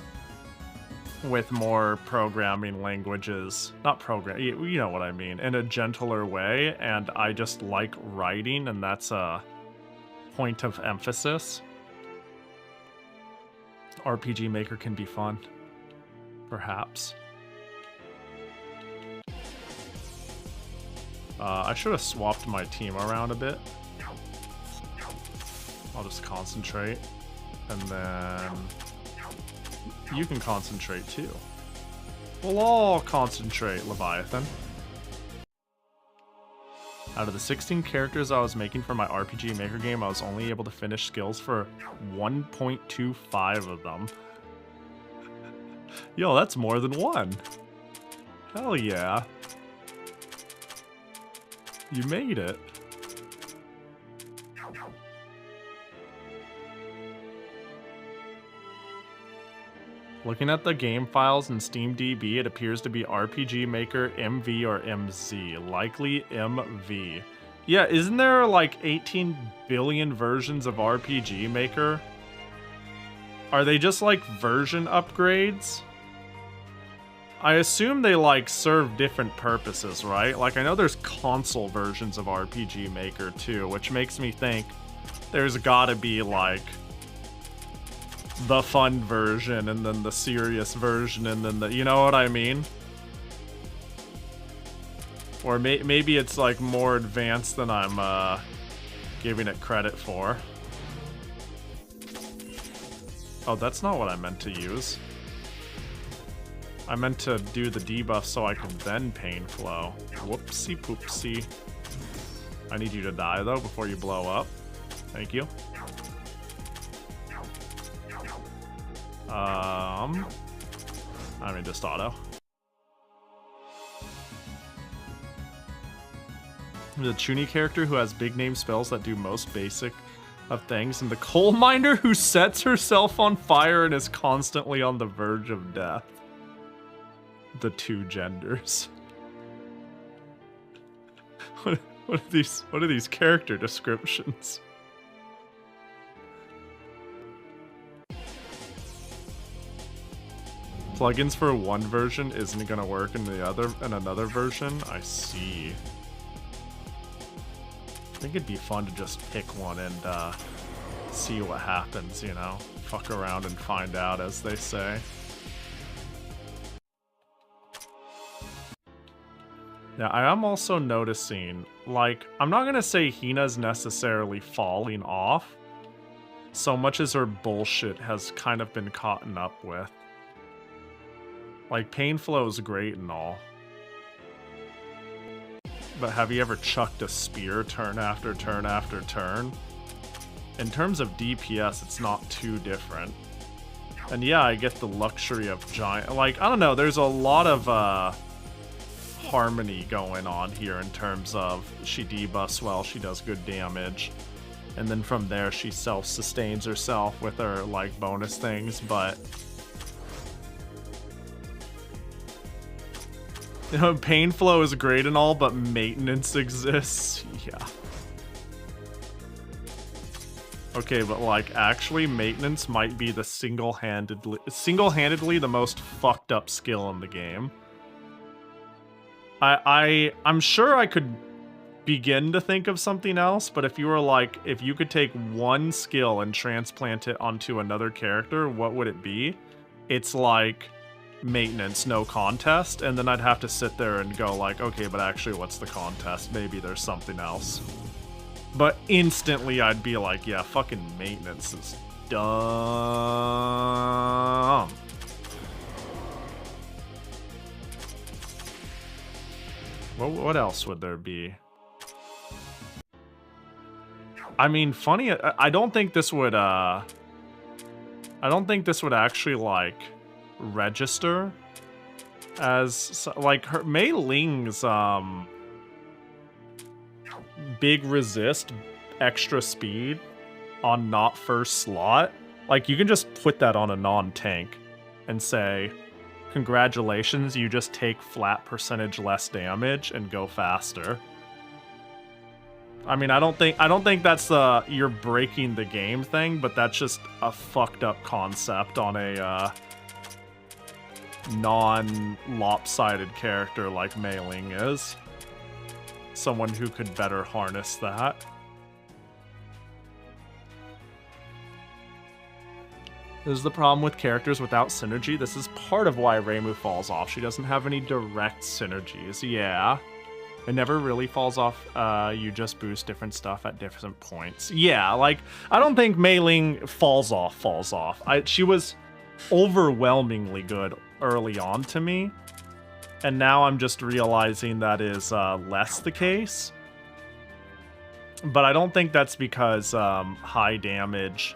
with more programming languages, not you know what I mean, in a gentler way, and I just like writing, and that's a point of emphasis, RPG Maker can be fun, perhaps. I should have swapped my team around a bit. I'll just concentrate, and then you can concentrate too. We'll all concentrate, Leviathan. Out of the 16 characters I was making for my RPG Maker game, I was only able to finish skills for 1.25 of them. Yo, that's more than one. Hell yeah. You made it. Looking at the game files in SteamDB, it appears to be RPG Maker MV or MZ. Likely MV. Yeah, isn't there like 18 billion versions of RPG Maker? Are they just like version upgrades? I assume they like serve different purposes, right? Like I know there's console versions of RPG Maker too, which makes me think there's gotta be like the fun version and then the serious version and then the, you know what I mean? Or maybe it's like more advanced than I'm giving it credit for. Oh, that's not what I meant to use. I meant to do the debuff so I can then pain flow. Whoopsie poopsie. I need you to die though before you blow up. Thank you. I mean, just auto. The Chuni character who has big name spells that do most basic of things, and the coal miner who sets herself on fire and is constantly on the verge of death. The two genders. What are these character descriptions? Plugins for one version isn't gonna work in another version? I see. I think it'd be fun to just pick one and see what happens, you know? Fuck around and find out, as they say. Now, I am also noticing, like, I'm not gonna say Hina's necessarily falling off, so much as her bullshit has kind of been caught up with. Like, Pain Flow is great and all. But have you ever chucked a spear turn after turn after turn? In terms of DPS, it's not too different. And yeah, I get the luxury of giant... Like, I don't know, there's a lot of harmony going on here in terms of she debuffs well, she does good damage. And then from there, she self-sustains herself with her, like, bonus things, but... You know, Pain Flow is great and all, but maintenance exists. Yeah. Okay, but like, actually, maintenance might be the single-handedly the most fucked up skill in the game. I'm sure I could begin to think of something else, but if you were like, if you could take one skill and transplant it onto another character, what would it be? It's like... maintenance, no contest, and then I'd have to sit there and go like, okay, but actually what's the contest? Maybe there's something else. But instantly I'd be like, yeah, fucking maintenance is dumb. What else would there be? I mean, funny, I don't think this would actually like register as like her Mei Ling's big resist extra speed on not first slot. Like, you can just put that on a non-tank and say, congratulations, you just take flat percentage less damage and go faster. I mean, I don't think that's the you're breaking the game thing, but that's just a fucked up concept on a non-lopsided character like Mei Ling is. Someone who could better harness that. This is the problem with characters without synergy. This is part of why Reimu falls off. She doesn't have any direct synergies. Yeah. It never really falls off. You just boost different stuff at different points. Yeah, like, I don't think Mei Ling falls off. She was overwhelmingly good early on to me, and now I'm just realizing that is less the case. But I don't think that's because high damage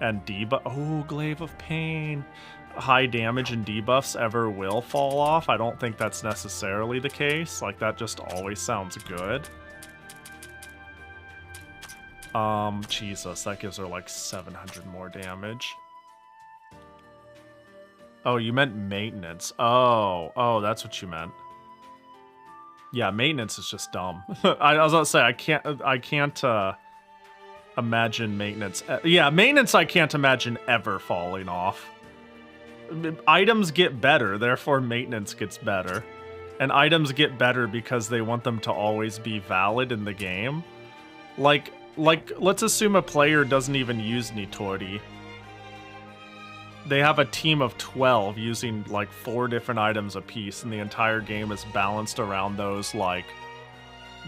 and debuff. Oh, Glaive of Pain. High damage and debuffs ever will fall off. I don't think that's necessarily the case. Like, that just always sounds good. Jesus, that gives her like 700 more damage. Oh, you meant maintenance. Oh, that's what you meant. Yeah, maintenance is just dumb. I was about to say, I can't imagine maintenance. Yeah, maintenance I can't imagine ever falling off. Items get better, therefore maintenance gets better. And items get better because they want them to always be valid in the game. Like let's assume a player doesn't even use Nitori. They have a team of 12 using like 4 different items apiece, and the entire game is balanced around those, like,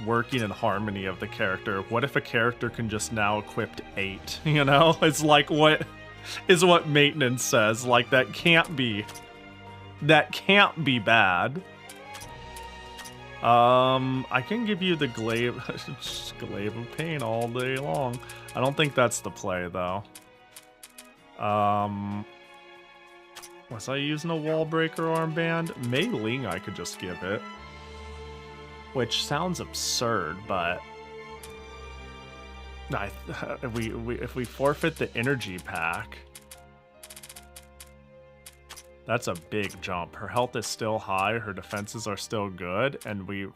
working in harmony of the character. What if a character can just now equip 8? You know? It's like what is what maintenance says. Like, that can't be bad. I can give you the glaive of pain all day long. I don't think that's the play though. Was I using a wall breaker armband? Mei Ling I could just give it. which sounds absurd, but if we forfeit the energy pack, that's a big jump. Her health is still high, her defenses are still good, and we've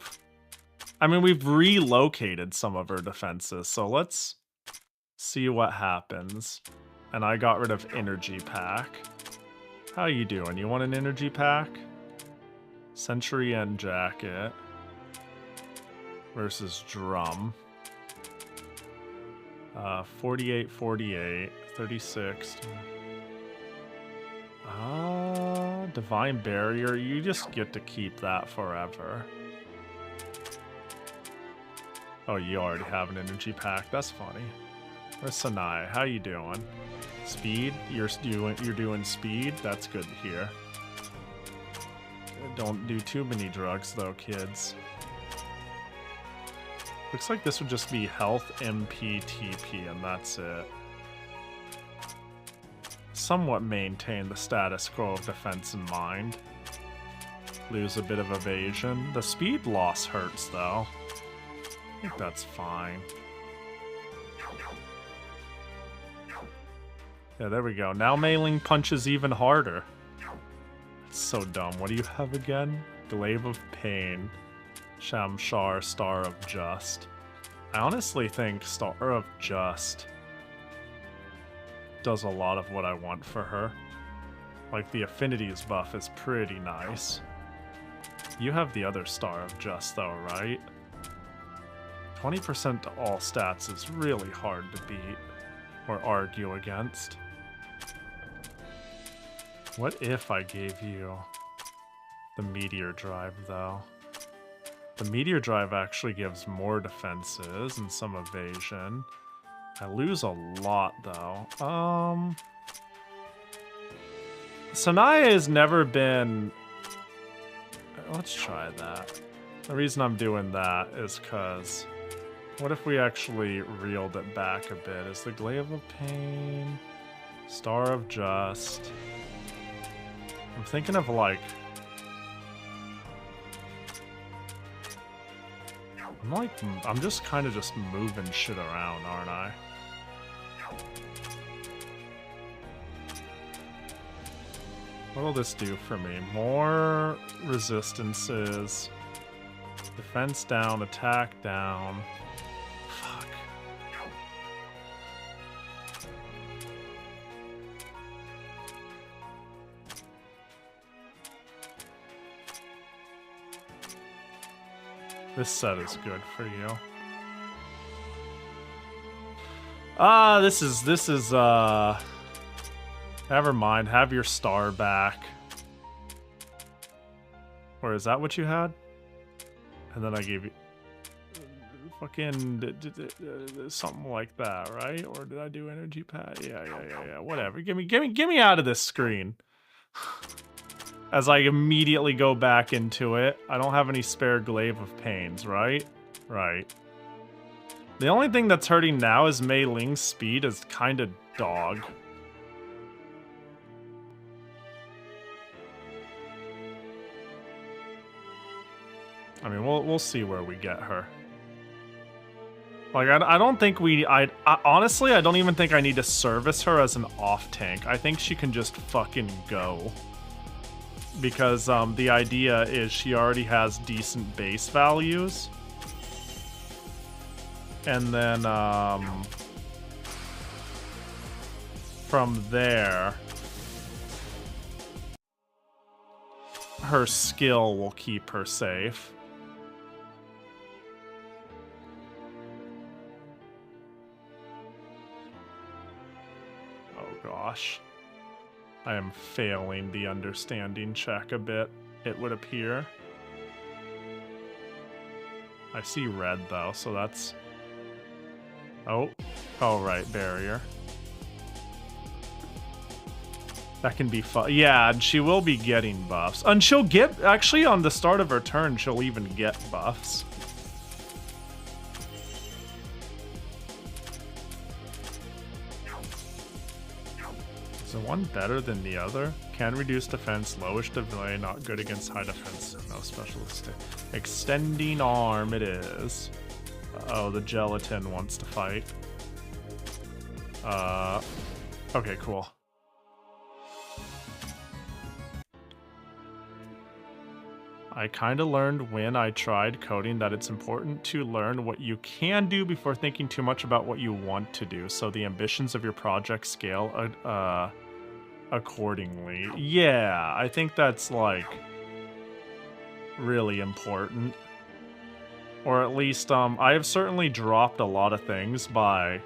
relocated some of her defenses, so let's see what happens. And I got rid of energy pack. How you doing? You want an energy pack? Century End Jacket versus Drum. 48, 48, 36. Divine Barrier. You just get to keep that forever. Oh, you already have an energy pack. That's funny. Where's Sanai? How you doing? Speed? You're doing speed? That's good to hear. Don't do too many drugs though, kids. Looks like this would just be health, MP, TP, and that's it. Somewhat maintain the status quo of defense in mind. Lose a bit of evasion. The speed loss hurts though. I think that's fine. Yeah, there we go. Now Mei-Ling punches even harder. It's so dumb. What do you have again? Glaive of Pain. Shamshar, Star of Just. I honestly think Star of Just does a lot of what I want for her. Like, the Affinities buff is pretty nice. You have the other Star of Just though, right? 20% to all stats is really hard to beat or argue against. What if I gave you the Meteor Drive though? The Meteor Drive actually gives more defenses and some evasion. I lose a lot though. Sanaya has never been... Let's try that. The reason I'm doing that is because... What if we actually reeled it back a bit? Is the Glaive of Pain... Star of Just... I'm thinking of like... I'm just kind of just moving shit around, aren't I? What will this do for me? More resistances. Defense down, attack down. Fuck. This set is good for you. This is never mind, have your star back. Or is that what you had? And then I gave you fucking something like that, right? Or did I do energy pad? Yeah, whatever. Get me out of this screen. As I immediately go back into it, I don't have any spare Glaive of Pains, right? Right. The only thing that's hurting now is Mei-Ling's speed is kind of dog. I mean, we'll see where we get her. Like, I don't think I honestly, I don't even think I need to service her as an off tank. I think she can just fucking go. Because the idea is she already has decent base values. And then from there, her skill will keep her safe. Oh gosh. I am failing the understanding check a bit, it would appear. I see red though, so that's... Oh, right, barrier. That can be fun. Yeah, and she will be getting buffs. And she'll get, actually on the start of her turn, she'll even get buffs. the one better than the other? Can reduce defense, lowest delay, not good against high defense, no specialist. Extending arm it is. Oh, the gelatin wants to fight. Okay, cool. I kind of learned when I tried coding that it's important to learn what you can do before thinking too much about what you want to do, so the ambitions of your project scale accordingly. Yeah, I think that's, like, really important. Or at least, I have certainly dropped a lot of things by...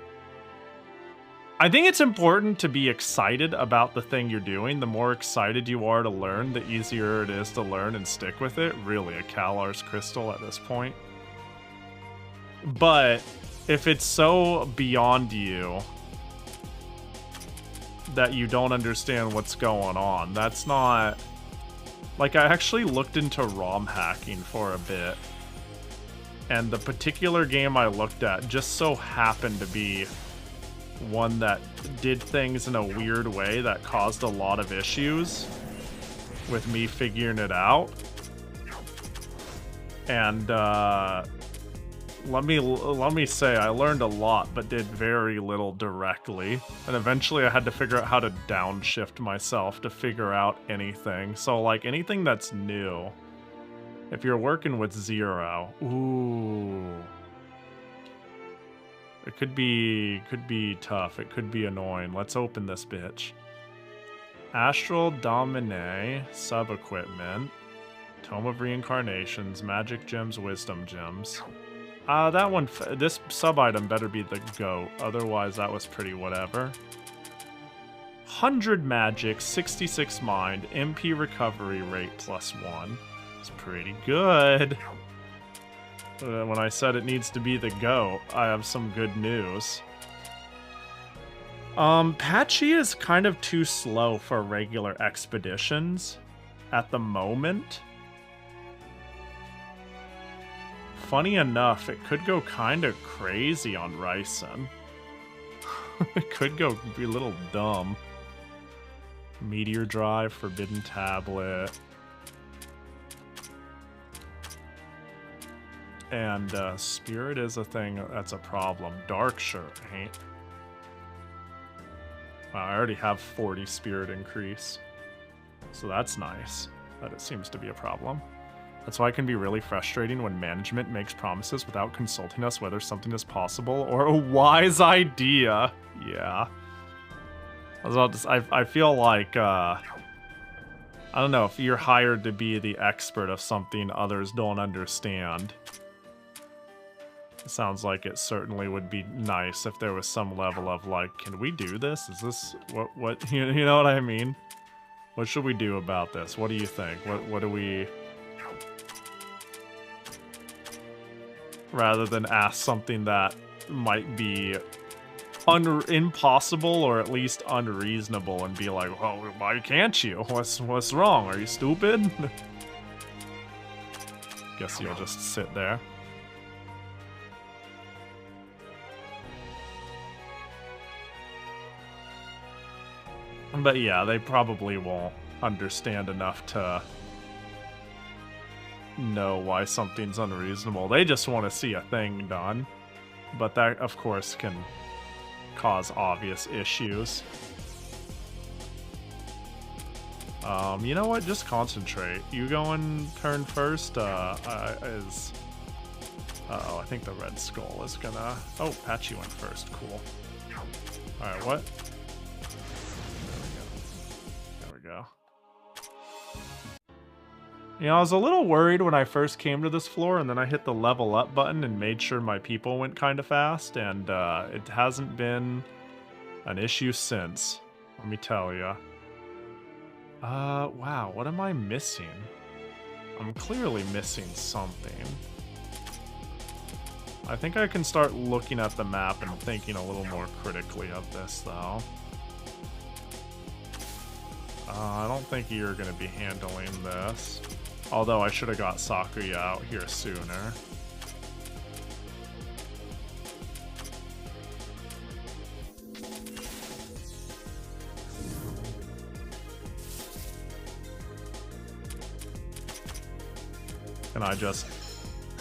I think it's important to be excited about the thing you're doing. The more excited you are to learn, the easier it is to learn and stick with it. Really, a Kalar's crystal at this point. But if it's so beyond you that you don't understand what's going on, that's not... Like, I actually looked into ROM hacking for a bit. And the particular game I looked at just so happened to be one that did things in a weird way that caused a lot of issues with me figuring it out. And let me say, I learned a lot but did very little directly, and eventually I had to figure out how to downshift myself to figure out anything. So, like, anything that's new, if you're working with 0, ooh, it could be tough. It could be annoying. Let's open this bitch. Astral Domine, sub-equipment, Tome of Reincarnations, Magic Gems, Wisdom Gems. That one, this sub-item better be the GOAT, otherwise that was pretty whatever. 100 magic, 66 mind, MP recovery rate +1. It's pretty good. When I said it needs to be the GOAT, I have some good news. Patchy is kind of too slow for regular expeditions at the moment. Funny enough, it could go kind of crazy on Ryzen. It could go be a little dumb. Meteor Drive, Forbidden Tablet. And Spirit is a thing that's a problem. Dark Shirt ain't. Wow, I already have 40 Spirit increase. So that's nice. But it seems to be a problem. That's why it can be really frustrating when management makes promises without consulting us whether something is possible or a wise idea. Yeah. I feel like, I don't know, if you're hired to be the expert of something others don't understand, it sounds like it certainly would be nice if there was some level of, like, can we do this? Is this, what, you know what I mean? What should we do about this? What do you think? What do we... Rather than ask something that might be impossible or at least unreasonable and be like, well, why can't you? What's wrong? Are you stupid? Guess you'll just sit there. But yeah, they probably won't understand enough to know why something's unreasonable. They just want to see a thing done. But that, of course, can cause obvious issues. You know what? Just concentrate. You going turn first? Uh-oh, I think the Red Skull is gonna... Oh, Patchy went first. Cool. Alright, what? There we go. You know, I was a little worried when I first came to this floor, and then I hit the level up button and made sure my people went kind of fast, and it hasn't been an issue since, let me tell you. Wow, what am I missing? I'm clearly missing something. I think I can start looking at the map and thinking a little more critically of this, though. I don't think you're going to be handling this. Although I should have got Sakuya out here sooner. And I just...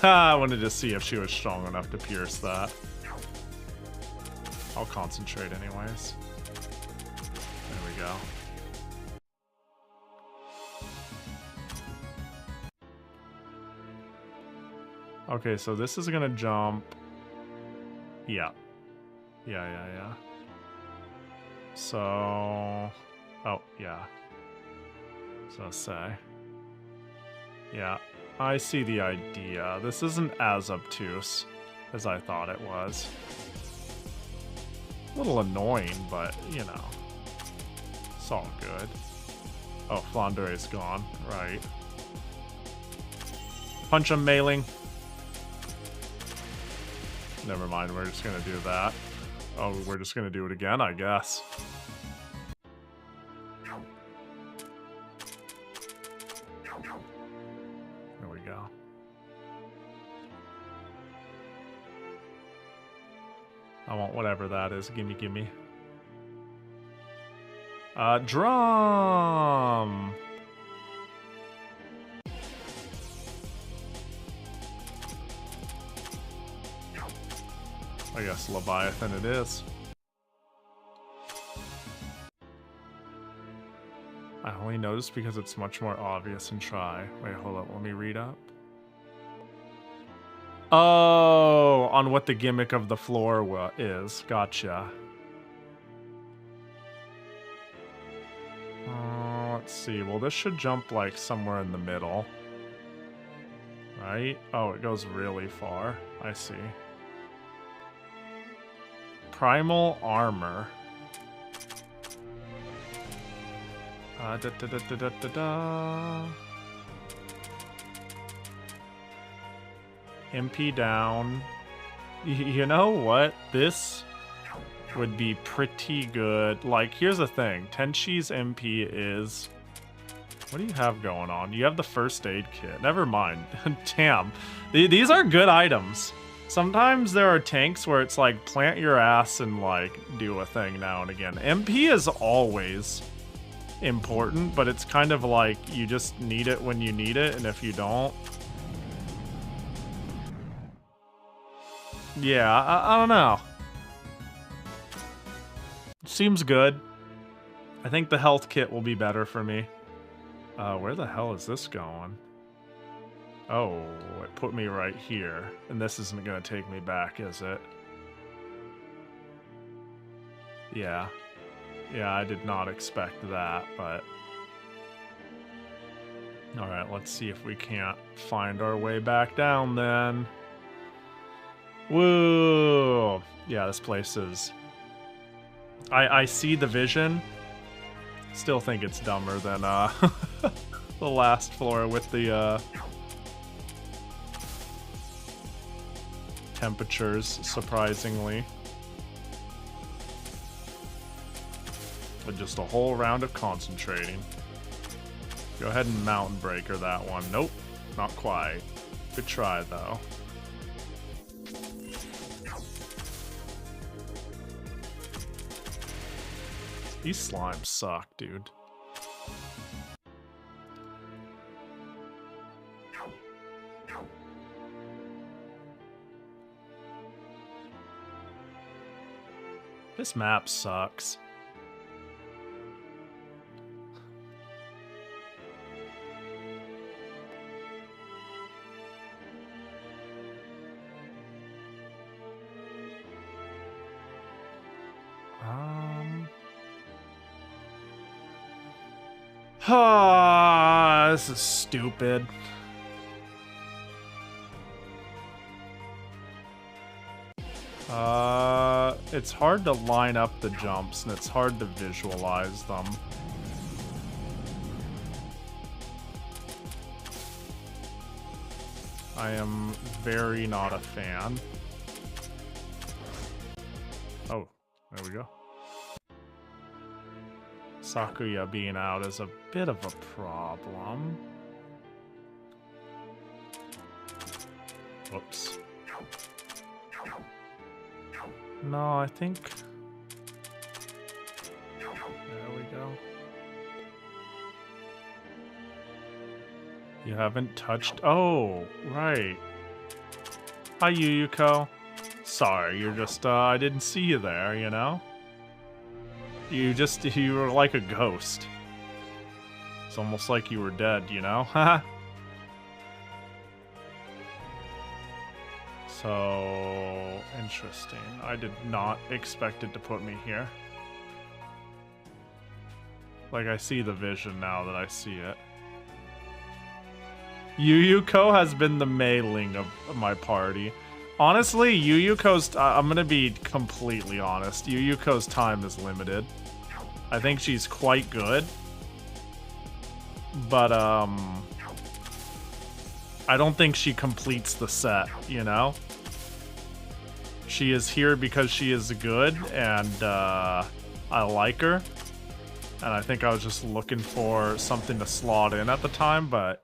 I wanted to see if she was strong enough to pierce that. I'll concentrate anyways. There we go. Okay, so this is gonna jump. Yeah. Yeah. So... Oh, yeah. So say. Yeah, I see the idea. This isn't as obtuse as I thought it was. A little annoying, but, you know. It's all good. Oh, Flandere's gone. Right. Punch him, Mailing. Never mind, we're just gonna do that. Oh, we're just gonna do it again, I guess. There we go. I want whatever that is. Gimme, gimme. Drum! I guess Leviathan it is. I only noticed because it's much more obvious and try. Wait, hold up. Let me read up. Oh, on what the gimmick of the floor is. Gotcha. Let's see. Well, this should jump like somewhere in the middle. Right? Oh, it goes really far. I see. Primal armor. MP down. You know what? This would be pretty good. Like, here's the thing. Tenshi's MP is... What do you have going on? You have the first aid kit. Never mind. Damn. These are good items. Sometimes there are tanks where it's like, plant your ass and, like, do a thing now and again. MP is always important, but it's kind of like, you just need it when you need it, and if you don't... Yeah, I don't know. Seems good. I think the health kit will be better for me. Where the hell is this going? Oh, it put me right here. And this isn't going to take me back, is it? Yeah. Yeah, I did not expect that, but... Alright, let's see if we can't find our way back down then. Woo! Yeah, this place is... I see the vision. Still think it's dumber than the last floor with the temperatures, surprisingly. But just a whole round of concentrating. Go ahead and mountain breaker that one. Nope, not quite. Good try though. These slimes suck, dude. This map sucks. This is stupid. It's hard to line up the jumps, and it's hard to visualize them. I am very not a fan. Oh, there we go. Sakuya being out is a bit of a problem. Whoops. No, I think... There we go. You haven't touched... Oh, right. Hi, Yuyuko. Sorry, you're just, I didn't see you there, you know? You were like a ghost. It's almost like you were dead, you know? Haha. So, interesting. I did not expect it to put me here. Like, I see the vision now that I see it. Yuyuko has been the mailing of my party. Honestly, Yuyuko's... I'm gonna be completely honest. Yuyuko's time is limited. I think she's quite good. But, I don't think she completes the set, you know? She is here because she is good, and, I like her. And I think I was just looking for something to slot in at the time, but...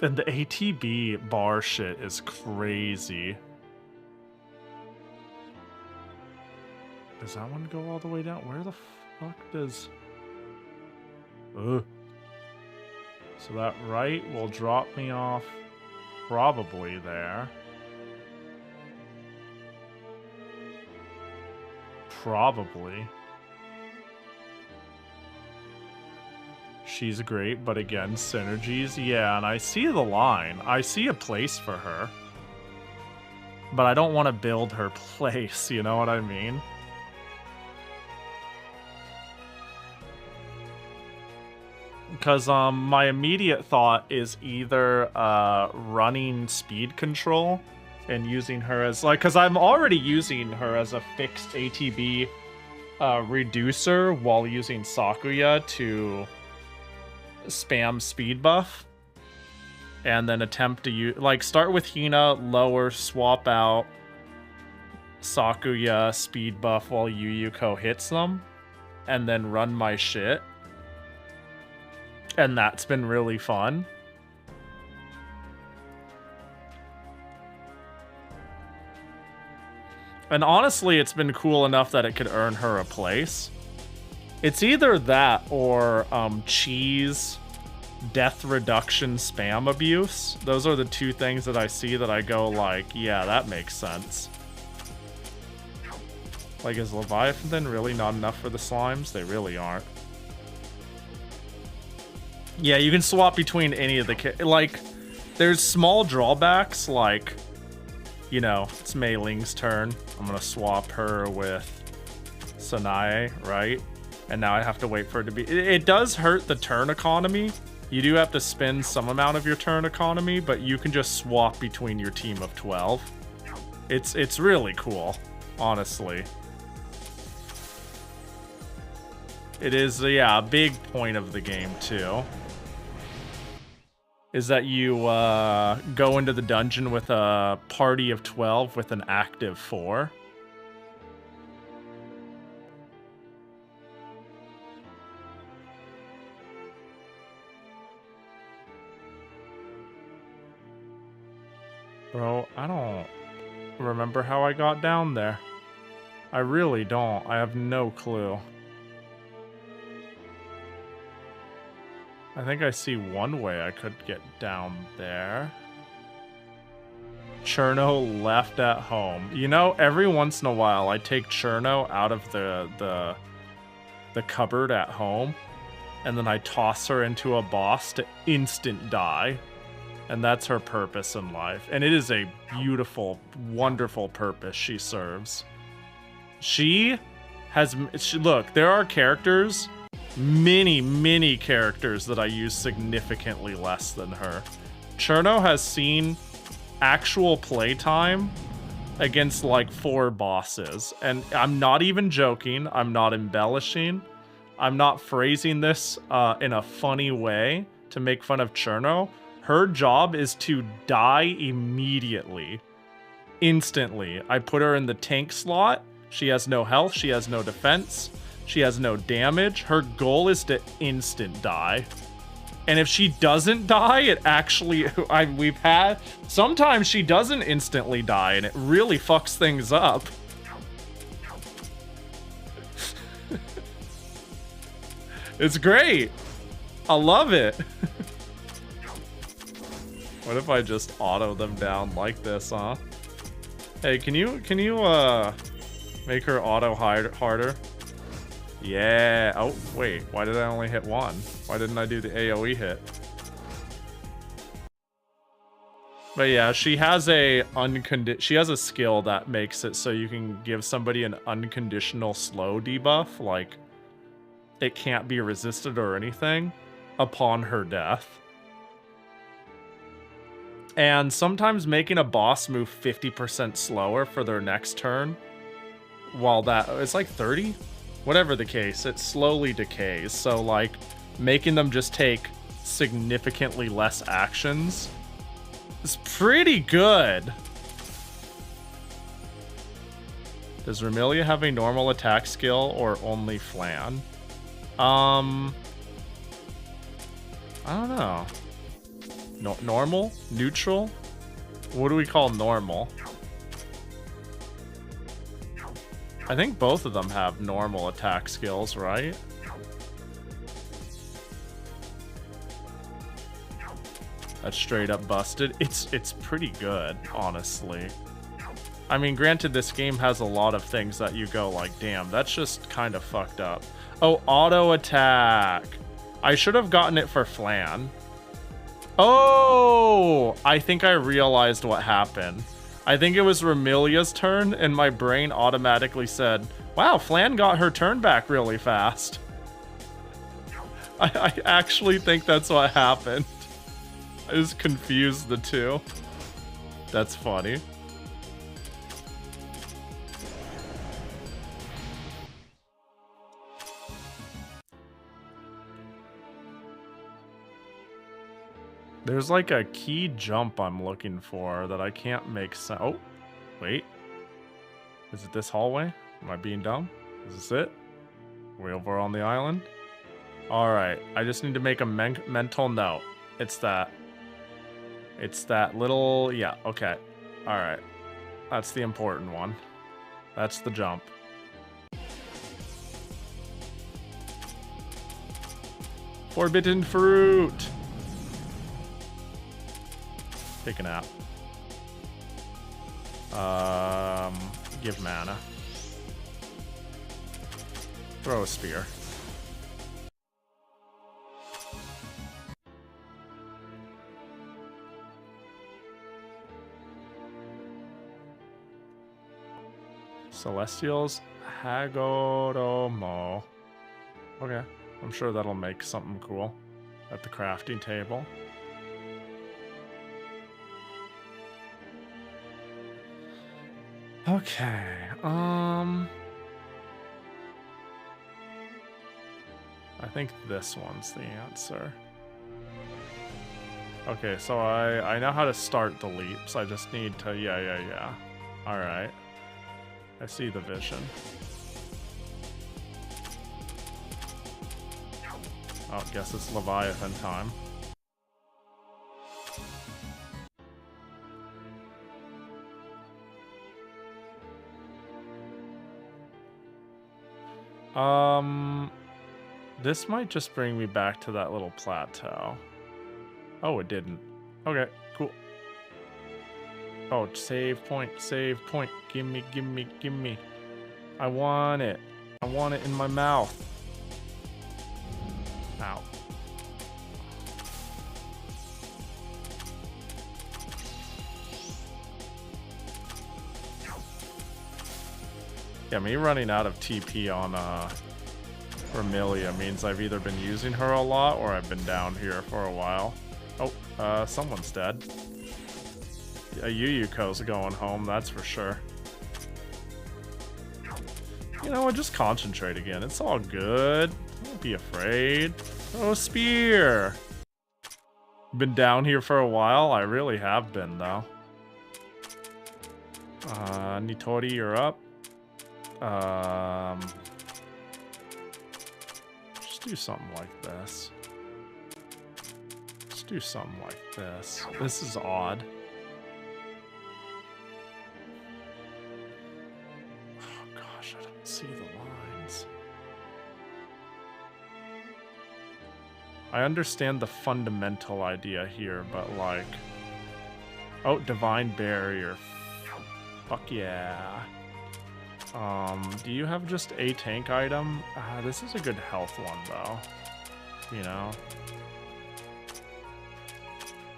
And the ATB bar shit is crazy. Does that one go all the way down? Where the fuck does... Ugh. So that right will drop me off probably there. Probably. She's great, but again, synergies. Yeah, and I see the line. I see a place for her. But I don't want to build her place, you know what I mean? Because my immediate thought is either running speed control and using her as, like, because I'm already using her as a fixed ATB reducer while using Sakuya to spam speed buff, and then attempt to use, like, start with Hina, lower, swap out Sakuya speed buff while Yuyuko hits them, and then run my shit. And that's been really fun. And honestly, it's been cool enough that it could earn her a place. It's either that or cheese, death reduction, spam abuse. Those are the two things that I see that I go like, yeah, that makes sense. Like, is Leviathan really not enough for the slimes? They really aren't. Yeah, you can swap between any of the... Like, there's small drawbacks, like, you know, it's Mei Ling's turn. I'm gonna swap her with Sanae, right? And now I have to wait for it to be... It does hurt the turn economy. You do have to spend some amount of your turn economy, but you can just swap between your team of 12. It's really cool, honestly. It is, yeah, a big point of the game, too. Is that you go into the dungeon with a party of 12 with an active 4. Bro, I don't remember how I got down there. I really don't. I have no clue. I think I see one way I could get down there. Cherno left at home. You know, every once in a while I take Cherno out of the cupboard at home, and then I toss her into a boss to instant die. And that's her purpose in life. And it is a beautiful, wonderful purpose she serves. Look, there are characters, many characters that I use significantly less than her. Cherno has seen actual playtime against like 4 bosses. And I'm not even joking. I'm not embellishing. I'm not phrasing this in a funny way to make fun of Cherno. Her job is to die immediately. Instantly. I put her in the tank slot. She has no health. She has no defense. She has no damage. Her goal is to instant die. And if she doesn't die, it actually... we've had... Sometimes she doesn't instantly die, and it really fucks things up. It's great. I love it. What if I just auto them down like this, huh? Hey, can you make her auto harder? Yeah. Oh, wait. Why did I only hit one? Why didn't I do the AoE hit? But yeah, she has a skill that makes it so you can give somebody an unconditional slow debuff, like it can't be resisted or anything upon her death. And sometimes making a boss move 50% slower for their next turn, while it's like 30? Whatever the case, it slowly decays. So like making them just take significantly less actions is pretty good. Does Remilia have a normal attack skill or only Flan? I don't know. Normal? Neutral? What do we call normal? I think both of them have normal attack skills, right? That's straight up busted. It's pretty good, honestly. I mean, granted, this game has a lot of things that you go like, damn, that's just kind of fucked up. Oh, auto attack. I should have gotten it for Flan. Oh, I think I realized what happened. I think it was Remilia's turn, and my brain automatically said, wow, Flan got her turn back really fast. I actually think that's what happened. I just confused the two. That's funny. There's like a key jump I'm looking for that I can't make sense. Oh, wait. Is it this hallway? Am I being dumb? Is this it? Are we over on the island? Alright, I just need to make a mental note. It's that. It's that little... Yeah, okay. Alright. That's the important one. That's the jump. Forbidden fruit! Take a nap. Give mana. Throw a spear. Celestials Hagoromo. Okay, I'm sure that'll make something cool at the crafting table. Okay, I think this one's the answer. Okay, so I know how to start the leaps. I just need to, yeah. Alright. I see the vision. Oh, guess it's Leviathan time. This might just bring me back to that little plateau. Oh, it didn't. Okay, cool. Oh, save point, save point. Gimme, gimme, gimme. I want it. I want it in my mouth. Ow. Yeah, me running out of TP on Remilia means I've either been using her a lot or I've been down here for a while. Oh, someone's dead. A Yuyuko's going home, that's for sure. You know what, just concentrate again. It's all good. Don't be afraid. Oh, spear! Been down here for a while? I really have been, though. Nitori, you're up. Just do something like this. Just do something like this. This is odd. Oh gosh, I don't see the lines. I understand the fundamental idea here, but like... Oh, Divine Barrier. Fuck yeah. Do you have just a tank item? This is a good health one, though. You know?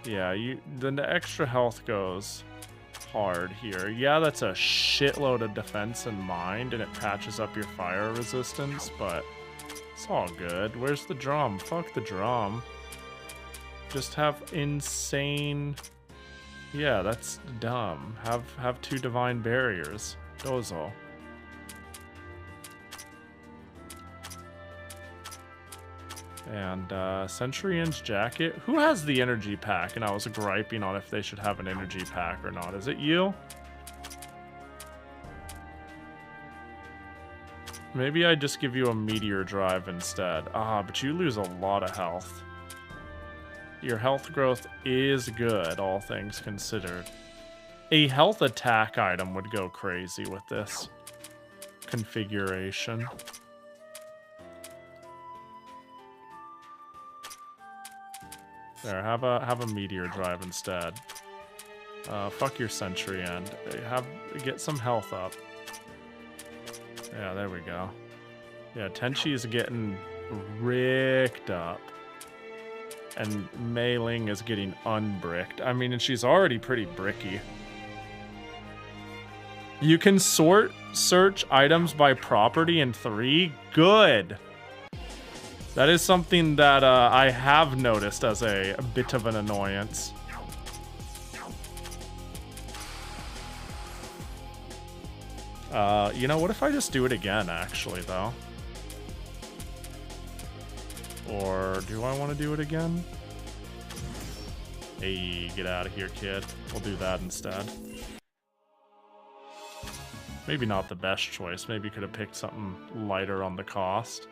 Yeah, the extra health goes hard here. Yeah, that's a shitload of defense and mind, and it patches up your fire resistance, but it's all good. Where's the drum? Fuck the drum. Just have insane... Yeah, that's dumb. Have 2 divine barriers. Dozo. And Centurion's jacket. Who has the energy pack? And I was griping on if they should have an energy pack or not. Is it you? Maybe I just give you a meteor drive instead. But you lose a lot of health. Your health growth is good, all things considered. A health attack item would go crazy with this configuration. There, have a meteor drive instead. Fuck your sentry and get some health up. Yeah, there we go. Yeah, Tenchi is getting ricked up. And Mei Ling is getting unbricked. I mean, and she's already pretty bricky. You can search items by property in 3? Good! That is something that I have noticed as a bit of an annoyance. You know, what if I just do it again, actually, though? Or do I want to do it again? Hey, get out of here, kid. We'll do that instead. Maybe not the best choice. Maybe could have picked something lighter on the cost.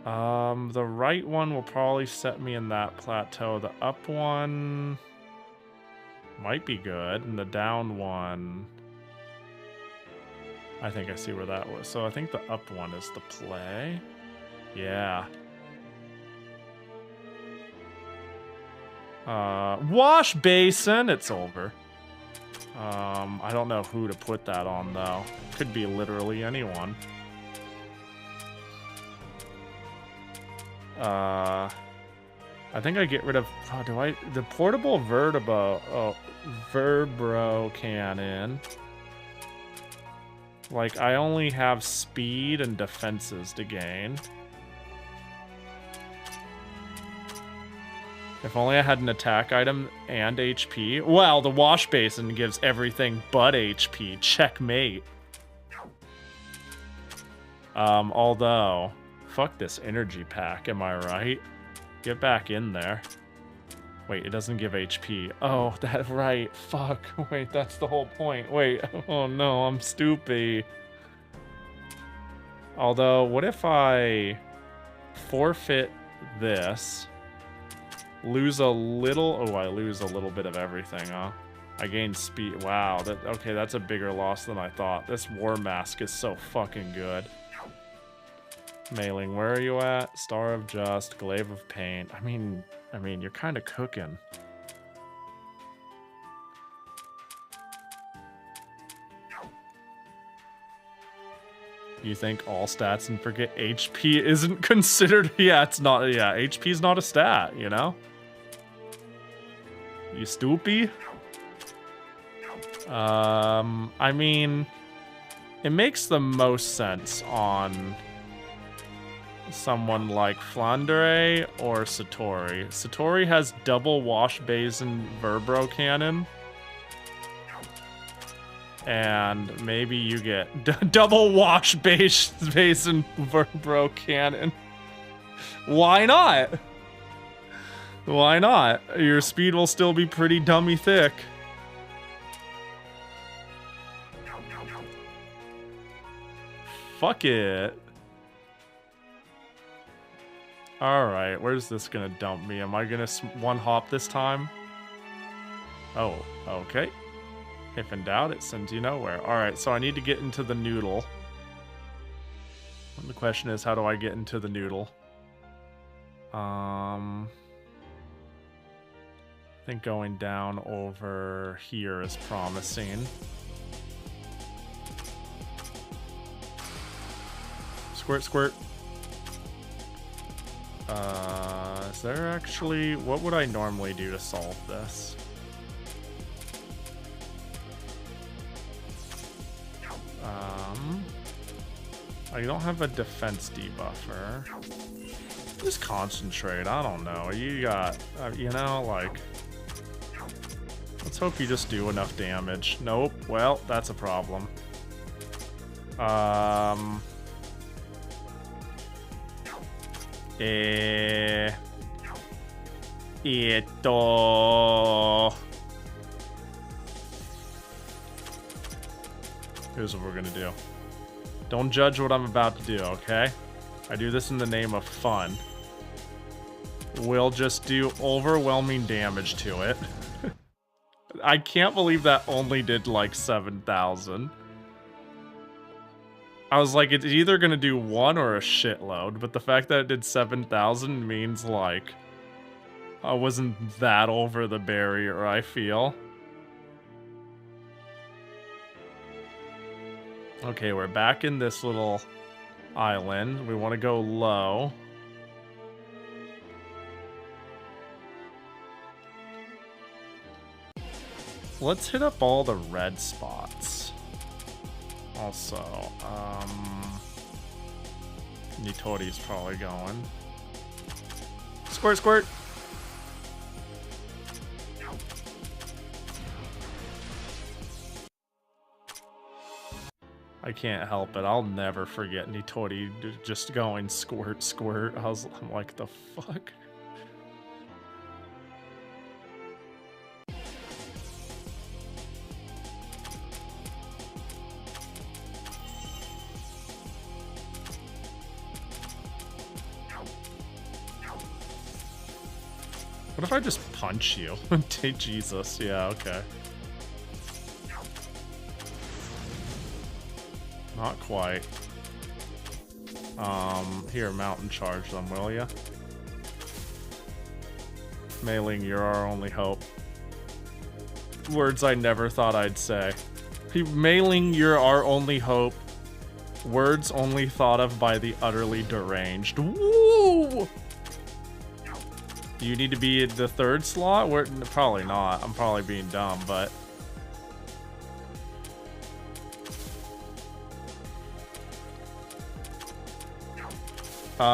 The right one will probably set me in that plateau. The up one might be good, and the down one... I think I see where that was. So I think the up one is the play. Yeah. Wash basin! It's over. I don't know who to put that on, though. Could be literally anyone. I think I get rid of... the portable Verbro cannon. Like, I only have speed and defenses to gain. If only I had an attack item and HP. Well, the wash basin gives everything but HP. Checkmate. Although, fuck this energy pack, am I right? Get back in there. Wait, it doesn't give HP. Oh, that's right. Fuck. Wait, that's the whole point. Wait. Oh no, I'm stupid. Although, what if I forfeit this? Lose a little... Oh, I lose a little bit of everything, huh? I gain speed. Wow. Okay, that's a bigger loss than I thought. This War Mask is so fucking good. Mei Ling, where are you at? Star of Just, Glaive of Pain. I mean, you're kind of cooking. You think all stats and forget HP isn't considered? Yeah, it's not. Yeah, HP is not a stat, you know? You stupid? I mean, it makes the most sense on someone like Flandre or Satori. Satori has double wash basin Verbro cannon. And maybe you get double wash basin Verbro cannon. Why not? Why not? Your speed will still be pretty dummy thick. Fuck it. Alright, where's this gonna dump me? Am I gonna one-hop this time? Oh, okay. If in doubt, it sends you nowhere. Alright, so I need to get into the noodle. And the question is, how do I get into the noodle? I think going down over here is promising. Squirt, squirt. Is there actually... What would I normally do to solve this? I don't have a defense debuffer. Just concentrate. I don't know. You got... you know, like... Let's hope you just do enough damage. Nope. Well, that's a problem. Here's what we're gonna do. Don't judge what I'm about to do, okay? I do this in the name of fun. We'll just do overwhelming damage to it. I can't believe that only did like 7,000. I was like, it's either gonna do 1 or a shitload, but the fact that it did 7,000 means like I wasn't that over the barrier, I feel. Okay, we're back in this little island. We want to go low. Let's hit up all the red spots. Also, Nitori's probably going. Squirt, squirt! I can't help it. I'll never forget Nitori just going squirt, squirt. I'm like, the fuck? What if I just punch you? Jesus, yeah, okay. Not quite. Here, mountain charge them, will ya? Mailing, you're our only hope. Words I never thought I'd say. Mailing, you're our only hope. Words only thought of by the utterly deranged. Woo! Do you need to be at the 3rd slot? Probably not. I'm probably being dumb, but...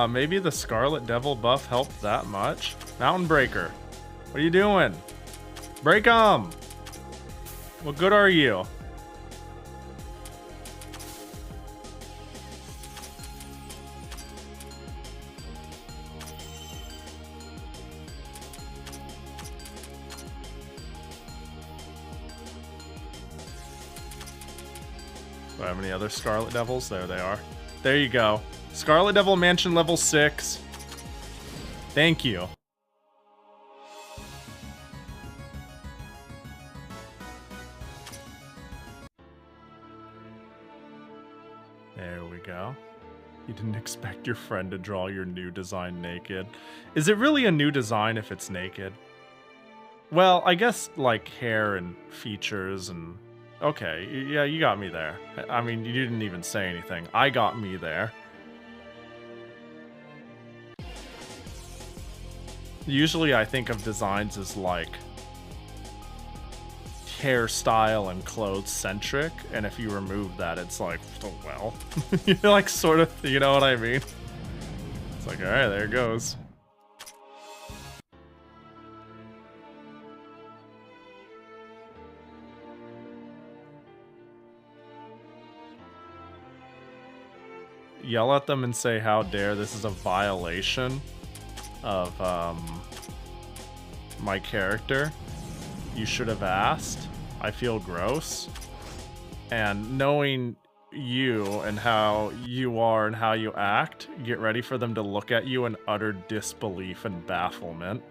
maybe the Scarlet Devil buff helped that much. Mountain Breaker. What are you doing? Break 'em! What good are you? Do I have any other Scarlet Devils? There they are. There you go. Scarlet Devil Mansion level 6. Thank you. There we go. You didn't expect your friend to draw your new design naked. Is it really a new design if it's naked? Well, I guess like hair and features and... Okay, yeah, you got me there. I mean, you didn't even say anything. I got me there. Usually I think of designs as like hairstyle and clothes centric, and if you remove that, it's like, oh well. You're like sort of, you know what I mean? It's like, alright, there it goes. Yell at them and say, how dare, this is a violation of my character. You should have asked. I feel gross. And knowing you and how you are and how you act, get ready for them to look at you in utter disbelief and bafflement.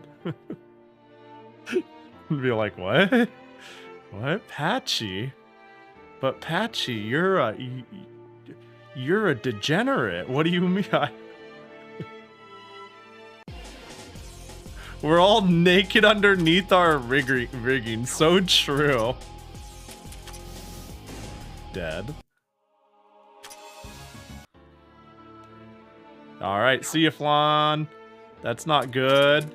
Be like, what? What? Patchy? But Patchy, you're a degenerate. What do you mean? We're all naked underneath our rigging. So true. Dead. Alright, see you, Flan. That's not good.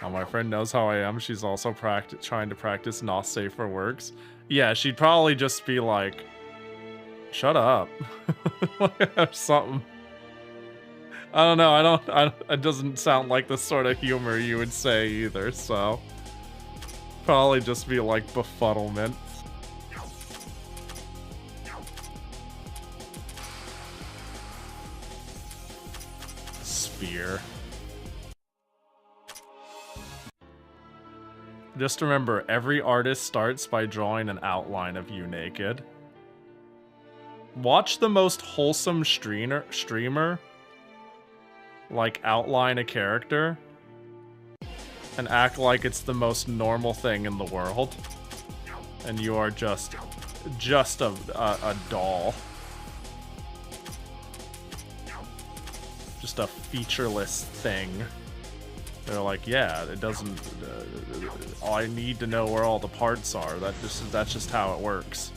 Oh, my friend knows how I am. She's also trying to practice not safe for works. Yeah, she'd probably just be like, shut up. Or something. I don't know. It doesn't sound like the sort of humor you would say either, so. Probably just be like befuddlement. Spear. Just remember, every artist starts by drawing an outline of you naked. Watch the most wholesome streamer like outline a character and act like it's the most normal thing in the world, and you are just a doll, just a featureless thing. They're like, yeah, it doesn't. I need to know where all the parts are. That's just how it works.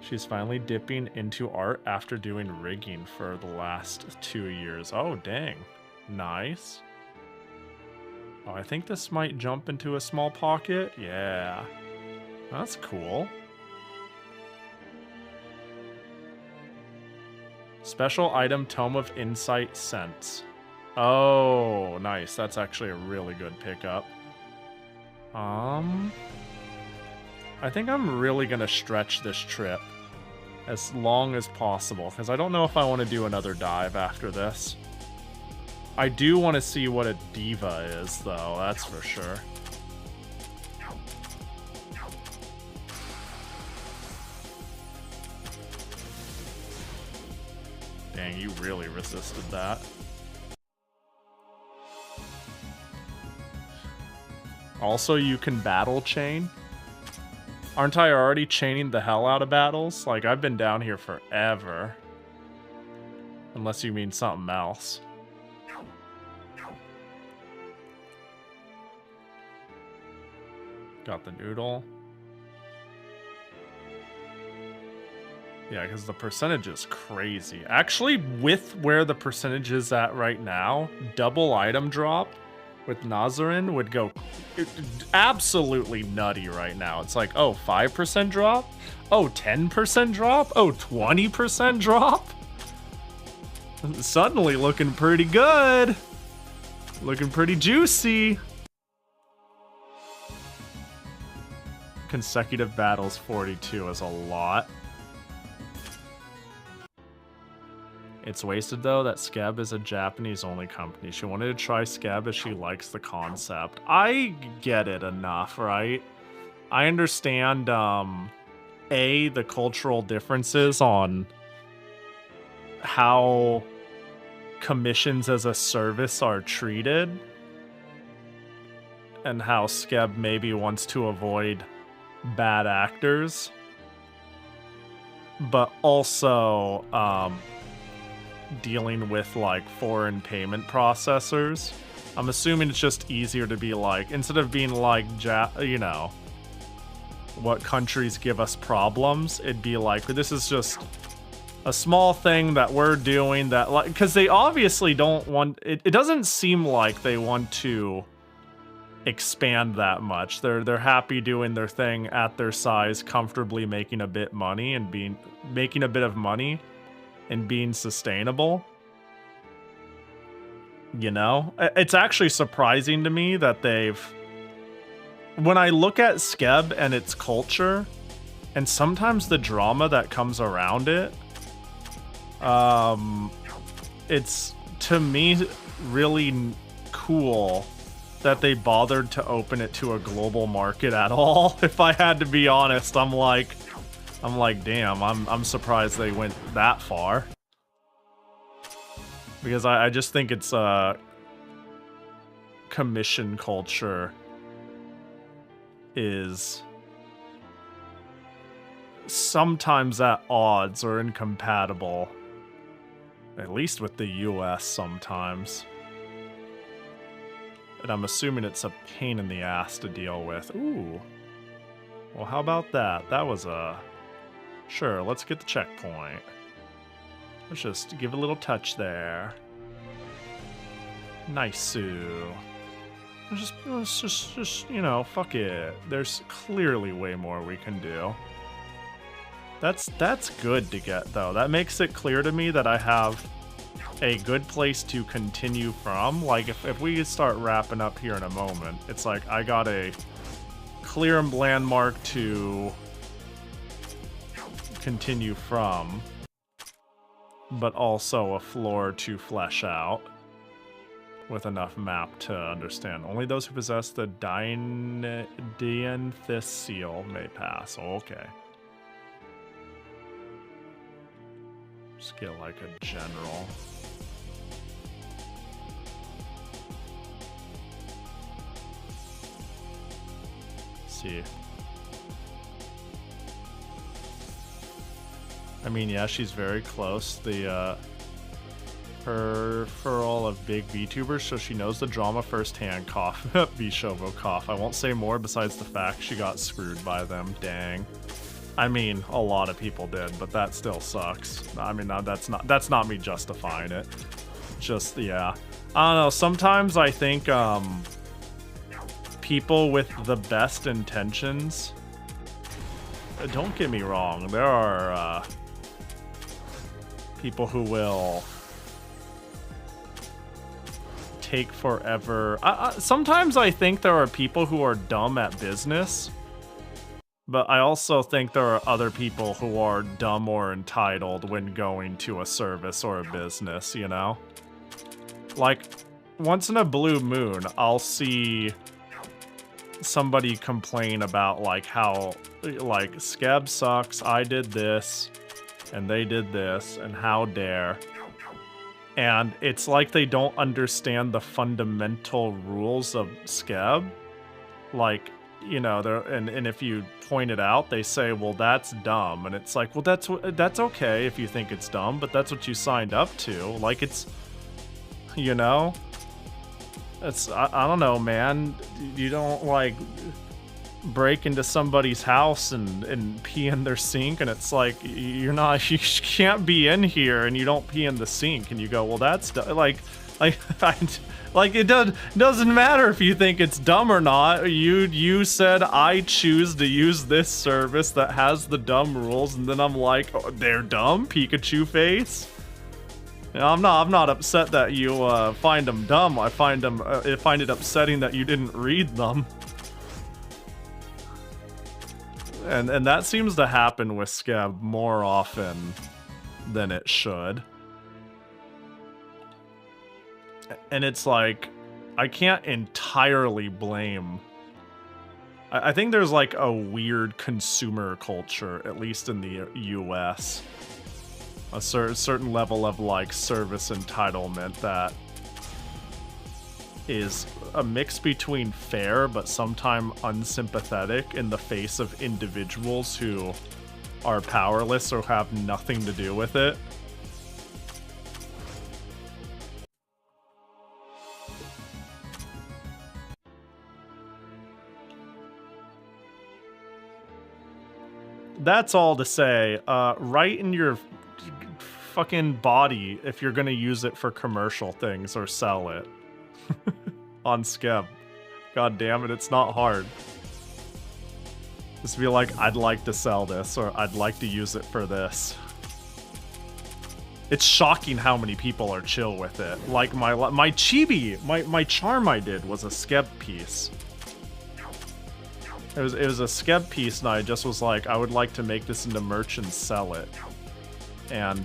She's finally dipping into art after doing rigging for the last 2 years. Oh, dang. Nice. Oh, I think this might jump into a small pocket. Yeah. That's cool. Special item, Tome of Insight Sense. Oh, nice. That's actually a really good pickup. I think I'm really gonna stretch this trip as long as possible, because I don't know if I want to do another dive after this. I do want to see what a diva is, though, that's for sure. Dang, you really resisted that. Also, you can battle chain. Aren't I already chaining the hell out of battles? Like, I've been down here forever. Unless you mean something else. Got the noodle. Yeah, because the percentage is crazy. Actually, with where the percentage is at right now, double item drop with Nazarin would go absolutely nutty right now. It's like, oh, 5% drop? Oh, 10% drop? Oh, 20% drop? Suddenly looking pretty good. Looking pretty juicy. Consecutive battles 42 is a lot. It's wasted, though, that Skeb is a Japanese-only company. She wanted to try Skeb as she likes the concept. I get it enough, right? I understand, the cultural differences on how commissions as a service are treated, and how Skeb maybe wants to avoid bad actors. But also, dealing with like foreign payment processors. I'm assuming it's just easier to be like, instead of being like, you know, what countries give us problems, it'd be like, this is just a small thing that we're doing that, like, because they obviously don't want, it doesn't seem like they want to expand that much. They're happy doing their thing at their size, comfortably making a bit money and making a bit of money and being sustainable. You know? It's actually surprising to me that when I look at Skeb and its culture, and sometimes the drama that comes around it, it's, to me, really cool that they bothered to open it to a global market at all. If I had to be honest, I'm like, damn, I'm surprised they went that far. Because I just think it's commission culture is sometimes at odds or incompatible. At least with the US sometimes. And I'm assuming it's a pain in the ass to deal with. Ooh. Well, how about that? That was a... Sure, let's get the checkpoint. Let's just give a little touch there. Nice-oo. Let's just, you know, fuck it. There's clearly way more we can do. That's good to get, though. That makes it clear to me that I have a good place to continue from. Like, if we start wrapping up here in a moment, it's like I got a clear landmark to continue from, but also a floor to flesh out with enough map to understand. Only those who possess the Dianthus seal may pass. Okay. Just get like a general. See. I mean, yeah, she's very close. The her referral of big VTubers, so she knows the drama firsthand. Cough. Vishovo cough. I won't say more besides the fact she got screwed by them. Dang. I mean, a lot of people did, but that still sucks. I mean, that's not me justifying it. Just, yeah. I don't know. Sometimes I think people with the best intentions. Don't get me wrong. There are people who will take forever. Sometimes I think there are people who are dumb at business. But I also think there are other people who are dumb or entitled when going to a service or a business, you know? Like, once in a blue moon, I'll see somebody complain about, like, how, like, Skeb sucks, I did this, and they did this, and how dare. And it's like they don't understand the fundamental rules of Skeb. Like, you know, and if you point it out, they say, well, that's dumb. And it's like, well, that's okay if you think it's dumb, but that's what you signed up to. Like, it's, you know, it's, I don't know, man. You don't, like, break into somebody's house and pee in their sink, and it's like, you can't be in here, and you don't pee in the sink, and you go, well, that's like it doesn't matter if you think it's dumb or not. You said I choose to use this service that has the dumb rules, and then I'm like, oh, they're dumb, Pikachu face. You know, I'm not upset that you find them dumb. I find it upsetting that you didn't read them. And that seems to happen with Skeb more often than it should. And it's like, I can't entirely blame. I think there's like a weird consumer culture, at least in the US. A certain level of like service entitlement that is a mix between fair but sometimes unsympathetic in the face of individuals who are powerless or have nothing to do with it. That's all to say, write in your fucking body if you're gonna use it for commercial things or sell it. On Skeb. God damn it, it's not hard. Just be like, I'd like to sell this, or I'd like to use it for this. It's shocking how many people are chill with it. Like my chibi, my charm I did was a Skeb piece. It was a Skeb piece, and I just was like, I would like to make this into merch and sell it. And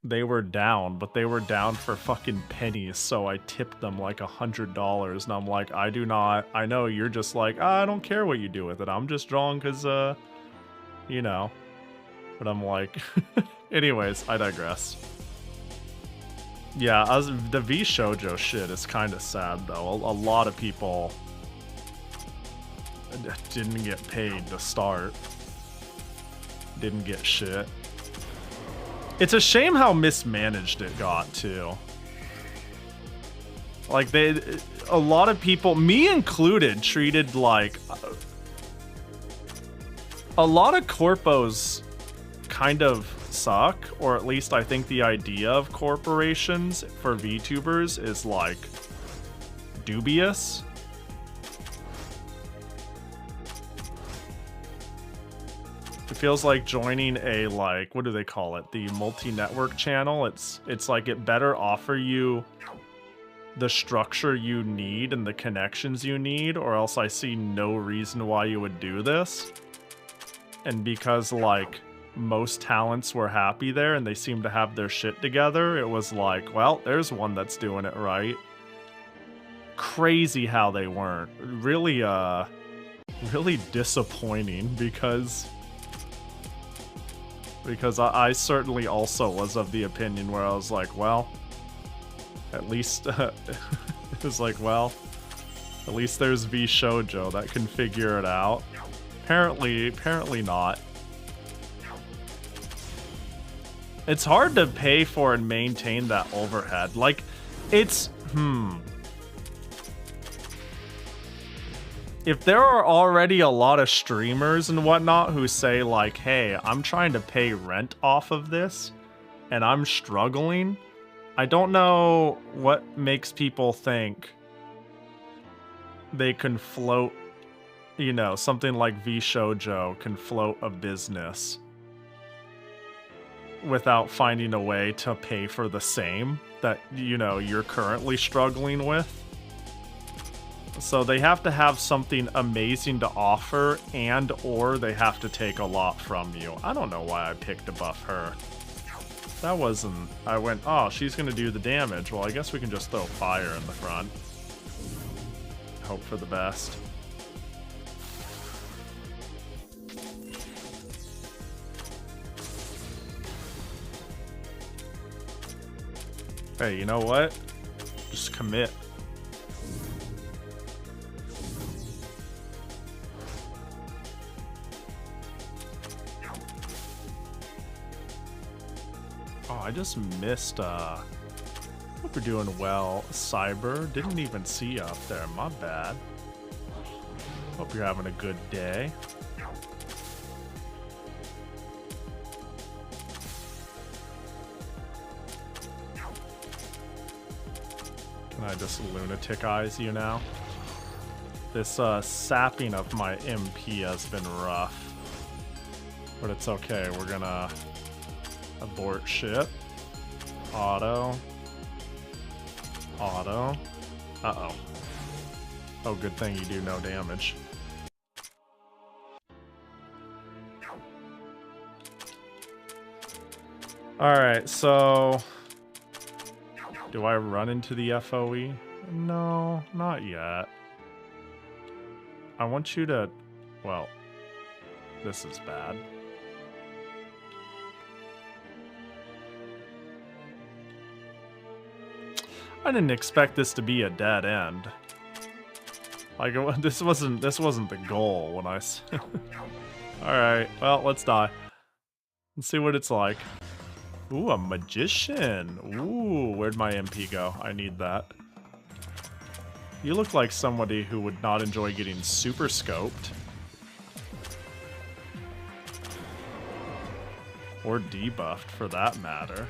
they were down, but they were down for fucking pennies, so I tipped them like $100, and I'm like, I know you're just like, I don't care what you do with it, I'm just drawing because, you know. But I'm like, anyways, I digress. Yeah, the V Shoujo shit is kind of sad, though. A lot of people didn't get paid to start. Didn't get shit. It's a shame how mismanaged it got too. Like a lot of people, me included, treated like a lot of corpos kind of suck, or at least I think the idea of corporations for VTubers is like dubious. It feels like joining a, like, what do they call it? The multi-network channel. It's like it better offer you the structure you need and the connections you need, or else I see no reason why you would do this. And because, like, most talents were happy there and they seem to have their shit together, it was like, well, there's one that's doing it right. Crazy how they weren't. Really, really disappointing because I certainly also was of the opinion where I was like, well, at least, it was like, well, at least there's V Shoujo that can figure it out. Apparently not. It's hard to pay for and maintain that overhead. Like, it's, if there are already a lot of streamers and whatnot who say like, hey, I'm trying to pay rent off of this and I'm struggling, I don't know what makes people think they can float, you know, something like V Shoujo can float a business without finding a way to pay for the same that, you know, you're currently struggling with. So they have to have something amazing to offer, and or they have to take a lot from you. I don't know why I picked to buff her. That wasn't... I went, oh, she's gonna do the damage. Well, I guess we can just throw fire in the front. Hope for the best. Hey, you know what? Just commit. Oh, I just missed, hope we're doing well. Cyber, didn't even see you up there, my bad. Hope you're having a good day. Can I just lunatic eyes you now? This, sapping of my MP has been rough. But it's okay, we're gonna... abort ship. Auto. Auto. Uh-oh. Oh, good thing you do no damage. Alright, so... do I run into the FOE? No, not yet. I want you to... well, this is bad. I didn't expect this to be a dead end. Like, this wasn't the goal when I... Alright, well, let's die. Let's see what it's like. Ooh, a magician. Ooh, where'd my MP go? I need that. You look like somebody who would not enjoy getting super scoped. Or debuffed, for that matter.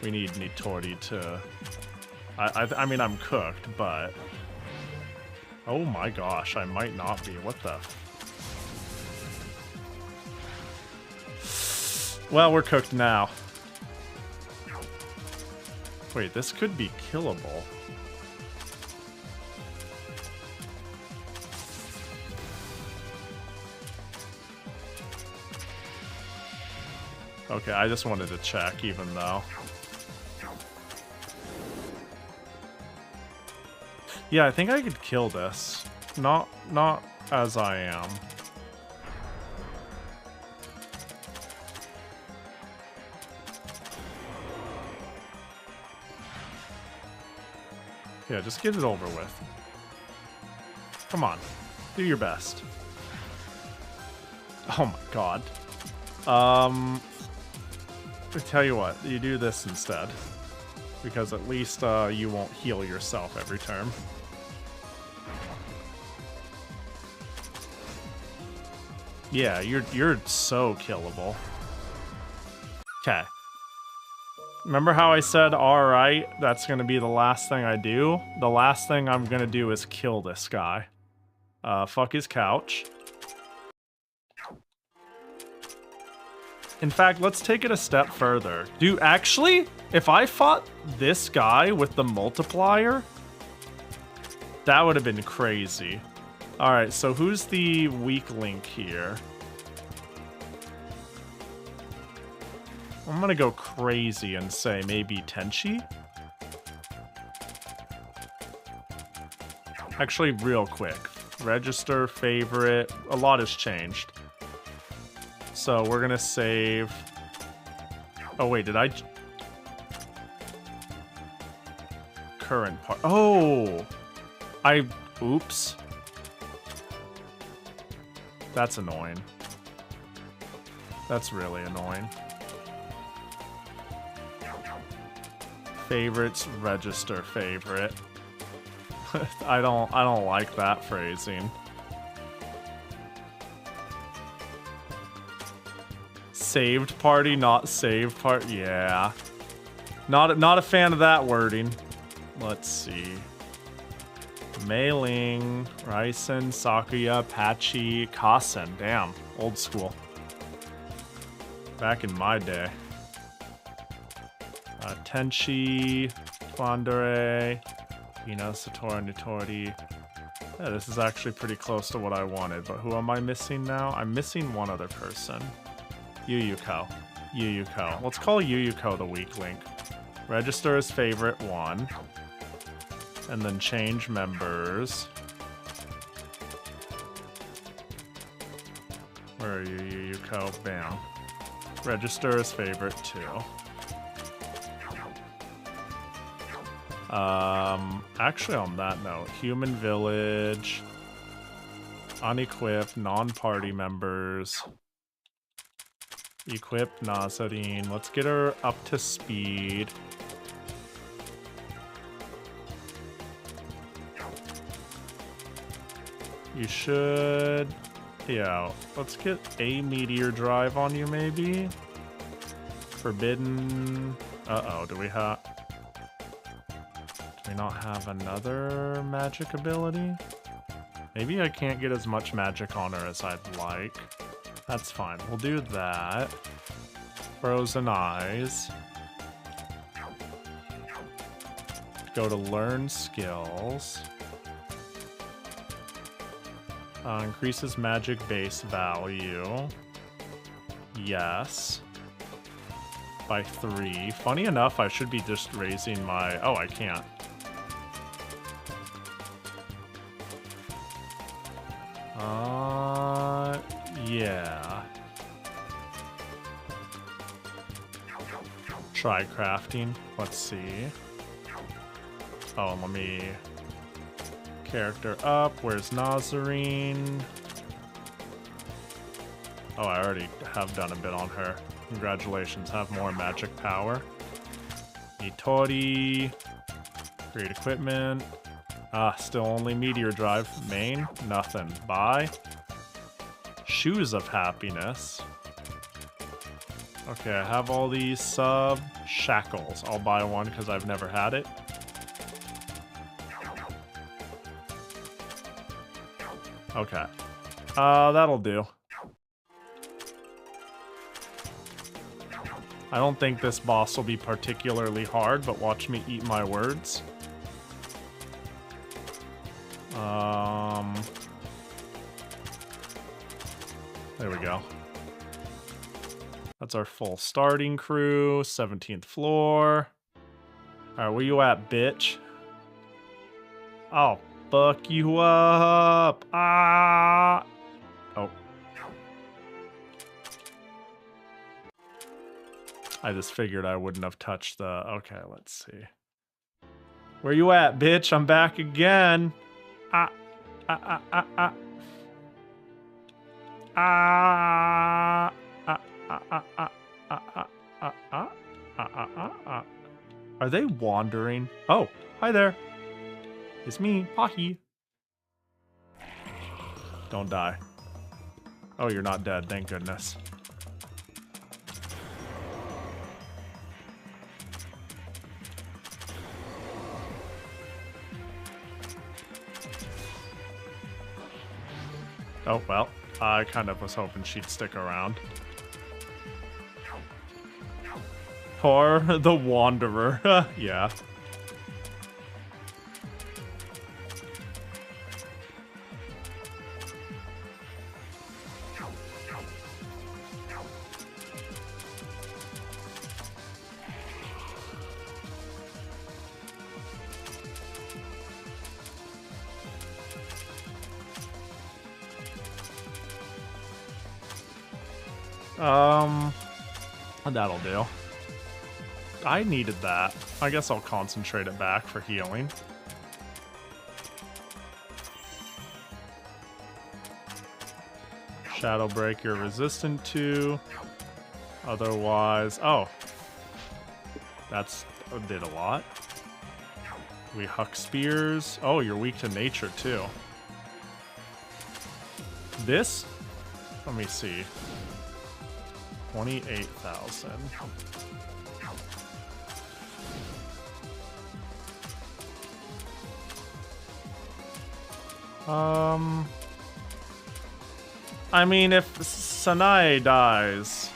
We need Nitori to... I mean, I'm cooked, but... oh my gosh, I might not be. What the... well, we're cooked now. Wait, this could be killable. Okay, I just wanted to check, even though... yeah, I think I could kill this. Not as I am. Yeah, just get it over with. Come on. Do your best. Oh my god. I tell you what, you do this instead. Because at least you won't heal yourself every turn. Yeah, you're so killable. Okay. Remember how I said, alright, that's gonna be the last thing I do? The last thing I'm gonna do is kill this guy. Fuck his couch. In fact, let's take it a step further. Dude, actually, if I fought this guy with the multiplier, that would have been crazy. Alright, so who's the weak link here? I'm gonna go crazy and say maybe Tenchi? Actually, real quick. Register, favorite. A lot has changed. So we're gonna save... Oh wait, did I... Current part... Oh! Oops. That's annoying. That's really annoying. Favorites, register favorite. I don't like that phrasing. Saved party, not saved part. Yeah. Not a fan of that wording. Let's see. Mei-ling, Raisen, Sakuya, Pachi, Kasen. Damn, old school. Back in my day. Tenchi, Flandere, Satoru, Nitori. Yeah, this is actually pretty close to what I wanted, but who am I missing now? I'm missing one other person. Yuyuko. Let's call Yuyuko the weak link. Register as favorite 1. And then change members. Where are you, Yuyuko? Bam. Register as favorite 2. Actually on that note, Human Village, unequipped, non-party members, equip Nazarene. Let's get her up to speed. You should, yeah, let's get a meteor drive on you maybe. Forbidden, uh-oh, do we not have another magic ability? Maybe I can't get as much magic on her as I'd like. That's fine. We'll do that. Frozen Eyes. Go to Learn Skills. Increases magic base value. Yes. By 3. Funny enough, I should be just raising my... Oh, I can't. Yeah. Try crafting. Let's see. Oh, let me... Character up. Where's Nazarene? Oh, I already have done a bit on her. Congratulations, have more magic power. Nitori. Great equipment. Still only meteor drive. Main, nothing. Buy. Shoes of happiness. Okay, I have all these sub shackles. I'll buy one because I've never had it. Okay. That'll do. I don't think this boss will be particularly hard, but watch me eat my words. There we go. That's our full starting crew. 17th floor. Alright, where you at, bitch? I'll fuck you up. Ah! Oh. I just figured I wouldn't have touched the... Okay, let's see. Where you at, bitch? I'm back again. Ah, ah, ah, ah, ah. Ah, ah, ah, ah, ah, ah, ah, ah, ah, ah. Are they wandering? Oh, hi there. It's me, Pahi. Don't die. Oh, you're not dead, thank goodness. Oh, well, I kind of was hoping she'd stick around. Or the Wanderer. Yeah. That'll do. I needed that. I guess I'll concentrate it back for healing. Shadow Break you're resistant to. Otherwise... Oh. That's... did a lot. We Huck Spears. Oh, you're weak to nature, too. This? Let me see. 28,000. I mean, if Sanae dies,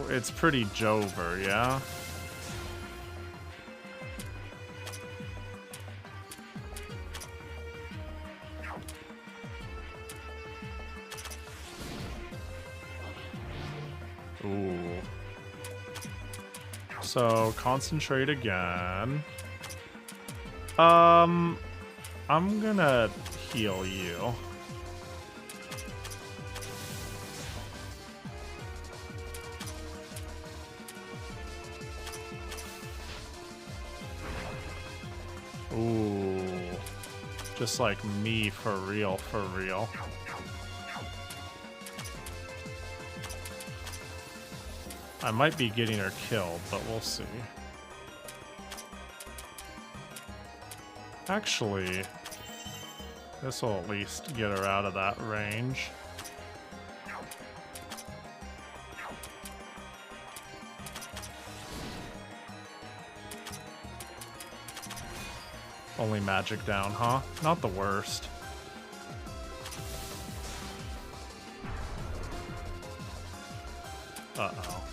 it's pretty Jover, yeah? Ooh. So, concentrate again. I'm gonna heal you. Ooh. Just like me, for real, for real. I might be getting her killed, but we'll see. Actually, this will at least get her out of that range. Only magic down, huh? Not the worst. Uh-oh.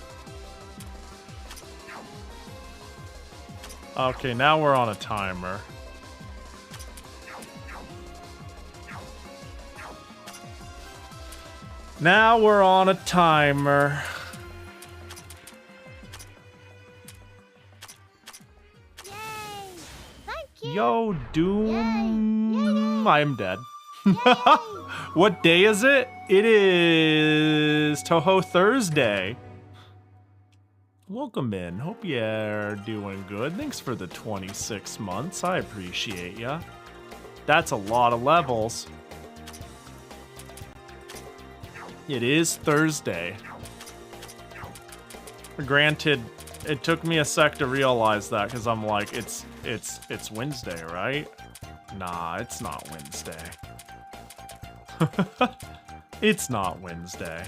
Okay, now we're on a timer. Now we're on a timer. Yay! Thank you! Yo, Doom. Yay. I'm dead. Yay. What day is it? It is Touhou Thursday. Welcome in. Hope you're doing good. Thanks for the 26 months. I appreciate ya. That's a lot of levels. It is Thursday. Granted, it took me a sec to realize that because I'm like, it's Wednesday, right? Nah, it's not Wednesday. It's not Wednesday.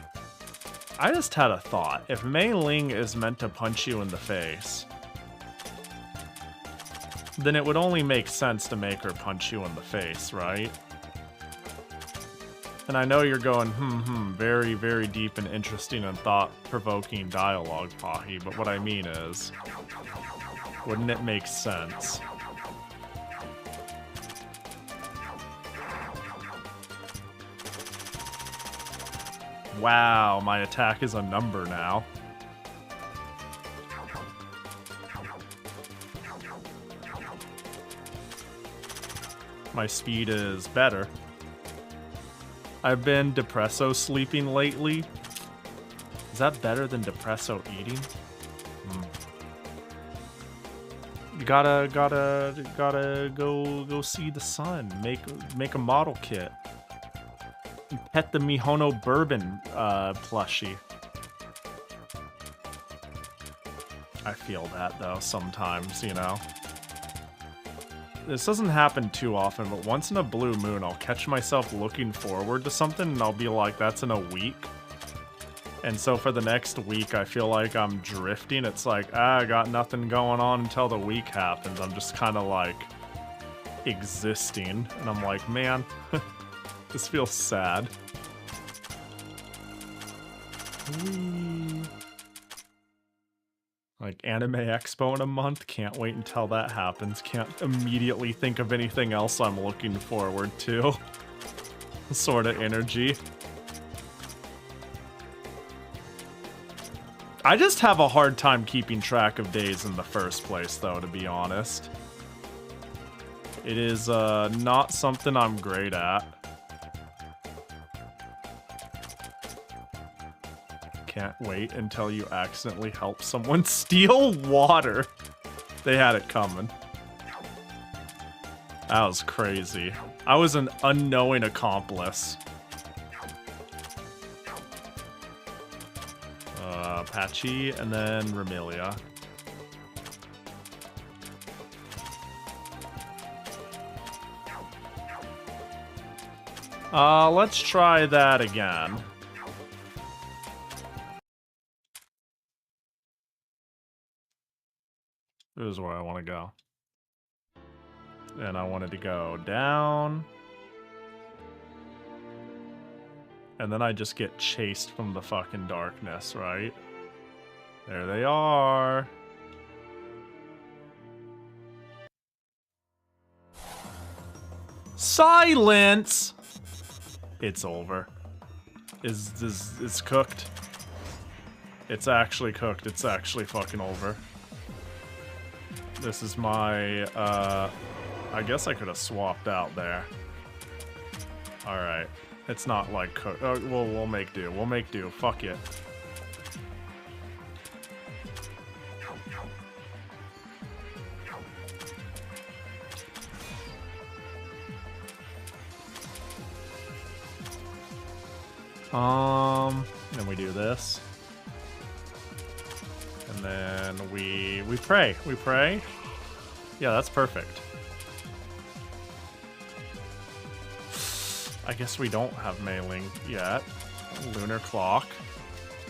I just had a thought. If Mei Ling is meant to punch you in the face, then it would only make sense to make her punch you in the face, right? And I know you're going, very, very deep and interesting and thought-provoking dialogue, Pahi, but what I mean is, wouldn't it make sense? Wow, my attack is a number now. My speed is better. I've been depresso sleeping lately. Is that better than depresso eating? You gotta go see the sun. Make a model kit. Pet the Mihono Bourbon plushie. I feel that though sometimes, you know. This doesn't happen too often, but once in a blue moon, I'll catch myself looking forward to something and I'll be like, that's in a week. And so for the next week, I feel like I'm drifting. It's like, I got nothing going on until the week happens. I'm just kind of like existing. And I'm like, man, this feels sad. Like Anime Expo in a month. Can't wait until that happens. Can't immediately think of anything else I'm looking forward to. Sort of energy. I just have a hard time keeping track of days in the first place, though, to be honest. It is not something I'm great at. Can't wait until you accidentally help someone steal water. They had it coming. That was crazy. I was an unknowing accomplice. Apache and then Remilia. Let's try that again. This is where I want to go. And I wanted to go down. And then I just get chased from the fucking darkness, right? There they are. Silence! It's over. It's cooked. It's actually cooked. It's actually fucking over. This is my, I guess I could have swapped out there. Alright. It's not like cooked. Oh, we'll make do. We'll make do. Fuck it. Then we do this. And then we pray. We pray. Yeah, that's perfect. I guess we don't have mailing yet. Lunar clock.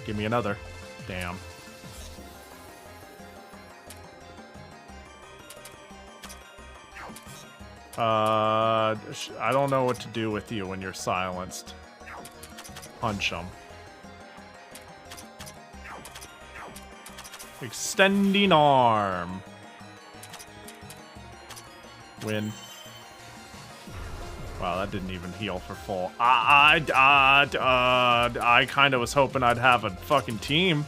Give me another. Damn. I don't know what to do with you when you're silenced. Punch him. Extending arm. Win. Wow, that didn't even heal for full. I kind of was hoping I'd have a fucking team.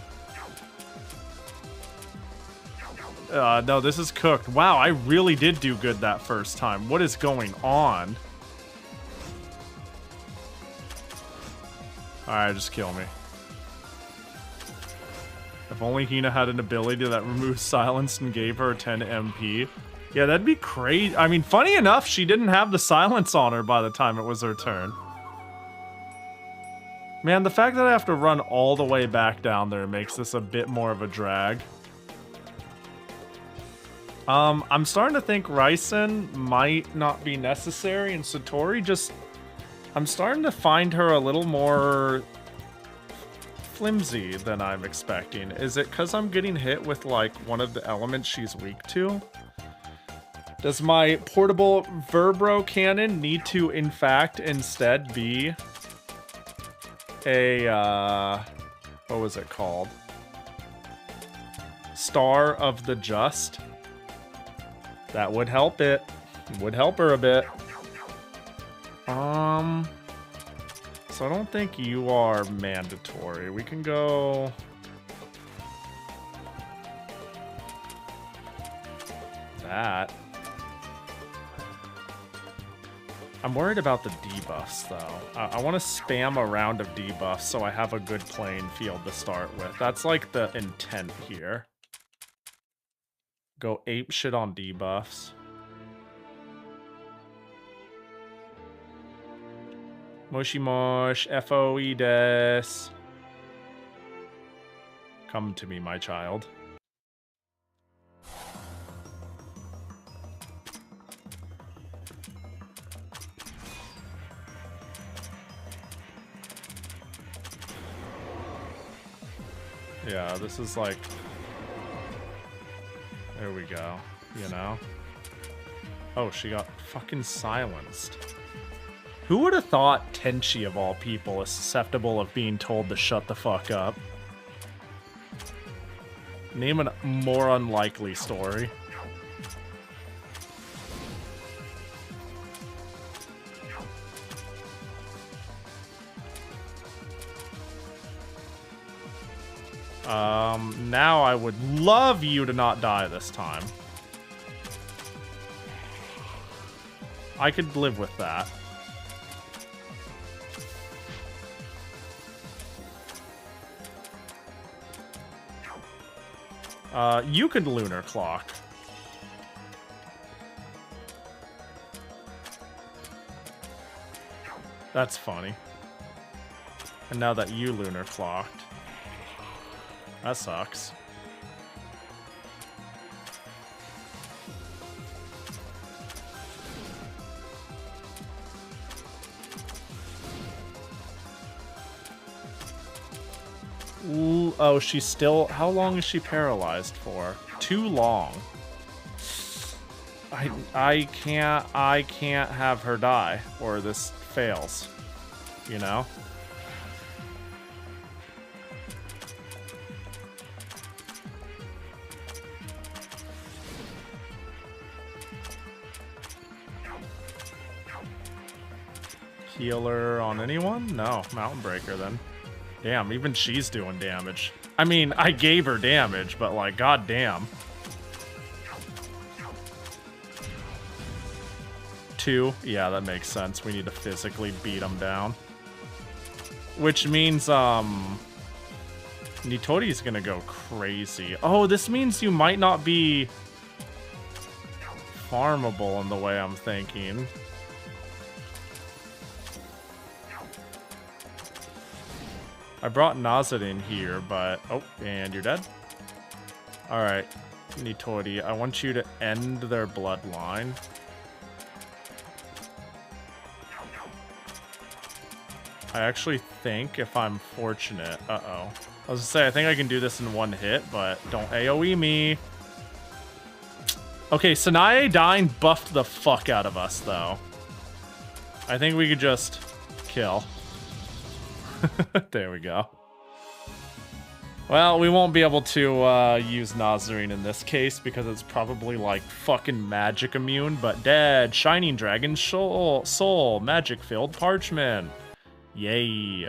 No, this is cooked. Wow, I really did do good that first time. What is going on? Alright, just kill me. If only Hina had an ability that removed silence and gave her 10 MP. Yeah, that'd be crazy. I mean, funny enough, she didn't have the silence on her by the time it was her turn. Man, the fact that I have to run all the way back down there makes this a bit more of a drag. I'm starting to think Ryzen might not be necessary, and Satori just... I'm starting to find her a little more flimsy than I'm expecting. Is it because I'm getting hit with, like, one of the elements she's weak to? Does my portable Verbro cannon need to, in fact, instead be a, what was it called? Star of the Just? That would help it. Would help her a bit. So I don't think you are mandatory. We can go... that. I'm worried about the debuffs, though. I want to spam a round of debuffs so I have a good playing field to start with. That's like the intent here. Go ape shit on debuffs. Moshi mosh, FOE des. Come to me, my child. Yeah, this is like... There we go, you know? Oh, she got fucking silenced. Who would have thought Tenchi, of all people, is susceptible of being told to shut the fuck up? Name a more unlikely story. Now I would love you to not die this time. I could live with that. You could lunar clock. That's funny. And now that you lunar clocked. That sucks. Ooh, oh, she's still... How long is she paralyzed for? Too long. I can't have her die, or this fails. You know? Healer on anyone? No, Mountain Breaker then. Damn, even she's doing damage. I mean, I gave her damage, but like, goddamn. 2? Yeah, that makes sense. We need to physically beat them down. Which means, Nitori's gonna go crazy. Oh, this means you might not be farmable in the way I'm thinking. I brought Nazad in here, but... Oh, and you're dead? Alright, Nitori, I want you to end their bloodline. I actually think, if I'm fortunate... Uh-oh. I was gonna say, I think I can do this in one hit, but don't AoE me. Okay, Sanae dying buffed the fuck out of us, though. I think we could just kill. There we go. Well, we won't be able to use Nazarene in this case because it's probably like fucking magic immune, but dead. Shining Dragon Soul, magic-filled parchment. Yay.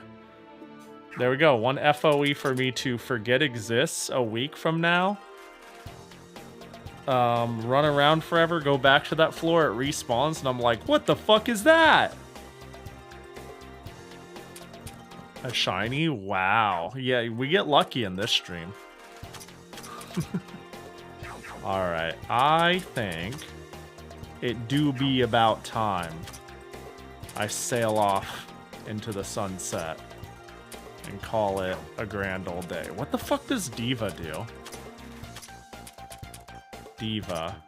There we go. 1 FOE for me to forget exists a week from now. Run around forever, go back to that floor, it respawns, and I'm like, what the fuck is that? A shiny? Wow. Yeah, we get lucky in this stream. Alright, I think it do be about time I sail off into the sunset and call it a grand old day. What the fuck does Diva do? Diva.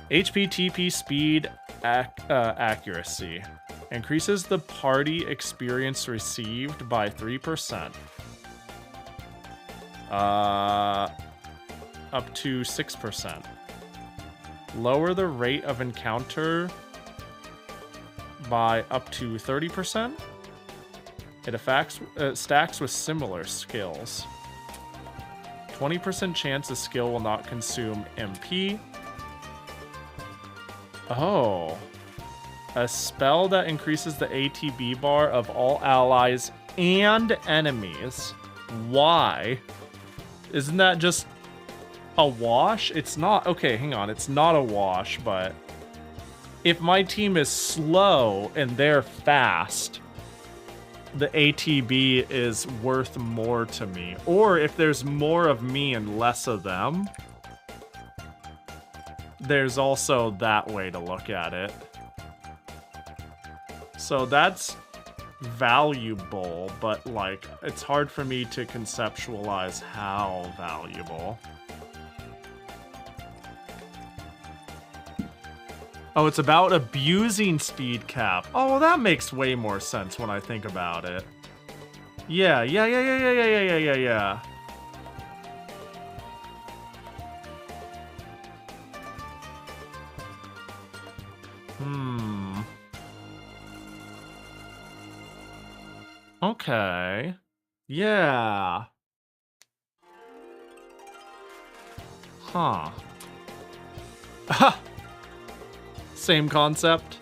HP, TP, speed, accuracy. Increases the party experience received by 3%. Up to 6%. Lower the rate of encounter by up to 30%. It stacks with similar skills. 20% chance the skill will not consume MP. Oh. A spell that increases the ATB bar of all allies and enemies. Why? Isn't that just a wash? It's not. Okay, hang on. It's not a wash, but if my team is slow and they're fast, the ATB is worth more to me. Or if there's more of me and less of them, there's also that way to look at it. So that's valuable, but like, it's hard for me to conceptualize how valuable. Oh, it's about abusing speed cap. Oh, well, that makes way more sense when I think about it. Yeah. Okay. Yeah. Huh. Ha! Same concept.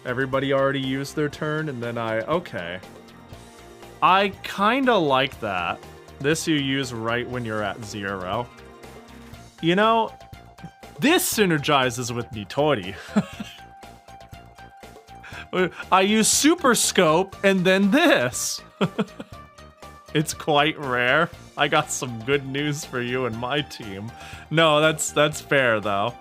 Everybody already used their turn, and then okay. I kinda like that. This you use right when you're at 0. You know, this synergizes with Nitori. I use Super Scope and then this. It's quite rare. I got some good news for you and my team. No, that's fair though.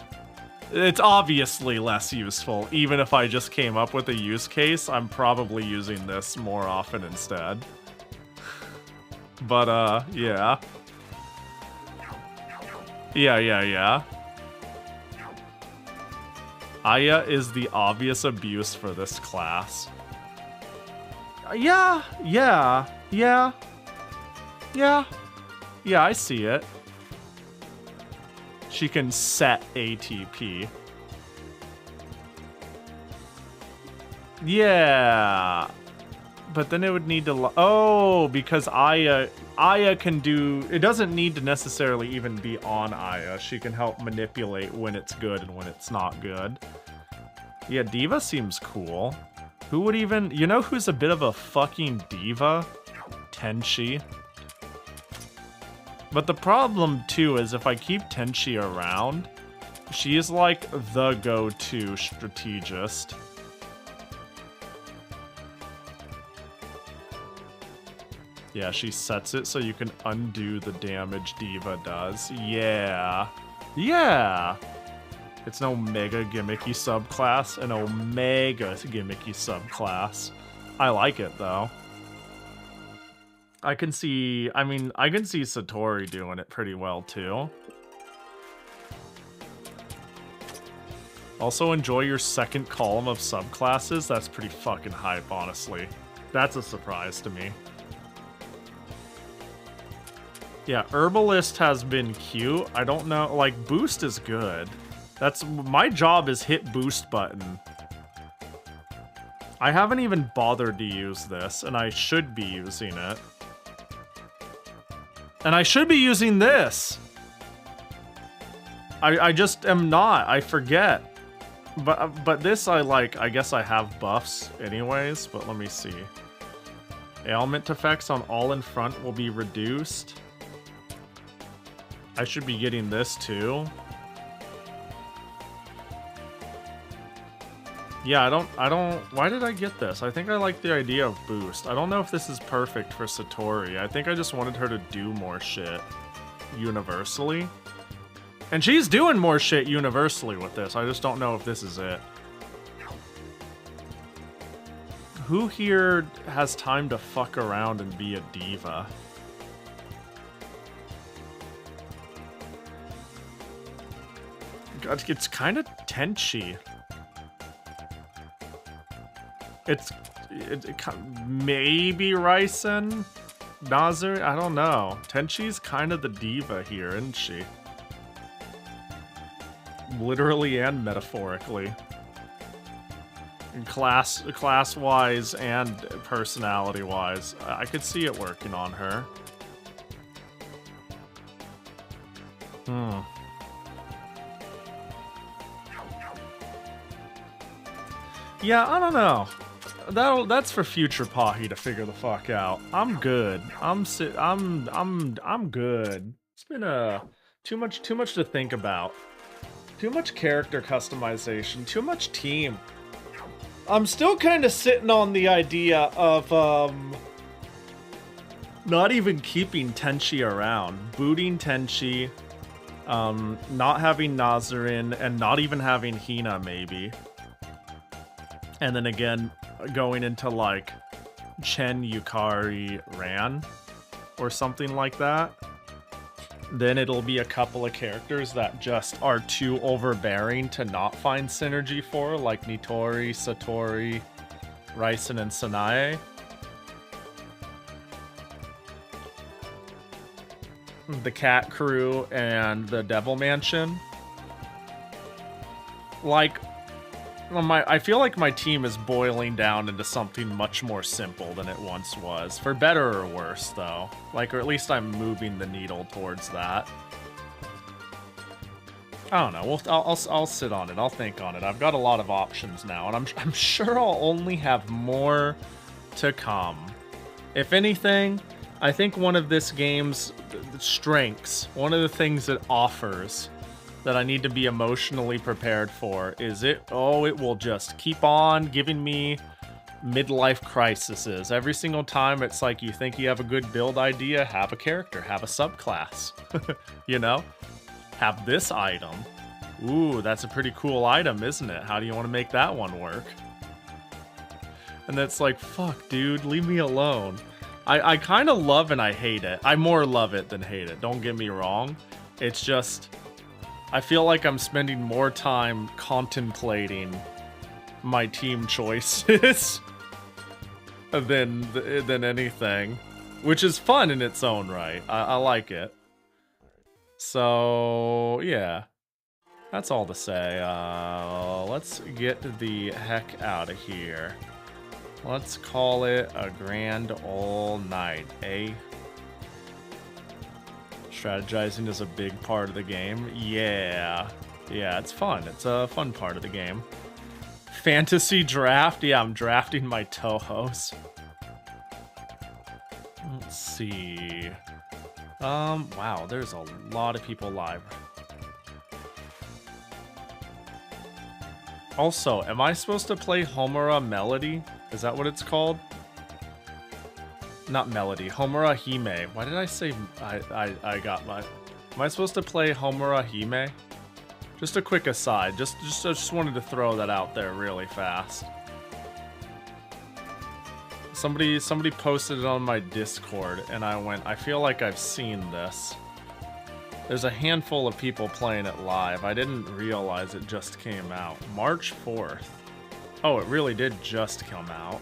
It's obviously less useful. Even if I just came up with a use case, I'm probably using this more often instead. But yeah. Yeah. Aya is the obvious abuse for this class. Yeah, I see it. She can set ATP. Yeah. But then it would need to... because Aya can do... It doesn't need to necessarily even be on Aya. She can help manipulate when it's good and when it's not good. Yeah, Diva seems cool. Who would even... You know who's a bit of a fucking diva? Tenchi. But the problem, too, is if I keep Tenchi around, she is like the go-to strategist. Yeah, she sets it so you can undo the damage Diva does. Yeah. It's an Omega gimmicky subclass, an Omega gimmicky subclass. I like it, though. I can see Satori doing it pretty well, too. Also, enjoy your second column of subclasses. That's pretty fucking hype, honestly. That's a surprise to me. Yeah, Herbalist has been cute. I don't know, like, Boost is good. My job is hit Boost button. I haven't even bothered to use this, and I should be using it. And I should be using this! I just am not, I forget. But this I guess I have buffs anyways, but let me see. Ailment effects on all in front will be reduced. I should be getting this too. Yeah, I don't, why did I get this? I think I like the idea of Boost. I don't know if this is perfect for Satori. I think I just wanted her to do more shit universally. And she's doing more shit universally with this. I just don't know if this is it. Who here has time to fuck around and be a diva? God, it's kind of Tenchi. Maybe Ryzen? Nazir? I don't know. Tenchi's kind of the diva here, isn't she? Literally and metaphorically. And class-wise and personality-wise. I could see it working on her. Yeah, I don't know. That's for future Pahi to figure the fuck out. I'm good. I'm good. It's been too much to think about. Too much character customization. Too much team. I'm still kind of sitting on the idea of not even keeping Tenchi around. Booting Tenchi Not having Nazarin, and not even having Hina, maybe. And then again, going into like Chen, Yukari, Ran, or something like that. Then it'll be a couple of characters that just are too overbearing to not find synergy for, like Nitori, Satori, Raisen, and Sanae. The Cat Crew and the Devil Mansion. Like, I feel like my team is boiling down into something much more simple than it once was. For better or worse, though. Like, or at least I'm moving the needle towards that. I don't know. I'll sit on it. I'll think on it. I've got a lot of options now, and I'm sure I'll only have more to come. If anything, I think one of this game's strengths, one of the things it offers that I need to be emotionally prepared for is it will just keep on giving me midlife crises. Every single time it's like you think you have a good build idea, have a character, have a subclass, you know? Have this item. Ooh, that's a pretty cool item, isn't it? How do you want to make that one work? And it's like, fuck, dude, leave me alone. I kind of love and I hate it. I more love it than hate it, don't get me wrong. It's just, I feel like I'm spending more time contemplating my team choices than anything, which is fun in its own right. I like it. So, yeah. That's all to say. Let's get the heck out of here. Let's call it a grand old night, eh? Strategizing is a big part of the game. Yeah. Yeah, it's fun. It's a fun part of the game. Fantasy draft? Yeah, I'm drafting my Touhous. Let's see. Wow, there's a lot of people live. Also, am I supposed to play Homura Melody? Is that what it's called? Not Melody, Homura Hime. Why did I say I got my... Am I supposed to play Homura Hime? Just a quick aside. Just wanted to throw that out there really fast. Somebody posted it on my Discord, and I went, I feel like I've seen this. There's a handful of people playing it live. I didn't realize it just came out. March 4th. Oh, it really did just come out.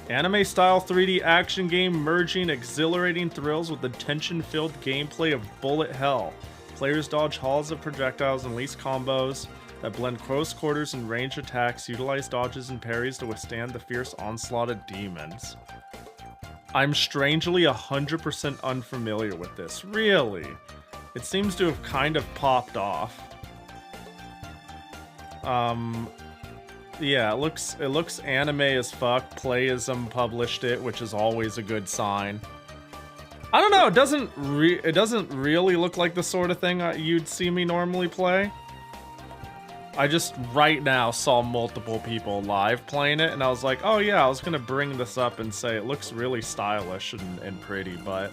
Anime-style 3D action game merging exhilarating thrills with the tension-filled gameplay of bullet hell. Players dodge halls of projectiles and unleash combos that blend close quarters and range attacks, utilize dodges and parries to withstand the fierce onslaught of demons. I'm strangely 100% unfamiliar with this. Really? It seems to have kind of popped off. Yeah, it looks anime as fuck. Playism published it, which is always a good sign. I don't know, it doesn't really look like the sort of thing you'd see me normally play. I just right now saw multiple people live playing it, and I was like, oh yeah, I was gonna bring this up and say it looks really stylish and pretty, but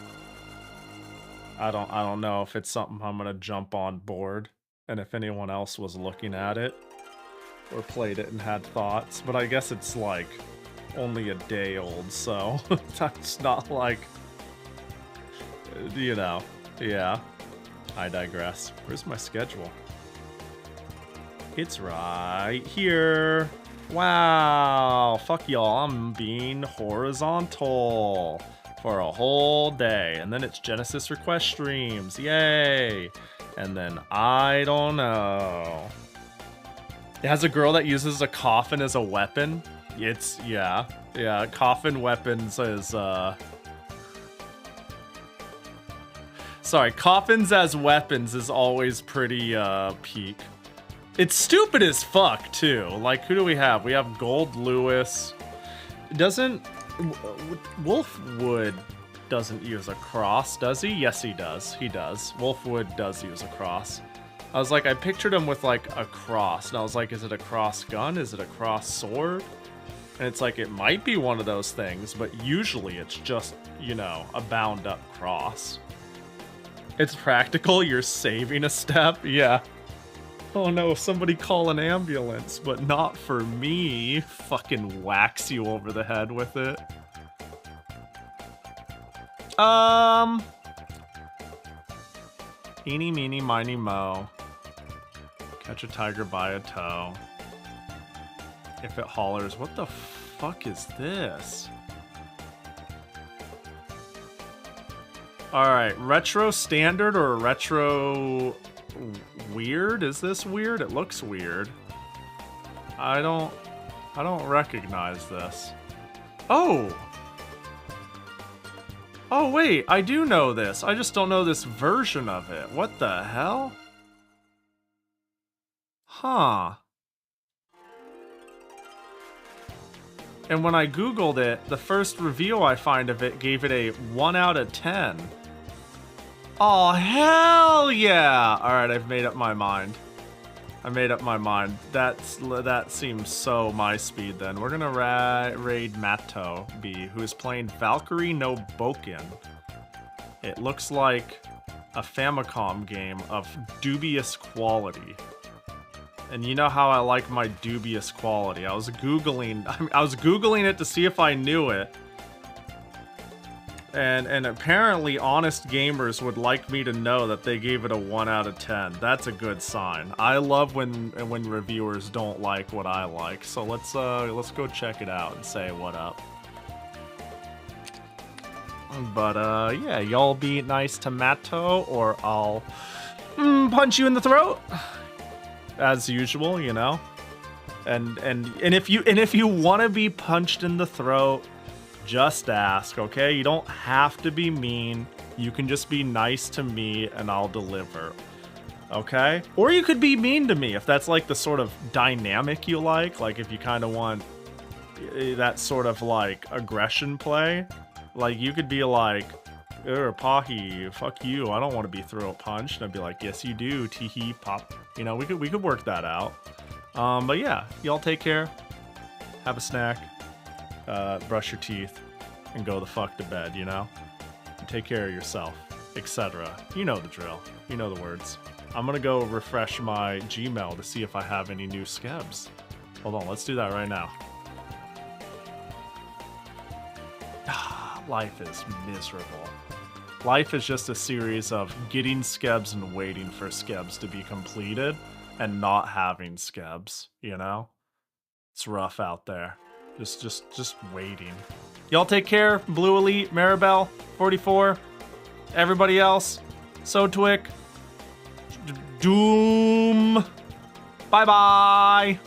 I don't know if it's something I'm gonna jump on board, and if anyone else was looking at it or played it and had thoughts. But I guess it's like only a day old, so that's not like, you know, yeah. I digress. Where's my schedule? It's right here. Wow. Fuck y'all. I'm being horizontal for a whole day. And then it's Genesis request streams. Yay. And then I don't know. It has a girl that uses a coffin as a weapon. It's, yeah. Yeah, coffin weapons is, sorry, coffins as weapons is always pretty, peak. It's stupid as fuck, too. Like, who do we have? We have Gold Lewis. Wolfwood doesn't use a cross, does he? Yes, he does. He does. Wolfwood does use a cross. I was like, I pictured him with, like, a cross. And I was like, is it a cross gun? Is it a cross sword? And it's like, it might be one of those things, but usually it's just, you know, a bound-up cross. It's practical, you're saving a step, yeah. Oh no, somebody call an ambulance, but not for me. Fucking wax you over the head with it. Eeny, meeny, miny, mo. Catch a tiger by a toe. If it hollers, what the fuck is this? Alright, retro standard or retro weird? Is this weird? It looks weird. I don't recognize this. Oh! Oh wait, I do know this. I just don't know this version of it. What the hell? Huh. And when I googled it, the first review I find of it gave it a 1 out of 10. Oh, hell yeah! Alright, I've made up my mind. I made up my mind. That seems so my speed then. We're gonna raid Matto B, who is playing Valkyrie no Boken. It looks like a Famicom game of dubious quality. And you know how I like my dubious quality. I was Googling it to see if I knew it. And apparently honest gamers would like me to know that they gave it a 1 out of 10. That's a good sign. I love when reviewers don't like what I like. So let's go check it out and say what up. But yeah, y'all be nice to Matto or I'll punch you in the throat. As usual, you know. And if you want to be punched in the throat, just ask, okay? You don't have to be mean. You can just be nice to me and I'll deliver. Okay? Or you could be mean to me if that's like the sort of dynamic you like if you kind of want that sort of like aggression play. Like you could be like, Pahi, fuck you, I don't want to be throat punched. And I'd be like, yes you do, tee-hee, pop. You know, we could work that out. But yeah, y'all take care. Have a snack. Brush your teeth. And go the fuck to bed, you know? And take care of yourself, etc. You know the drill. You know the words. I'm gonna go refresh my Gmail to see if I have any new skebs. Hold on, let's do that right now. Life is miserable. Life is just a series of getting skebs and waiting for skebs to be completed and not having skebs, you know? It's rough out there. Just waiting. Y'all take care. Blue Elite, Maribel, 44. Everybody else. Sotwick. Doom. Bye-bye.